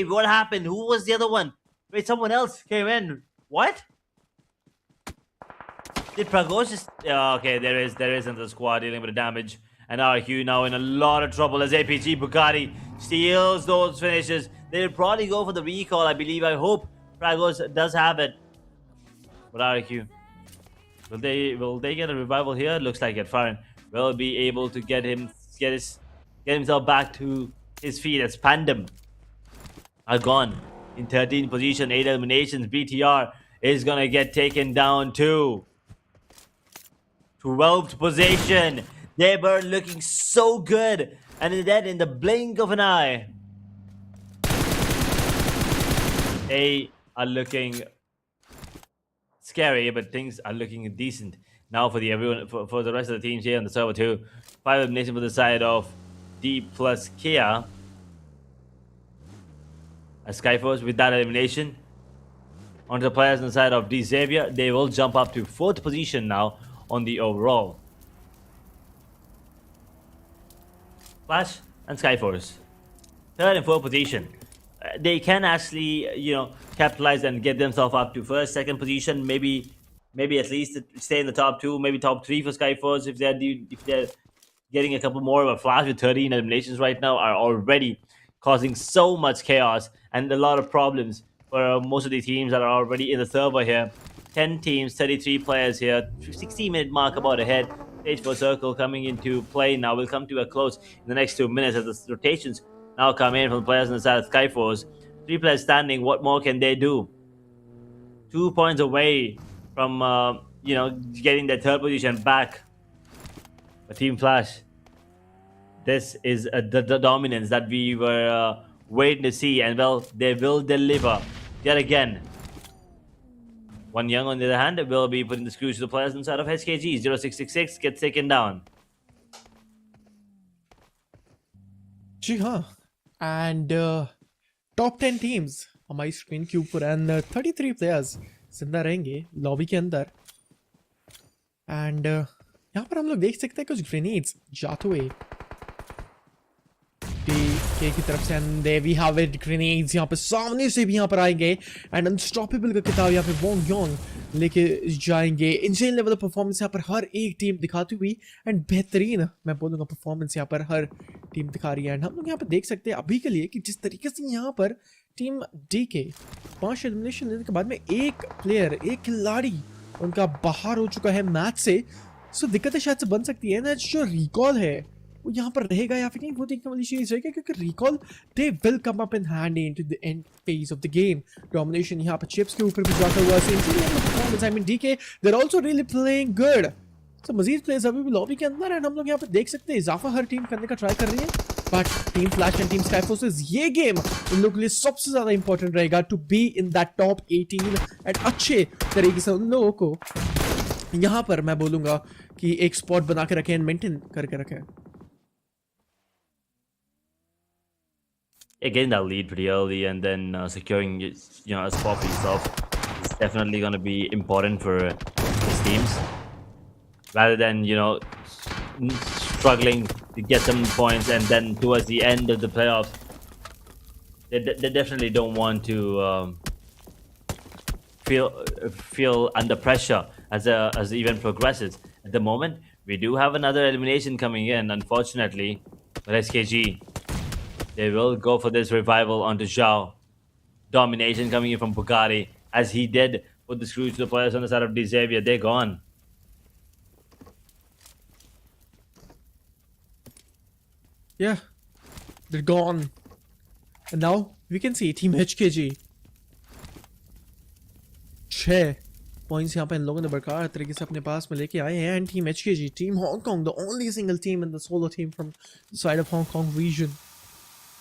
What happened? Who was the other one? Wait, someone else came in. What? Did Pragos just... okay, there is another squad dealing with the damage. And RIQ now in a lot of trouble as APG Bugatti steals those finishes. They'll probably go for the recall, I believe. I hope Pragos does have it. But RIQ, will they get a revival here? Looks like it. Farron will be able to get himself back to his feet as PANDUM are gone in 13th position, 8 eliminations. BTR is gonna get taken down too. 12th position. They were looking so good, and then in the blink of an eye, they are looking scary, but things are looking decent now for for the rest of the teams here on the server too. 5 eliminations for the side of D plus Kia. As SKYFORCE with that elimination onto the players on the side of D Xavier, they will jump up to 4th position now on the overall. Flash and SKYFORCE, 3rd and 4th position. They can actually, capitalize and get themselves up to 1st, 2nd position. Maybe at least stay in the top 2, maybe top 3 for SKYFORCE if they're getting a couple more. But Flash with 13 eliminations right now are already causing so much chaos and a lot of problems for most of the teams that are already in the server here. 10 teams, 33 players here, 16-minute mark about ahead. Stage 4 circle coming into play now. Will come to a close in the next 2 minutes as the rotations now come in from the players on the side of SKYFORCE. 3 players standing. What more can they do? 2 points away from, getting their 3rd position back. But Team Flash, this is the dominance that we were waiting to see. And, well, they will deliver yet again. One Young, on the other hand, will be putting the screws to the players inside of HKG. 0666 gets taken down. जी हाँ, and top 10 teams हमारी screen के ऊपर and 33 players जिंदा रहेंगे lobby के अंदर. and यहाँ पर हम लोग देख सकते हैं कुछ ग्रेनेड्स जाते हुए के की तरफ से. and there we have it, grenades यहाँ पर सामने से भी यहाँ पर आएंगे and अनस्टॉपेबल का किताब यहाँ पे वोंग योंग लेके जाएंगे. इंसेन लेवल परफॉर्मेंस यहाँ पर हर एक टीम दिखाती हुई and बेहतरीन मैं बोलूँगा परफॉर्मेंस यहाँ पर हर टीम दिखा रही है. एंड हम लोग यहाँ पर देख सकते हैं अभी के लिए कि जिस तरीके से यहाँ पर टीम डी के 5 एलिमिनेशन लेने के बाद में एक खिलाड़ी उनका बाहर हो चुका है मैच से. सो दिक्कतें शायद से बन सकती है ना. जो रिकॉल है वो यहाँ पर रहेगा या फिर नहीं, वो देखने वाली चीज रहेगी क्योंकि recall they will come up in handy into the end phase of the game. Domination यहाँ पर चिप्स के ऊपर भी जाता हुआ performance. I mean DK they are also really playing good. So मजीद प्लेयर्स अभी भी लॉबी के अंदर एंड हम लोग यहाँ पर देख सकते हैं इजाफा हर टीम करने का ट्राई कर रही है. But team Flash and team Skyforces, ये गेम उन लोगों के लिए सबसे ज्यादा इंपॉर्टेंट रहेगा to be in that top 18 and अच्छे तरीके से उन लोगों को यहाँ पर मैं बोलूंगा कि एक स्पॉट बना के रखें एंड मेंटेन करके रखें. Getting that lead pretty early and then securing a spot for yourself is definitely going to be important for these teams, rather than struggling to get some points and then towards the end of the playoffs they definitely don't want to feel under pressure as the event progresses. At the moment, we do have another elimination coming in, unfortunately. But SKG, they will go for this revival onto Zhao. Domination coming in from Bugatti, as he did put the screws to the players on the side of Xavier. They're gone. Yeah, they're gone. And now we can see Team HKG 6 points यहाँ पे इन लोगों ने बरकरार तरीके से अपने पास में लेके आए हैं. And team HKG, team Hong Kong, the only single team in the solo team from the side of Hong Kong region.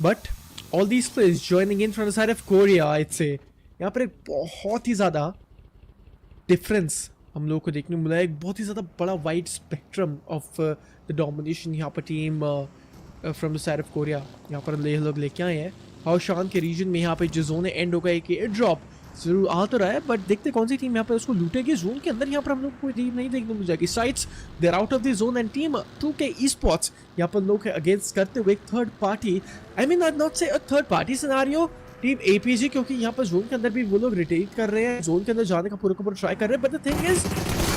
But all these players joining in from the side of Korea. I say यहाँ पर एक बहुत ही ज़्यादा difference हम लोग को देखने को मिला है. एक बहुत ही ज़्यादा बड़ा wide spectrum of the domination यहाँ पर team from the side of Korea यहाँ पर लोग लेके आए हैं. हाओशान के रीजन में यहाँ पे जो जोन है एंड होगा, एक एयर ड्रॉप जरूर आ तो रहा है, बट देखते कौन सी टीम यहाँ पे उसको लूटेगी. जोन के अंदर यहाँ पर हम लोग कोई टीम नहीं देखने को मिल जाएगी. Sides they are out of the zone and team 2K esports यहाँ पर लोग अगेंस्ट करते हुए एक third party, I mean I not say a third party scenario, team APG, क्योंकि यहाँ पर जोन के अंदर भी वो लोग रिटेक कर रहे हैं, जोन के अंदर जाने का पूरा ट्राई कर रहे हैं. But the thing is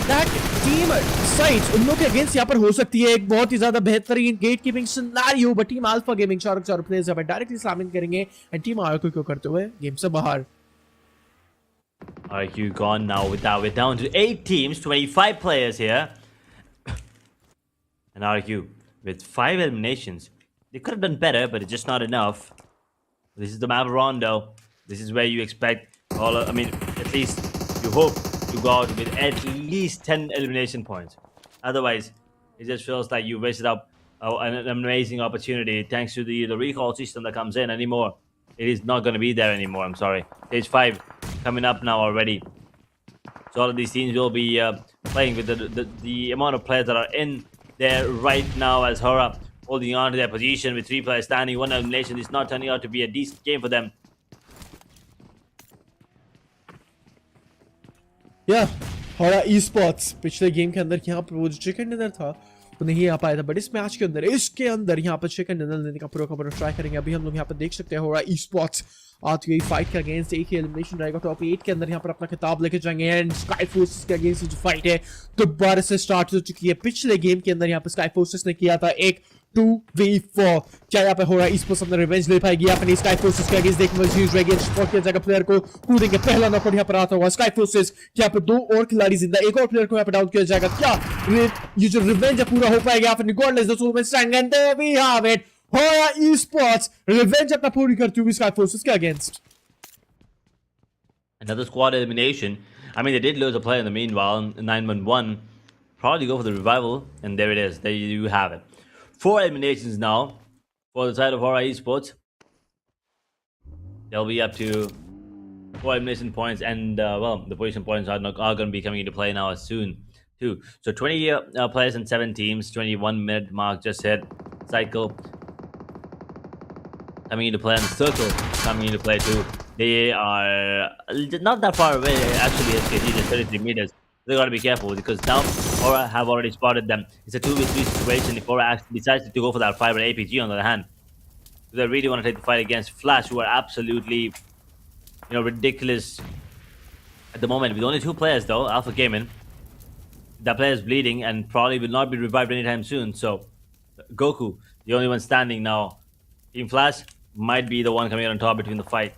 that team sides उन लोग के अगेंस्ट यहाँ पर हो सकती है एक बहुत ही ज्यादा बेहतरीन gatekeeping scenario. But team alpha gaming चारों प्लेयर्स यहाँ पर डायरेक्टली शामिल करेंगे एंड टीम आरक्यू को करते हुए गेम से बाहर. RQ gone now with that. We're down to 8 teams, 25 players here. And RQ with 5 eliminations. They could have done better, but it's just not enough. This is the map of Rondo. This is where you expect at least you hope to go out with at least 10 elimination points. Otherwise, it just feels like you wasted up an amazing opportunity thanks to the recall system that comes in anymore. It is not going to be there anymore, I'm sorry. Stage 5 coming up now already. So all of these teams will be playing with the amount of players that are in there right now, as HORAA holding on to their position with 3 players standing. 1 elimination is not turning out to be a decent game for them. Yeah, HORAA esports पिछले game के अंदर यहाँ पर वो जो chicken dinner था वो नहीं आ पाया था, बट इस मैच के अंदर यहाँ पर चिकन डिनर लेने का पूरा ट्राई करेंगे. अभी हम लोग यहाँ पर देख सकते हैं HORAA esports आती हुई फाइट के अगेंस्ट एक ही एलिमिनेशन रहेगा. टॉप 8 के अंदर यहाँ पर अपना खिताब लेके जाएंगे एंड स्काई फोर्सेस के अगेंस्ट जो फाइट है दोबारा से स्टार्ट हो चुकी है. पिछले गेम के अंदर यहाँ पर स्काई फोर्सेस ने किया था एक 2v4. क्या यहाँ पे HORAA esports अपना रिवेंज ले पाएगी अपनी स्काई फोर्सेस के अगेंस्ट? देखने में रहेगी स्पॉट किया जाएगा प्लेयर को, कूदेंगे. पहला नॉकआउट यहाँ पर आता हुआ स्काई फोर्सेस. यहाँ पे 2 और खिलाड़ी जिंदा, एक और प्लेयर को यहाँ पे डाउन किया जाएगा. क्या ये जो रिवेंज है पूरा हो पाएगा यहाँ पर? Recordless the sole man stand and there we have it. HORAA esports revenge अपना पूरी करती हुई स्काई फोर्सेस के against. Another squad elimination. I mean, they did lose a player in the meanwhile. 911 probably go for the revival, and there it is. There you have it. 4 eliminations now for the side of HORAA esports. They'll be up to 4 elimination points, and the position points are going to be coming into play now as soon too. So 20 players and 7 teams. 21-minute mark just hit. Cycle coming into play, and circle coming into play too. They are not that far away, actually. SKG, just 33 meters. They got to be careful because now HORAA have already spotted them. It's a 2v3 situation. If HORAA actually decides to go for that fight with APG on the other hand, they really want to take the fight against Flash, who are absolutely, ridiculous at the moment. With only 2 players though, Alpha Gaming, that player is bleeding and probably will not be revived anytime soon. So Goku, the only one standing now. Team Flash might be the one coming out on top between the fight.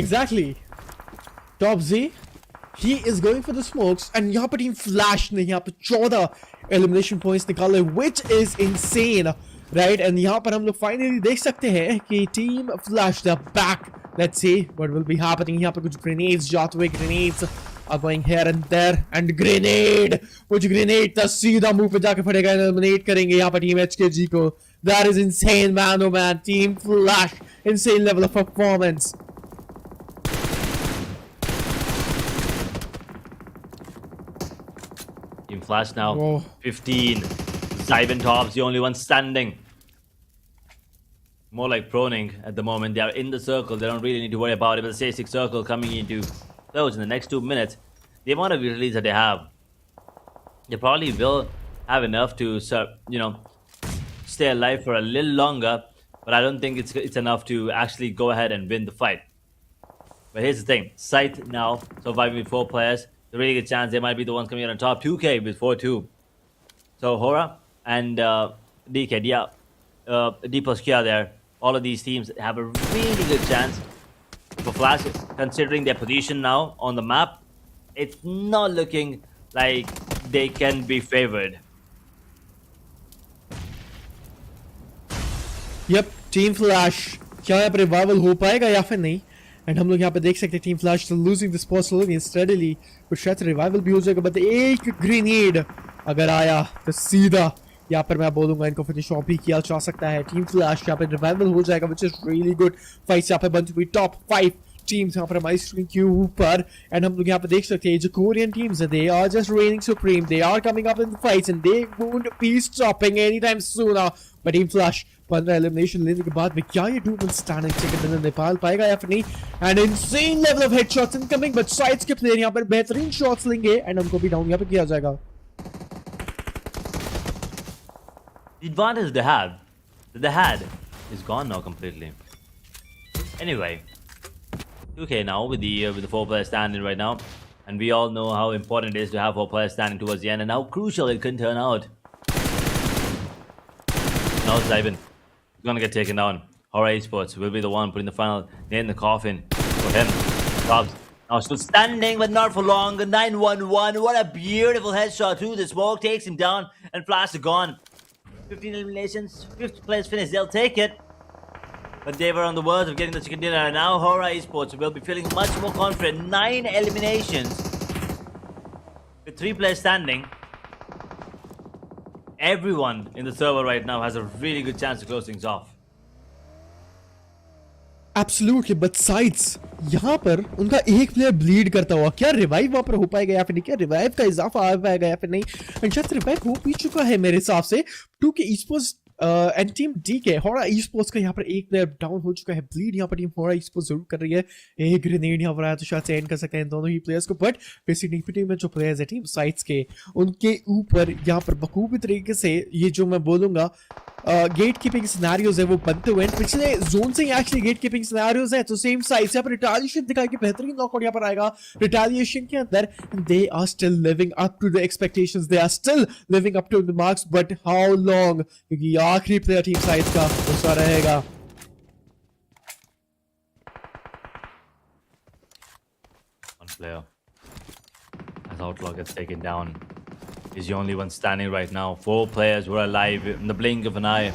Exactly. Top Z, he is going for the smokes, and यहाँ पर team flash ने यहाँ पर 14 elimination points निकाले, which is insane, right? And यहाँ पर हम लोग फाइनली देख सकते हैं कि team flash they back. Let's see what will be happening. यहाँ पर कुछ ग्रेनेड्स जाते हुए, grenades are going here and there, and grenade, कुछ ग्रेनेड था सीधा मुंह पे जाके फटेगा. एलिमिनेट करेंगे यहाँ पर टीम HKG को. That is insane, man. Oh man, Team Flash, insane level of performance. Team Flash now, Whoa. 15. Zyben Top's the only one standing. More like proning at the moment. They are in the circle. They don't really need to worry about it. But the stage 6 circle coming into close in the next 2 minutes. The amount of release that they have, they probably will have enough to, stay alive for a little longer, but I don't think it's enough to actually go ahead and win the fight. But here's the thing: Sight now surviving with 4 players. There's a really good chance they might be the ones coming out on top. 2K with 4-2. So HORAA and DK, yeah, D plus Kia there. All of these teams have a really good chance for Flash, considering their position now on the map. It's not looking like they can be favored. Yep, team flash क्या यहाँ पर revival हो पाएगा या फिर नहीं? And हम लोग यहाँ पे देख सकते हैं team flash losing the spot slowly steadily, but शायद रिवाइवल भी हो जाएगा. बट एक ग्रेनेड अगर आया तो सीधा यहाँ पर मैं बोलूंगा इनको फिनिश ऑफ भी किया जा सकता है. टीम फ्लैश यहाँ पे रिवाइवल हो जाएगा, which is really good. Fights यहाँ पे बनती हुई टॉप 5 टीम्स यहाँ पर हमारी स्क्रीन के ऊपर. एंड हम लोग यहाँ पे देख सकते हैं जो कोरियन टीम्स है, they are just reigning supreme. They are coming up in the fights and they won't be stopping any time soon. But team Flash 15 elimination लेने के बाद में क्या ये do standing chicken dinner Nepal पाएगा या फिर नहीं? And insane level of headshots incoming, but sides के प्लेयर यहाँ पर बेहतरीन शॉट्स लेंगे एंड उनको भी डाउन यहाँ पे किया जाएगा. The advantage they had is gone now completely. Anyway, 2K now with the 4 players standing right now, and we all know how important it is to have 4 players standing towards the end, and how crucial it can turn out. Now Zyben is gonna get taken down. HORAA Esports will be the one putting the final nail in the coffin for him. Dobbs now still standing, but not for long. 9-1-1. What a beautiful headshot through the smoke, takes him down, and Flash are gone. 15 eliminations, 5th place finish, they'll take it. But they were on the verge of getting the chicken dinner, and now HORAA Esports will be feeling much more confident. 9 eliminations with 3 players standing. Everyone in the server right now has a really good chance to close things off. Absolutely, but sides यहाँ पर उनका एक player bleed करता हुआ, क्या revive वहां पर हो पाएगा या फिर नहीं? क्या रिवाइव का इजाफा आ पाएगा या फिर नहीं? एंड शायद रिवाइव हो भी चुका है मेरे हिसाब से. 2K Esports and team DK HORAA Esports का यहाँ पर एक प्लेयर डाउन हो चुका है. ब्लीड यहाँ पर टीम HORAA Esports जरूर कर रही है. एक ग्रेनेड यहाँ पर आया तो शायद से एंड कर सकते हैं दोनों ही प्लेयर्स को. बट बेसिक टीम में जो प्लेयर्स है टीम साइट्स के, उनके ऊपर यहाँ पर बखूबी तरीके से ये जो मैं बोलूंगा गेट कीपिंग सिनेरियोज है वो बनते हुए. पिछले जोन से ही एक्चुअली गेट कीपिंग सिनेरियोज है. तो सेम साइड्स यहाँ पर रिटालिएशन दिखाई कि बेहतरीन नॉकआउट यहाँ पर आएगा रिटालिएशन के अंदर. They are still living up to the expectations, they are still living up to the marks, but how long? क्योंकि आखिरी प्लेयर टीम साइड्स का दूसरा रहेगा. One player as Outlaw gets taken down. He's the only one standing right now. 4 players were alive in the blink of an eye.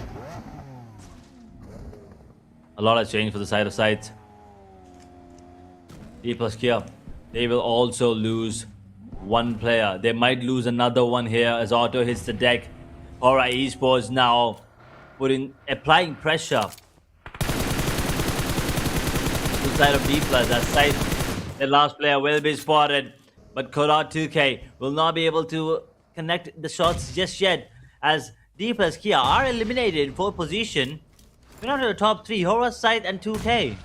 A lot has changed for the side of sides. D plus Kia, they will also lose 1 player. They might lose another one here as Auto hits the deck. HORAA Esports now applying pressure to the side of D plus. That side, the last player will be spotted, but Korat 2K will not be able to connect the shots just yet, as D plus Kia are eliminated in 4th position. We're not in the top 3, HORAA, Sight and 2K.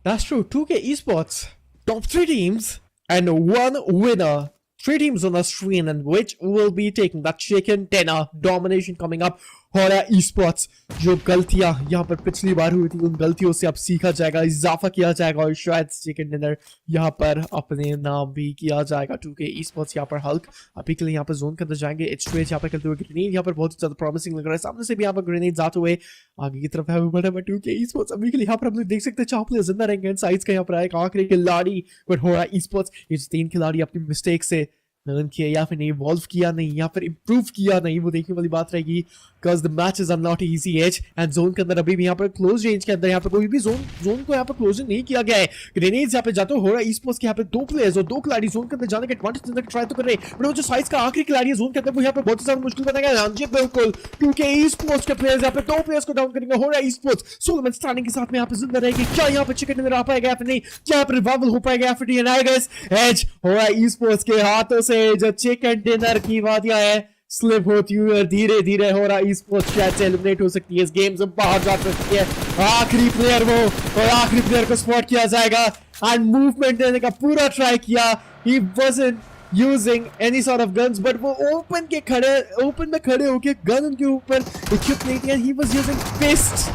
That's true. 2K Esports, top 3 teams and 1 winner. 3 teams on the screen, and which will be taking that chicken dinner domination coming up. HORAA Esports, जो गलतियां यहाँ पर पिछली बार हुई थी, उन गलतियों से अब सीखा जाएगा, इजाफा किया जाएगा और शायद चिकन डिनर यहाँ पर अपने नाम भी किया जाएगा. 2K Esports यहाँ पर हल्क अभी के लिए यहाँ पर जोन के अंदर जाएंगे. एच2एच यहाँ पर करते हुए ग्रेनेड यहाँ पर बहुत ज्यादा प्रॉमिसिंग लग रहा है. सामने से भी यहाँ पर ग्रेनेड आते हुए आगे की तरफ है बढ़ा. 2K Esports अभी के लिए यहाँ पर हम लोग देख सकते हैं 4 प्लेयर जिंदा रहेंगे. साइड्स का यहाँ पर आएगा आखिरी खिलाड़ी, बट HORAA Esports ये 3 खिलाड़ी अपनी मिस्टेक से लर्न किया या फिर नहीं, इवॉल्व किया नहीं, या फिर इंप्रूव किया नहीं, वो देखने वाली बात रहेगी. Because the matches are not easy as. And zone के अंदर अभी भी यहाँ पर क्लोज रेंज के अंदर यहाँ पर कोई भी जोन को यहाँ पर क्लोजिंग नहीं किया गया है. ग्रेनेड्स यहाँ पे जाते हो HORAA Esports के यहाँ पे 2 प्लेयर्स और 2 खिलाड़ी जोन के अंदर जाने के एडवांटेज के अंदर ट्राई तो कर रहे हैं, बट वो जो साइज का आखिरी खिलाड़ी है जोन के अंदर वो यहाँ पे बहुत ज्यादा मुश्किल बनाएगा. हाँ जी बिल्कुल, 2K Esports के प्लेयर्स यहाँ पे 2 प्लेयर्स को डाउन करेंगे. HORAA Esports सोलोमन स्टैंडिंग के साथ में यहाँ पे जिंदा रहेगी. क्या यहाँ पे चिकन डिनर आ पाएगा या फिर नहीं? क्या यहाँ पे रिवाइवल हो पाएगा या फिर नहीं? आएगा इस एज HORAA Esports के हाथों से जो चिकन डिनर की बातियां है स्लिप होती हुई और धीरे धीरे HORAA Esports शायद से एलिमिनेट हो सकती है, इस गेम से बाहर जा सकती है. आखिरी प्लेयर वो, और आखिरी प्लेयर को स्पॉट किया जाएगा एंड मूवमेंट देने का पूरा ट्राई किया. He wasn't using any sort of guns, but वो open में खड़े होके gun उनके ऊपर equip नहीं किया. He was using fists.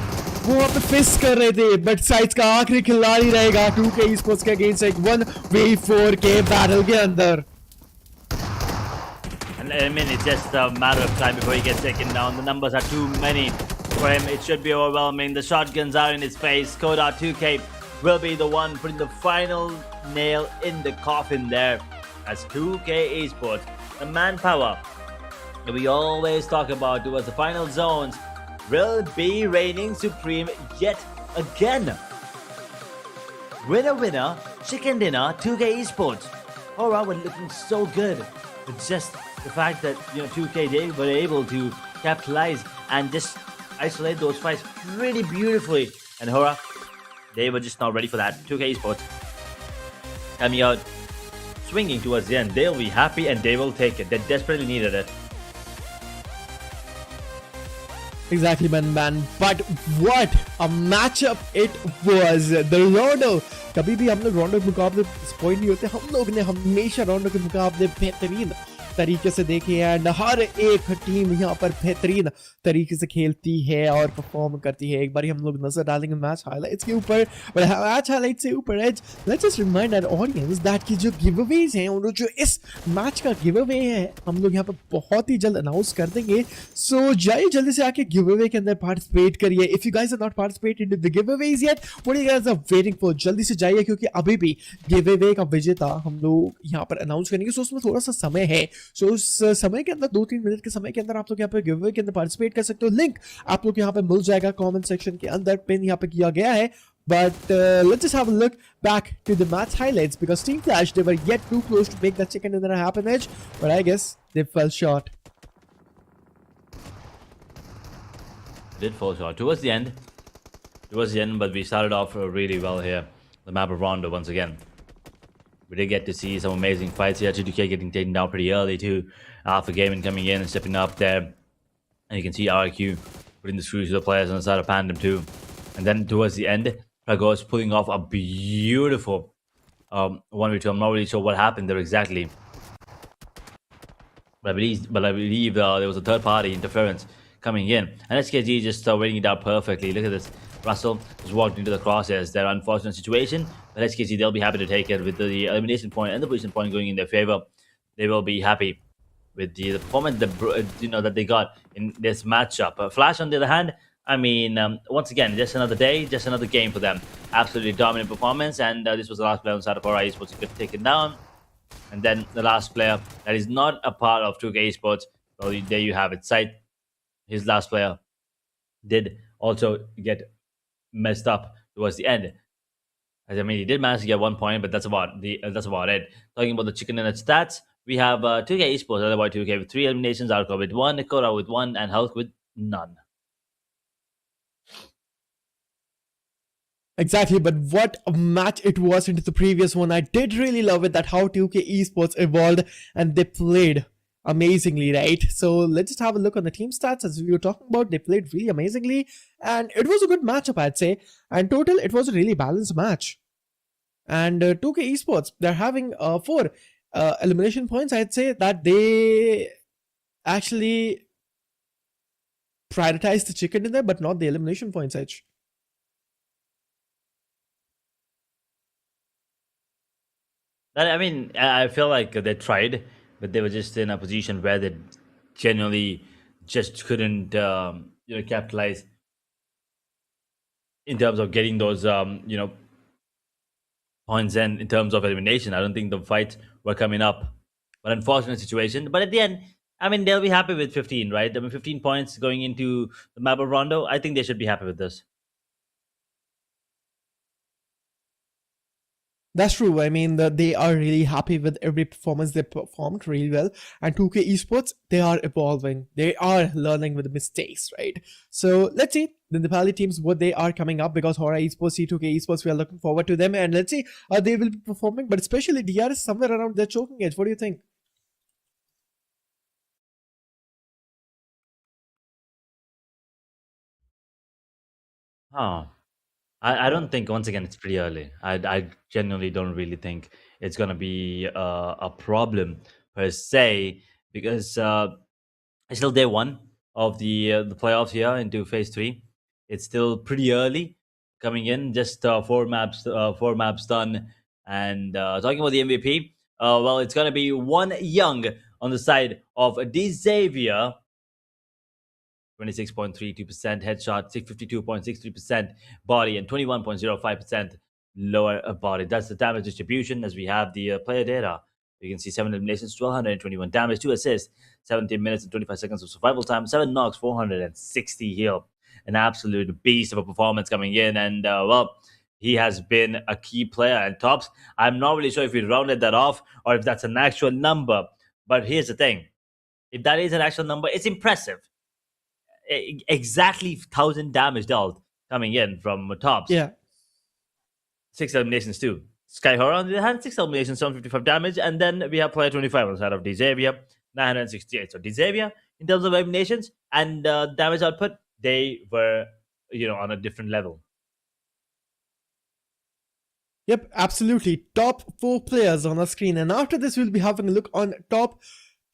वो वहाँ पे फिस्ट कर रहे थे, बट साइड्स का आखिरी खिलाड़ी रहेगा 2K esports के अगेंस्ट एक 1v4 के बैटल के अंदर. And I mean, it's just a matter of time before he gets taken down. The numbers are too many for him. It should be overwhelming. The shotguns are in his face. Koda 2K will be the one putting the final nail in the coffin there. As 2K esports, the manpower that we always talk about towards the final zones will be reigning supreme yet again. Winner, winner, chicken dinner, 2K esports. HORAA were looking so good. It's just the fact that 2K they were able to capitalize and just isolate those fights pretty beautifully. And HORAA, they were just not ready for that. 2K esports coming out swinging towards the end. They'll be happy and they will take it. They desperately needed it. Exactly, man. But what a matchup it was. The Rondo. कभी भी हम लोग रोंडो के मुकाबले disappoint नहीं होते. हम लोग ने हमेशा रोंडो के मुकाबले बेहतरीन तरीके से देखे एंड हर एक टीम यहाँ पर बेहतरीन तरीके से खेलती है और परफॉर्म करती है. एक बार हम लोग नजर डालेंगे मैच हाइलाइट्स के ऊपर. मैच हाइलाइट्स से ऊपर let's just remind our audience that की जो गिवअवेज हैं और जो इस मैच का गिवअवे है हम लोग यहाँ पर बहुत ही जल्द अनाउंस कर देंगे. सो जाइए जल्दी से आके गिवअवे के अंदर पार्टिसिपेट करिए. If you guys are not participated in the giveaways yet, what you guys are waiting for? जल्दी से जाइए क्योंकि अभी भी गिवअवे का विजेता हम लोग यहाँ पर अनाउंस करेंगे. सो उसमें थोड़ा सा समय है. सो उस समय के अंदर 2-3 मिनट के समय के अंदर आप लोग यहाँ पे गिवअवे के अंदर पार्टिसिपेट कर सकते हो. लिंक आप लोग यहाँ पे मिल जाएगा कमेंट सेक्शन के अंदर, पिन यहाँ पे किया गया है. But let's just have a look back to the match highlights because Team Clash, they were yet too close to make that chicken dinner happen edge, but I guess they fell short. Did fall short towards the end. But we started off really well here. The map of Rondo once again. We did get to see some amazing fights here. 2K getting taken down pretty early too. Alpha Gaming coming in and stepping up there. And you can see RQ putting the screws to the players on the side of PANDUM too. And then towards the end, Pragos pulling off a beautiful 1v2. I'm not really sure what happened there exactly. But I believe there was a third party interference coming in. And SKG just waiting it out perfectly. Look at this. Russell just walked into the crosshairs. Their unfortunate situation. But SKG, they'll be happy to take it with the elimination point and the position point going in their favor. They will be happy with the performance that they got in this matchup. Flash, on the other hand, I mean, once again, just another day, just another game for them. Absolutely dominant performance, and this was the last player on the side of HORAA Esports to get taken down. And then the last player that is not a part of 2K Esports, well, there you have it. Sight, his last player, did also get messed up towards the end. I mean, he did manage to get 1 point, but that's about it. Talking about the chicken and its stats, we have 2K Esports, other by 2K with 3 eliminations, Arco with 1, Nikora with 1, and Hulk with none. Exactly, but what a match it was into the previous one. I did really love it that how 2K Esports evolved and they played amazingly, right? So let's just have a look on the team stats as we were talking about. They played really amazingly and it was a good matchup, I'd say. And total, it was a really balanced match. And 2K Esports, they're having 4 elimination points. I'd say that they actually prioritized the chicken in there, but not the elimination points, Edge. I mean, I feel like they tried, but they were just in a position where they genuinely just couldn't, capitalize in terms of getting those, points in terms of elimination. I don't think the fights were coming up. But unfortunate situation. But at the end, I mean, they'll be happy with 15, right? I mean, 15 points going into the map of Rondo. I think they should be happy with this. That's true. I mean, they are really happy with every performance. They performed really well. And 2K Esports, they are evolving. They are learning with the mistakes, right? So let's see the Nepali teams, what they are coming up, because HORAA Esports, C2K Esports, we are looking forward to them. And let's see how they will be performing. But especially DR is somewhere around their choking edge. What do you think? Huh. I don't think, once again, it's pretty early. I genuinely don't really think it's gonna be a problem per se, because it's still day one of the playoffs here into phase three. It's still pretty early coming in. Just four maps done. And talking about the MVP, well, it's gonna be one young on the side of Xavier. 26.32% headshot, 52.63% body, and 21.05% lower body. That's the damage distribution as we have the player data. You can see 7 eliminations, 1,221 damage, 2 assists, 17 minutes and 25 seconds of survival time, 7 knocks, 460 heal. An absolute beast of a performance coming in. And, well, he has been a key player. And Tops, I'm not really sure if we rounded that off or if that's an actual number. But here's the thing. If that is an actual number, it's impressive. Exactly 1,000 damage dealt coming in from Tops. Yeah. 6 eliminations too. SKYFORCE on the other hand, 6 eliminations, 755 damage, and then we have player 25 on the side of Xavier, 968. So Xavier, in terms of eliminations and damage output, they were, on a different level. Yep, absolutely. Top 4 players on the screen. And after this, we'll be having a look on top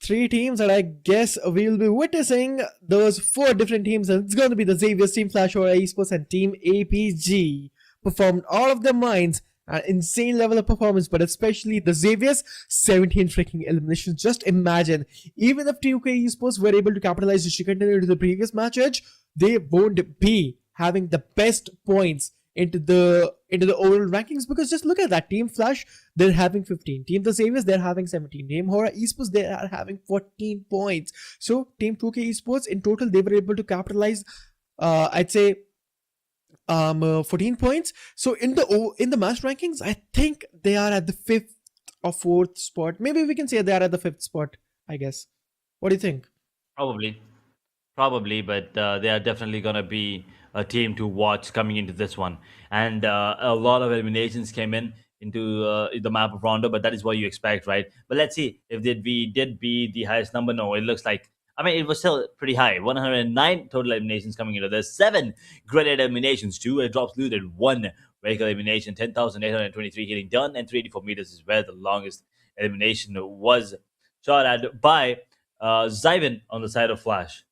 3 teams. And I guess we'll be witnessing those 4 different teams. And it's going to be the Xavier's Team Flash, HORAA Esports, and Team APG. Performed all of their minds. An insane level of performance, but especially the Xavier's 17 freaking eliminations. Just imagine, even if 2K Esports were able to capitalize the chicken dinner to the previous match edge, they won't be having the best points into the overall rankings, because just look at that. Team Flash, they're having 15. Team the Xaviers, they're having 17. Team HORAA Esports, they are having 14 points. So Team 2K Esports in total, they were able to capitalize, I'd say 14 points. So in the match rankings, I think they are at the 5th or 4th spot. Maybe we can say they are at the 5th spot, I guess. What do you think? Probably, but they are definitely gonna be a team to watch coming into this one. And a lot of eliminations came into the map of Rondo, but that is what you expect, right? But let's see if we did be the highest number. No, it looks like, I mean, it was still pretty high. 109 total eliminations coming into this. 7 graded eliminations, 2 airdrops looted, 1 vehicle elimination, 10,823 healing done, and 384 meters is where the longest elimination was shot at by Zyvin on the side of Flash.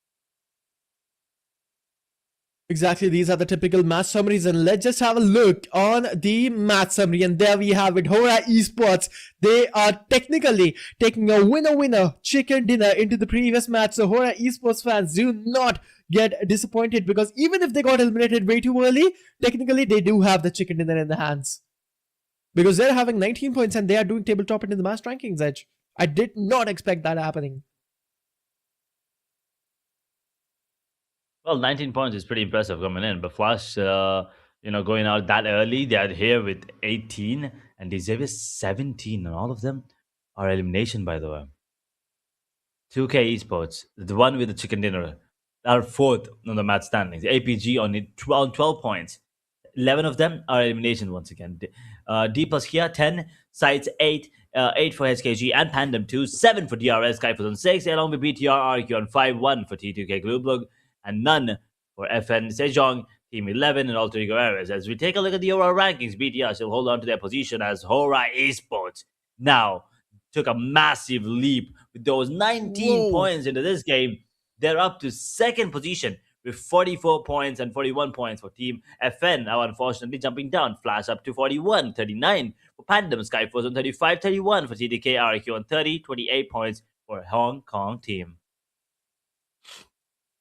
Exactly, these are the typical match summaries, and let's just have a look on the match summary. And there we have it. HORAA Esports, they are technically taking a winner chicken dinner into the previous match. So HORAA Esports fans, do not get disappointed, because even if they got eliminated way too early, technically they do have the chicken dinner in their hands, because they're having 19 points and they are doing tabletop in the match rankings edge. I did not expect that happening. Well, 19 points is pretty impressive coming in, but Flash, going out that early, they are here with 18, and Xavier 17, and all of them are elimination, by the way. 2K Esports, the one with the chicken dinner, are 4th on the match standings. APG on 12 points. 11 of them are elimination once again. D plus Kia, 10, Sites 8, 8 for SKG and Pandum 2, 7 for DRS, SKYFORCE on 6, along with BTR, RQ on 5, 1 for T2K BLUG, and none for FN Sejong, Team 11, and Alter Ego Ares. As we take a look at the overall rankings, BTR still hold on to their position as HORAA Esports now took a massive leap with those 19 points into this game. They're up to 2nd position with 44 points and 41 points for Team FN. Now, unfortunately, jumping down, Flash up to 41, 39 for Pandum, SKYFORCE on 35, 31 for TDK, RQ on 30, 28 points for Hong Kong team.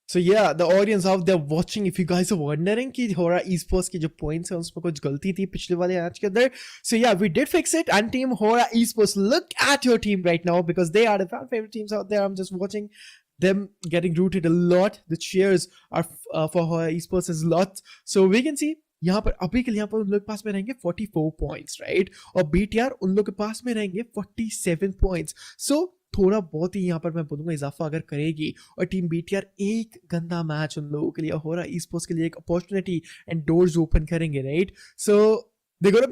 So yeah, the audience out there watching, if you guys are wondering कि HORAA Esports की जो points हैं उसमें कुछ गलती थी पिछले वाले मैच के अंदर, so yeah, we did fix it. And Team HORAA Esports, look at your team right now, because they are the fan favorite teams out there. I'm just watching them getting rooted a lot. The cheers are for HORAA Esports is lot. So we can see यहाँ पर अभी के लिए यहाँ पर उन लोग के पास में रहेंगे 44 points, right? और BTR उन लोग के पास में रहेंगे 47 points. So थोड़ा बहुत ही यहाँ पर मैं बोलूंगा इजाफा अगर करेगी, और टीम BTR एक गंदा मैच उन लोगों के लिए, HORAA Esports के लिए एक अपॉर्चुनिटी एंड डोर्स ओपन करेंगे, right? So they're gonna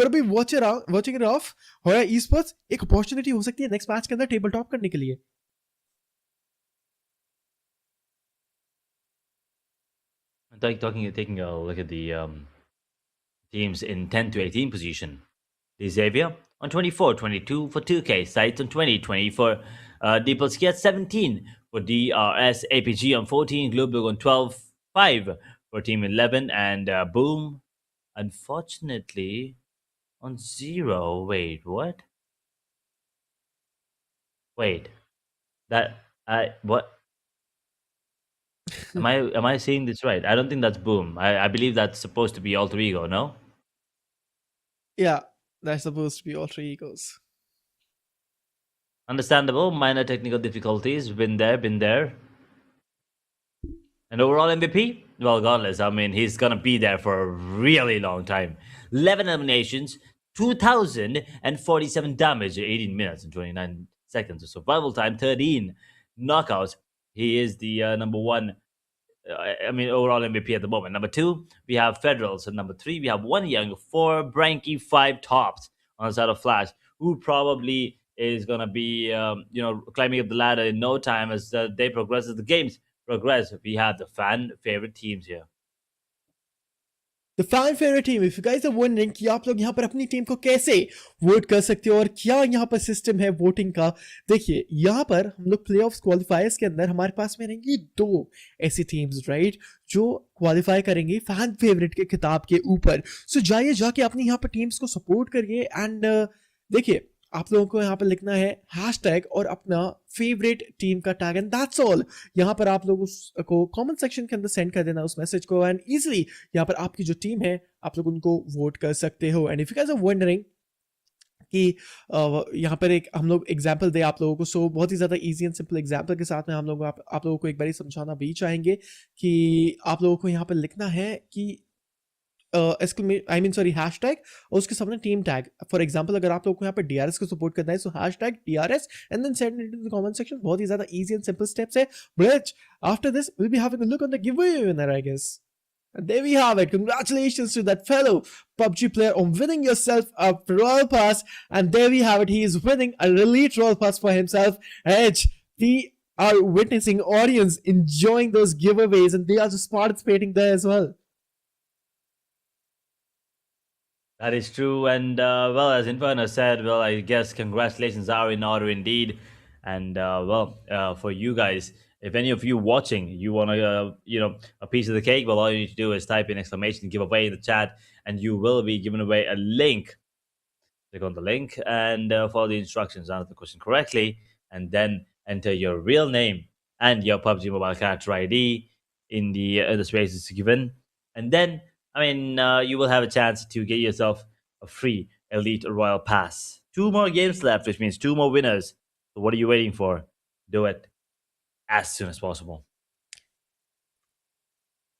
be watching it off. HORAA Esports एक अपॉर्चुनिटी हो सकती है नेक्स्ट मैच के अंदर टेबल टॉप करने के लिए. Taking a look at the teams in 10 to 18 position. the Xavier on 24, 22 for 2K, Sights on 20, 20 for Deepleski at 17 for DRS, APG on 14, Global on 12, 5 for Team 11, and Boom, unfortunately, on 0. Wait, what? Wait, that what? Am I saying this right? I don't think that's Boom. I believe that's supposed to be Alter Ego, no? Yeah, that's supposed to be alter egos. Understandable, minor technical difficulties, been there, been there. And overall MVP? Well, regardless, I mean, he's gonna be there for a really long time. 11 eliminations, 2,047 damage, 18 minutes and 29 seconds of survival time, 13 knockouts. He is the number one, overall MVP at the moment. Number two, we have Federals. And number three, we have One Young, 4 Branky, 5 Tops on the side of Flash, who probably is gonna be, climbing up the ladder in no time as they progress, as the games progress. We have the fan favorite teams here. The fan favourite team if you guys are wondering कि आप लोग यहाँ पर अपनी team को कैसे vote कर सकते हो और क्या यहाँ पर सिस्टम है वोटिंग का, देखिए यहाँ पर हम लोग प्लेऑफ्स क्वालिफायर्स के अंदर हमारे पास में रहेंगी 2 ऐसी टीम्स, राइट, जो क्वालिफाई करेंगे फैन फेवरेट के खिताब के ऊपर. सो जाइए जाके अपनी यहाँ पर टीम्स को सपोर्ट करिए एंड देखिए आप लोगों को यहाँ पर लिखना है हैशटैग और अपना फेवरेट टीम का टैग एंड दैट्स ऑल. यहाँ पर आप लोग उसको कमेंट सेक्शन के अंदर सेंड कर देना उस मैसेज को एंड इजीली यहाँ पर आपकी जो टीम है आप लोग उनको वोट कर सकते हो. And if you guys are wondering कि यहाँ पर एक हम लोग एग्जाम्पल दे आप लोगों को, सो बहुत ही ज़्यादा इजी एंड सिंपल एग्जाम्पल के साथ में हम लोग आप लोगों को एक बार समझाना भी चाहेंगे कि आप लोगों को यहाँ पर लिखना है कि हैशटैग और उसके सामने टीम टैग. फॉर एग्जांपल अगर आप लोगों को यहाँ पे डीआरएस को सपोर्ट करना है so hashtag DRS and then send it in the comment section. बहुत ही ज्यादा इजी एंड सिंपल स्टेप्स है. But after this will be having a look on the giveaway winner I guess. And there we have it. Congratulations to that fellow PUBG player on winning yourself a Royal Pass. And there we have it. He is winning a Elite Royal Pass for himself. Edge, we are witnessing audience enjoying those giveaways and they are just participating there as well. That is true, and well, as Inferno said, well, I guess congratulations are in order indeed, and for you guys, if any of you watching, you want a piece of the cake, well, all you need to do is type in exclamation giveaway in the chat, and you will be given away a link. Click on the link and follow the instructions, answer the question correctly, and then enter your real name and your PUBG Mobile character ID in the spaces given, and then you will have a chance to get yourself a free Elite Royal Pass. 2 more games left, which means 2 more winners. So what are you waiting for? Do it as soon as possible.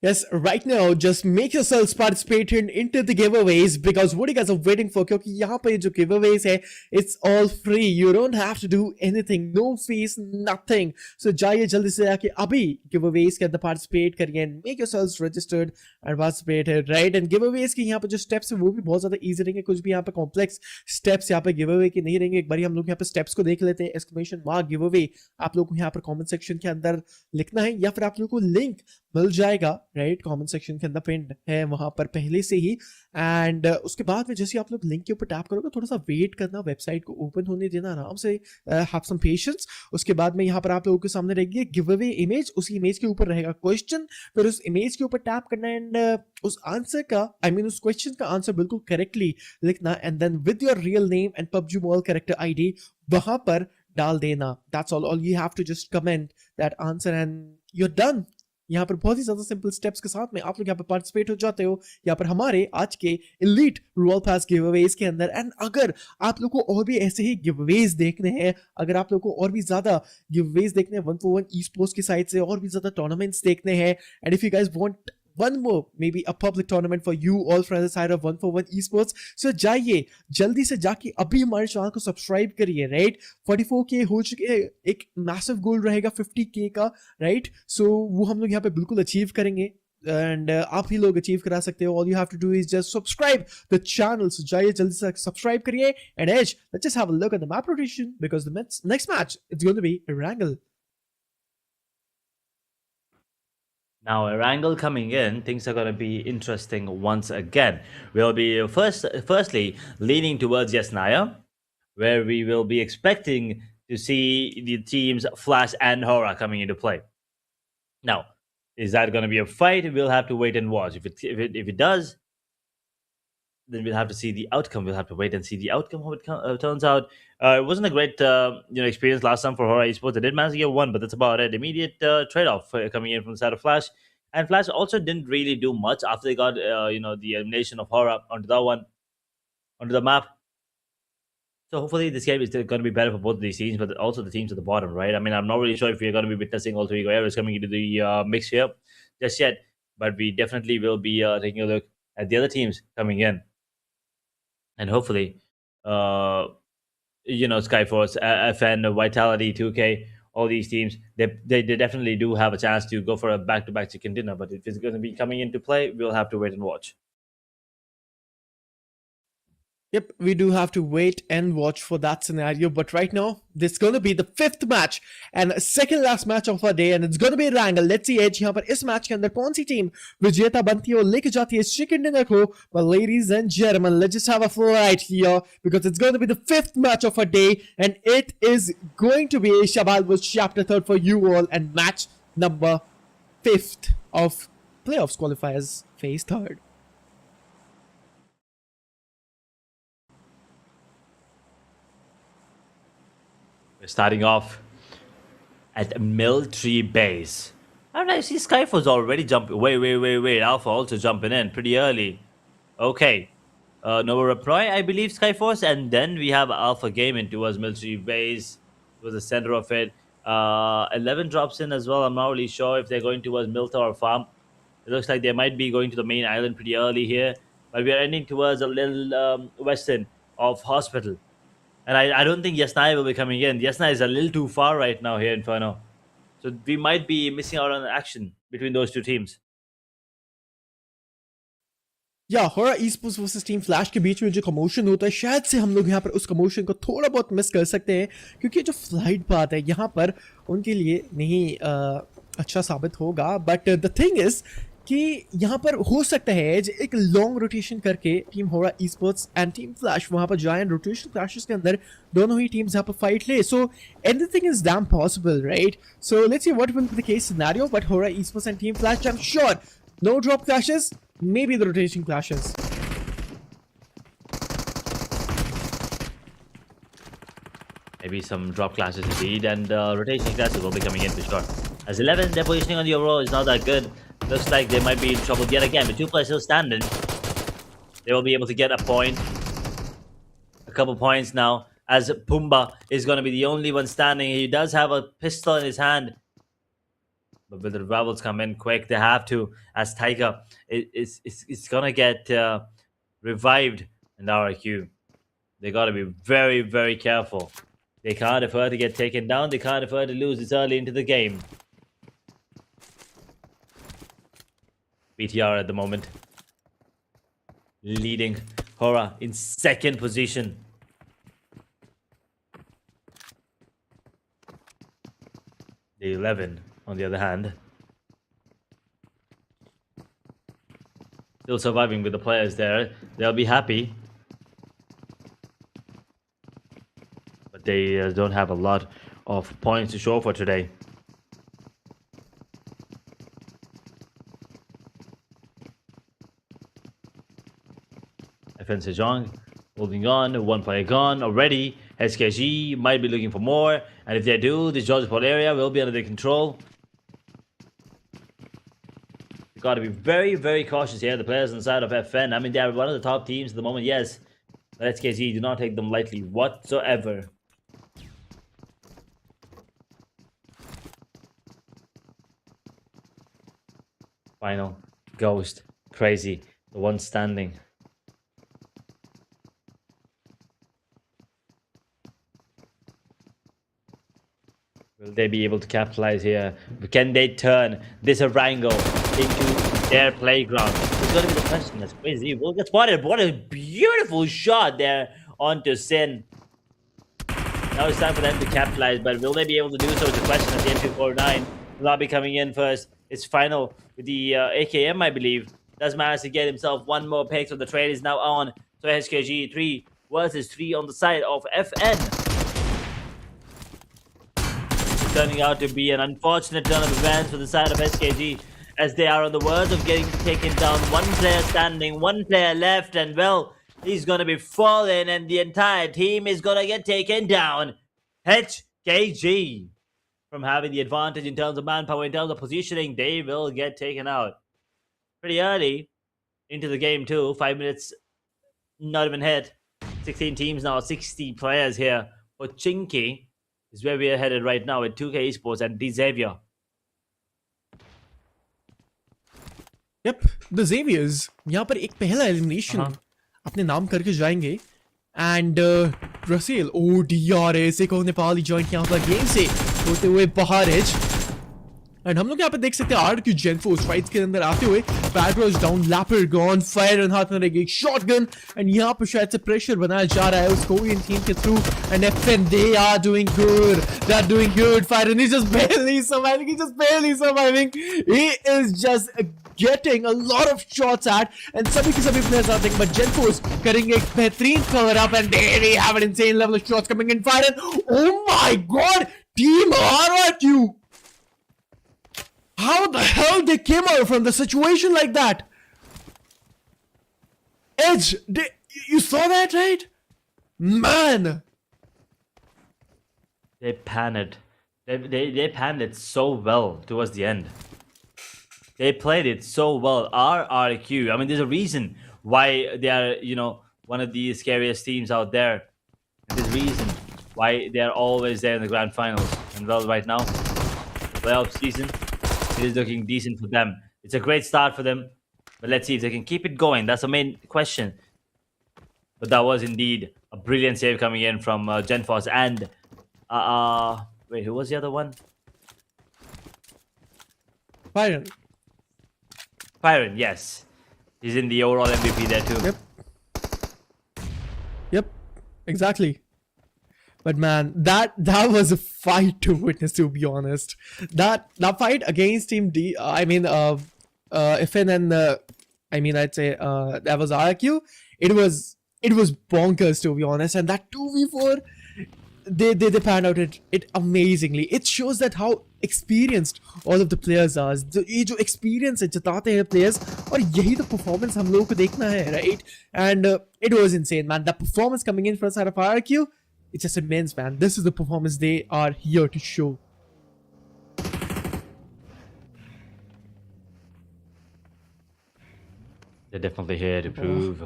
Yes, right now, just make yourselves participating into the giveaways because what you guys are waiting for, क्योंकि यहाँ पे जो giveaways है, it's all free. You don't have to do anything, no fees, nothing. So जाइए जल्दी से आके अभी giveaways के अंदर participate करिए and make yourselves registered and participated, right? And giveaways के यहाँ पे जो steps है वो भी बहुत ज़्यादा easy रहेंगे, कुछ भी यहाँ पे complex steps यहाँ पे giveaway के नहीं रहेंगे. एक बारी हम लोग यहाँ पे steps को देख लेते हैं. exclamation mark giveaway आप लोग को यहाँ पर comment section के अंदर लिखना है या फिर आप लोग को link मिल जाएगा, राइट, कमेंट सेक्शन के अंदर पिन है वहां पर पहले से ही. एंड उसके बाद में जैसे आप लोग लिंक के ऊपर टैप करोगे थोड़ा सा वेट करना, वेबसाइट को ओपन होने देना आराम से, हैव सम पेशेंस. उसके बाद में यहाँ पर आप लोगों के सामने रहेगी गिव अवे इमेज, उसी इमेज के ऊपर रहेगा क्वेश्चन, फिर उस इमेज के ऊपर टैप करना एंड उस आंसर का उस क्वेश्चन का आंसर बिल्कुल करेक्टली लिखना and then with your real name and PUBG mobile character ID वहां पर डाल देना. That's all you have to just comment that answer and you are done. यहाँ पर बहुत ही ज्यादा सिंपल स्टेप्स के साथ में आप लोग यहाँ पर पार्टिसिपेट हो जाते हो यहाँ पर हमारे आज के एलीट रॉयल पास गिवअवेज के अंदर. एंड अगर आप लोग को और भी ऐसे ही गिवअवेज देखने हैं, अगर आप लोग को और भी ज्यादा गिवअवेज देखने हैं 141 esports की साइड से, और भी ज्यादा टूर्नामेंट्स देखने हैं, and if you guys want one more, maybe a public tournament for you all from the side of 141 esports, so जाइए जल्दी से जाके अभी हमारे चैनल को सब्सक्राइब करिए, राइट. 44K हो चुके हैं, एक मैसिव गोल रहेगा 50K का, राइट. सो वो हम लोग यहाँ पे बिल्कुल अचीव करेंगे एंड आप ही लोग अचीव करा सकते हो. All you have to do is just subscribe the channel. So जाइए जल्दी से सब्सक्राइब करिए and as let's just have a look at the map rotation because the next match it's going to be a wrangle. Now, Erangel coming in, things are going to be interesting once again. We'll be firstly leaning towards Yesnaya, where we will be expecting to see the teams Flash and HORAA coming into play. Now, is that going to be a fight? We'll have to wait and watch. If it does, then we'll have to see the outcome. We'll have to wait and see the outcome how it turns out. It wasn't a great experience last time for HORAA Esports. They did manage to get one, but that's about it. Immediate trade-off coming in from the side of Flash, and Flash also didn't really do much after they got the elimination of HORAA onto the map. So hopefully this game is going to be better for both of these teams, but also the teams at the bottom, right? I mean, I'm not really sure if we're going to be witnessing all three areas coming into the mix here just yet, but we definitely will be taking a look at the other teams coming in. And hopefully, SKYFORCE, FN, Vitality, 2K, all these teams, they definitely do have a chance to go for a back-to-back chicken dinner. But if it's going to be coming into play, we'll have to wait and watch. Yep, we do have to wait and watch for that scenario. But right now, this is going to be the 5th match and second last match of our day, and it's going to be a wrangle. Let's see Edge यहाँ पर इस match के अंदर कौन सी team विजेता बनती है और लेके जाती है चिकन डिनर को. But ladies and gentlemen, let's just have a flight here because it's going to be the 5th match of our day, and it is going to be Shabal was chapter 3rd for you all, and match number 5th of playoffs qualifiers phase 3rd. We're starting off at Military Base. And I see SKYFORCE already jumping. Wait. Alpha also jumping in pretty early. Okay. Nova Reply, I believe, SKYFORCE. And then we have Alpha Gaming towards Military Base. Towards the center of it. 11 drops in as well. I'm not really sure if they're going towards Milta or Farm. It looks like they might be going to the main island pretty early here. But we are ending towards a little western of Hospital. And I don't think Yesnaya will be coming in. Yesnaya is a little too far right now here in Inferno. So we might be missing out on action between those two teams. या HORAA esports versus team flash के बीच में जो commotion होता है, शायद से हम लोग यहाँ पर उस कमोशन को थोड़ा बहुत मिस कर सकते हैं, क्योंकि जो फ्लाइट पाथ है यहाँ पर उनके लिए नहीं अच्छा साबित होगा. बट द थिंग इज कि यहाँ पर हो सकता है एक लॉन्ग रोटेशन करके team HORAA esports and team flash वहाँ पर जाए, रोटेशन क्लैशेस के अंदर दोनों ही टीम्स यहाँ पर फाइट ले. So anything is damn possible, right? So let's see what will B the case scenario. But HORAA esports and team flash, I am sure no drop clashes, maybe the rotation clashes. Maybe some drop clashes indeed, and rotation classes will be coming in for sure. As 11, their positioning on the overall is not that good. Looks like they might be in trouble yet again. With 2 players still standing, they will be able to get a point. A couple points now, as Pumba is going to be the only one standing. He does have a pistol in his hand. But will the rivals come in quick? They have to, as Tiger it's going to get revived in the RQ. They got to be very, very careful. They can't afford to get taken down. They can't afford to lose this early into the game. BTR at the moment leading HORAA in 2nd position. The 11, on the other hand, still surviving with the players there. They'll be happy. But they don't have a lot of points to show for today. FN Sejong holding on, 1 player gone already. SKG might be looking for more, and if they do, this Georgeport area will be under their control. You've got to be very, very cautious here, the players on the side of FN. I mean, they are one of the top teams at the moment, yes. But SKG do not take them lightly whatsoever. Final Ghost, crazy, the one standing. Will they be able to capitalize here? Can they turn this Erangel into their playground? It's going to be the question. That's crazy. We'll get spotted. What a beautiful shot there onto Sin. Now it's time for them to capitalize, but will they be able to do so? It's a question at the M249. Will not be coming in first. his final with the AKM, I believe. Does manage to get himself one more pick, so the trade is now on. So HKG 3 versus 3 on the side of FN. Turning out to be an unfortunate turn of events for the side of SKG, as they are on the verge of getting taken down. One player standing, one player left, and well, he's gonna be falling, and the entire team is gonna get taken down. HKG, from having the advantage in terms of manpower, in terms of positioning, they will get taken out pretty early into the game too. 5 minutes not even hit. 16 teams now, 60 players here for Chinky is where we are headed right now with 2K Esports and the Xavier. Yep, the Xaviers यहाँ पर एक पहला elimination अपने नाम करके जाएंगे and Russell DRS एक और नेपाली जॉइंट यहाँ पर गेम से होते हुए बाहर एज एंड हम लोग यहाँ पे देख सकते हैं आर की जेनफोर्स फाइट्स के अंदर आते हुए पैट्रोज डाउन लैपर गॉन फायर एंड हाथ में रहेगी एक शॉटगन एंड यहाँ पे शायद से प्रेशर बनाया जा रहा है उस कोरियन टीम के through and FN they are doing good fire and he's just barely surviving he is just getting a lot of shots at and सभी के सभी players are thinking but Genforce करेंगे एक बेहतरीन cover up and there we have an insane level of shots coming in fire and oh my god team RRQ. How the hell they came out from the situation like that? Edge, you saw that, right? Man! They panned. They panned it so well towards the end. They played it so well. RRQ. I mean, there's a reason why they are, you know, one of the scariest teams out there. And there's a reason why they are always there in the grand finals. And well, right now, the playoff season, it is looking decent for them. It's a great start for them, but let's see if they can keep it going. That's the main question. But that was indeed a brilliant save coming in from Genforce and wait, who was the other one? Byron, yes. He's in the overall MVP there too. Yep, exactly. But man, that was a fight to witness, to be honest. That fight against Team D, FN and I'd say that was RQ. It was bonkers, to be honest. And that 2v4, they panned out it amazingly. It shows that how experienced all of the players are. ये जो experience है जताते हैं players और यही तो performance हम लोगों को देखना है, right? And it was insane, man. The performance coming in from the side of RQ. It's just immense, man. This is the performance they are here to show. They're definitely here to prove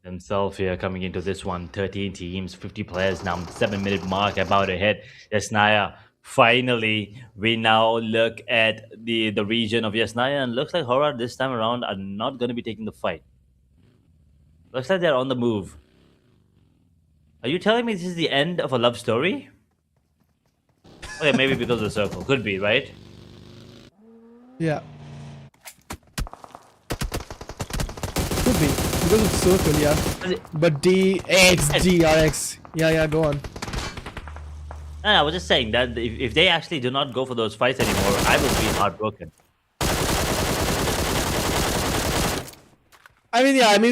themselves here coming into this one. 13 teams, 50 players now, 7-minute mark about to hit. Yasnaya, finally, we now look at the region of Yasnaya and looks like HORAA this time around are not going to be taking the fight. Looks like they're on the move. Are you telling me this is the end of a love story? Okay, maybe because of the circle. Could be, right? Yeah. Could be. Because of the circle, yeah. But DRX. Yeah, go on. I was just saying that if they actually do not go for those fights anymore, I will be heartbroken.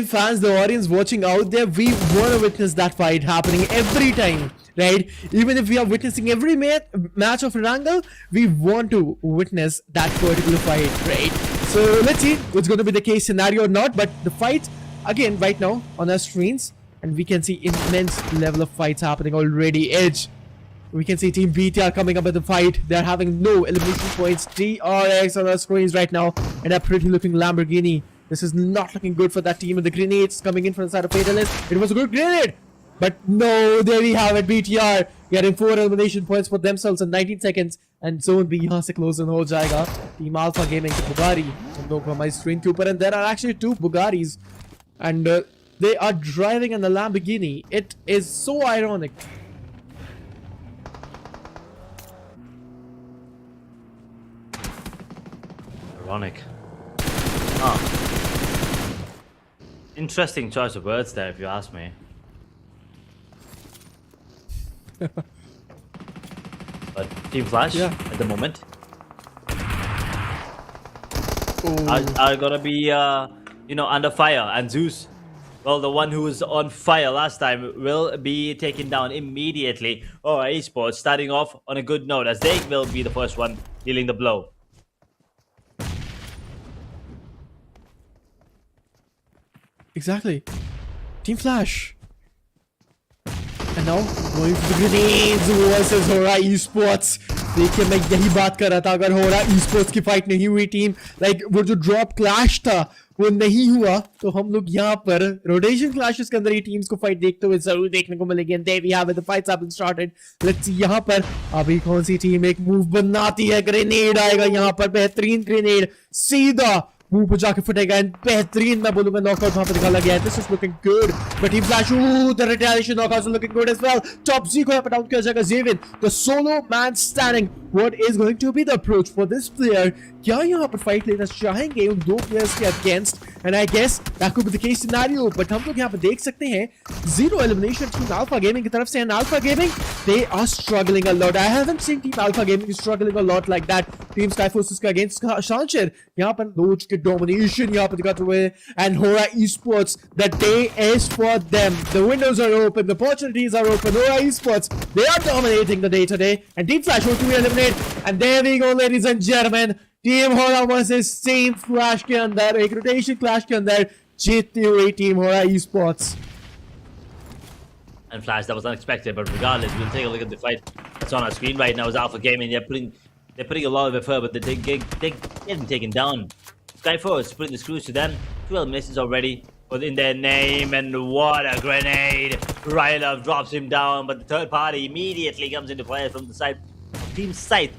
Fans, the audience watching out there, we want to witness that fight happening every time, right? Even if we are witnessing every match of Rangal, we want to witness that particular fight, right? So let's see what's going to be the case scenario or not. But the fight, again, right now on our screens, and we can see immense level of fights happening already. Edge. We can see Team BTR coming up with the fight. They're having no elimination points. DRX on our screens right now, and a pretty looking Lamborghini. This is not looking good for that team. And the grenades coming in from the side of Fatalist. It was a good grenade. But no, there we have it. BTR getting 4 elimination points for themselves in 19 seconds. And Zone B यहाँ से close हो जाएगा. Team Alpha Gaming के Bugatti. हम लोग को हमारी screen के ऊपर. And there are actually 2 Bugattis. And they are driving in the Lamborghini. It is so ironic. Ironic. Interesting choice of words there, if you ask me. But Team Flash at the moment. are gonna be under fire, and Zeus, well, the one who was on fire last time, will be taken down immediately. HORAA Esports starting off on a good note, as they will be the first one dealing the blow. Exactly. Team Flash. And now going for the grenades versus HORAA Esports. देखिए मैं यही बात कर रहा था, अगर HORAA Esports की fight नहीं हुई टीम, लाइक वो जो ड्रॉप क्लैश था वो नहीं हुआ, तो हम लोग यहाँ पर रोटेशन क्लैशेस के अंदर ये टीम्स को फाइट देखते हुए जरूर देखने को मिलेगी. And there we have it, the fights have been started. Let's see यहाँ पर अभी कौन सी टीम एक मूव बनाती है. ग्रेनेड आएगा यहाँ पर, बेहतरीन ग्रेनेड सीधा मुंह पे जाके फटेगा. एंड बेहतरीन मैं बोलूंगा नॉकआउट वहां पे निकाला गया है. This is looking good, but team Flash, the retaliation knockout is looking good as well. Top G को यहाँ पर डाउन किया जाएगा. Jevin the solo man standing. What is going to be the approach for this player? क्या यहाँ पर fight लेना चाहेंगे उन दो प्लेयर्स के against? And I guess that could be the case scenario, but हम लोग यहाँ पे देख सकते हैं zero elimination team alpha Gaming की तरफ से. And Alpha gaming, they are struggling a lot. I haven't seen team alpha Gaming struggling a lot like that. Team Skyforces के अगेंस्ट शांचर यहाँ पर लोच के डोमिनेशन यहाँ पे दिखाते हुए. And HORAA Esports, the day is for them. The windows are open, the opportunities are open. HORAA Esports, they are dominating the day today. And Team Flash want to eliminate. And there we go, ladies and gentlemen. Team HORAA versus Team Flash के अंदर एक rotation clash के अंदर जीतती हुई team HORAA Esports. And Flash, that was unexpected, but regardless, we'll take a look at the fight that's on our screen right now. Is Alpha Gaming. They're putting a lot of effort, but they're getting taken down. SKYFORCE putting the screws to them. 2 eliminations already in their name, and what a grenade! Rylov drops him down, but the third party immediately comes into play from the side of Team Scythe.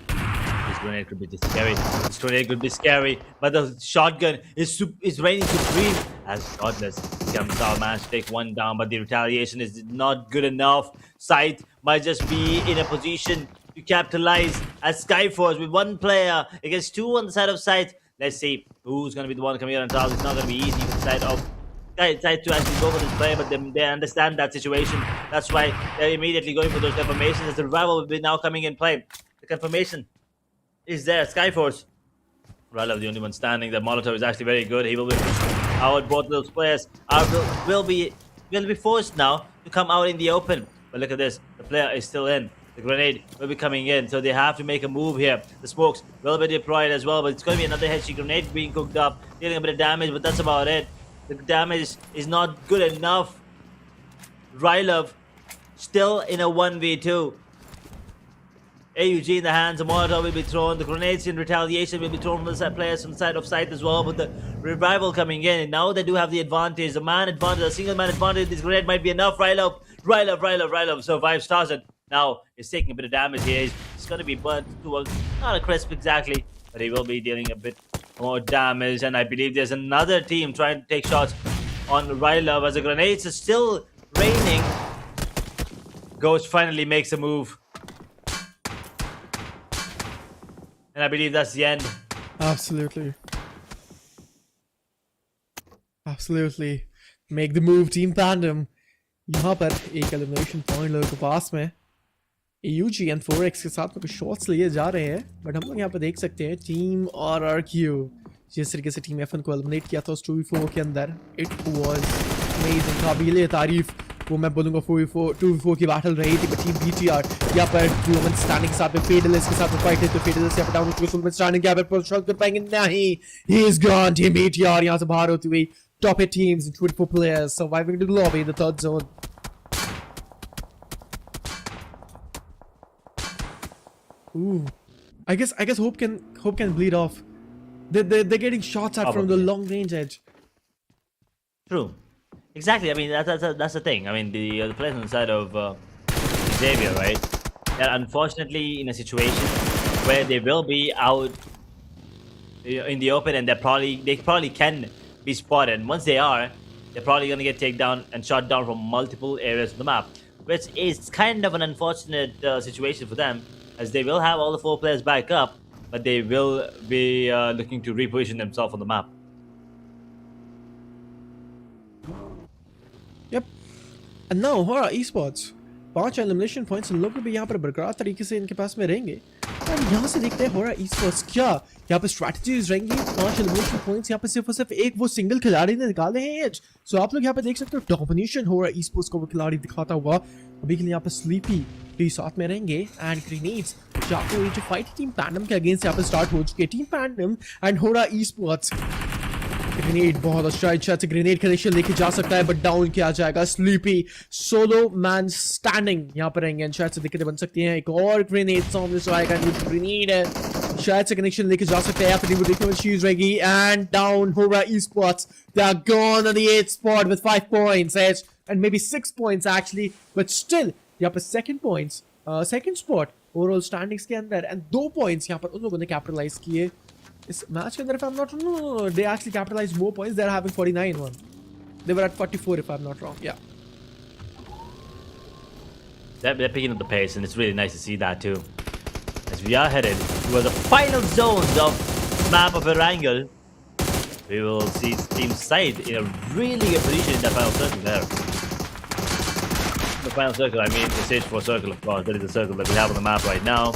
This grenade could be scary. This grenade could be scary, but the shotgun is reigning supreme as Godless comes out, managed to take one down, but the retaliation is not good enough. Scythe might just be in a position to capitalize as SKYFORCE with one player against 2 on the side of Scythe. Let's see who's going to be the one coming out on top. It's not going to be easy for the side of Scythe to actually go for this play, but they understand that situation. That's why they're immediately going for those confirmations, as the revival will be now coming in play. The confirmation is there. SKYFORCE, Rylov the only one standing. The Molotov is actually very good. He will be out. Both of those players will be forced now to come out in the open. But look at this. The player is still in. The grenade will be coming in, so they have to make a move here. The smokes will be deployed as well, but it's going to be another headshot grenade being cooked up, dealing a bit of damage, but that's about it. The damage is not good enough. Rylov still in a 1v2. AUG in the hands, a Molotov will be thrown. The grenades in retaliation will be thrown from the side players from the side of Scythe as well, but the revival coming in, and now they do have the advantage. The man advantage, a single man advantage. This grenade might be enough. Rylov survives Tarzan. Now he's taking a bit of damage here. He's going to be burnt to not a crisp exactly, but he will be dealing a bit more damage. And I believe there's another team trying to take shots on Rylov as the grenades are still raining. Ghost finally makes a move, and I believe that's the end. Absolutely. Make the move, Team PANDUM. यहाँ पर एक elimination point लोगों के पास में AUG and 4X के साथ में कुछ शॉट्स लिए जा रहे हैं, बट हम लोग यहाँ पे देख सकते हैं टीम RRQ जिस तरीके से टीम F1 को एलिमिनेट किया था उस 2v4 के अंदर. इट वाज अमेजिंग, काबिले तारीफ. वो मैं बोलूँगा 2v4 की बैटल रही थी. बट टीम BTR यहाँ पर वुमेन स्टैंडिंग के साथ में फेडलेस के साथ में फाइट है, तो फेडलेस यहाँ पर डाउन हो चुके. वुमेन स्टैंडिंग यहाँ पर शॉट कर पाएंगे नहीं. He is gone. Team BTR यहाँ से बाहर होती हुई. Top 8 teams and 24 players surviving the lobby in the 3rd zone. Ooh, I guess hope can bleed off. They're getting shots at from the long range edge. True, exactly. I mean that's the thing. I mean the players on the side of Xavier, right? They're unfortunately in a situation where they will be out in the open, and they probably can be spotted. And once they are, they're probably going to get taken down and shot down from multiple areas of the map, which is kind of an unfortunate situation for them, as they will have all the 4 players back up, but they will be looking to reposition themselves on the map. Yep. And now HORAA Esports 5 elimination points in लोग भी यहाँ पर बरकरार तरीके से इनके पास में रहेंगे. एंड यहाँ से देखते हैं HORAA esports क्या यहाँ पे स्ट्रैटेजीज रहेंगी 5 एलिमिनेशन पॉइंट्स यहाँ पे सिर्फ और सिर्फ एक वो सिंगल खिलाड़ी ने निकाले हैं एज सो आप लोग यहाँ पे देख सकते हो डोमिनेशन HORAA esports को वो खिलाड़ी दिखाता हुआ अभी के लिए यहाँ पे स्लीपी भी साथ में रहेंगे एंड ग्रेनेड्स जाको ये जो फाइट टीम पैंडम के अगेंस्ट यहाँ पे स्टार्ट हो चुकी है team Pandom and HORAA esports grenade बहुत अच्छा इच्छा से ग्रेनेड कनेक्शन लेके जा सकता है बट डाउन किया जाएगा स्लीपी सोलो मैन स्टैंडिंग यहाँ पर रहेंगे शायद से दिक्कतें बन सकती हैं एक और ग्रेनेड सामने से आएगा ग्रेनेड है शायद से कनेक्शन लेके जा सकते हैं या फिर वो देखने वाली चीज रहेगी and down HORAA esports they are gone on the 8th spot with 5 points and maybe 6 points actually but still यहाँ पर second spot ओवरऑल स्टैंडिंग्स के अंदर एंड 2 पॉइंट्स यहाँ पर उन लोगों ने कैपिटलाइज किए इस मैच के अंदर if I'm not wrong no, they actually capitalized more points they're having 49 one they were at 44 if I'm not wrong yeah They're picking up the pace and it's really nice to see that too as we are headed towards the final zones of map of Erangel. We will see Team Side in a really good position in the final circle there. The final circle, I mean the stage 4 circle, of course. That is the circle that we have on the map right now.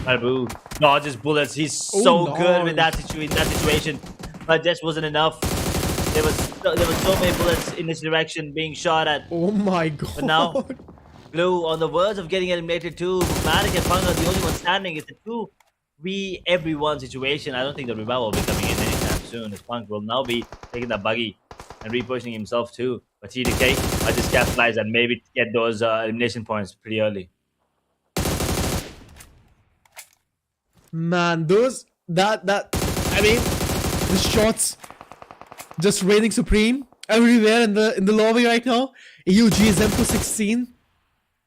And Blue dodges bullets. He's so good with that situation, but just wasn't enough. There was so many bullets in this direction being shot at. oh my god But now, Blue on the verge of getting eliminated too. Matic and Punk are the only ones standing. It's a 2v1 situation. I don't think the revival will be coming in anytime soon. As Punk will now be taking the buggy and repositioning himself too. But TDK, I just capitalize and maybe get those elimination points pretty early. man those that I mean the shots just reigning supreme everywhere in the lobby right now AUG's M216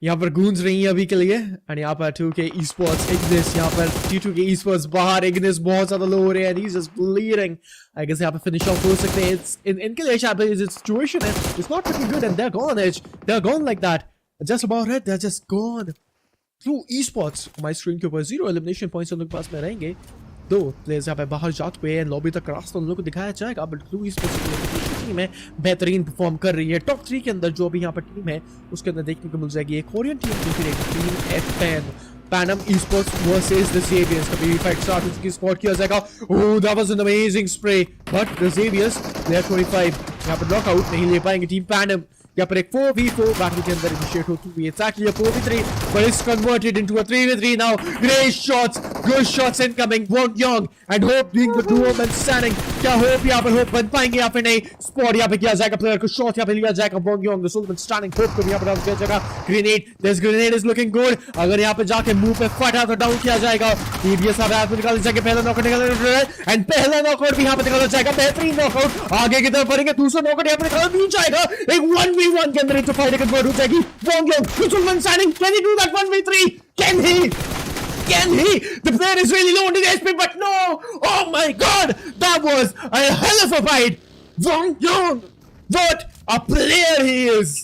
यहाँ पर गूंज रही है अभी के लिए and यहाँ पर 2K esports Ignis यहाँ पर T2K esports बाहर Ignis बहुत ज्यादा लो हो रहे हैं and he's just bleeding I guess यहाँ पे finish off हो सकते हैं इनके लिए यहाँ पे जो situation है it's not looking good and they're gone like that just about it they're just gone Blue esports my screen के ऊपर 0 elimination points उन लोग के पास में रहेंगे 2 प्लेयर्स यहाँ पे बाहर जा चुके हैं लॉबी तक रास्ता उन लोग को दिखाया जाएगा बट ब्लू esports की टीम है बेहतरीन परफॉर्म कर रही है टॉप 3 के अंदर जो अभी यहाँ पर टीम है उसके अंदर देखने को मिल जाएगी एक कोरियन टीम जो कि team F10 Panam esports versus the Xaviers कभी फाइट स्टार्ट हो चुकी स्पॉट किया जाएगा oh that was an amazing spray but the Xaviers they are 25 यहाँ पर नॉकआउट नहीं ले पाएंगे टीम Panam यहाँ पर एक 4v4 बैटल के अंदर इनिशिएट होती हुई it's actually a 4v3 but it's converted into a 3v3 now great shots good shots incoming Pubgm and Hope being the duo man standing क्या Hope यहाँ पर Hope बन पाएंगे या फिर नहीं स्पॉट यहाँ पे किया जाएगा प्लेयर को शॉट यहाँ पे लिया जाएगा Pubgm the solo man standing Hope को भी यहाँ पर डाउन किया जाएगा grenade this grenade is looking good अगर यहाँ पे जाके मुंह पे फटा तो डाउन किया जाएगा TBS यहाँ पे हाथ में निकाल जाएगा पहला नॉकआउट निकाला एंड पहला नॉकआउट भी यहाँ पे निकाला जाएगा बेहतरीन नॉकआउट आगे की तरफ बढ़ेंगे दूसरा नॉकआउट यहाँ पे निकाला भी जाएगा एक 1v1 के अंदर फाइट कन्वर्ट हो जाएगी Pubgm Kusulman signing can he do that 1v3 can he the player is really low on his HP but no oh my god that was a hell of a fight Pubgm what a player he is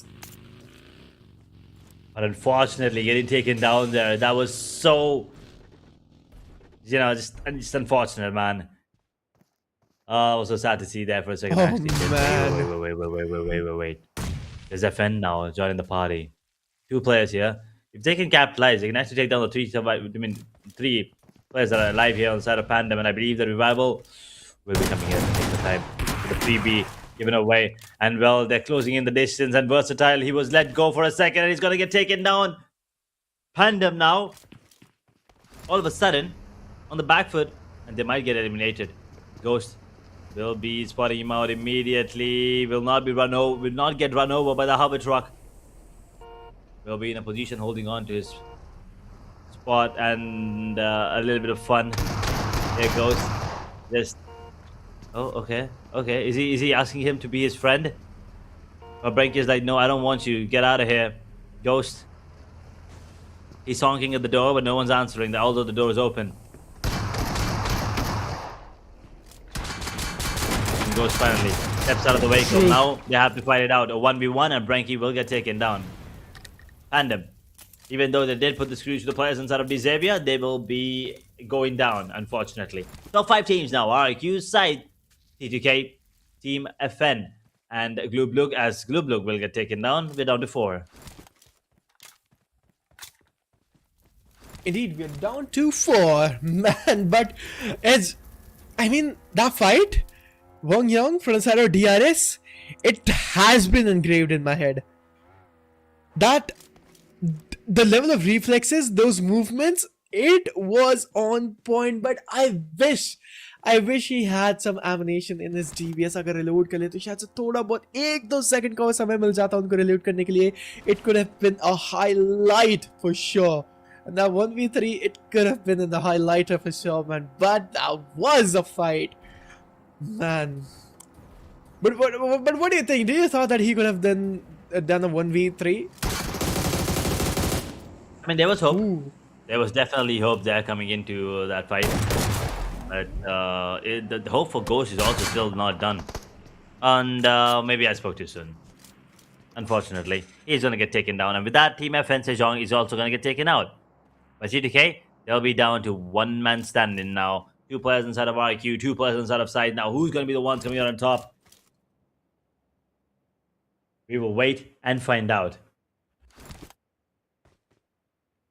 But unfortunately getting taken down there, that was so just unfortunate, man. Oh, it was so sad to see that for a second. Oh, actually. man. Wait. There's FN now joining the party. 2 players here. If they can capitalize, they can actually take down the 3 players that are alive here on the side of Pandum, and I believe the revival will be coming here to take the time. The 3B given away, and well, they're closing in the distance, and Versatile, he was let go for a second, and he's gonna get taken down. Pandum now, all of a sudden, on the back foot, and they might get eliminated. Ghost will be spotting him out immediately. Will not get run over by the hover truck. Will be in a position holding on to his spot and a little bit of fun. There goes. Just okay. Is he asking him to be his friend? But Branky is like, no, I don't want you. Get out of here, Ghost. He's honking at the door, but no one's answering. Although the door is open. Ghost finally steps out of the vehicle. Now they have to fight it out. A 1v1 and Branky will get taken down. Pandum, even though they did put the screws to the players inside of Xavier, they will be going down, unfortunately. Top 5 teams now. RIQ side, T2K, Team FN, and BLUG. As BLUG will get taken down, we're down to 4. Indeed, we're down to 4, man. But I mean, that fight, Wong Young from the side of DRS, it has been engraved in my head. That the level of reflexes, those movements, it was on point. But I wish he had some ammunition in his DBS. अगर reload कर ले तो शायद से थोड़ा बहुत 1-2 second का समय मिल जाता उनको reload करने के लिए. It could have been a highlight for sure. And that 1v3, it could have been in the highlighter for sure, man. But that was a fight, man. But what do you think? Do you thought that he could have done a 1v3? I mean, there was hope. Ooh. There was definitely hope there coming into that fight. But the hope for Ghost is also still not done. And maybe I spoke too soon. Unfortunately, he's going to get taken down. And with that, Team F and Sejong is also going to get taken out. But GTK, they'll be down to one man standing now. 2 players inside of RQ, 2 players inside of side. Now, who's going to be the ones coming out on top? We will wait and find out.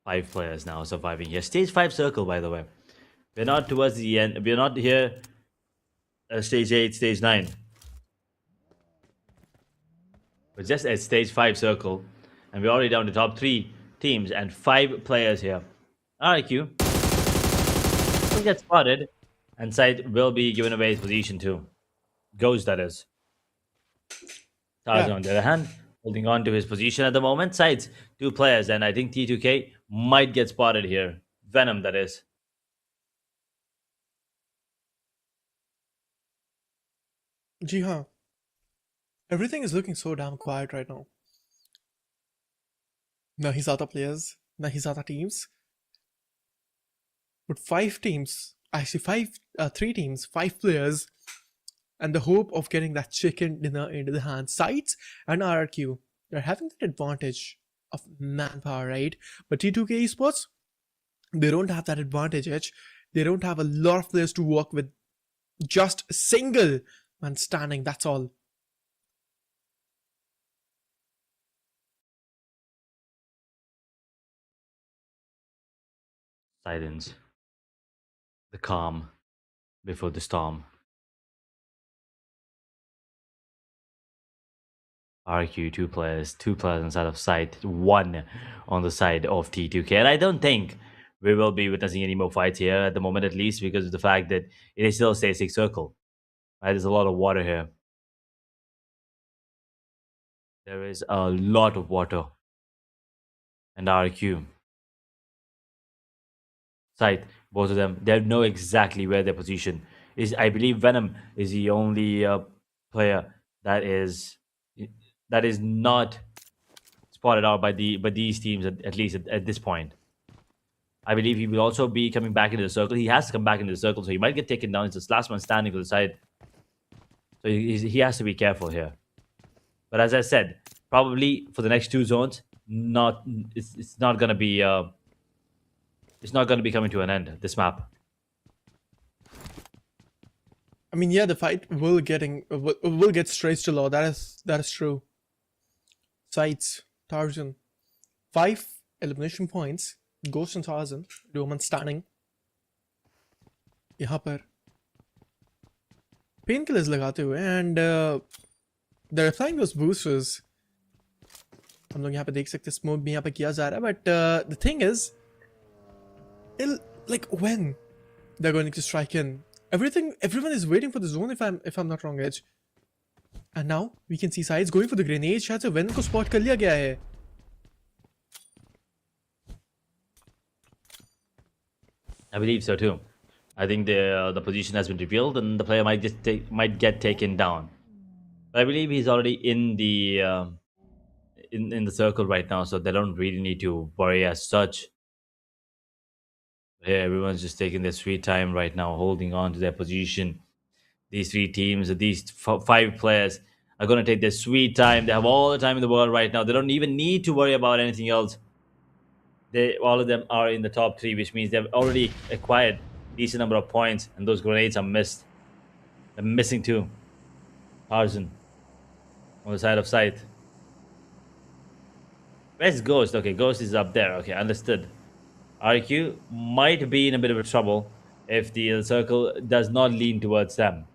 5 players now surviving here. Stage 5 circle, by the way. We're not towards the end. We're not here. Stage 8, stage 9. We're just at stage 5 circle. And we're already down to top 3 teams and 5 players here. RQ will get spotted. And Side will be given away his position too. Ghost, that is. Tarzan, on the other hand, holding on to his position at the moment. Sides, 2 players. And I think T2K might get spotted here. Venom, that is. Ji haan. Everything is looking so damn quiet right now. Na hi zyada players, na hi zyada teams. But 5 teams, actually 3 teams, 5 players, and the hope of getting that chicken dinner into the hands. Sides and RRQ, they're having that advantage of manpower, right? But T2K Esports, they don't have that advantage edge. They don't have a lot of players to work with. Just a single man standing, that's all. Silence. The calm before the storm. RQ, 2 players inside of sight, 1 on the side of T2K. And I don't think we will be witnessing any more fights here at the moment, at least because of the fact that it is still a stage 6 circle. Right? There's a lot of water here. There is a lot of water. And RQ. Sight, both of them, they know exactly where their position is. I believe Venom is the only player that is not spotted out by these teams at least at this point. I believe he will also be coming back into the circle. He has to come back into the circle, so he might get taken down. It's the last man standing for the side, so he has to be careful here. But as I said, probably for the next 2 zones, it's not gonna be it's not gonna be coming to an end. This map. I mean, yeah, the fight will get stretched a lot. That is true. Sights, Tarzan, 5 elimination points. Ghost and Tarzan, Roman standing. यहाँ पर painkillers लगाते हुए and they're applying those boosters. हम लोग यहाँ पे देख सकते हैं smoke भी यहाँ पे किया जा रहा है, but the thing is, like when they're going to strike in. Everyone is waiting for the zone if I'm not wrong, Edge. And now we can see Sides going for the grenade. शायद से Ven को spot कर लिया गया है. I believe so too. I think the position has been revealed and the player might get taken down. But I believe he's already in the in the circle right now, so they don't really need to worry as such. Yeah, everyone's just taking their sweet time right now, holding on to their position. These 3 teams, these 5 players are going to take their sweet time. They have all the time in the world right now. They don't even need to worry about anything else. All of them are in the top 3, which means they've already acquired a decent number of points, and those grenades are missed. They're missing too. Tarzan on the side of sight. Where's Ghost? Okay, Ghost is up there. Okay, understood. RQ might be in a bit of a trouble if the circle does not lean towards them.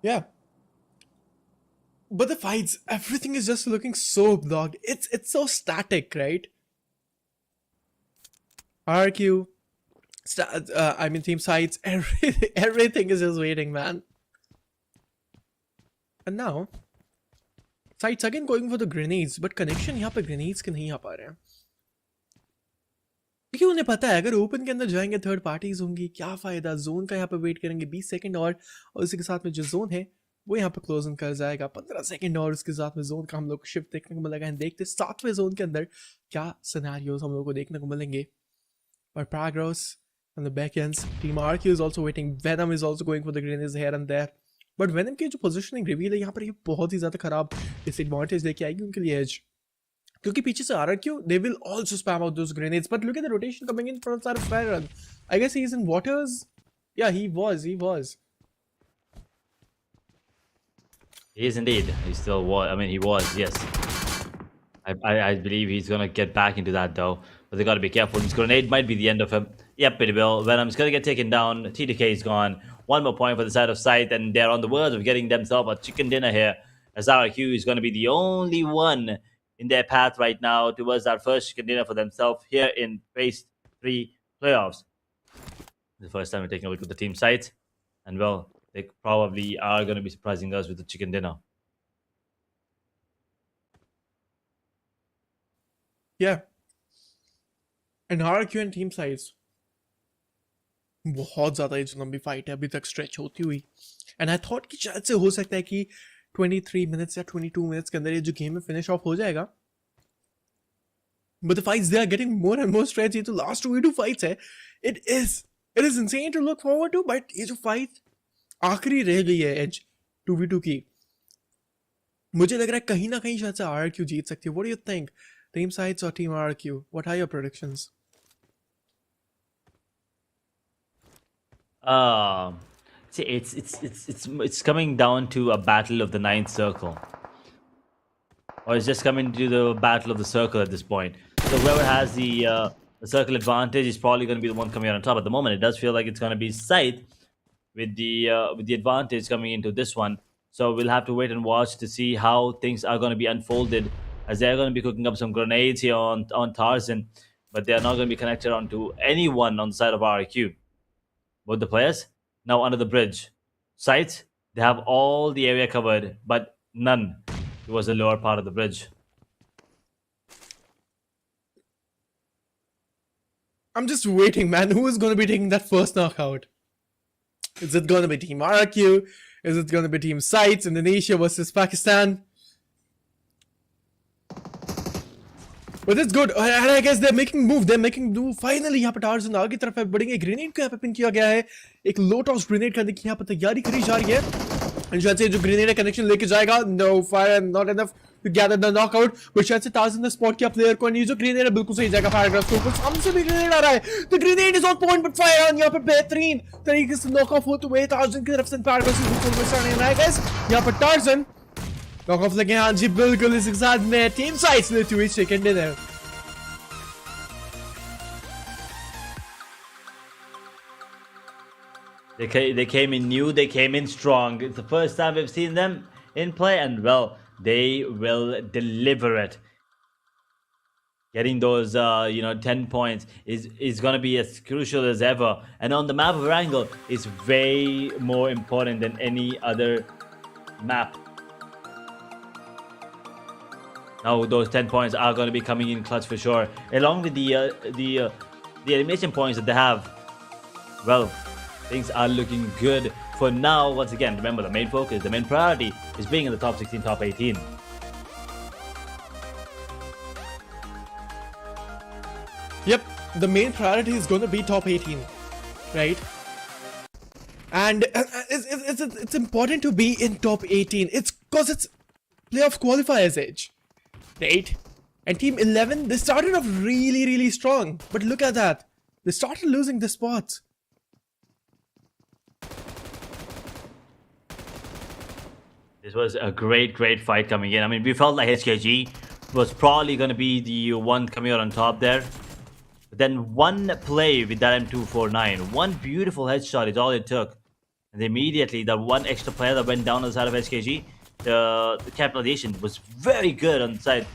Yeah. But the fights, everything is just looking so BLUG. It's so static, right? RQ, I mean team sides, everything is just waiting, man. And now, sides again going for the grenades, but connection यहाँ पे grenades के नहीं आ पा रहे हैं. क्योंकि उन्हें पता है अगर ओपन के अंदर जाएंगे थर्ड पार्टीज होंगी, क्या फायदा. जोन का यहाँ पे वेट करेंगे 20 सेकंड और उसी के साथ में जो जोन है वो यहाँ पे क्लोजिंग कर जाएगा 15 सेकंड और उसके साथ में जोन का हम लोग को शिफ्ट देखने को मिलेगा. देखते 7वें जोन के अंदर क्या सिनेरियोस हम लोग को देखने को मिलेंगे. और Progress on the back ends, Team RQ is also waiting. Venom is also going for the grenades here and there. But Venom की जो positioning reveal है यहाँ पर ये बहुत ही ज़्यादा खराब disadvantage लेके आएगी उनके लिए edge. क्योंकि पीछे से RQ, they will also spam out those grenades. But look at the rotation coming in from Sarah Farron. I guess he's in waters. Yeah, he was. He is indeed. He still was. I mean, he was. Yes. I believe he's gonna get back into that though. But they gotta be careful. This grenade might be the end of him. Yep, it will. Venom's gonna get taken down. TDK is gone. One more point for the side of sight, and they're on the verge of getting themselves a chicken dinner here. As RQ is gonna be the only one in their path right now towards that first chicken dinner for themselves here in Phase 3 playoffs. The first time we're taking a look at the team sites, and well, they probably are gonna be surprising us with the chicken dinner. Yeah. And RQ and team size बहुत ज़्यादा ये जो लंबी fight है अभी तक stretch होती हुई. एंड आई थॉट कि शायद से हो सकता है कि 23 मिनट्स या 22 मिनट्स के अंदर ये जो गेम है फिनिश ऑफ हो जाएगा. But the fights, they are getting more and more stretched. ये तो लास्ट 2v2 fights है. It is insane to look forward to. But ये जो fight आखिरी रह गई है एज 2v2 की, मुझे लग रहा है कहीं ना कहीं शायद से RQ जीत सकती है. What do you think? Team sides or team RQ? What are your predictions? See, it's coming down to a battle of the 9th circle, or it's just coming to the battle of the circle at this point. So whoever has the circle advantage is probably going to be the one coming out on top. At the moment, it does feel like it's going to be Scythe with the advantage coming into this one. So we'll have to wait and watch to see how things are going to be unfolded, as they're going to be cooking up some grenades here on Tarzan, but they are not going to be connected onto anyone on the side of RQ. Both the players now under the bridge. Sights, they have all the area covered, but none towards the lower part of the bridge. I'm just waiting, man. Who is going to be taking that first knockout? Is it going to be Team RQ? Is it going to be Team Sights, Indonesia versus Pakistan? But it's good, and I guess they're making move. They're making move. Finally, यहाँ पे torsion आगे तरफ है बढ़ेंगे. Grenade को यहाँ पे pin किया गया है. एक लो टॉस ग्रेनेड करने की यहाँ पे तैयारी करी जा रही है. And शायद से जो ग्रेनेड है कनेक्शन लेके जाएगा. No fire, not enough to gather the knockout. But शायद से टार्जन ने स्पॉट किया प्लेयर को. ये जो ग्रेनेड है बिल्कुल सही जाएगा पैराग्राफ के ऊपर. सामने से भी ग्रेनेड आ रहा है. The grenade is on point, but fire on यहाँ पे बेहतरीन तरीके से नॉक ऑफ होते हुए टार्जन की तरफ से पैराग्राफ से बिल्कुल मिस नहीं रहा है गाइस. यहाँ पर टार्जन नॉक ऑफ लगे. हाँ जी बिल्कुल इसी के साथ में टीम साइड्स लेती हुई second dinner. They came in new, they came in strong. It's the first time we've seen them in play, and well, they will deliver it. Getting those 10 points is going to be as crucial as ever, and on the map of Wrangle is way more important than any other map. Now those 10 points are going to be coming in clutch for sure, along with the elimination points that they have. Well, things are looking good for now. Once again, remember the main focus, the main priority is being in the top 16, top 18. Yep, the main priority is going to be top 18, right? And it's important to be in top 18. It's because it's playoff qualifiers edge, right? And team 11, they started off really, really strong. But look at that. They started losing the spots. This was a great fight coming in. I mean, we felt like HKG was probably going to be the one coming out on top there. But then one play with that M249, one beautiful headshot is all it took. And immediately, the one extra player that went down on the side of HKG, the capitalization was very good on the side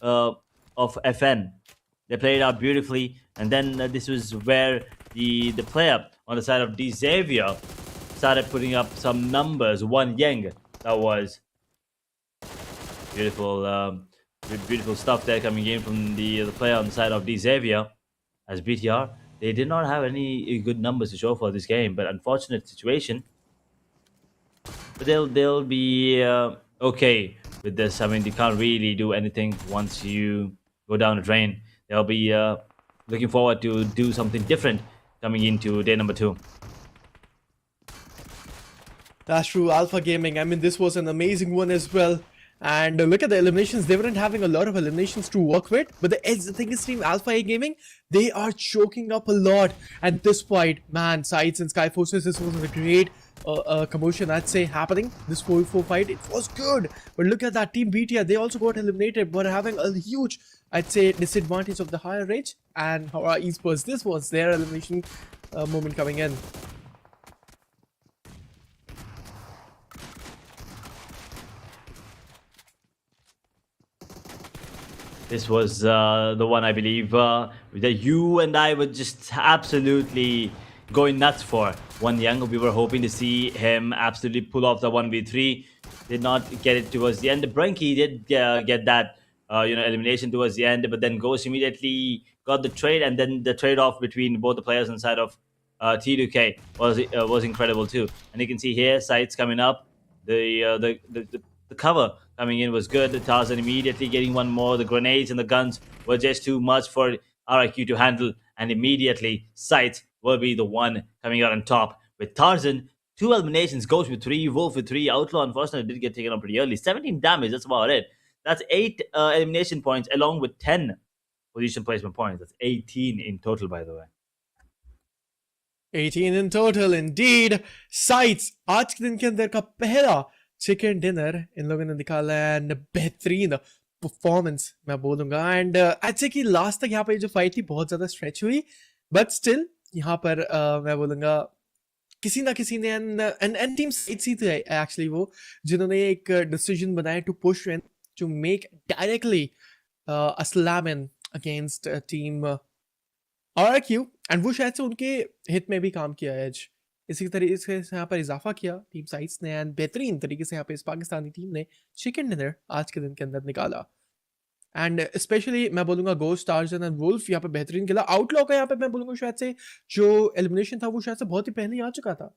of FN. They played it out beautifully. And then this was where the player on the side of D Xavier started putting up some numbers. One Yang, that was beautiful, beautiful stuff there coming in from the player on the side of D Xavier. As BTR, they did not have any good numbers to show for this game, but unfortunate situation. But they'll be okay with this. I mean, they can't really do anything once you go down the drain. They'll be looking forward to do something different coming into day number 2. That's true, Alpha Gaming. I mean, this was an amazing one as well. And look at the eliminations. They weren't having a lot of eliminations to work with. But the thing is, Team Alpha A Gaming, they are choking up a lot. And this fight, man, Sides and SKYFORCE, this was a great commotion, I'd say, happening. This 4v4 fight, it was good. But look at that, Team BTR, they also got eliminated, but having a huge, I'd say, disadvantage of the higher range. And HORAA ESPORTS, this was their elimination moment coming in. This was the one I believe that you and I were just absolutely going nuts for. One Young, we were hoping to see him absolutely pull off the 1v3. Did not get it towards the end. Brenky did get that elimination towards the end, but then Ghost immediately got the trade, and then the trade-off between both the players inside of T2K was incredible too. And you can see here, sights coming up. The cover coming in was good. Tarzan immediately getting one more. The grenades and the guns were just too much for RIQ to handle. And immediately, Sight will be the one coming out on top. With Tarzan, 2 eliminations, Ghost with 3, Wolf with 3. Outlaw, unfortunately, did get taken out pretty early. 17 damage, that's about it. That's 8 elimination points along with 10 position placement points. That's 18 in total, by the way. 18 in total, indeed. Sights, आज के दिन के अंदर का पहला chicken dinner इन लोगों ने निकाला एंड बेहतरीन परफॉर्मेंस मैं बोलूंगा एंड अच्छे कि लास्ट तक यहाँ पे जो फाइट थी बहुत ज़्यादा स्ट्रेच हुई बट स्टिल यहाँ पर मैं बोलूंगा किसी ना किसी ने एंड टीम ही थे एक्चुअली वो जिन्होंने एक डिसीजन बनाया to push in to make directly a slam in against team RRQ and वो शायद से उनके हित में भी काम किया है आज इसी तरीके से यहाँ पर इजाफा किया टीम साइट्स ने एंड बेहतरीन तरीके से यहाँ पे इस पाकिस्तानी टीम ने चिकन डिनर आज के दिन के अंदर निकाला एंड स्पेशली मैं बोलूंगा गोस्ट टार्जन एंड वुल्फ यहाँ पे बेहतरीन खेला आउटलॉ का यहाँ पे मैं बोलूंगा शायद से जो एलिमिनेशन था वो शायद से बहुत ही पहले ही आ चुका था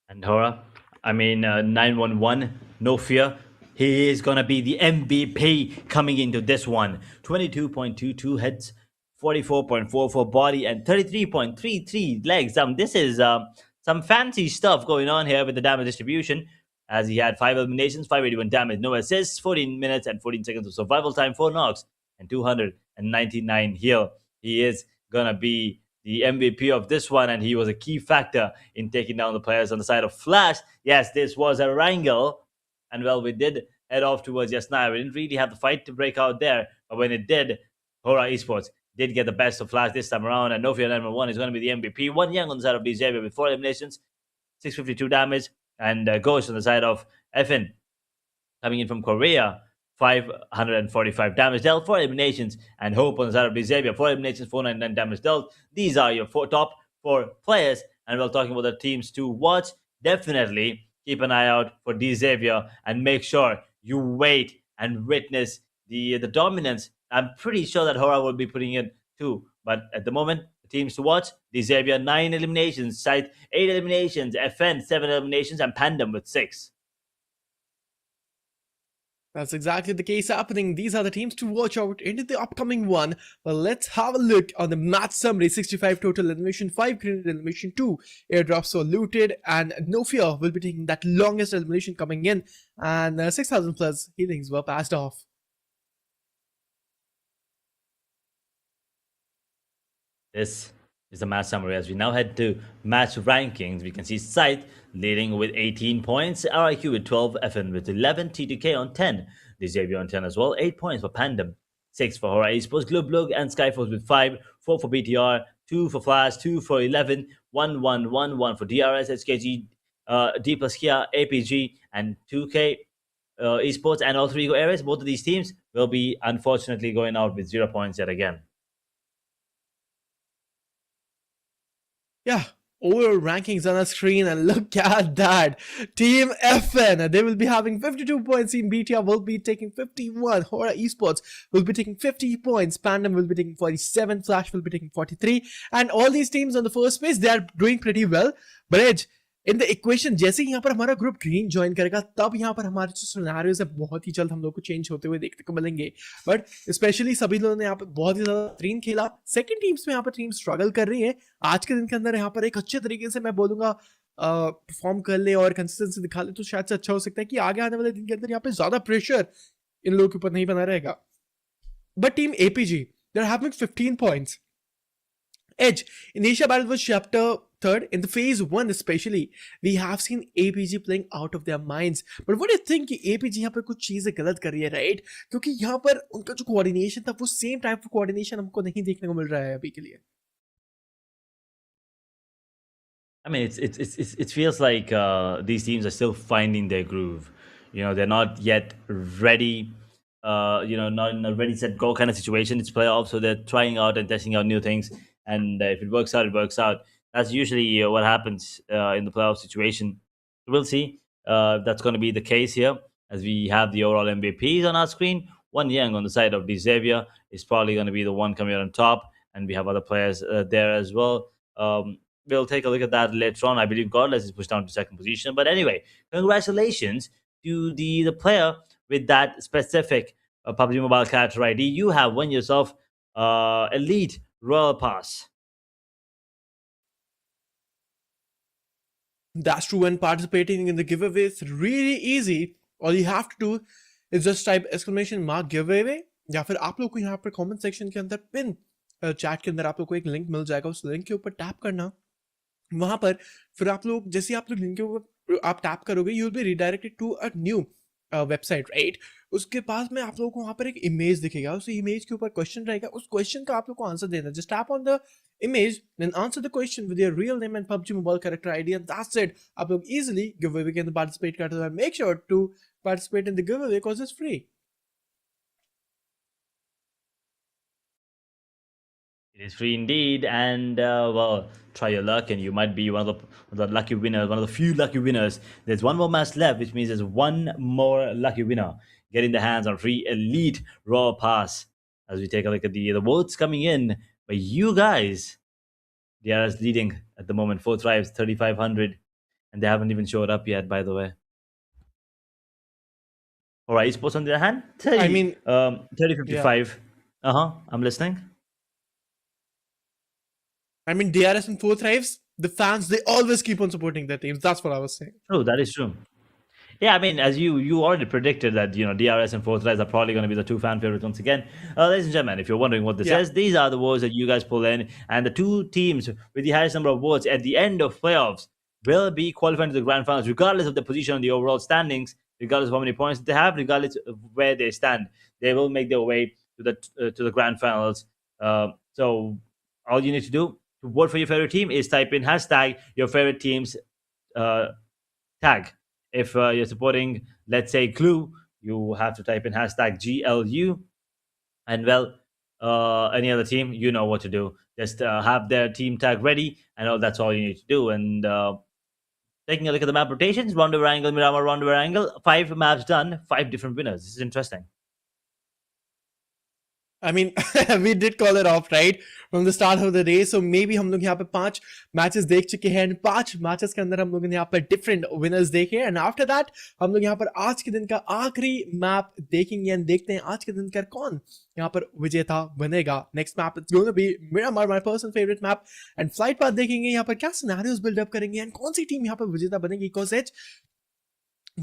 And HORAA, I mean 911, no fear. He is gonna be the MVP coming into this one. 22.22 heads, 44.44 body, and 33.33 legs. This is some fancy stuff going on here with the damage distribution, as he had 5 eliminations, 581 damage, no assists, 14 minutes and 14 seconds of survival time, 4 knocks, and 299 heal. He is gonna be the MVP of this one, and he was a key factor in taking down the players on the side of Flash. Yes, this was a wrangle, and well, we did head off towards Yasnaya. We didn't really have the fight to break out there, but when it did, HORAA Esports did get the best of Flash this time around, and Nofia number 1 is going to be the MVP. One Young on the side of BJB with 4 eliminations, 652 damage, and Ghost on the side of FN coming in from Korea, 545 damage dealt, 4 eliminations, and Hope on the side of Xavier, 4 eliminations, 499 damage dealt. These are your top 4 players, and we're talking about the teams to watch. Definitely keep an eye out for Xavier and make sure you wait and witness the dominance. I'm pretty sure that HORAA will be putting it too, but at the moment, the teams to watch: Xavier 9 eliminations, Sight 8 eliminations, FN 7 eliminations, and PANDUM with 6. That's exactly the case happening. These are the teams to watch out into the upcoming one. Well, let's have a look on the match summary. 65 total elimination, 5 grenade elimination, 2 airdrops were looted, and Nofia will be taking that longest elimination coming in, and 6,000 plus healings were passed off. This is the match summary. As we now head to match rankings, we can see Scythe leading with 18 points, RIQ with 12, FN with 11, TTK on 10, Xavier on 10 as well, 8 points for Pandum, 6 for HORAA Esports, BLUG and SKYFORCE with 5, 4 for BTR, 2 for Flash, 2 for 11, 1, 1, 1, 1 for DRS, HKG, D plus Kia, APG, and 2K Esports, and all three areas. Both of these teams will be unfortunately going out with 0 points yet again. Yeah, overall rankings on our screen, and look at that. Team FN, they will be having 52 points. Team BTR will be taking 51. HORAA Esports will be taking 50 points. Pandum will be taking 47. Flash will be taking 43. And all these teams on the first place, they are doing pretty well. But Edge, in the equation जैसे ही यहाँ पर हमारा group green join करेगा तब यहाँ पर हमारे जो सिनेरियोज है बहुत ही जल्द हम लोग को चेंज होते हुए देखने को मिलेंगे. बट स्पेशली सभी लोगों ने यहाँ पे बहुत ही ज्यादा बेहतरीन खेला. सेकंड टीम्स में यहाँ पर टीम स्ट्रगल कर रही है. आज के दिन के अंदर यहाँ पर एक अच्छे तरीके से मैं बोलूंगा परफॉर्म कर ले और कंसिस्टेंसी दिखा ले तो शायद से अच्छा हो सकता है कि आगे आने वाले दिन के अंदर यहाँ पे ज्यादा प्रेशर इन लोगों के ऊपर नहीं बना रहेगा. But team APG they are having 15 points. Edge, in Asia Battle was chapter 3rd. In the phase 1 especially, we have seen APG playing out of their minds. But what do you think कि APG यहाँ पर कुछ चीजें गलत कर रही है, right? क्योंकि यहाँ पर उनका जो coordination था वो same type of coordination हमको नहीं देखने को मिल रहा है अभी के लिए. I mean, it feels like these teams are still finding their groove. You know, they're not yet ready. Not in a ready, set, go kind of situation. It's playoffs, so they're trying out and testing out new things. And if it works out, it works out. That's usually what happens in the playoff situation. We'll see. That's going to be the case here as we have the overall MVPs on our screen. One Young on the side of Xavier is probably going to be the one coming out on top. And we have other players there as well. We'll take a look at that later on. I believe Godless is pushed down to second position. But anyway, congratulations to the player with that specific PUBG Mobile character ID. You have won yourself Elite Royal Pass. That's true, and participating in the giveaway is really easy. All you have to do is just type !giveaway या फिर आप लोग को यहाँ पर comment section के अंदर pin chat के अंदर आप लोग को एक लिंक मिल जाएगा. उस लिंक के ऊपर टैप करना. वहां पर फिर आप लोग जैसे आप लोग लिंक के ऊपर आप टैप करोगे you will be redirected to a new website, right. उसके बाद में आप लोगों को वहाँ पर एक इमेज दिखेगा. उस इमेज के ऊपर क्वेश्चन रहेगा. उस क्वेश्चन का आप लोग को आंसर देना. Just tap on the image then answer the question with your real name and PUBG mobile character ID and that's it. आप लोग इजीली गिवअवे के अंदर पार्टिसिपेट करते हो. Make sure to participate in the giveaway because it's free. It is free indeed, and well, try your luck, and you might be one of the lucky winners, one of the few lucky winners. There's one more match left, which means there's one more lucky winner getting the hands on free Elite Raw Pass. As we take a look at the votes coming in, but you guys, DRS leading at the moment, 4 tribes, 3,500, and they haven't even showed up yet, by the way. All right, esports on the other hand, 30, I mean, 3055. Yeah. I'm listening. I mean, DRS and 4 Thrives, the fans, they always keep on supporting their teams. That's what I was saying. True, that is true. Yeah, I mean, as you already predicted that, DRS and 4 Thrives are probably going to be the 2 fan favorites once again. Ladies and gentlemen, if you're wondering what this is, these are the votes that you guys pull in. And the 2 teams with the highest number of votes at the end of playoffs will be qualifying to the grand finals, regardless of the position on the overall standings, regardless of how many points they have, regardless of where they stand. They will make their way to the grand finals. So all you need to do to vote for your favorite team is type in hashtag your favorite team's tag. If you're supporting, let's say, Glue, you have to type in hashtag GLU. And well, any other team, you know what to do. Just have their team tag ready, and that's all you need to do. And taking a look at the map rotations, roundabout angle, Miramar, roundabout angle, 5 maps done, 5 different winners. This is interesting. I mean, we did call it off, right? From the start of the race. So maybe हम लोग यहाँ पे 5 matches देख चुके हैं. And 5 matches के अंदर हम लोग यहाँ पर different winners देखे. And after that, हम लोग यहाँ पर आज के दिन का आखिरी map देखेंगे. And देखते हैं आज के दिन का कौन यहाँ पर विजेता बनेगा. Next map, it's going to be Miramar, my personal favorite map. And flight path देखेंगे. यहाँ पर क्या scenarios build up करेंगे. And कौन सी team यहाँ पर विजेता बनेगी. Because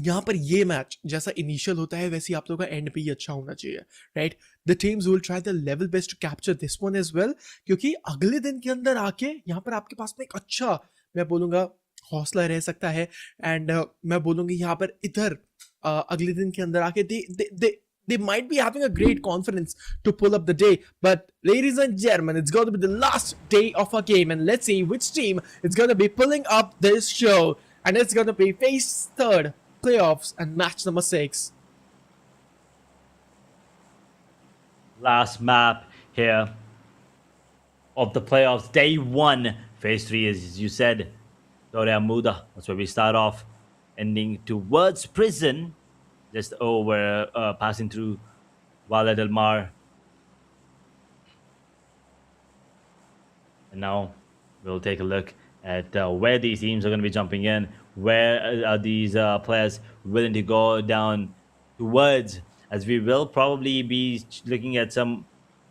यहाँ पर ये मैच जैसा इनिशियल होता है वैसे ही आप लोगों का एंड पे ही अच्छा होना चाहिए, right? The teams will try the level best to capture this one as well, क्योंकि अगले दिन के अंदर आके यहाँ पर आपके पास में एक अच्छा, मैं बोलूँगा, हौसला रह सकता है। एंड मैं बोलूँगी यहाँ पर इधर अगले दिन के अंदर आके they might be having a great confidence to pull up the day. But ladies and gentlemen, it's going to be the last day of our game, and let's see which team is going to be pulling up this show. And it's going to be phase third playoffs and match number 6. Last map here of the playoffs, day 1. Phase 3 is, as you said, HORAA Muda. That's where we start off, ending towards prison, just over, passing through Valle del Mar. And now we'll take a look at where these teams are going to be jumping in. Where are these players willing to go down towards, as we will probably be looking at some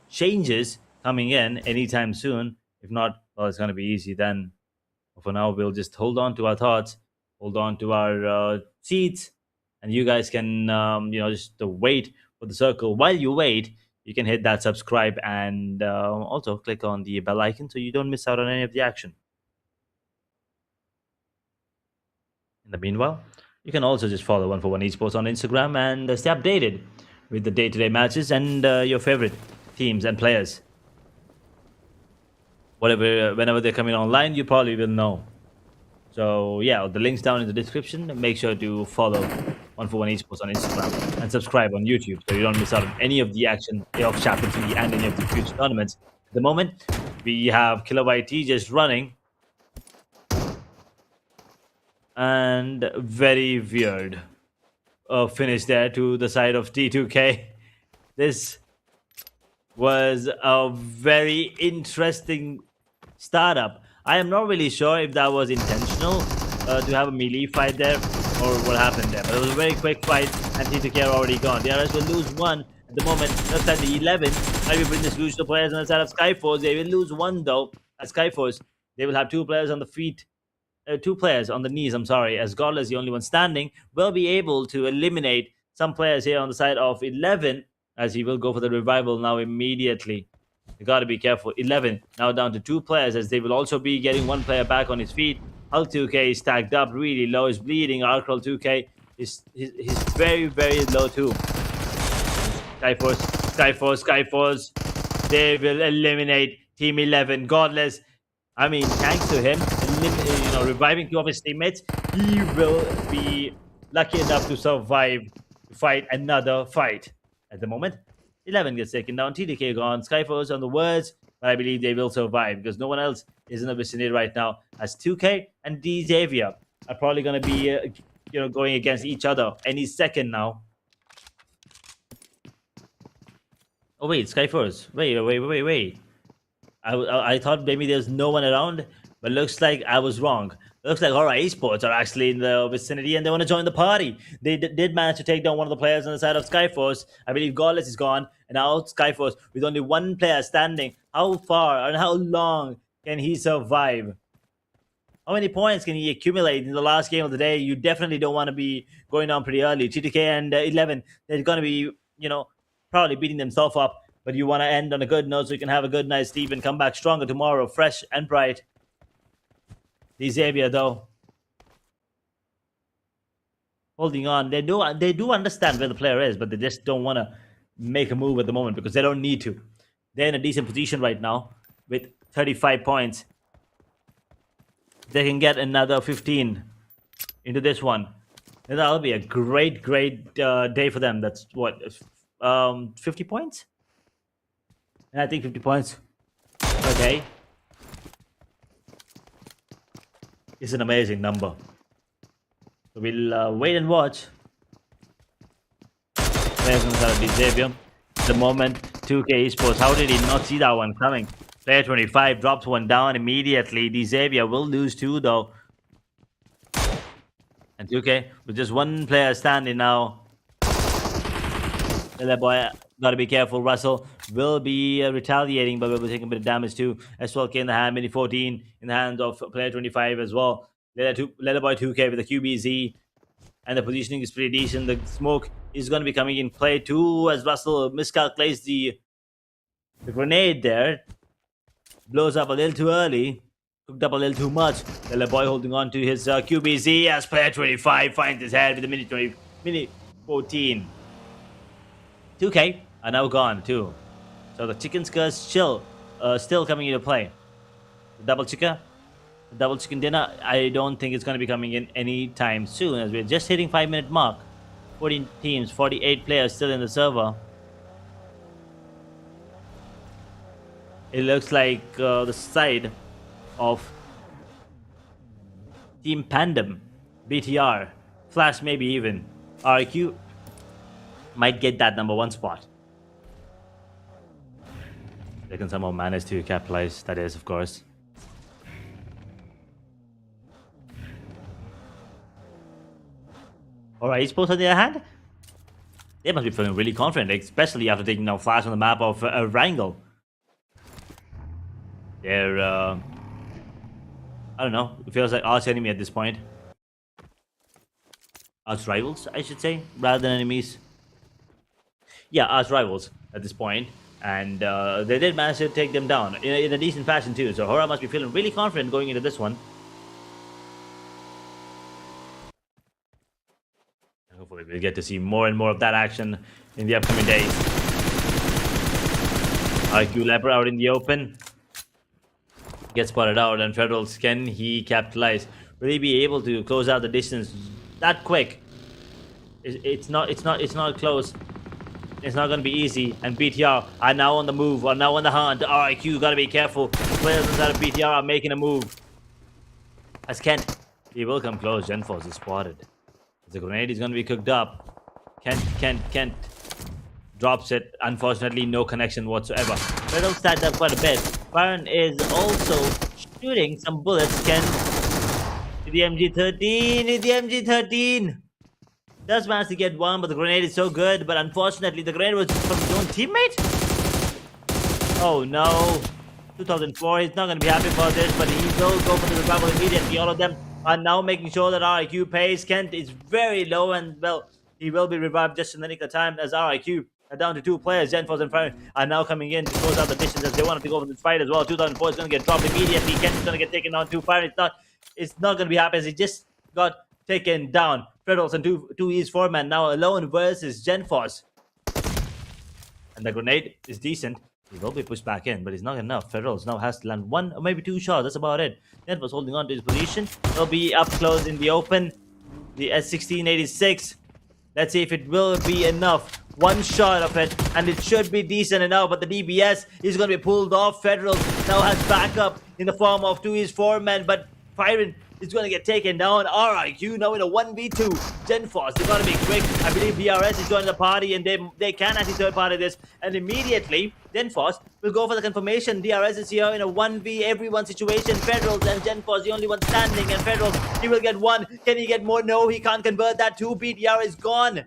changes coming in anytime soon. If not, well, it's going to be easy then. For now, we'll just hold on to our thoughts, hold on to our seats, and you guys can, just wait for the circle. While you wait, you can hit that subscribe and also click on the bell icon so you don't miss out on any of the action. In the meanwhile, you can also just follow 141 Esports on Instagram and stay updated with the day-to-day matches and your favorite teams and players. Whenever they're coming online, you probably will know. So yeah, the link's down in the description. Make sure to follow 141 Esports on Instagram and subscribe on YouTube so you don't miss out on any of the action of Champions League and any of the future tournaments. At the moment, we have Kilobyte T just running. And very weird finish there to the side of T2K. This was a very interesting startup. I am not really sure if that was intentional to have a melee fight there or what happened there. But it was a very quick fight and T2K are already gone. The RS will lose one at the moment. Looks like the 11 might be bringing the solution to players on the side of SKYFORCE. They will lose one though at SKYFORCE. They will have two players on the feet. Two players on the knees, I'm sorry, as Godless, the only one standing, will be able to eliminate some players here on the side of 11, as he will go for the revival now immediately. You got to be careful. 11 now down to two players, as they will also be getting one player back on his feet. Hulk 2K is stacked up really low, is bleeding. Arcroll 2K is very, very low too. SKYFORCE. They will eliminate Team 11. Godless, I mean, thanks to him, reviving two of his teammates, he will be lucky enough to survive to fight another fight. At the moment, 11 gets taken down, TDK gone, SKYFORCE on the words, but I believe they will survive because no one else is in the vicinity right now, as 2K and D Xavier are probably going to be going against each other any second now. Oh wait, SKYFORCE, wait. I thought maybe there's no one around, but looks like I was wrong. Looks like HORAA Esports are actually in the vicinity and they want to join the party. They did manage to take down one of the players on the side of SKYFORCE. I believe Godless is gone, and now SKYFORCE with only one player standing. How far and how long can he survive? How many points can he accumulate in the last game of the day? You definitely don't want to be going down pretty early. TTK and 11, they're going to be, probably beating themselves up. But you want to end on a good note so you can have a good night's sleep and come back stronger tomorrow, fresh and bright. The Xavier, though, holding on. They do understand where the player is, but they just don't want to make a move at the moment because they don't need to. They're in a decent position right now with 35 points. They can get another 15 into this one. And that'll be a great day for them. That's what, 50 points? And I think 50 points per day is an amazing number. So we'll wait and watch. Players on the side of Xavier. The moment 2K Esports, how did he not see that one coming? Player 25 drops one down immediately. Xavier will lose two though. And 2K with just one player standing now. That boy, gotta be careful. Russell will be retaliating, but will be taking a bit of damage too. SLK in the hand, mini 14 in the hands of player 25 as well. Leather boy 2K with the QBZ. and the positioning is pretty decent. The smoke is going to be coming in play too, as Russell miscalculates the grenade there. Blows up a little too early. Cooked up a little too much. The boy holding on to his QBZ as player 25 finds his head with the minute 14. 2K are now gone too. So the chicken skirts still coming into play. The double chicken dinner, I don't think it's going to be coming in anytime soon, as we're just hitting 5-minute mark. 14 teams, 48 players still in the server. It looks like the side of Team PANDUM, BTR, Flash, maybe even RQ might get that #1 spot. They can somehow manage to capitalize, that is, of course. Alright, esports on the other hand, they must be feeling really confident, especially after taking down Flash on the map of Wrangle. They're, I don't know, it feels like arch enemy at this point. Arch rivals, I should say, rather than enemies. Yeah, arch rivals at this point. And they did manage to take them down in a decent fashion too. So HORAA must be feeling really confident going into this one. Hopefully we'll get to see more and more of that action in the upcoming days. IQ Leper out in the open. Gets spotted out, and Federals, can he capitalize? Will he be able to close out the distance that quick? It's not close. It's not going to be easy, and BTR are now on the move, are now on the hunt. RIQ, gotta be careful. The players inside of BTR are making a move. As Kent, he will come close. GenForce is spotted. The grenade is going to be cooked up. Kent drops it. Unfortunately, no connection whatsoever. Federal stacked up quite a bit. Byron is also shooting some bullets. Kent with the MG13. Does manage to get one, but the grenade is so good. But unfortunately, the grenade was from his own teammate. Oh no. 2004, he's not going to be happy about this, but he will go for the revival immediately. All of them are now making sure that RIQ pays. Kent is very low, and well, he will be revived just in the nick of time, as RIQ are down to 2 players. GenForce and Fire are now coming in to close out the distance, as they wanted to go for this fight as well. 2004 is going to get dropped immediately. Kent is going to get taken down. 2 Fire. It's not going to be happy, as he just got taken down. Federals and 2 East 4 man now alone versus GenForce. And the grenade is decent. He will be pushed back in, but it's not enough. Federals now has to land 1 or maybe 2 shots. That's about it. GenForce holding on to his position. He'll be up close in the open. The S1686. Let's see if it will be enough. 1 shot of it, and it should be decent enough, but the DBS is going to be pulled off. Federals now has backup in the form of 2 East 4 men, but Byron is going to get taken down. RIQ now in a 1v2. GenForce, they got to be quick. I believe DRS is joining the party, and they can actually third party this. And immediately, GenForce will go for the confirmation. DRS is here in a 1v everyone situation. Federals and GenForce, the only one standing. And Federals, he will get 1. Can he get more? No, he can't convert that. 2. BTR is gone.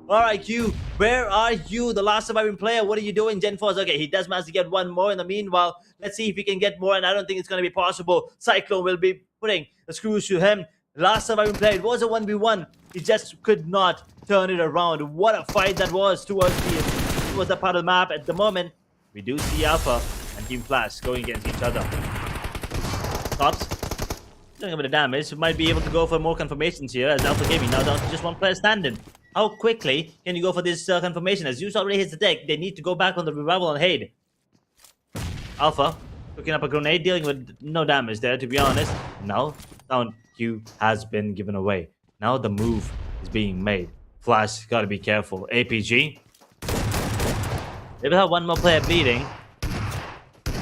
RIQ, where are you? The last surviving player, what are you doing? GenForce, okay, he does manage to get 1 more in the meanwhile. Let's see if he can get more, and I don't think it's going to be possible. Cyclone will be putting the screws to him. Last surviving player, it was a 1v1. He just could not turn it around. What a fight that was towards the part of the map. At the moment, we do see Alpha and Team Flash going against each other. Tops doing a bit of damage. Might be able to go for more confirmations here, as Alpha Gaming now down to just 1 player standing. How quickly can you go for this confirmation? As Zeus already hits the deck, they need to go back on the revival on Haid. Alpha picking up a grenade, dealing with no damage there, to be honest. Now, down Q has been given away. Now the move is being made. Flash, gotta be careful. APG. They will have 1 more player bleeding.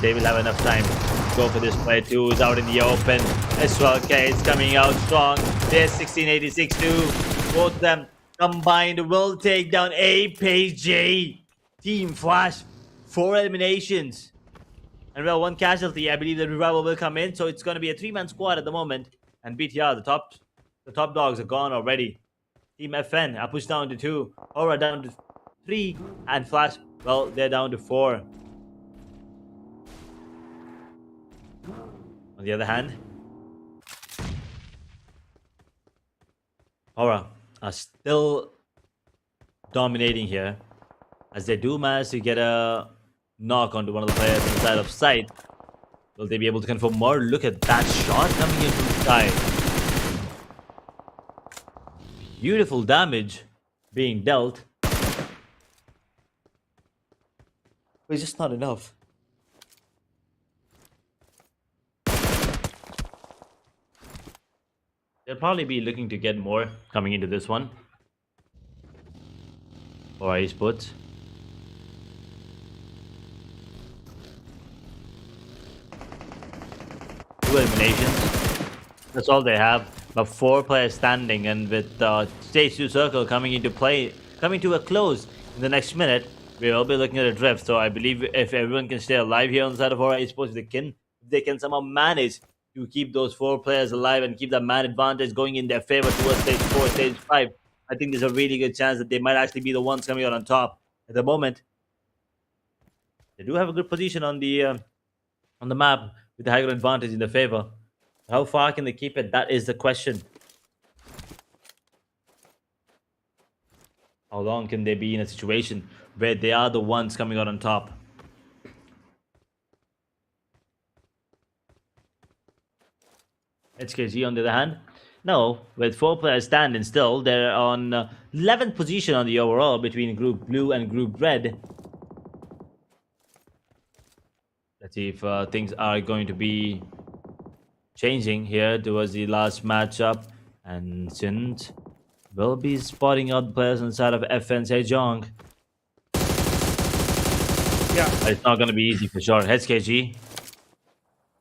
They will have enough time to go for this play too. Is out in the open. SWLK is coming out strong. There's 1686 too. Both of them combined will take down APG. Team Flash, 4 eliminations. And well, 1 casualty. I believe the revival will come in. So it's going to be a 3-man squad at the moment. And BTR, the top dogs are gone already. Team FN are pushed down to 2. HORAA down to 3. And Flash, well, they're down to 4. On the other hand, HORAA are still dominating here, as they do manage to get a knock onto one of the players inside of sight. Will they be able to confirm more? Look at that shot coming in from the sky. Beautiful damage being dealt. But it's just not enough. They'll probably be looking to get more coming into this one for esports. Two eliminations. That's all they have. But 4 players standing, and with stage 2 circle coming into play, coming to a close in the next minute, we'll be looking at a drift. So I believe if everyone can stay alive here on the side of HORAA esports, they can somehow manage to keep those 4 players alive and keep that man advantage going in their favor towards stage 4, stage 5. I think there's a really good chance that they might actually be the ones coming out on top at the moment. They do have a good position on the map with the higher advantage in their favor. How far can they keep it? That is the question. How long can they be in a situation where they are the ones coming out on top? HKG on the other hand, no, with 4 players standing still, they're on 11th position on the overall between Group Blue and Group Red. Let's see if things are going to be changing here towards the last matchup, and Sint will be spotting out the players on the side of FN Sejong. Yeah. It's not going to be easy for sure. HKG,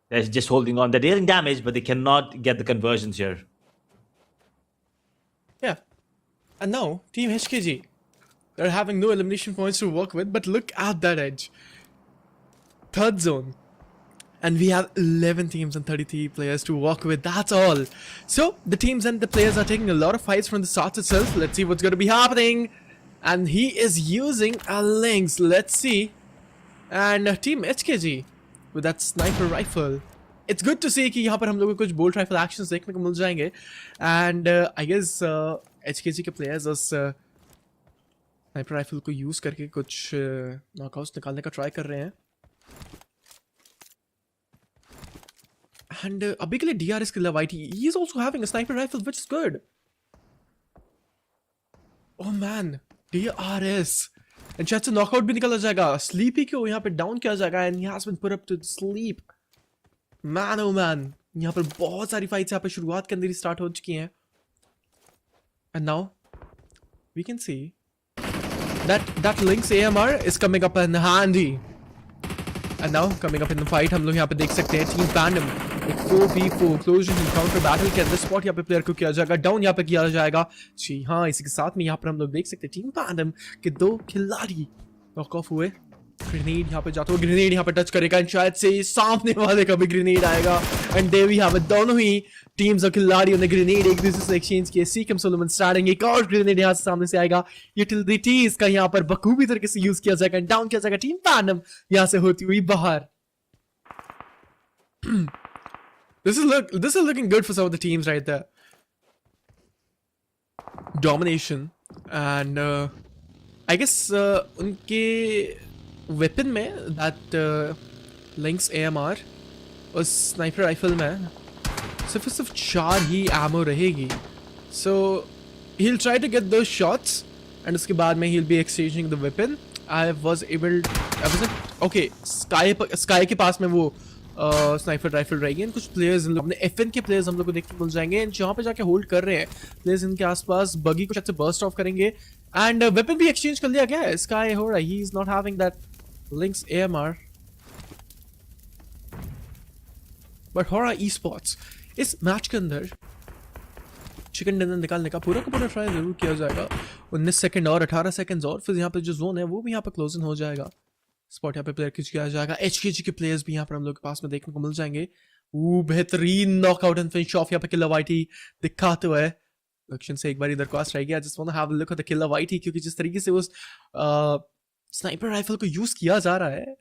they're just holding on. They're dealing damage, but they cannot get the conversions here. Yeah. And now, Team HKG, they're having no elimination points to work with, but look at that edge. 3rd zone. And we have 11 teams and 33 players to work with. That's all. So, the teams and the players are taking a lot of fights from the start itself. Let's see what's going to be happening. And he is using a Lynx. Let's see. And Team HKG with that sniper rifle. It's good to see कि यहाँ पर हम लोगों को कुछ bolt rifle actions देखने को मिल जाएंगे. And I guess HKG के players उस sniper rifle को use करके कुछ knockouts निकालने का try कर रहे हैं. And अभी के लिए DRS के लिए YT, he is also having a sniper rifle, which is good. Oh man, DRS. And शायद से knockout भी निकला जाएगा. Sleepy को यहाँ पे down किया जाएगा, and he has been put up to sleep. Man oh man, यहाँ पर बहुत सारी fights यहाँ पे शुरुआत के अंदर ही start हो चुकी हैं. And now we can see that Lynx AMR is coming up in handy. And now coming up in the fight, हम लोग यहाँ पे देख सकते हैं Team PANDUM एक 4v4 closure encounter battle के अंदर spot यहाँ पे player को किया जाएगा, down यहाँ पे किया जाएगा. जी हाँ, इसी के साथ में यहाँ पर हम लोग देख सकते हैं Team PANDUM के 2 खिलाड़ी knock off हुए. ग्रेनेड यहाँ पे जाता हुआ, ग्रेनेड यहाँ पे टच करेगा, एंड शायद से सामने वाले का भी ग्रेनेड आएगा. एंड देव यहाँ पे दोनों ही टीम्स और खिलाड़ियों ने ग्रेनेड एक दूसरे से एक्सचेंज किए. सीकम सोलोमन स्टार्टिंग एक और ग्रेनेड यहाँ से सामने से आएगा. यूटिलिटीज का यहाँ पर बखूबी तरीके से यूज किया जाएगा, डाउन किया जाएगा टीम पैंडम यहाँ से होती हुई बाहर. This is looking good for some of the teams right there. Domination and I guess उनके weapon में that Lynx AMR उस sniper rifle में सिर्फ 4 ही ammo रहेगी. So he'll try to get those shots and उसके बाद में he'll be exchanging the weapon. I wasn't okay. Sky के पास में वो स्नाइपर राइफल रहेगी. कुछ प्लेयर्स अपने FN के प्लेयर्स हम लोग को देखने को मिल जाएंगे, एंड जहाँ पे जाके होल्ड कर रहे हैं प्लेयर्स इनके आसपास बगी को शायद से बर्स्ट ऑफ करेंगे. एंड वेपन भी एक्सचेंज कर लिया गया है. स्काई हो रहा है, he is not having that links AMR, but HORAA esports इस मैच के अंदर चिकन डिनर निकालने का पूरा का पूरा ट्राई जरूर किया जाएगा. 19 सेकंड और 18 सेकंड और फिर यहाँ पे जो जोन है वो भी यहाँ पे क्लोज इन हो जाएगा. स्पॉट यहाँ पे प्लेयर खींच किया जाएगा. HKG के प्लेयर्स भी यहाँ पर हम लोग के पास में देखने को मिल जाएंगे. बेहतरीन नॉकआउट एंड फिनिश ऑफ यहाँ पे किलर वाइटी दिखाते हुए. लक्ष्य से एक बार दरख्वास्त रहेगी, I just want to have a look at the Killer Whitey, क्योंकि जिस तरीके से उस स्नाइपर राइफल को यूज किया जा रहा है,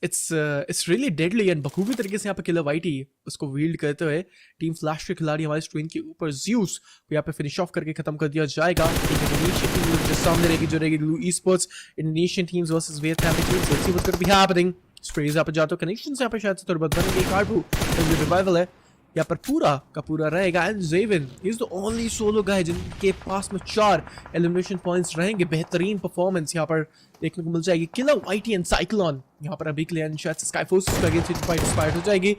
it's really deadly and बखूबी तरीके से यहाँ पे किलर वाइटी उसको wield करते हुए टीम फ्लैश के खिलाड़ी हमारे स्क्रीन के ऊपर ज़्यूस को यहाँ पे फिनिश ऑफ करके खत्म कर दिया जाएगा। एक इंडोनेशियन टीम जो सामने रहेगी जो रहेगी blue esports Indonesian teams versus Vietnam teams. Let's see what's gonna be happening. Sprays यहाँ पे जाते हो कनेक्शंस यहाँ पे शायद से थोड़ी बहुत बनेंगे। कार्बू जो रिवाइवल है यहाँ पर पूरा का पूरा रहेगा and Zevin is the only solo guy जिनके पास में 4 एलिमिनेशन पॉइंट्स रहेंगे। बेहतरीन परफॉर्मेंस यहाँ पर देखने को मिल जाएगी। किलर वाइटी एंड साइक्लोन यहाँ पर अभी के लिए शायद स्काईफोर्स के अगेंस्ट फाइट इंस्पायर्ड हो जाएगी।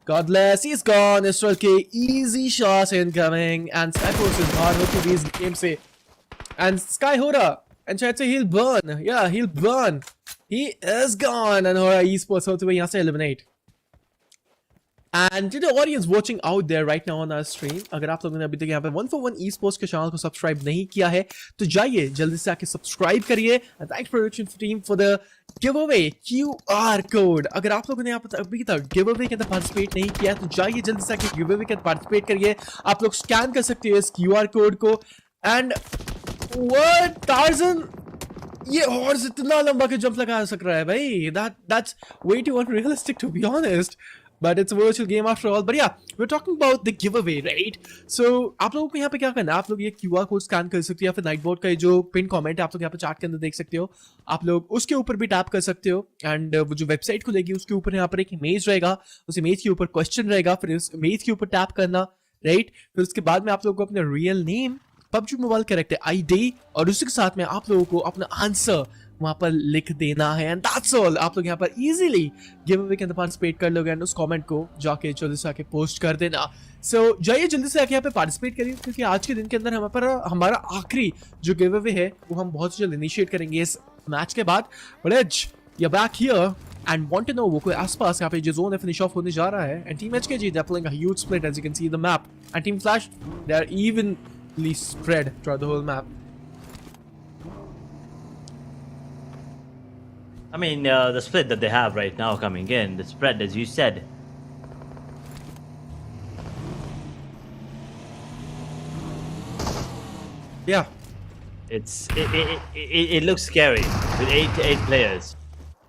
Godless, he's gone. Israel K, easy shots incoming, and Skyforce is hard to these games say. And Sky HORAA, and शायद से he'll burn. Yeah, he'll burn. He is gone, and HORAA esports होते हुए यहाँ से eliminate. And to the audience watching out there right now on our stream, अगर आप लोगों ने अभी तक यहाँ पे 1for1 esports के चैनल को सब्सक्राइब नहीं किया है तो जाइए जल्दी से आके सब्सक्राइब करिए। And thanks production team for the giveaway QR code। अगर आप लोगों ने यहाँ पर अभी तक giveaway के अंदर पार्टिसिपेट नहीं किया है तो जाइए जल्दी से आके giveaway के अंदर पार्टिसिपेट करिए। आप लोग स्कैन कर सकते हो इस QR कोड को। एंड what Tarzan, ये हॉर्स इतना लंबा के जंप लगा सक रहा है भाई। That's way too unrealistic to be honest. But it's a virtual game after all. But yeah, we're talking about the giveaway, right? So आप लोगों को यहाँ पे क्या करना है, आप लोग ये QR कोड स्कैन कर सकते हो या फिर नाइटबोर्ड का जो पिन कमेंट है आप लोग यहाँ पे चैट के अंदर देख सकते हो। आप लोग उसके ऊपर भी टैप कर सकते हो एंड वो जो वेबसाइट खुलेगी उसके ऊपर यहाँ पर एक इमेज रहेगा, उस इमेज के ऊपर क्वेश्चन रहेगा, फिर उस इमेज के ऊपर टैप करना, राइट? फिर उसके बाद में आप लोगों को अपना real name, PUBG mobile character ID और उसी के साथ में आप लोगों को अपना आंसर वहां पर लिख देना है। And that's all. आप लोग यहाँ पर इजीली गिव अवे के अंदर पार्टिसिपेट कर लोगे एंड उस कमेंट को जाके जल्दी से आके पोस्ट कर देना। सो जाइए जल्दी से आके यहाँ पे पार्टिसिपेट करिए क्योंकि आज के दिन के अंदर हमारा आखिरी जो गिव अवे है वो हम बहुत जल्द इनिशिएट करेंगे इस मैच के बाद। But you're back here and want to know वो कोई आसपास यहाँ पे जो जोन है फिनिश ऑफ होने जा रहा है। And team HKG they're playing a huge split as you can see the map and team Flash they are evenly spread throughout the whole map. I mean, the split that they have right now coming in, the spread, as you said. Yeah. It looks scary with 8 players.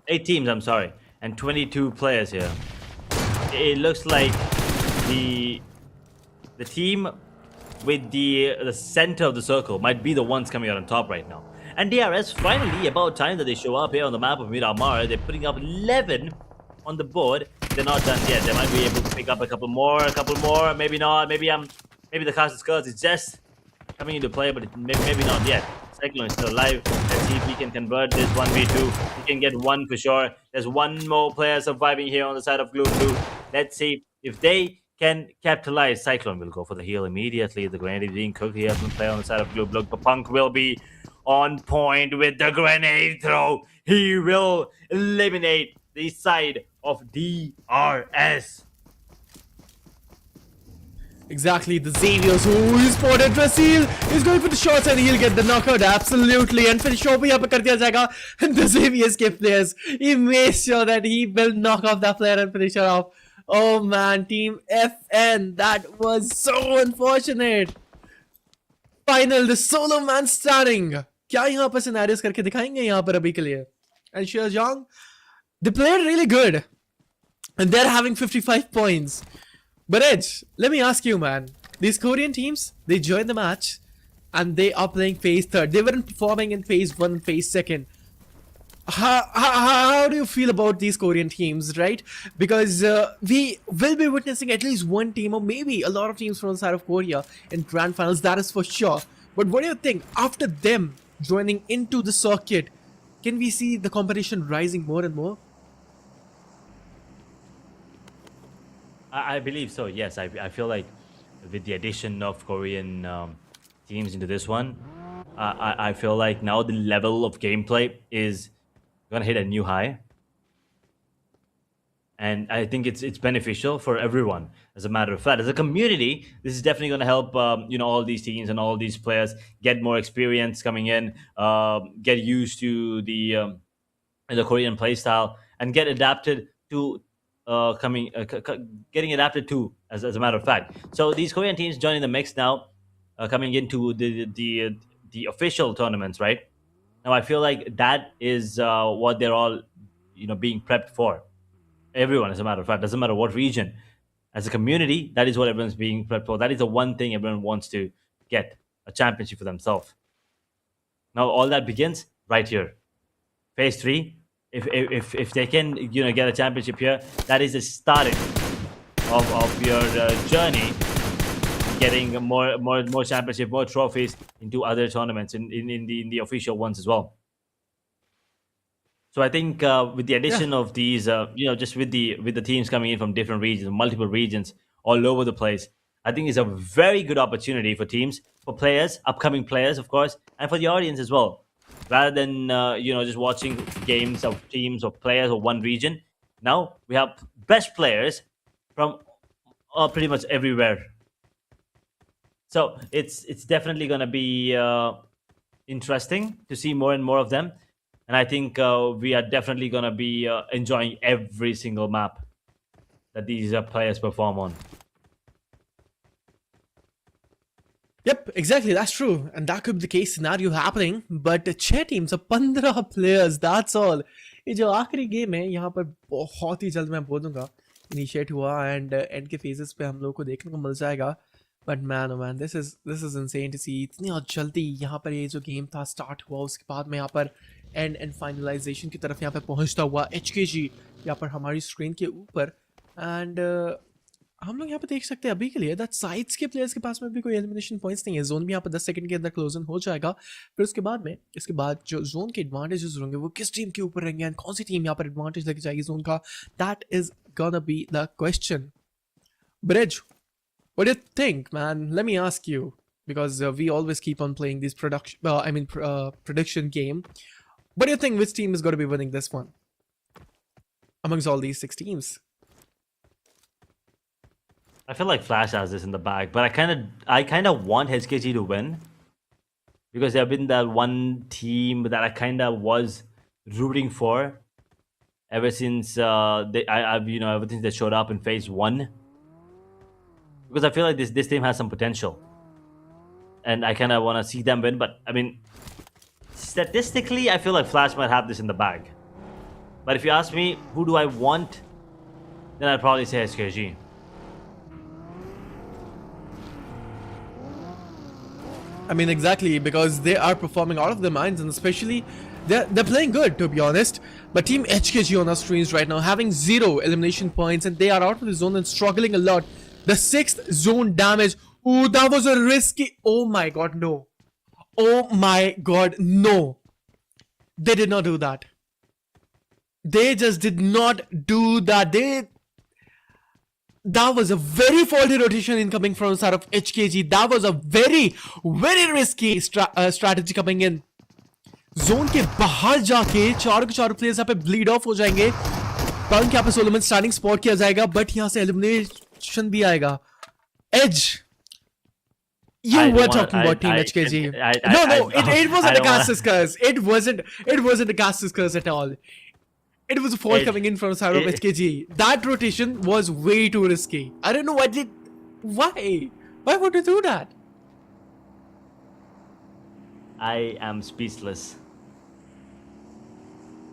8 teams, I'm sorry. And 22 players here. It looks like the team with the center of the circle might be the ones coming out on top right now. And DRS, finally, about time that they show up here on the map of Miramar. They're putting up 11 on the board. They're not done yet. They might be able to pick up a couple more, maybe not. Maybe the Cast Skirts is just coming into play, but maybe not yet. Cyclone is still alive. Let's see if he can convert this 1v2. He can get one for sure. There's one more player surviving here on the side of Blue. Let's see if they can capitalize. Cyclone will go for the heal immediately. The grenade is being cooked. He has one player on the side of Blue. But Punk will be on point with the grenade throw. He will eliminate the side of DRS. Exactly, the Xaviers who is spotted Brazil is going for the shots and he'll get the knockout absolutely and finish off यहाँ पे कर दिया जाएगा. And the Xaviers के players, he makes sure that he will knock off that player and finish her off. Oh man, team FN, that was so unfortunate. Final, the solo man standing. क्या यहाँ पर scenarios करके दिखाएंगे यहाँ पर अभी के लिए? And Xiaozhang, they played really good and they're having 55 points. But Edge, let me ask you, man. These Korean teams, they joined the match and they are playing phase 3rd. They weren't performing in phase 1 and phase 2nd. How do you feel about these Korean teams, right? Because we will be witnessing at least one team or maybe a lot of teams from the side of Korea in grand finals, that is for sure. But what do you think? After them joining into the circuit, can we see the competition rising more and more? I believe so, yes. I feel like with the addition of Korean teams into this one, I feel like now the level of gameplay is going to hit a new high. And I think it's beneficial for everyone, as a matter of fact. As a community, this is definitely going to help all these teams and all these players get more experience coming in, get used to the Korean playstyle, and get adapted to getting adapted to, as a matter of fact. So these Korean teams joining the mix now, coming into the official tournaments, right? Now I feel like that is what they're all, being prepped for. Everyone, as a matter of fact, doesn't matter what region. As a community, that is what everyone's being prepped for. That is the one thing everyone wants to get, a championship for themselves. Now all that begins right here. Phase 3. If they can get a championship here, that is the starting of your journey, getting more championship, more trophies into other tournaments in the official ones as well. So I think with the addition of these, just with the teams coming in from different regions, multiple regions all over the place, I think it's a very good opportunity for teams, for players, upcoming players, of course, and for the audience as well. Rather than just watching games of teams or players of one region, now we have best players from pretty much everywhere. So it's definitely going to be interesting to see more and more of them. And I think we are definitely going to be enjoying every single map that these players perform on. Yep, exactly, that's true. And that could be the case scenario happening. But 6 teams of 15 players, that's all. ये जो आखिरी game है यहाँ पर बहुत ही जल्द मैं बोल दूंगा इनिशिएट हुआ एंड एंड के फेजेस पे हम लोग को देखने को मिल जाएगा. But man oh man, this is insane to see. इतनी जल्दी यहाँ पर ये जो गेम था स्टार्ट हुआ, उसके बाद में यहाँ पर एंड फाइनलाइजेशन की तरफ यहाँ पे पहुँचता हुआ HKG यहाँ पर हमारी स्क्रीन के ऊपर. एंड हम लोग यहाँ पे देख सकते हैं अभी के लिए दैट साइड्स के प्लेयर्स के पास में भी कोई एलिमिनेशन पॉइंट्स नहीं है. जोन भी यहाँ पर 10 सेकंड के अंदर क्लोजन हो जाएगा. फिर उसके बाद जो जोन के एडवांटेजेस होंगे वो किस टीम के ऊपर रहेंगे एंड कौन सी टीम यहाँ पर एडवांटेज लेके जाएगी जोन का, that is gonna be the question. Bridge, what do you think, man? Let me ask you, because we always keep on playing this prediction game. What do you think, which team is going to be winning this one amongst all these 6 teams? I feel like Flash has this in the bag, but I kind of want HKG to win, because they've been that one team that I kind of was rooting for ever since ever since they showed up in phase 1. Because I feel like this team has some potential, and I kind of want to see them win. But I mean, statistically, I feel like Flash might have this in the bag. But if you ask me, who do I want, then I'd probably say SKG. I mean, exactly, because they are performing out of their minds, and especially they're playing good, to be honest. But Team HKG on our screens right now having 0 elimination points, and they are out of the zone and struggling a lot. The 6th zone damage. Ooh, that was a risky. Oh my god, no. Oh my god, no. They did not do that. They just did not do that. That was a very faulty rotation incoming from the side of HKG. That was a very, very risky strategy coming in. Zone के बाहर जाके चारों के चारों players यहाँ पे bleed off हो जाएंगे. पंक यहाँ पे सोलोमन स्टार्टिंग स्पॉट किया जाएगा, बट यहाँ से एलिमिनेशन भी आएगा. Edge, you were talking about Team HKG. It wasn't a cast discuss. It wasn't a cast discuss at all. It was a fault coming in from the side of HKG. That rotation was way too risky. I don't know why would you do that? I am speechless.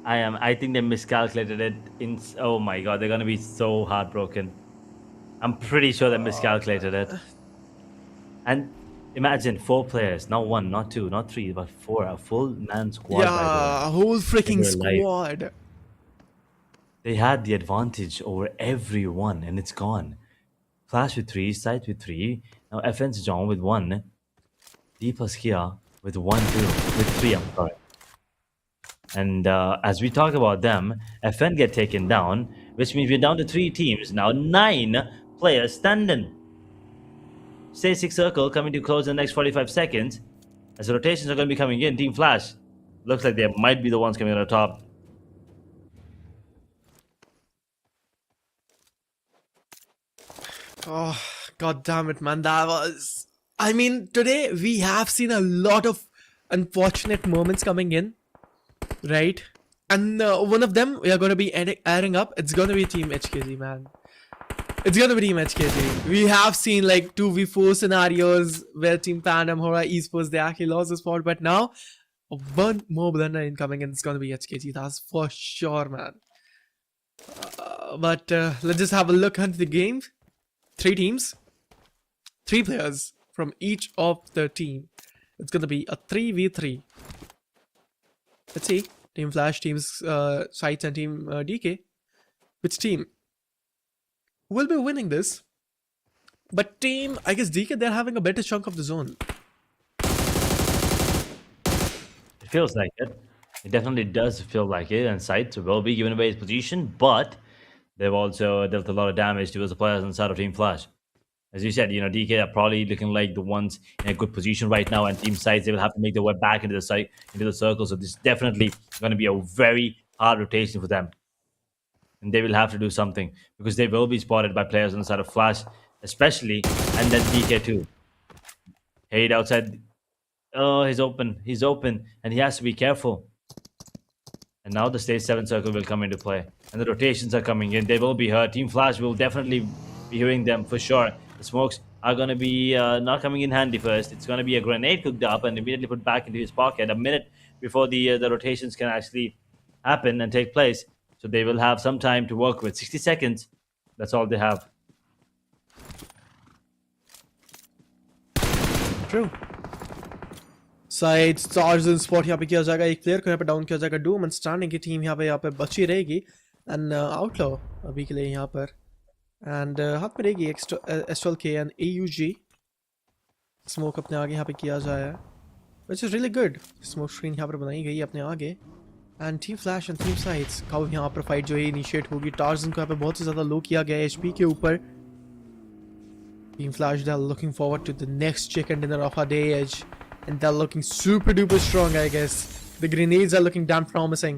I think they miscalculated it. Oh my god, they're gonna be so heartbroken. I'm pretty sure they miscalculated it. And imagine 4 players, not 1, not 2, not 3, but 4. A full man squad. Yeah, a whole freaking squad. They had the advantage over everyone, and it's gone. Flash with 3, Sight with 3. Now FN's John with 1. D plus Kia with 1, 2, with 3. I'm sorry. And as we talk about them, FN get taken down, which means we're down to 3 teams now. 9 players standing. Stay 6 circle coming to close in the next 45 seconds. As the rotations are going to be coming in, Team Flash looks like they might be the ones coming on the top. Oh, god damn it, man. That was... I mean, today we have seen a lot of unfortunate moments coming in, right? And one of them we are going to be adding up. It's going to be Team HKG, man. It's going to be Team HKG. We have seen like 2v4 scenarios where Team PANDUM, HORAA, ESPORTS, they actually lost the spot. But now, one more blunder incoming and it's going to be HKG. That's for sure, man. But let's just have a look at the game. 3 teams, 3 players from each of the team. It's gonna be a 3v3. Let's see. Team Flash, Teams Sights, and Team DK. Which team will be winning this? But team, I guess DK, they're having a better chunk of the zone. It feels like it. It definitely does feel like it, and Sights will be given away his position, but they've also dealt a lot of damage towards the players inside of Team Flash. As you said, DK are probably looking like the ones in a good position right now, and Team Sights, they will have to make their way back into the circle. So this is definitely going to be a very hard rotation for them, and they will have to do something because they will be spotted by players on the side of Flash, especially, and then DK too. Hade outside. Oh, he's open, and he has to be careful. And now the stage 7 circle will come into play, and the rotations are coming in. They will be hurt. Team Flash will definitely be hearing them for sure. The smokes are going to be not coming in handy first. It's going to be a grenade cooked up and immediately put back into his pocket a minute before the rotations can actually happen and take place. So they will have some time to work with. 60 seconds. That's all they have. True. Sides, Tarzan spot यहाँ पे किया जाएगा, एक player को यहाँ पे down किया जाएगा. डूम एंड स्टैंडिंग की टीम यहाँ पे बची रहेगी, एंड आउटलॉ अभी के लिए यहाँ पर, एंड हाथ में रहेगी SLK एंड AUG. स्मोक अपने आगे यहाँ पे किया जाए, which is really good. Smoke screen यहाँ पर बनाई गई अपने आगे, and team Flash and team sides cow यहाँ पर फाइट जो है इनिशिएट होगी. टार्जन को यहाँ पे बहुत ही ज़्यादा लो किया गया है HP के ऊपर. Team Flash, they're looking forward to the next chicken dinner of our day edge, and they're looking super duper strong, I guess. The grenades are looking damn promising.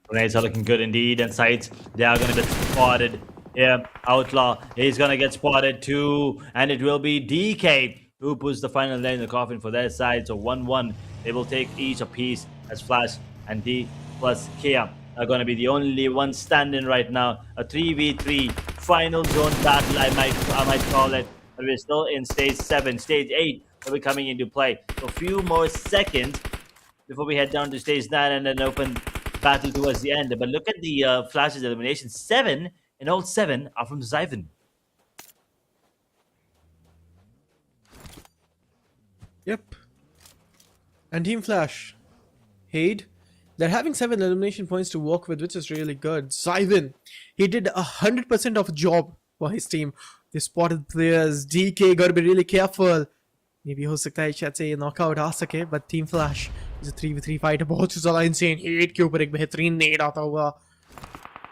Grenades are looking good indeed, and Sights, they are going to get spotted. Yeah, Outlaw, he's going to get spotted too, and it will be DK who puts the final nail in the coffin for their side. So 1-1, they will take each a piece, as Flash and D plus Kia are going to be the only ones standing right now. A 3v3 final zone battle, I might call it. But we're still in stage 7. Stage 8 will be coming into play. So a few more seconds before we head down to stage 9 and an open battle towards the end. But look at the Flash's elimination. 7, and all 7 are from Zyven. Yep. And Team Flash, Hade, they're having 7 elimination points to work with, which is really good. Zyven, he did 100% of a job for his team. They spotted players. DK, gotta be really careful. Maybe हो सकता है शायद से ये knockout आ सके, but Team Flash is a 3v3 fight. बहुत ही ज़्यादा insane. Hade के ऊपर एक बेहतरीन नेड आता हुआ.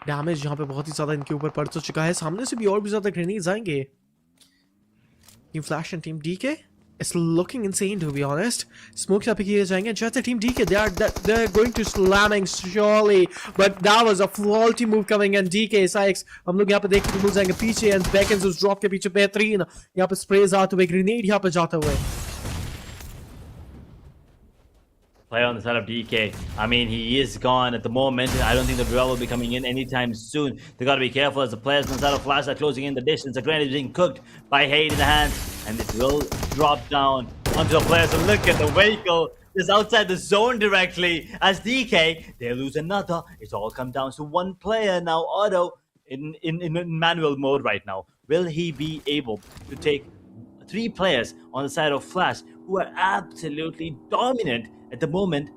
Damage यहाँ पे बहुत ही ज़्यादा इनके ऊपर पड़ तो चुका है. सामने से भी और भी ज़्यादा grenades आएंगे. Team Flash and Team DK, it's looking insane, to be honest. Smokes up here and just the Team DK, they're going to slamming surely, but that was a faulty move coming in. DK Sykes, हम लोग यहाँ पे देखते हैं जाएंगे पीछे, and Beckons उस drop के पीछे बेहतरीन यहाँ पे sprays आते हुए, grenade यहाँ पे जाते हुए. Play on the side of DK. I mean, he is gone at the moment. I don't think the duel will be coming in anytime soon. They gotta be careful as the players on the side of Flash are closing in the distance. The grenade is being cooked by Hade in the hands, and it will drop down onto the players. And look at the vehicle just outside the zone directly. As DK, they lose another. It's all come down to one player now. Otto in manual mode right now. Will he be able to take 3 players on the side of Flash who are absolutely dominant at the moment?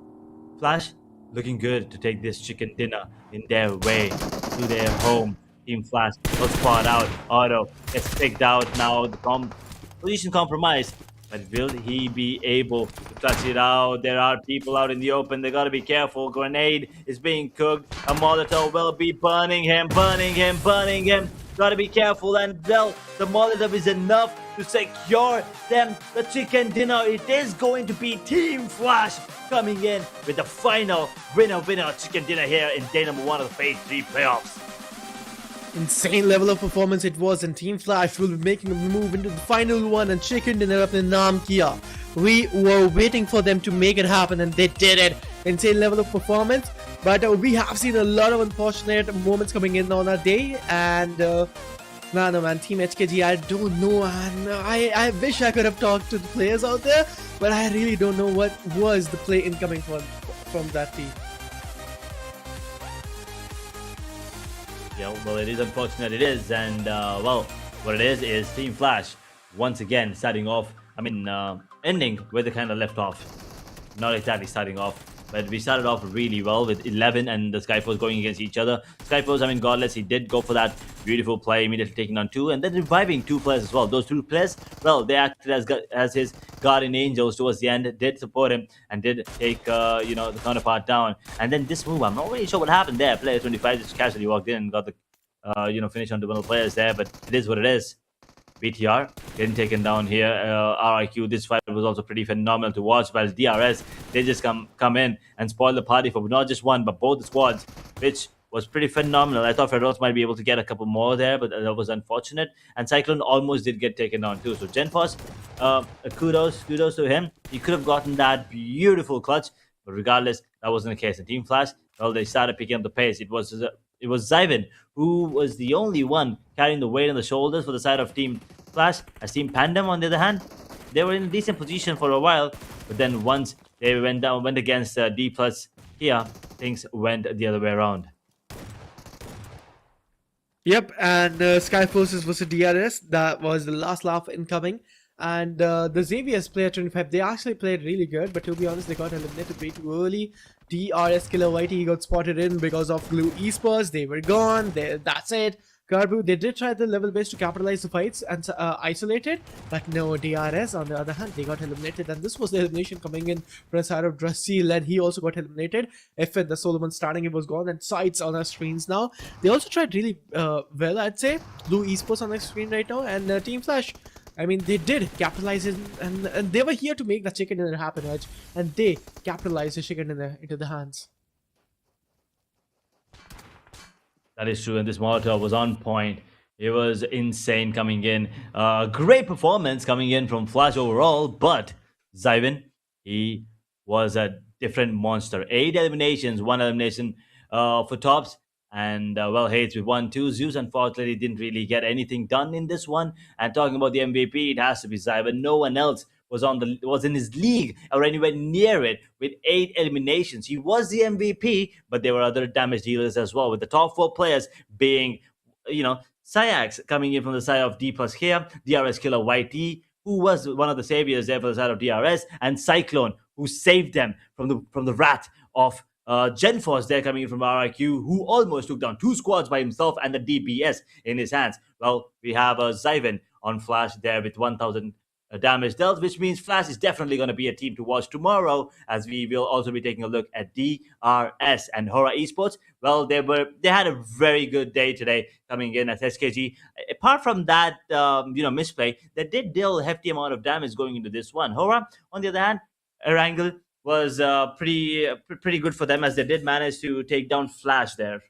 Flash looking good to take this chicken dinner in their way to their home. Team Flash will spot out. Otto gets picked out now. The position compromised. But will he be able to clutch it out? There are people out in the open. They gotta be careful. Grenade is being cooked. A Molotov will be burning him. Gotta be careful, and well, the Molotov is enough to secure them the chicken dinner. It is going to be Team Flash coming in with the final winner chicken dinner here in day number 1 of the Phase 3 playoffs. Insane level of performance it was, and Team Flash will be making a move into the final one, and chicken dinner apne naam kiya. We were waiting for them to make it happen, and they did it. Insane level of performance, but we have seen a lot of unfortunate moments coming in on our day, and man, Team HKG, I don't know, and I wish I could have talked to the players out there, but I really don't know what was the play incoming from that team. Yeah, well, it is unfortunate. It is, and well, what it is Team Flash once again starting off. Ending where they kind of left off. Not exactly starting off, but we started off really well with 11 and the SKYFORCE going against each other. SKYFORCE, Godless, he did go for that beautiful play, immediately taking on 2 and then reviving 2 players as well. Those 2 players, well, they acted as his guardian angels towards the end, did support him and did take, the counterpart down. And then this move, I'm not really sure what happened there. Player 25 just casually walked in and got the, finish on the one of the players there, but it is what it is. BTR getting taken down here. RIQ, this fight was also pretty phenomenal to watch, while DRS, they just come in and spoil the party for not just one but both the squads, which was pretty phenomenal. I thought Fedros might be able to get a couple more there, but that was unfortunate. And Cyclone almost did get taken down too. So GenForce, kudos to him. He could have gotten that beautiful clutch, but regardless, that wasn't the case. And Team Flash, well, they started picking up the pace. It was Zyvin who was the only one carrying the weight on the shoulders for the side of Team Flash. As Team PANDUM, on the other hand, they were in a decent position for a while, but then once they went against D plus here, things went the other way around. Yep, and SKYFORCE versus DRS, that was the last laugh incoming. And the Xavier's player 25, they actually played really good, but to be honest, they got eliminated way too early. DRS Killer Whitey got spotted in because of BLUG esports. They were gone. That's it. Garbu, they did try the level base to capitalize the fights and isolated, but no, DRS on the other hand, they got eliminated, and this was the elimination coming in for the side of Dressy, and he also got eliminated. FN, the Solomon starting, it was gone, and Sights on our screens now. They also tried really well, I'd say. BLUG esports on the screen right now, and Team Flash, they did capitalize it, and they were here to make the chicken dinner happen, Edge, and they capitalized the chicken dinner into the hands. That is true, and this Molotov was on point. It was insane coming in. Great performance coming in from Flash overall, but Zyvin, he was a different monster. 8 eliminations, 1 elimination for tops. And well, Hades with 1-2. Zeus unfortunately didn't really get anything done in this one. And talking about the MVP, it has to be Zyvin. No one else was in his league or anywhere near it with 8 eliminations. He was the MVP, but there were other damage dealers as well, with the top 4 players being, Syax coming in from the side of D plus here, DRS Killer YT, who was one of the saviors there for the side of DRS, and Cyclone, who saved them from the wrath of GenForce there coming in from RIQ, who almost took down 2 squads by himself and the DPS in his hands. Well, we have Zyvin on Flash there with 1000 damage dealt, which means Flash is definitely going to be a team to watch tomorrow, as we will also be taking a look at DRS and HORAA Esports. Well, they had a very good day today coming in as SKG. Apart from that, misplay, they did deal a hefty amount of damage going into this one. HORAA, on the other hand, Erangel was pretty good for them, as they did manage to take down Flash there.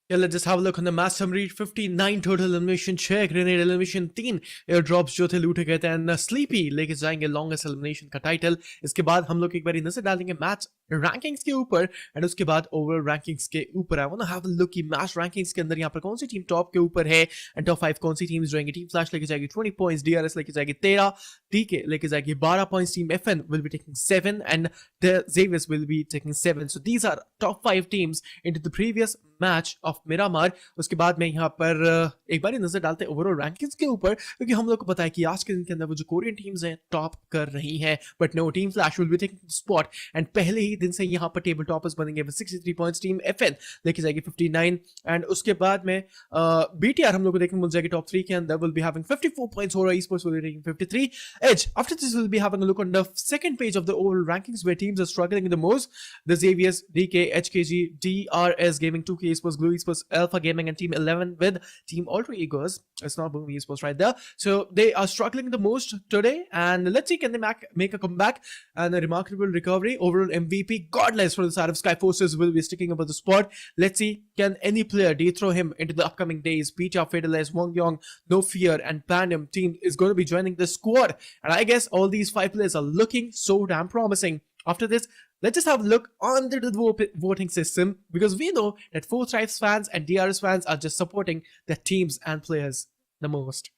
Yeah, let's just have a look on the match summary. 59 total elimination, 6 grenade elimination, 3 airdrops जो थे लूटे गए थे, and sleepy लेके जाएंगे longest elimination का title. इसके बाद हम लोग एक बार नजर डालेंगे मैच रैंकिंग्स के ऊपर, एंड उसके बाद ओवरऑल रैंकिंग्स के ऊपर. I want to have a look की मैच रैंकिंग्स के अंदर यहाँ पर कौन सी टीम टॉप के ऊपर है, एंड टॉप 5 कौन सी टीम्स रहेंगी. टीम फ्लैश लेके जाएगी 20 पॉइंट्स, डीआरएस लेके जाएगी 13, टीके लेके जाएगी 12 points, team FN will be taking 7, and the Xaviers will be taking 7. So these are top 5 teams into the previous match of Miramar. उसके बाद में यहाँ पर एक बार नजर डालते हैं ओवरऑल रैंकिंग्स के ऊपर, क्योंकि हम लोग को पता है कि आज के दिन के अंदर वो जो कोरियन टीम्स हैं टॉप कर रही हैं, but no, team Flash will be taking spot, and पहले ही दिन से यहाँ पर टेबल टॉपर्स बनेंगे विद 63 पॉइंट्स. टीम एफएन लेके जाएगी 59, एंड उसके बाद में बीटीआर हम लोग को देखने मिल जाएगी टॉप 3 के अंदर, विल बी हैविंग 54 पॉइंट्स. होरा esports will be taking 53. Edge, after this we'll be having a look on the second page of the overall rankings where teams are struggling the most. The Xaviers, DK, HKG, DRS Gaming, 2K Esports, Blue Esports, Alpha Gaming, and Team 11 with Team Alter Egos. It's not Boom Esports right there. So they are struggling the most today, and let's see, can they make a comeback and a remarkable recovery. Overall MVP, Godless for the side of SKYFORCE will be sticking up at the spot. Let's see, can any player dethrone him into the upcoming days. Peter, Fatalist, Wong Yong, No Fear, and Pandum team is going to be joining the squad, and I guess all these 5 players are looking so damn promising. After this, let's just have a look under the voting system, because we know that 4 Stripes fans and DRS fans are just supporting their teams and players the most.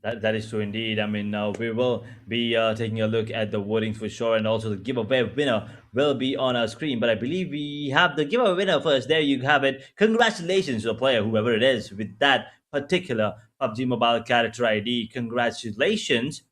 That is true indeed. I mean, we will be taking a look at the votings for sure, and also the giveaway winner will be on our screen. But I believe we have the giveaway winner first. There you have it. Congratulations to the player, whoever it is, with that particular PUBG Mobile character ID. Congratulations.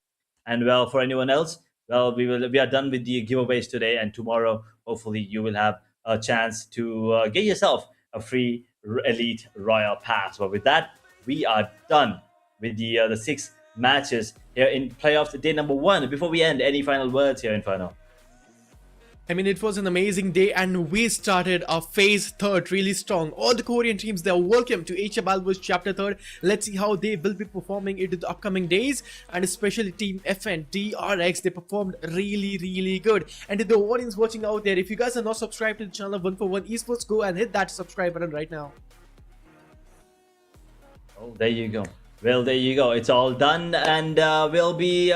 And well, for anyone else, well, we are done with the giveaways today, and tomorrow, hopefully, you will have a chance to get yourself a free Elite Royal Pass. But with that, we are done with the 6 matches here in playoffs day number 1. Before we end, any final words here, Inferno? I mean, it was an amazing day, and we started our phase 3rd really strong. All the Korean teams, they are welcome to HML was chapter 3rd. Let's see how they will be performing into the upcoming days, and especially team FN, DRX, they performed really good. And to the audience watching out there, if you guys are not subscribed to the channel 1for1 Esports, go and hit that subscribe button right now. Oh, there you go. Well, there you go. It's all done, and we'll be,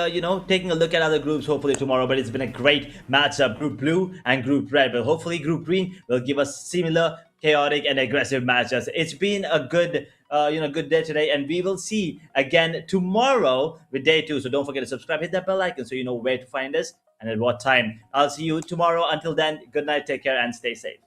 taking a look at other groups hopefully tomorrow. But it's been a great matchup, Group Blue and Group Red. But hopefully, Group Green will give us similar chaotic and aggressive matches. It's been a good, good day today, and we will see again tomorrow with day 2. So don't forget to subscribe, hit that bell icon so you know where to find us and at what time. I'll see you tomorrow. Until then, good night, take care, and stay safe.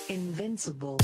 Invincible.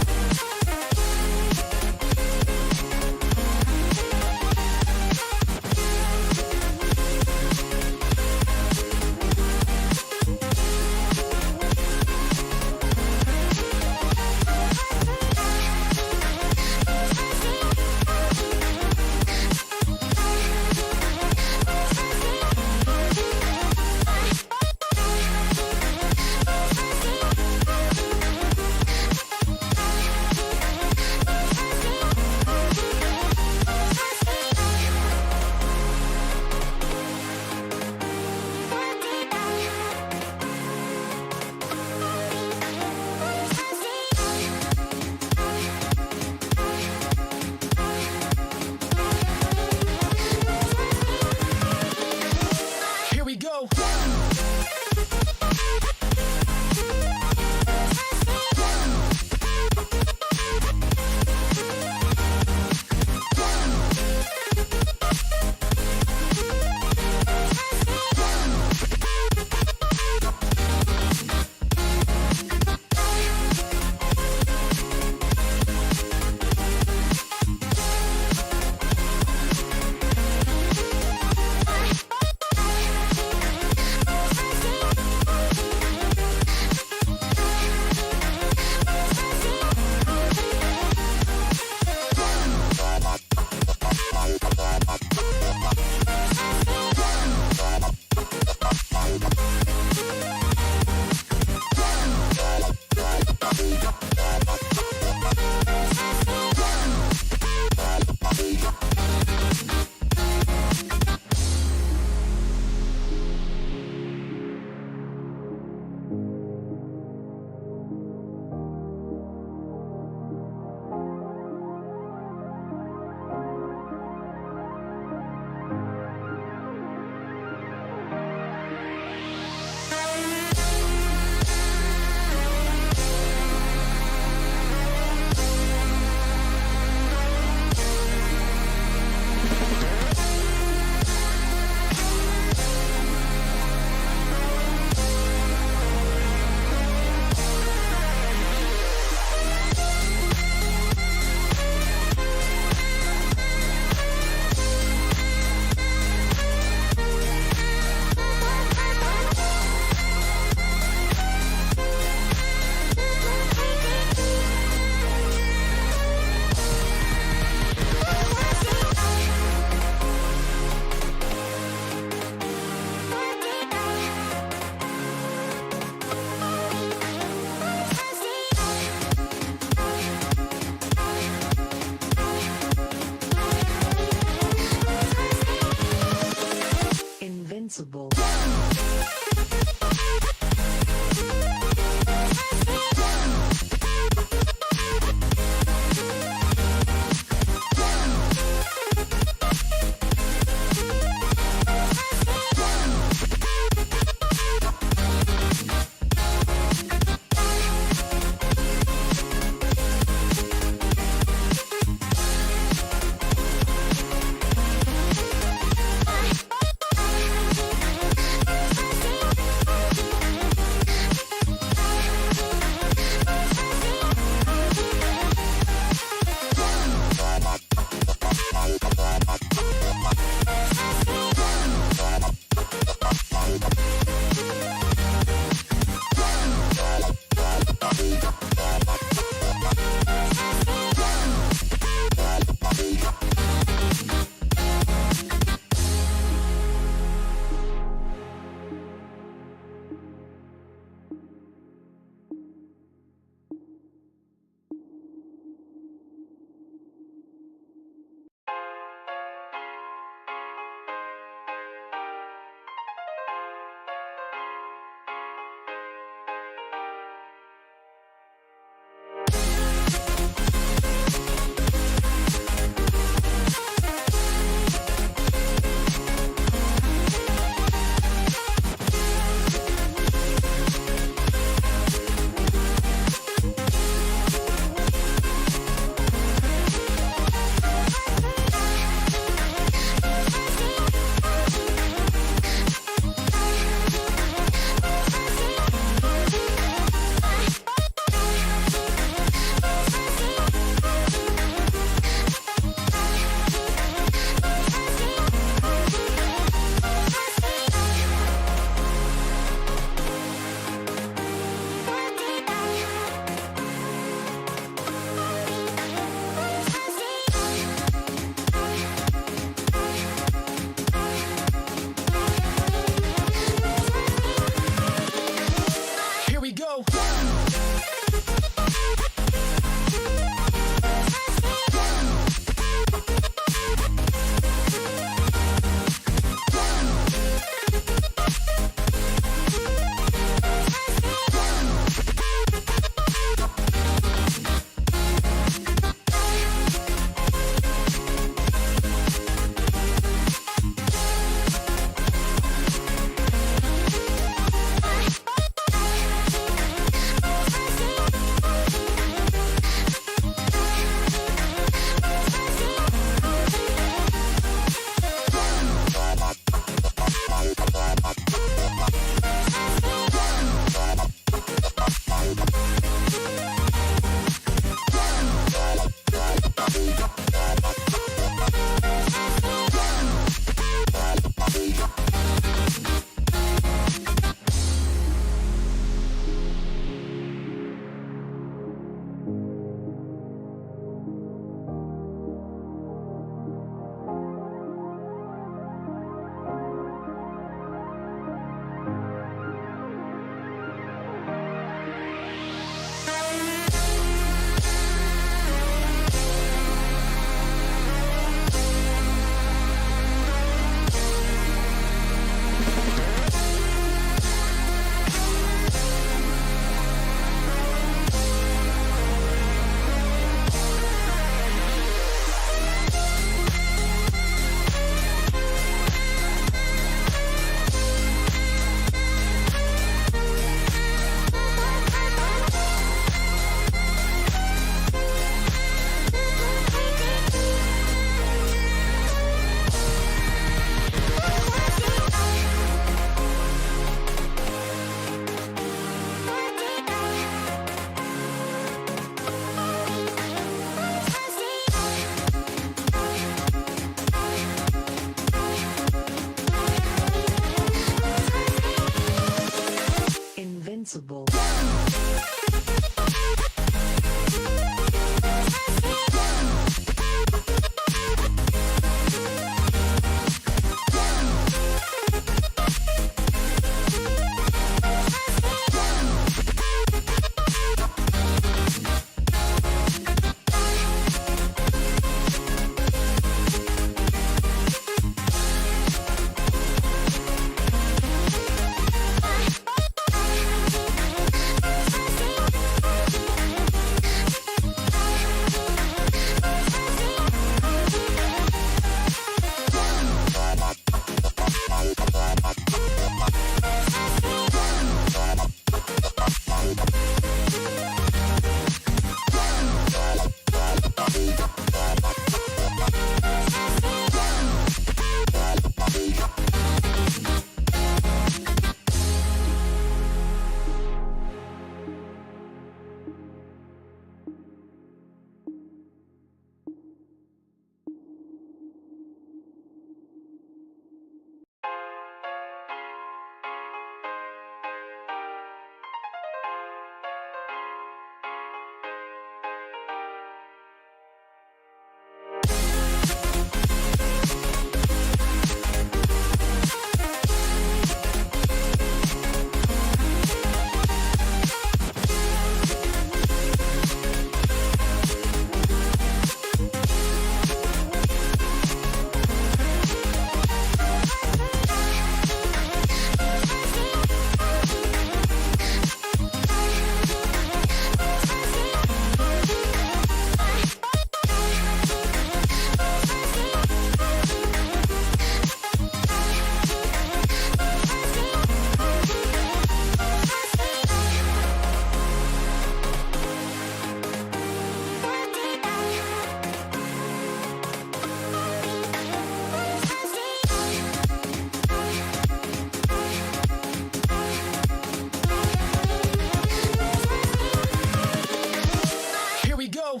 go.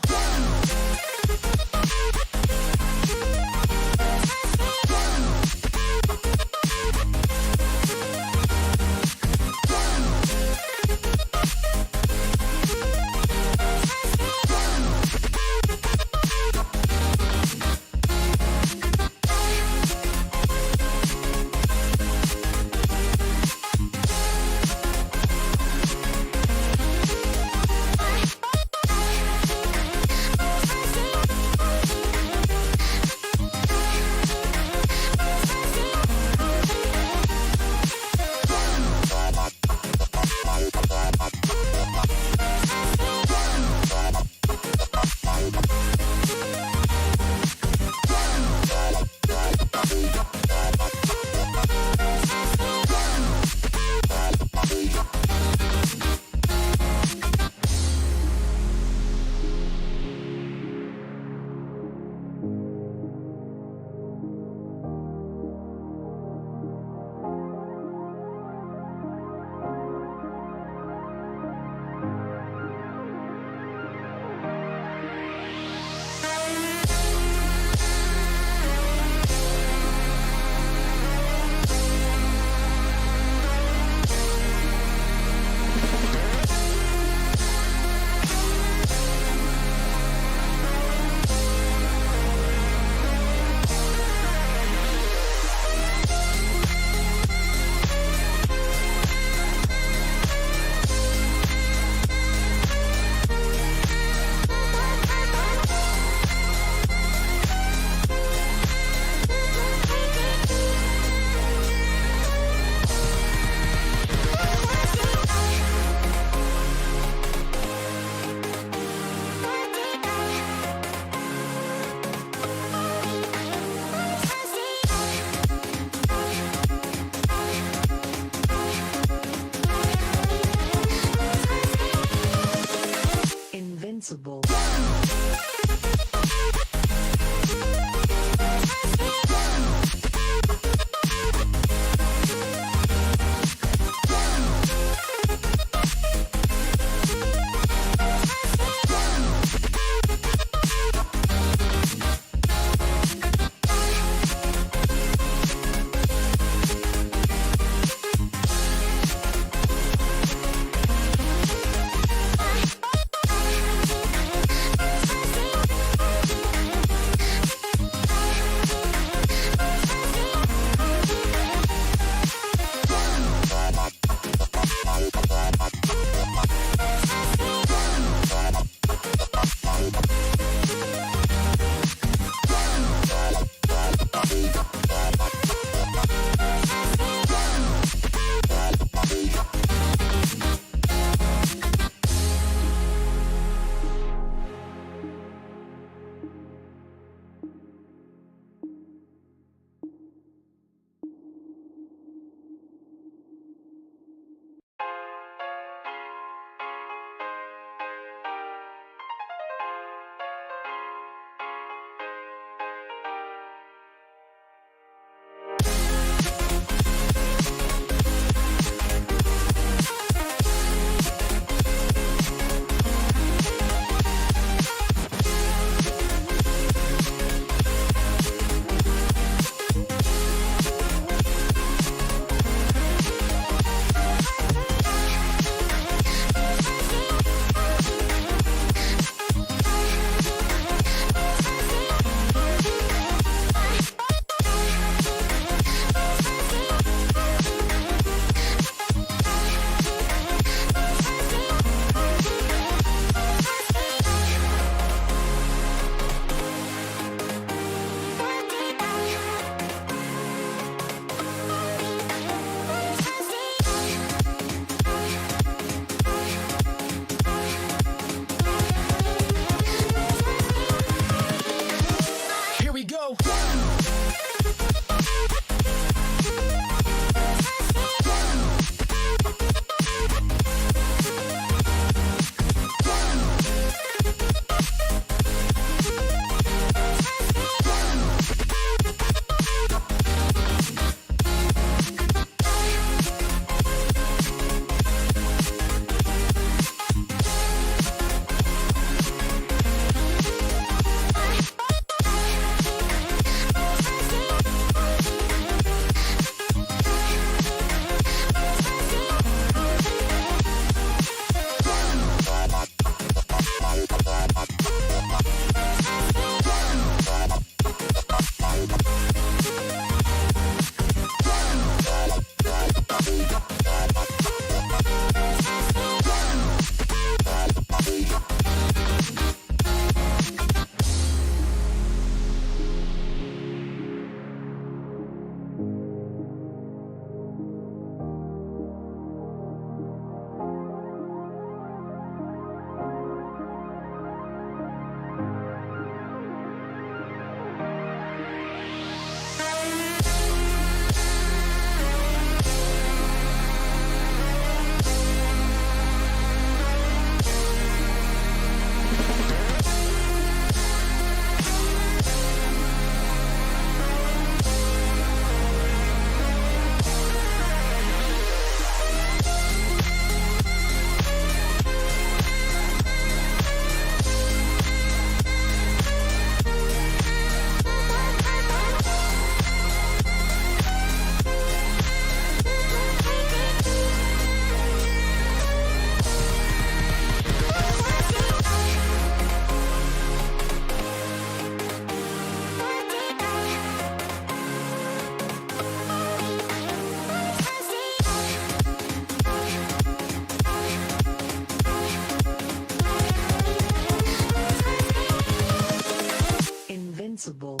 Invincible. responsible